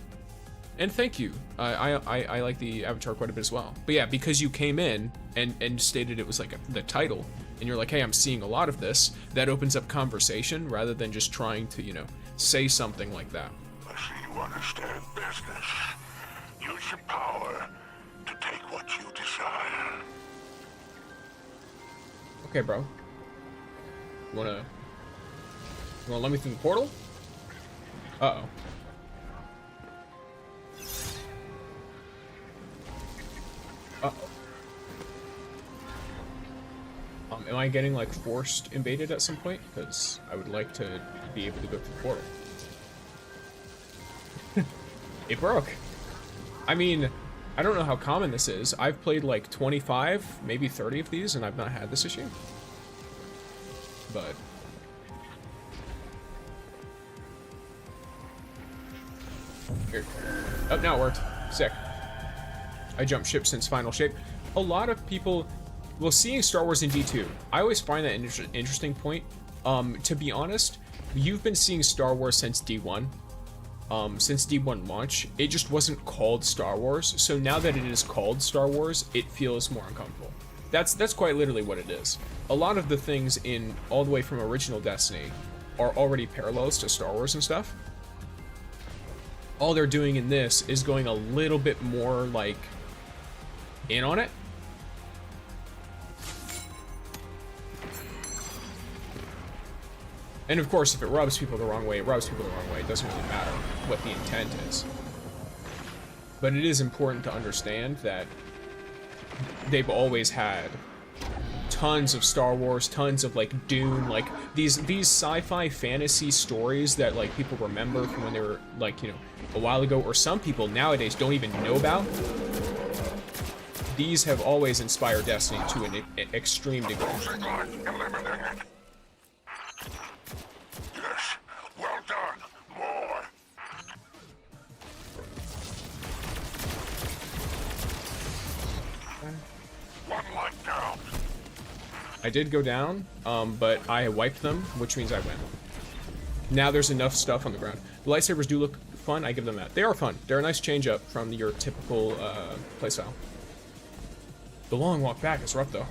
And thank you. I like the avatar quite a bit as well. But yeah, because you came in and stated it was like the title, and you're like, hey, I'm seeing a lot of this, that opens up conversation rather than just trying to, you know, say something like that. I see you understand business. Use your power to take what you desire. Okay, bro. You wanna let me through the portal? Uh-oh. Am I getting, like, forced invaded at some point? Because I would like to be able to go through the portal. It broke. I mean, I don't know how common this is. I've played like 25, maybe 30 of these, and I've not had this issue. But here. Oh, now it worked. Sick. I jumped ship since Final Shape. A lot of people, well, seeing Star Wars in D2, I always find that an interesting point. To be honest, you've been seeing Star Wars since D1. Since D1 launch, it just wasn't called Star Wars. So now that it is called Star Wars, it feels more uncomfortable. That's quite literally what it is. A lot of the things in all the way from original Destiny are already parallels to Star Wars and stuff. All they're doing in this is going a little bit more, like, in on it. And of course, if it rubs people the wrong way, it rubs people the wrong way. It doesn't really matter what the intent is. But it is important to understand that they've always had tons of Star Wars, tons of, like, Dune, like, these sci-fi fantasy stories that, like, people remember from when they were, like, you know, a while ago, or some people nowadays don't even know about. These have always inspired Destiny to an extreme degree. Yes, well done. More. One light down. I did go down, but I wiped them, which means I win. Now there's enough stuff on the ground. The lightsabers do look fun, I give them that. They are fun. They're a nice change up from your typical playstyle. The long walk back is rough, though.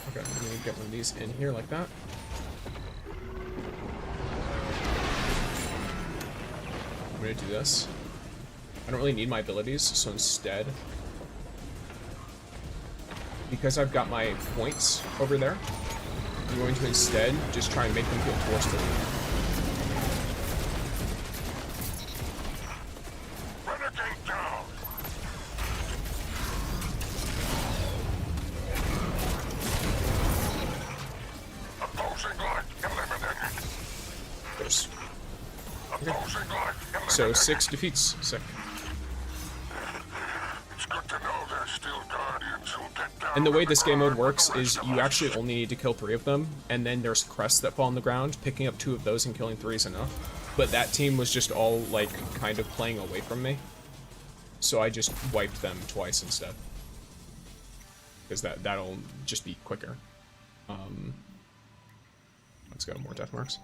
Okay, I'm gonna get one of these in here like that. I'm gonna do this. I don't really need my abilities, so instead, because I've got my points over there, I'm going to instead just try and make them feel forced to leave. Renegade down. Opposing light eliminated. There's... Opposing light eliminated. So 6 defeats. Sick. And the way this game mode works is you actually only need to kill 3 of them, and then there's crests that fall on the ground. Picking up 2 of those and killing 3 is enough. But that team was just all, like, kind of playing away from me. So I just wiped them twice instead. Because that'll just be quicker. Let's go, more death marks.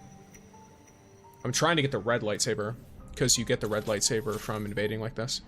I'm trying to get the red lightsaber, because you get the red lightsaber from invading like this.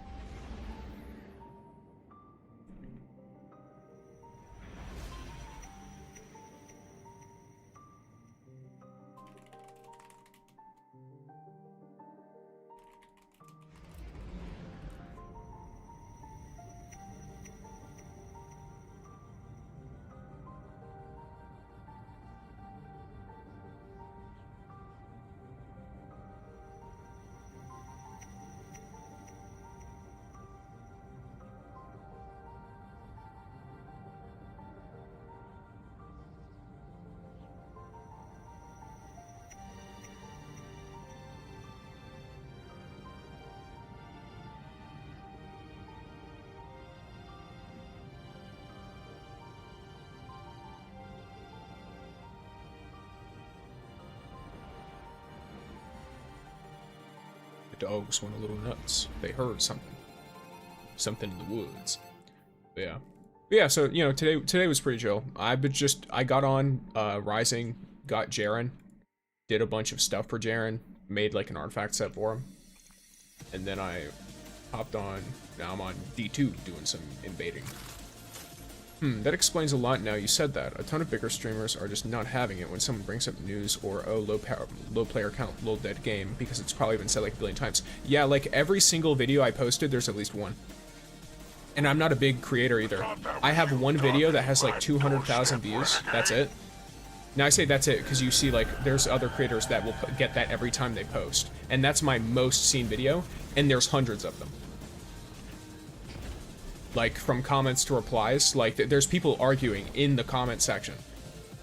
Dogs went a little nuts. They heard something. Something in the woods. But yeah, so, you know, today was pretty chill. I got on Rising, got JAREN, did a bunch of stuff for JAREN, made like an artifact set for him. And then I hopped on, now I'm on D2 doing some invading. That explains a lot now you said that. A ton of bigger streamers are just not having it when someone brings up news or, oh, low player count, low dead game, because it's probably been said like a billion times. Yeah, like every single video I posted, there's at least one. And I'm not a big creator either. I have one video that has like 200,000 views, that's it. Now I say that's it because you see like there's other creators that will get that every time they post. And that's my most seen video, and there's hundreds of them. Like, from comments to replies, like, there's people arguing in the comment section.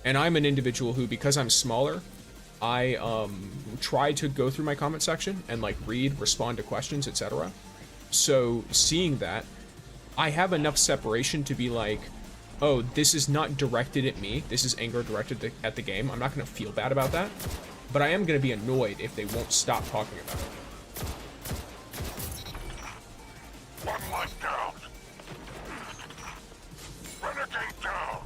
And I'm an individual who, because I'm smaller, I try to go through my comment section and, like, read, respond to questions, etc. So, seeing that, I have enough separation to be like, oh, this is not directed at me, this is anger directed at the game, I'm not going to feel bad about that. But I am going to be annoyed if they won't stop talking about it. One life down. Renegade down.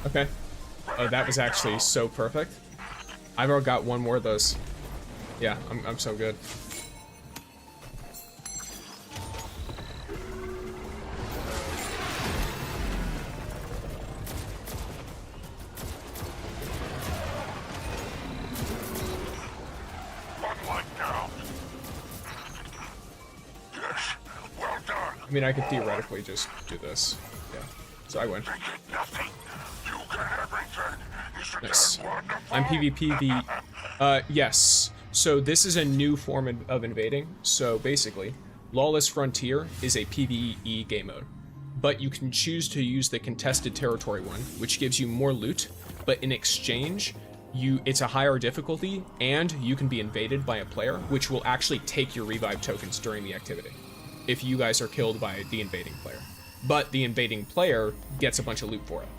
Okay. Oh, that was actually so perfect. I've already got one more of those. Yeah, I'm so good. I mean, I could theoretically just do this. Yeah. So I win. Nice. I'm PvP yes. So this is a new form of invading. So basically, Lawless Frontier is a PvE game mode. But you can choose to use the contested territory one, which gives you more loot, but in exchange, it's a higher difficulty, and you can be invaded by a player, which will actually take your revive tokens during the activity, if you guys are killed by the invading player. But the invading player gets a bunch of loot for it.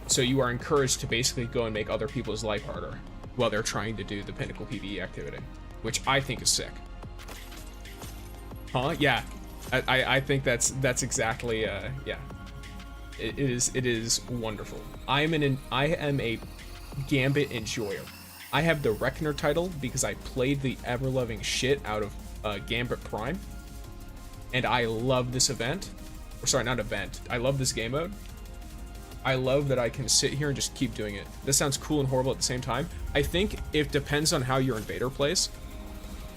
So you are encouraged to basically go and make other people's life harder while they're trying to do the Pinnacle PvE activity, which I think is sick. Huh? Yeah. I think that's exactly yeah. It is wonderful. I am a Gambit enjoyer. I have the Reckner title because I played the ever-loving shit out of Gambit Prime. And I love this event. Or sorry, not event. I love this game mode. I love that I can sit here and just keep doing it. This sounds cool and horrible at the same time. I think it depends on how your invader plays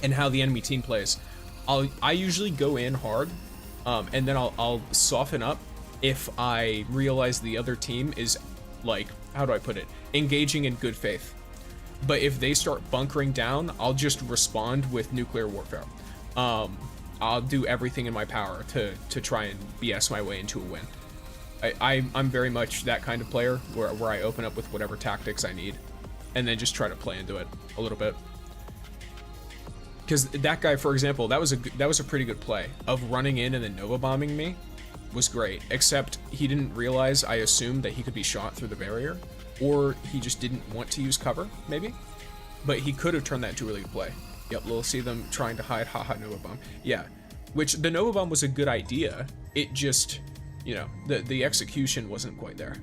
and how the enemy team plays. I usually go in hard, and then I'll soften up if I realize the other team is, like, how do I put it, engaging in good faith. But if they start bunkering down, I'll just respond with nuclear warfare. I'll do everything in my power to try and BS my way into a win. I'm very much that kind of player where I open up with whatever tactics I need and then just try to play into it a little bit. Because that guy, for example, that was a pretty good play of running in and then Nova bombing me was great, except he didn't realize I assumed that he could be shot through the barrier, or he just didn't want to use cover, maybe. But he could have turned that into a really good play. Yep, we'll see them trying to hide, haha, Nova bomb. Yeah, which the Nova bomb was a good idea. It just, you know, the execution wasn't quite there.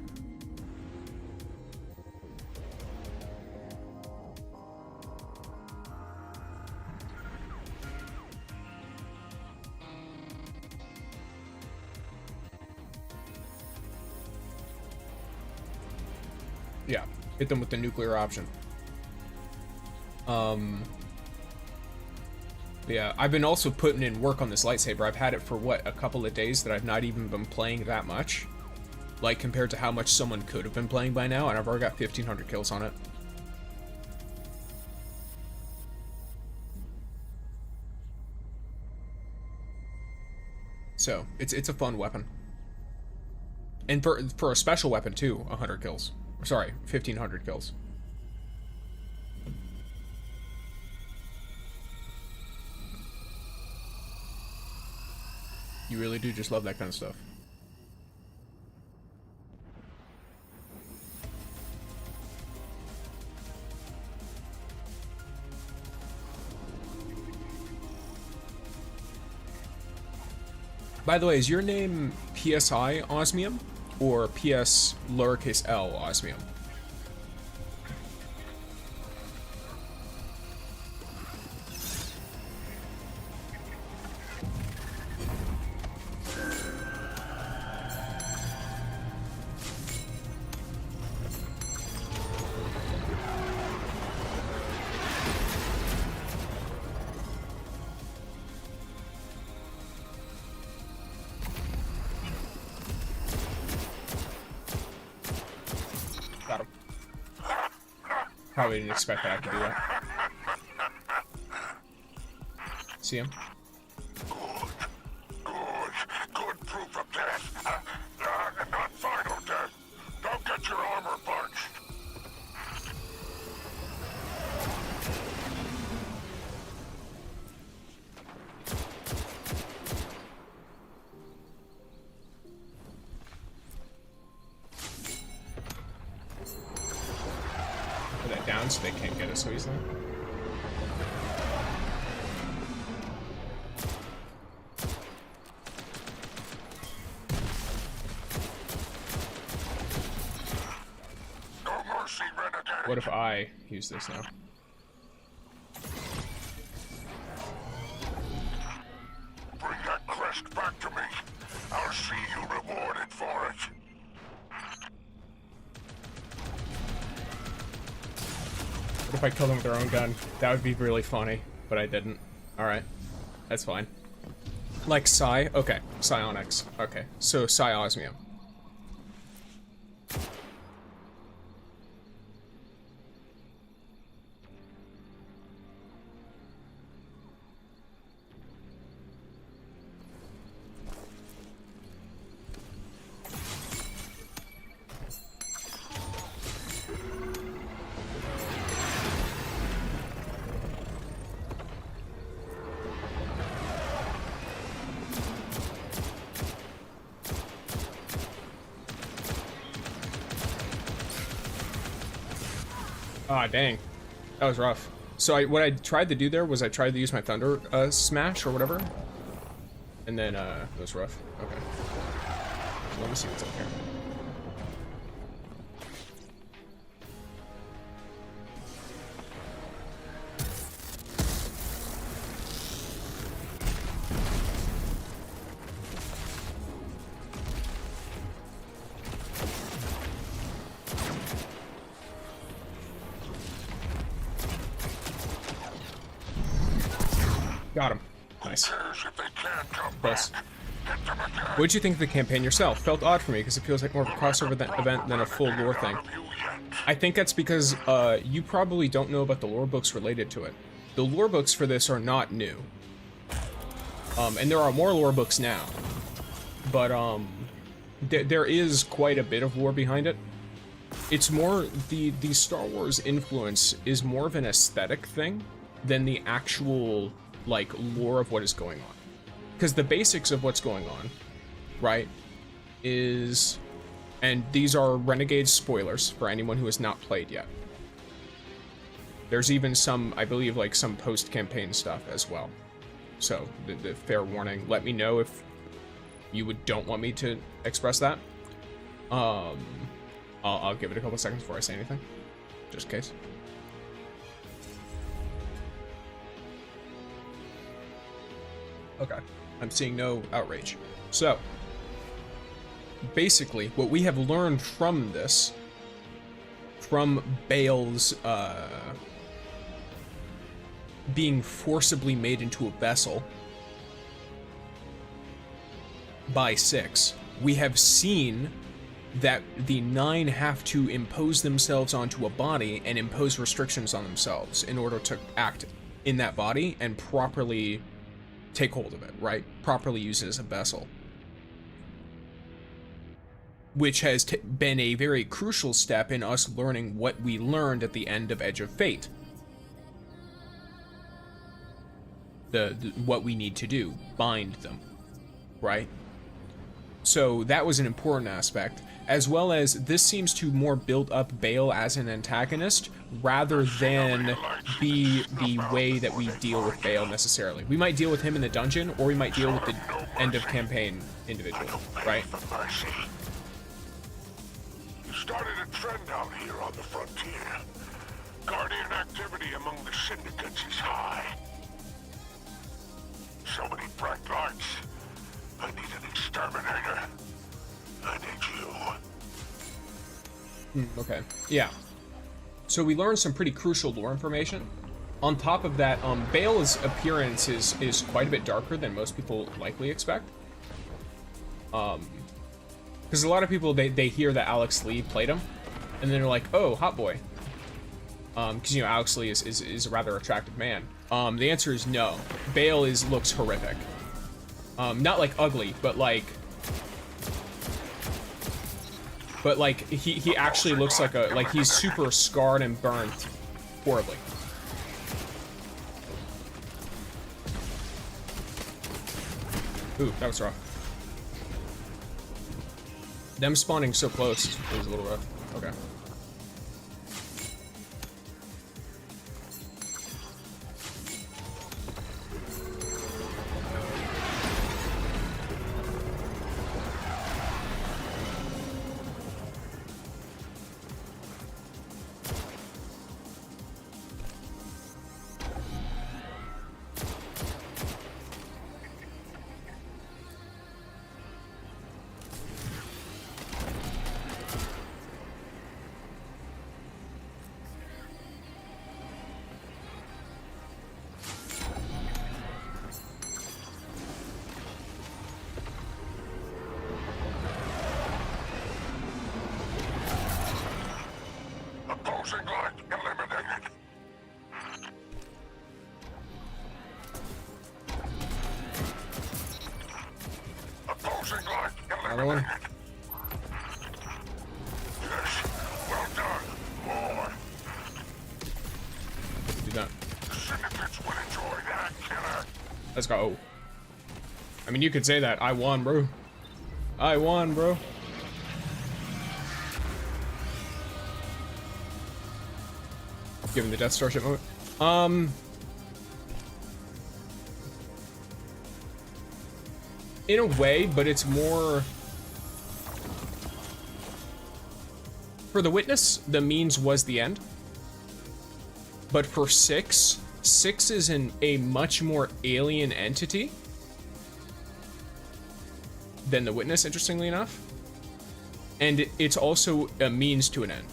Yeah, hit them with the nuclear option. Yeah, I've been also putting in work on this lightsaber. I've had it for, what, a couple of days that I've not even been playing that much. Like, compared to how much someone could have been playing by now, and I've already got 1,500 kills on it. So, it's a fun weapon. And for a special weapon, too, 100 kills. Sorry, 1,500 kills. You really do just love that kind of stuff. By the way, is your name PSI Osmium or PS lowercase l Osmium? Probably didn't expect that I could do that. See him? Good proof of death. Not final death. Don't get your armor punched. Put that down so they can't get us so easily. No mercy, Renegade. What if I use this now? Bring that crest back to me. I'll see you rewarded for it. What if I killed them with their own gun? That would be really funny, but I didn't. Alright. That's fine. Like Psi? Okay. Psionics. Okay. So Psi Osmium. Ah, dang. That was rough. So what I tried to do there was I tried to use my Thunder Smash or whatever. And then, it was rough. Okay. So let me see what's up here. Got him. Nice. Close. What'd you think of the campaign yourself? Felt odd for me because it feels like more of a crossover event than a full lore thing. I think that's because you probably don't know about the lore books related to it. The lore books for this are not new. And there are more lore books now. But there is quite a bit of lore behind it. It's more, the Star Wars influence is more of an aesthetic thing than the actual, like, lore of what is going on. Because the basics of what's going on, right, is, and these are Renegades spoilers for anyone who has not played yet. There's even some, I believe, like, some post-campaign stuff as well. So, the fair warning, let me know if you don't want me to express that. I'll give it a couple seconds before I say anything, just in case. Okay, I'm seeing no outrage. So, basically, what we have learned from this, from Bale's, being forcibly made into a vessel by 6, we have seen that the 9 have to impose themselves onto a body and impose restrictions on themselves in order to act in that body and properly take hold of it, right? Properly use it as a vessel. Which has been a very crucial step in us learning what we learned at the end of Edge of Fate. What we need to do, bind them, right? So that was an important aspect, as well as this seems to more build up Bale as an antagonist rather than be the way that we deal with Bale necessarily. We might deal with him in the dungeon, or we might deal with the end of campaign individual, right? You started a trend out here on the frontier. Guardian activity among the syndicates is high. So many bright lights. I need an exterminator. I need you. Okay, yeah. So we learned some pretty crucial lore information. On top of that, Bale's appearance is quite a bit darker than most people likely expect. Because a lot of people, they hear that Alex Lee played him, and then they're like, oh, hot boy. Because, you know, Alex Lee is a rather attractive man. The answer is no. Bale looks horrific. Not like ugly, but like he actually looks like he's super scarred and burned horribly. Ooh, that was rough. Them spawning so close was a little rough. Okay. Opposing light eliminated. Opposing light eliminated. Yes, well done. More. Do that. The syndicates will enjoy that, killer. Let's go. I mean, you could say that. I won, bro. I won, bro. Give him the Death Starship moment. In a way, but it's more... For the Witness, the means was the end. But for 6 is a much more alien entity than the Witness, interestingly enough. And it's also a means to an end.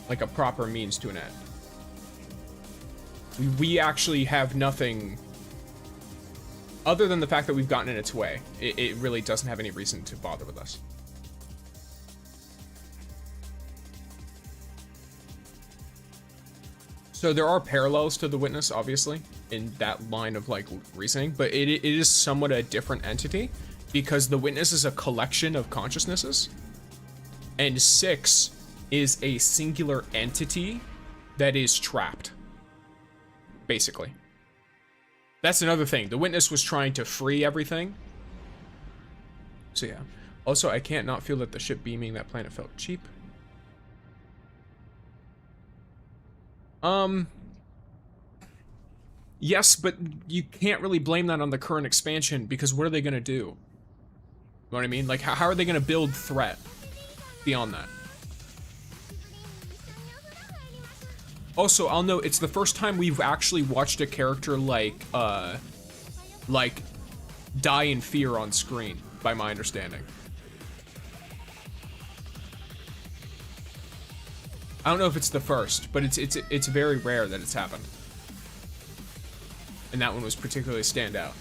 Like a proper means to an end. We actually have nothing other than the fact that we've gotten in its way. It really doesn't have any reason to bother with us. So there are parallels to the Witness, obviously, in that line of like reasoning, but it is somewhat a different entity because the witness is a collection of consciousnesses, and 6 is a singular entity that is trapped, basically. That's another thing. The witness was trying to free everything. So yeah. Also, I can't not feel that the ship beaming that planet felt cheap. Yes, but you can't really blame that on the current expansion, because what are they gonna do? You know what I mean? Like, how are they gonna build threat beyond that? Also, I'll note, it's the first time we've actually watched a character like die in fear on screen, by my understanding. I don't know if it's the first, but it's very rare that it's happened. And that one was particularly standout.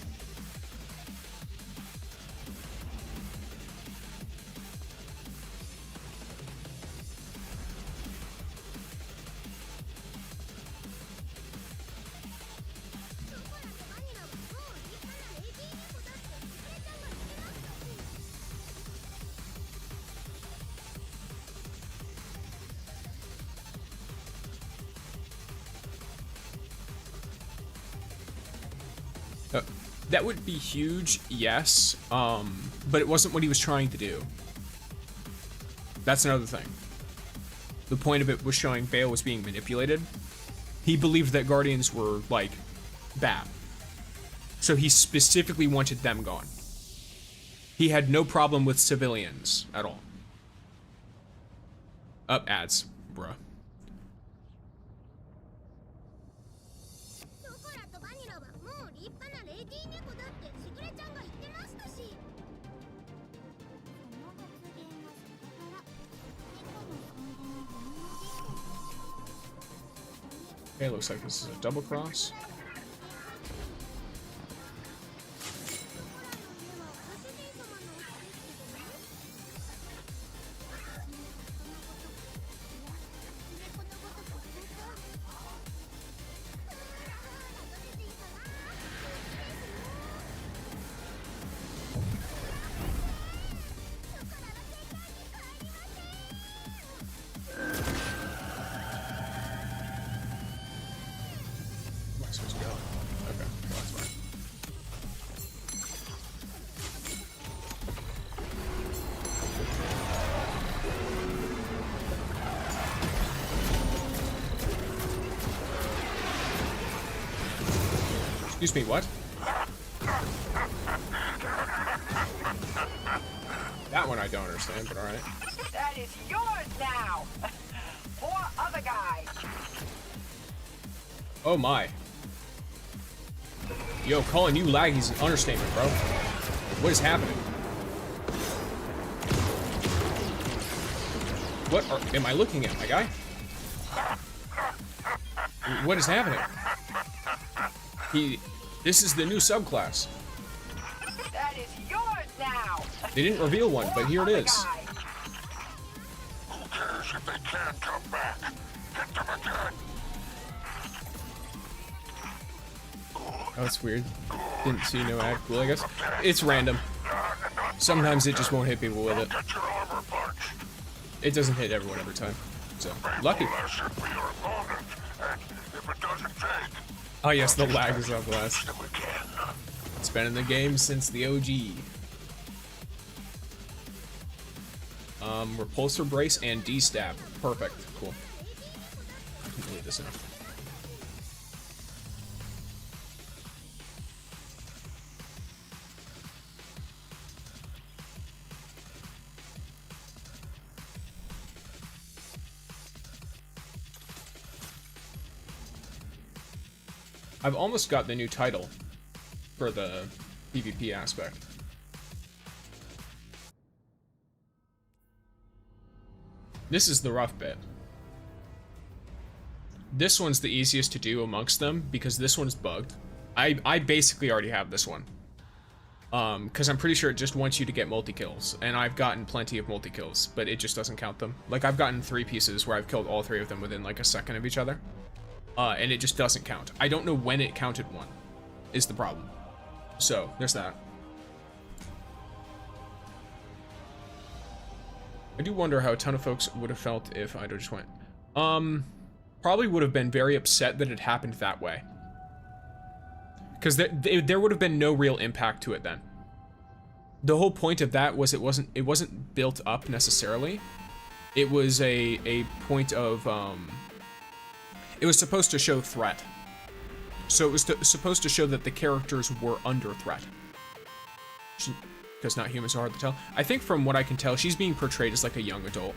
That would be huge, yes, but it wasn't what he was trying to do. That's another thing. The point of it was showing Bale was being manipulated. He believed that Guardians were, like, bad. So he specifically wanted them gone. He had no problem with civilians at all. Ads, bruh. Okay, looks like this is a double cross. Excuse me, what? That one I don't understand, but alright. That is yours now! 4 other guys! Oh my. Yo, calling you laggy is an understatement, bro. What is happening? What am I looking at, my guy? What is happening? This is the new subclass. That is yours now! They didn't reveal one, but here it is. Who cares if they can't come back? Hit them again! Oh, that's weird. Didn't see no ad. Cool, I guess. It's random. Sometimes it just won't hit people with it. It doesn't hit everyone every time. So, lucky. Oh yes, the lag is up last. It's been in the game since the OG. Repulsor brace and D-stab. Perfect. Cool. Leave this in. I've almost got the new title for the PvP aspect. This is the rough bit. This one's the easiest to do amongst them because this one's bugged. I basically already have this one. Because I'm pretty sure it just wants you to get multi-kills, and I've gotten plenty of multi-kills, but it just doesn't count them. Like, I've gotten 3 pieces where I've killed all 3 of them within like a second of each other. And it just doesn't count. I don't know when it counted one, is the problem. So, there's that. I do wonder how a ton of folks would have felt if Ido just went. Probably would have been very upset that it happened that way. Because there would have been no real impact to it then. The whole point of that was it wasn't built up necessarily. It was a point of, it was supposed to show threat. So it was supposed to show that the characters were under threat. Because not humans are hard to tell. I think from what I can tell, she's being portrayed as like a young adult.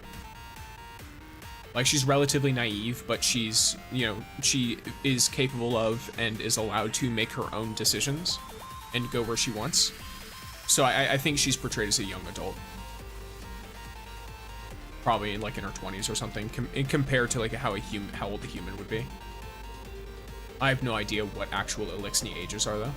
Like, she's relatively naive, but she's, you know, she is capable of and is allowed to make her own decisions and go where she wants. So I think she's portrayed as a young adult. Probably like in her 20s or something, compared to like how old a human would be. I have no idea what actual Elixni ages are though.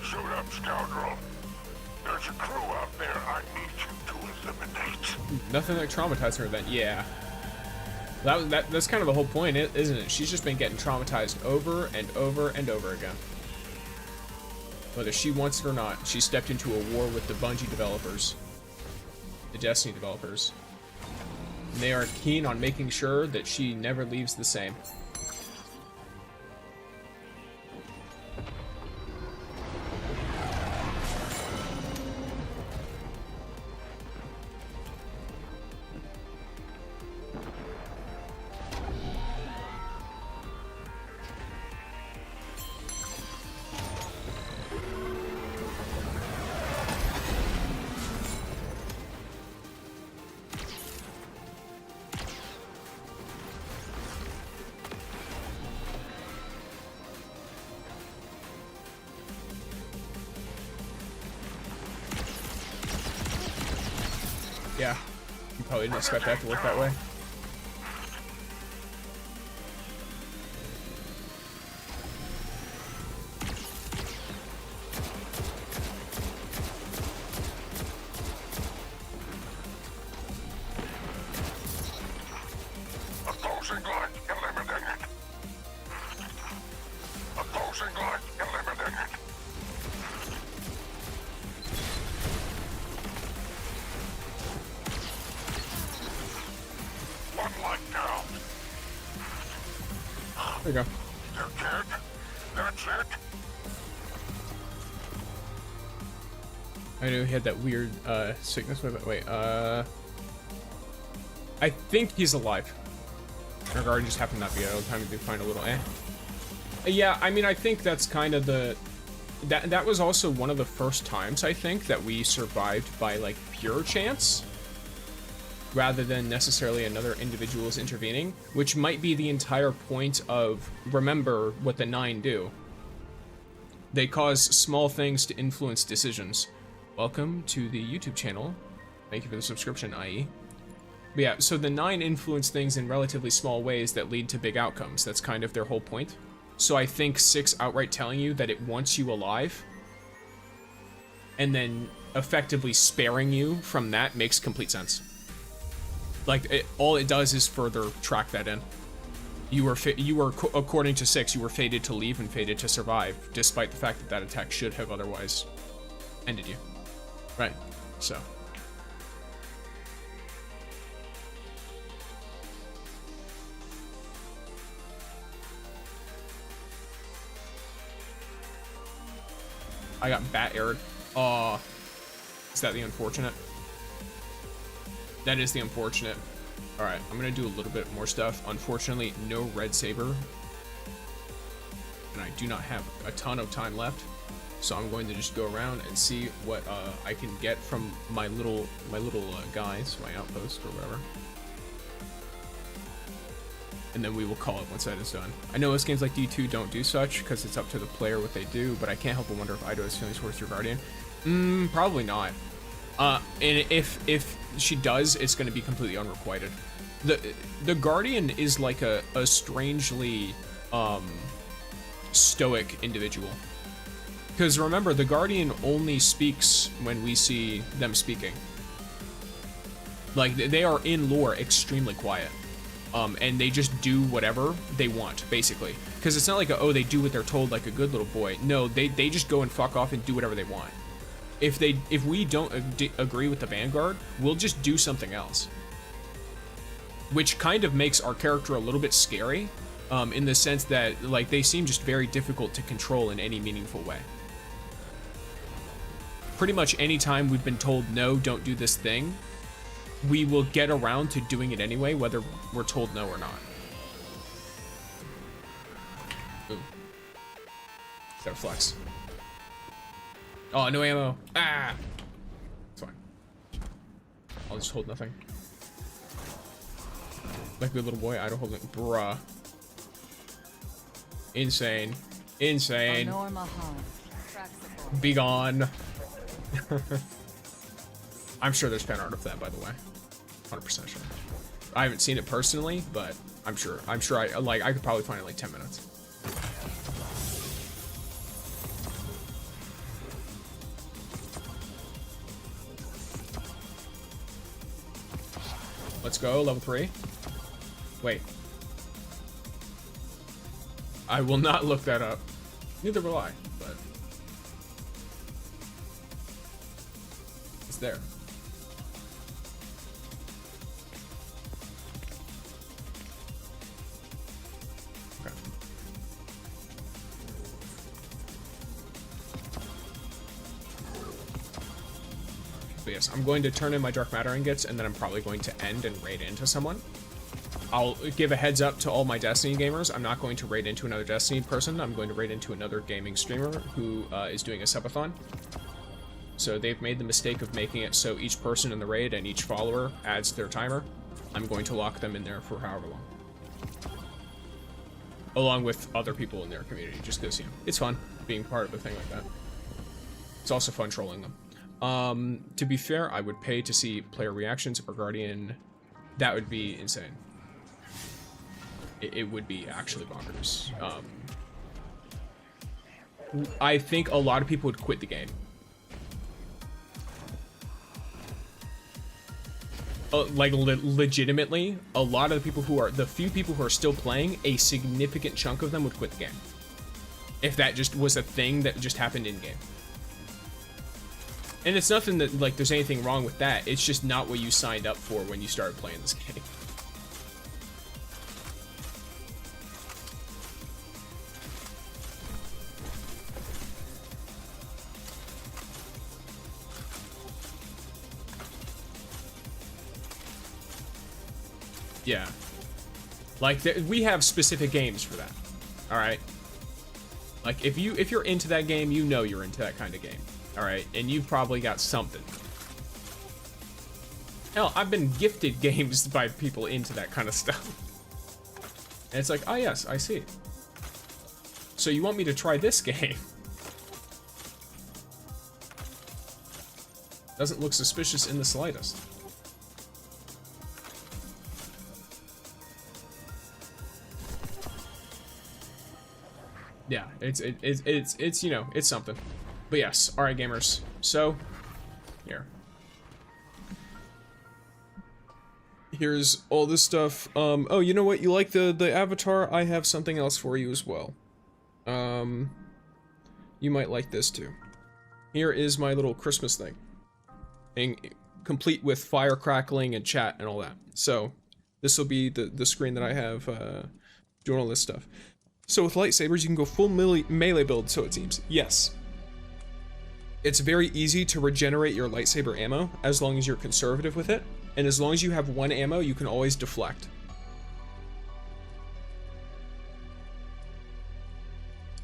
Suit up, scoundrel. There's a crew out there I need you to eliminate. Nothing like traumatizing her then, yeah. That's kind of the whole point, isn't it? She's just been getting traumatized over and over and over again. Whether she wants it or not, she stepped into a war with the Bungie developers. The Destiny developers. And they are keen on making sure that she never leaves the same. Yeah, you probably didn't expect that to work that way. Opposing light eliminated. Opposing light eliminated. One light down. There you go. They're dead. That's it. I knew he had that weird sickness with it. Wait, I think he's alive. Our guard just happened not to be at all the time to find a little Yeah, I mean, I think that's kind of the... That was also one of the first times, I think, that we survived by, like, pure chance. Rather than necessarily another individual's intervening. Which might be the entire point of... Remember what the 9 do. They cause small things to influence decisions. Welcome to the YouTube channel. Thank you for the subscription, IE. But yeah, so the 9 influence things in relatively small ways that lead to big outcomes. That's kind of their whole point. So I think 6 outright telling you that it wants you alive, and then effectively sparing you from that makes complete sense. Like, all it does is further track that in. You were, according to 6, you were fated to leave and fated to survive, despite the fact that that attack should have otherwise ended you. Right, so... I got bat aired. Oh, is that the unfortunate? That is the unfortunate. All right, I'm gonna do a little bit more stuff. Unfortunately, no red saber, and I do not have a ton of time left, so I'm going to just go around and see what I can get from my little guys, my outpost or whatever. And then we will call it once that is done. I know most games like D2 don't do such, because it's up to the player what they do, but I can't help but wonder if Ido has feelings towards your guardian. Probably not. And if she does, it's going to be completely unrequited. The guardian is like a strangely stoic individual. Because remember, the Guardian only speaks when we see them speaking. Like, they are in lore extremely quiet. And they just do whatever they want, basically. Because it's not like, oh, they do what they're told like a good little boy. No, they just go and fuck off and do whatever they want. If we don't agree with the Vanguard, we'll just do something else. Which kind of makes our character a little bit scary, in the sense that, like, they seem just very difficult to control in any meaningful way. Pretty much any time we've been told, no, don't do this thing, we will get around to doing it anyway, whether we're told no or not. Ooh. Gotta flex. Oh, no ammo. Ah! It's fine. I'll just hold nothing. Like a good little boy, I don't hold it. Bruh. Insane. Insane. Be gone. I'm sure there's fan art of that, by the way. 100% sure. I haven't seen it personally, but I'm sure I could probably find it in like 10 minutes. Let's go, level 3. Wait. I will not look that up. Neither will I, but it's there. Okay. But yes, I'm going to turn in my dark matter ingots, and then I'm probably going to end and raid into someone. I'll give a heads up to all my Destiny gamers. I'm not going to raid into another Destiny person. I'm going to raid into another gaming streamer who is doing a subathon. So they've made the mistake of making it so each person in the raid and each follower adds their timer. I'm going to lock them in there for however long. Along with other people in their community, just because, you know, it's fun being part of a thing like that. It's also fun trolling them. To be fair, I would pay to see player reactions or Guardian. That would be insane. It would be actually bonkers. I think a lot of people would quit the game. Like, legitimately, a lot of the people who are, the few people who are still playing, a significant chunk of them would quit the game. If that just was a thing that just happened in-game. And it's nothing that, like, there's anything wrong with that. It's just not what you signed up for when you started playing this game. Yeah, like we have specific games for that. All right, like if you're into that game, you know you're into that kind of game. All right, and you've probably got something. Hell, I've been gifted games by people into that kind of stuff, and it's like, oh yes, I see. So you want me to try this game? Doesn't look suspicious in the slightest. Yeah, it's you know, it's something. But yes, alright gamers. So here's all this stuff. Oh, you know what? You like the avatar? I have something else for you as well. You might like this too. Here is my little Christmas thing. And complete with fire crackling and chat and all that. So this will be the screen that I have doing all this stuff. So with lightsabers, you can go full melee build, so it seems. Yes. It's very easy to regenerate your lightsaber ammo, as long as you're conservative with it. And as long as you have one ammo, you can always deflect.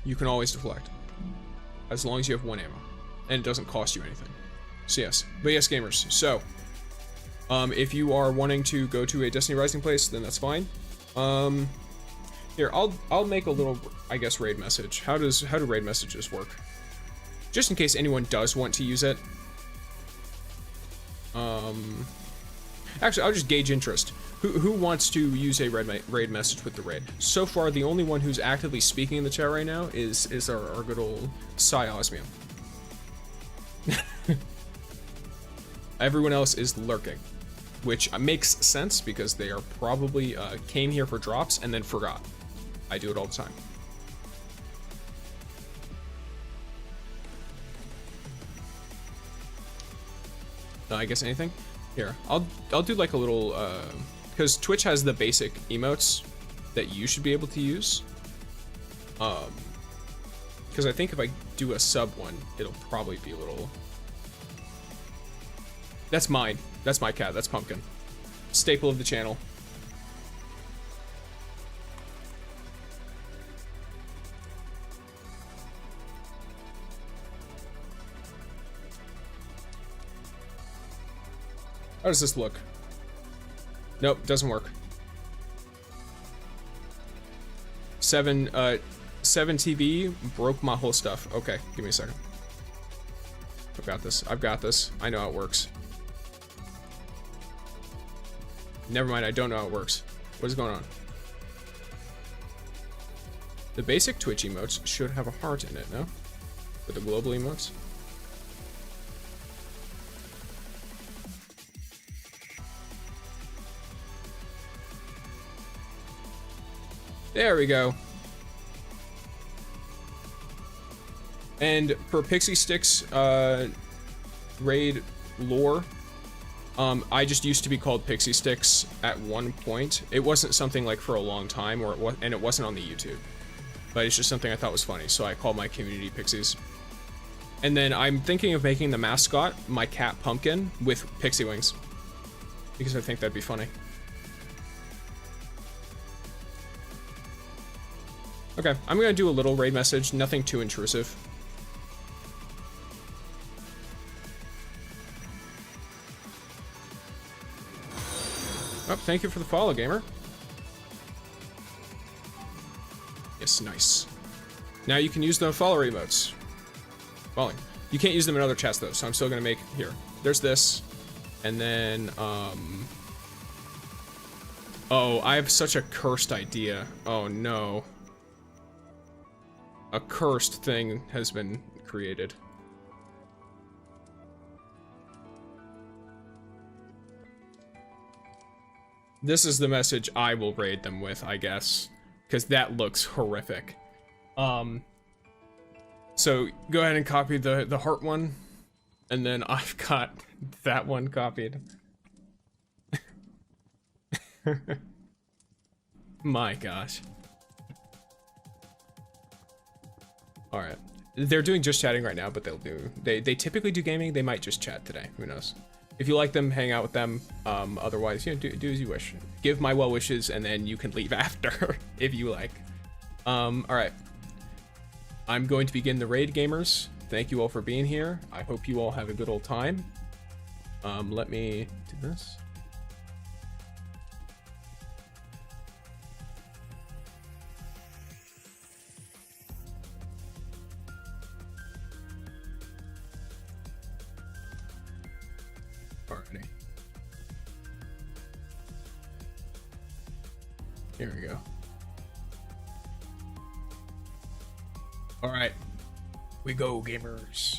You can always deflect. As long as you have one ammo. And it doesn't cost you anything. So yes. But yes, gamers. So, if you are wanting to go to a Destiny Rising place, then that's fine. Here, I'll make a little, I guess, raid message. How do raid messages work? Just in case anyone does want to use it. Actually, I'll just gauge interest. Who wants to use a raid message with the raid? So far, the only one who's actively speaking in the chat right now is our good old Psy Osmium. Everyone else is lurking, which makes sense because they are probably came here for drops and then forgot. I do it all the time. I guess anything? Here, I'll do like a little, because Twitch has the basic emotes that you should be able to use. Because I think if I do a sub one, it'll probably be a little... That's mine. That's my cat. That's Pumpkin. Staple of the channel. How does this look? Nope, doesn't work. 7 TV broke my whole stuff. Okay, give me a second. I've got this. I've got this. I know how it works. Never mind, I don't know how it works. What is going on? The basic Twitch emotes should have a heart in it, no? With the global emotes? There we go. And for Pixie Sticks raid lore, I just used to be called Pixie Sticks at one point. It wasn't something like for a long time, and it wasn't on the YouTube. But it's just something I thought was funny, so I called my community Pixies. And then I'm thinking of making the mascot my cat Pumpkin with pixie wings, because I think that'd be funny. Okay, I'm gonna do a little raid message, nothing too intrusive. Oh, thank you for the follow, gamer. Yes, nice. Now you can use the follower emotes. Following. You can't use them in other chats though, so I'm still gonna make, here. There's this, and then, oh, I have such a cursed idea. Oh no. A cursed thing has been created. This is the message I will raid them with, I guess, because that looks horrific. So go ahead and copy the heart one, and then I've got that one copied. My gosh. All right, they're doing just chatting right now, but they typically do gaming. They might just chat today. Who knows? If you like them, hang out with them. Otherwise, you know, do as you wish. Give my well wishes, and then you can leave after if you like. All right. I'm going to begin the raid, gamers. Thank you all for being here. I hope you all have a good old time. Let me do this. Alrighty. Here we go. All right, we go, gamers.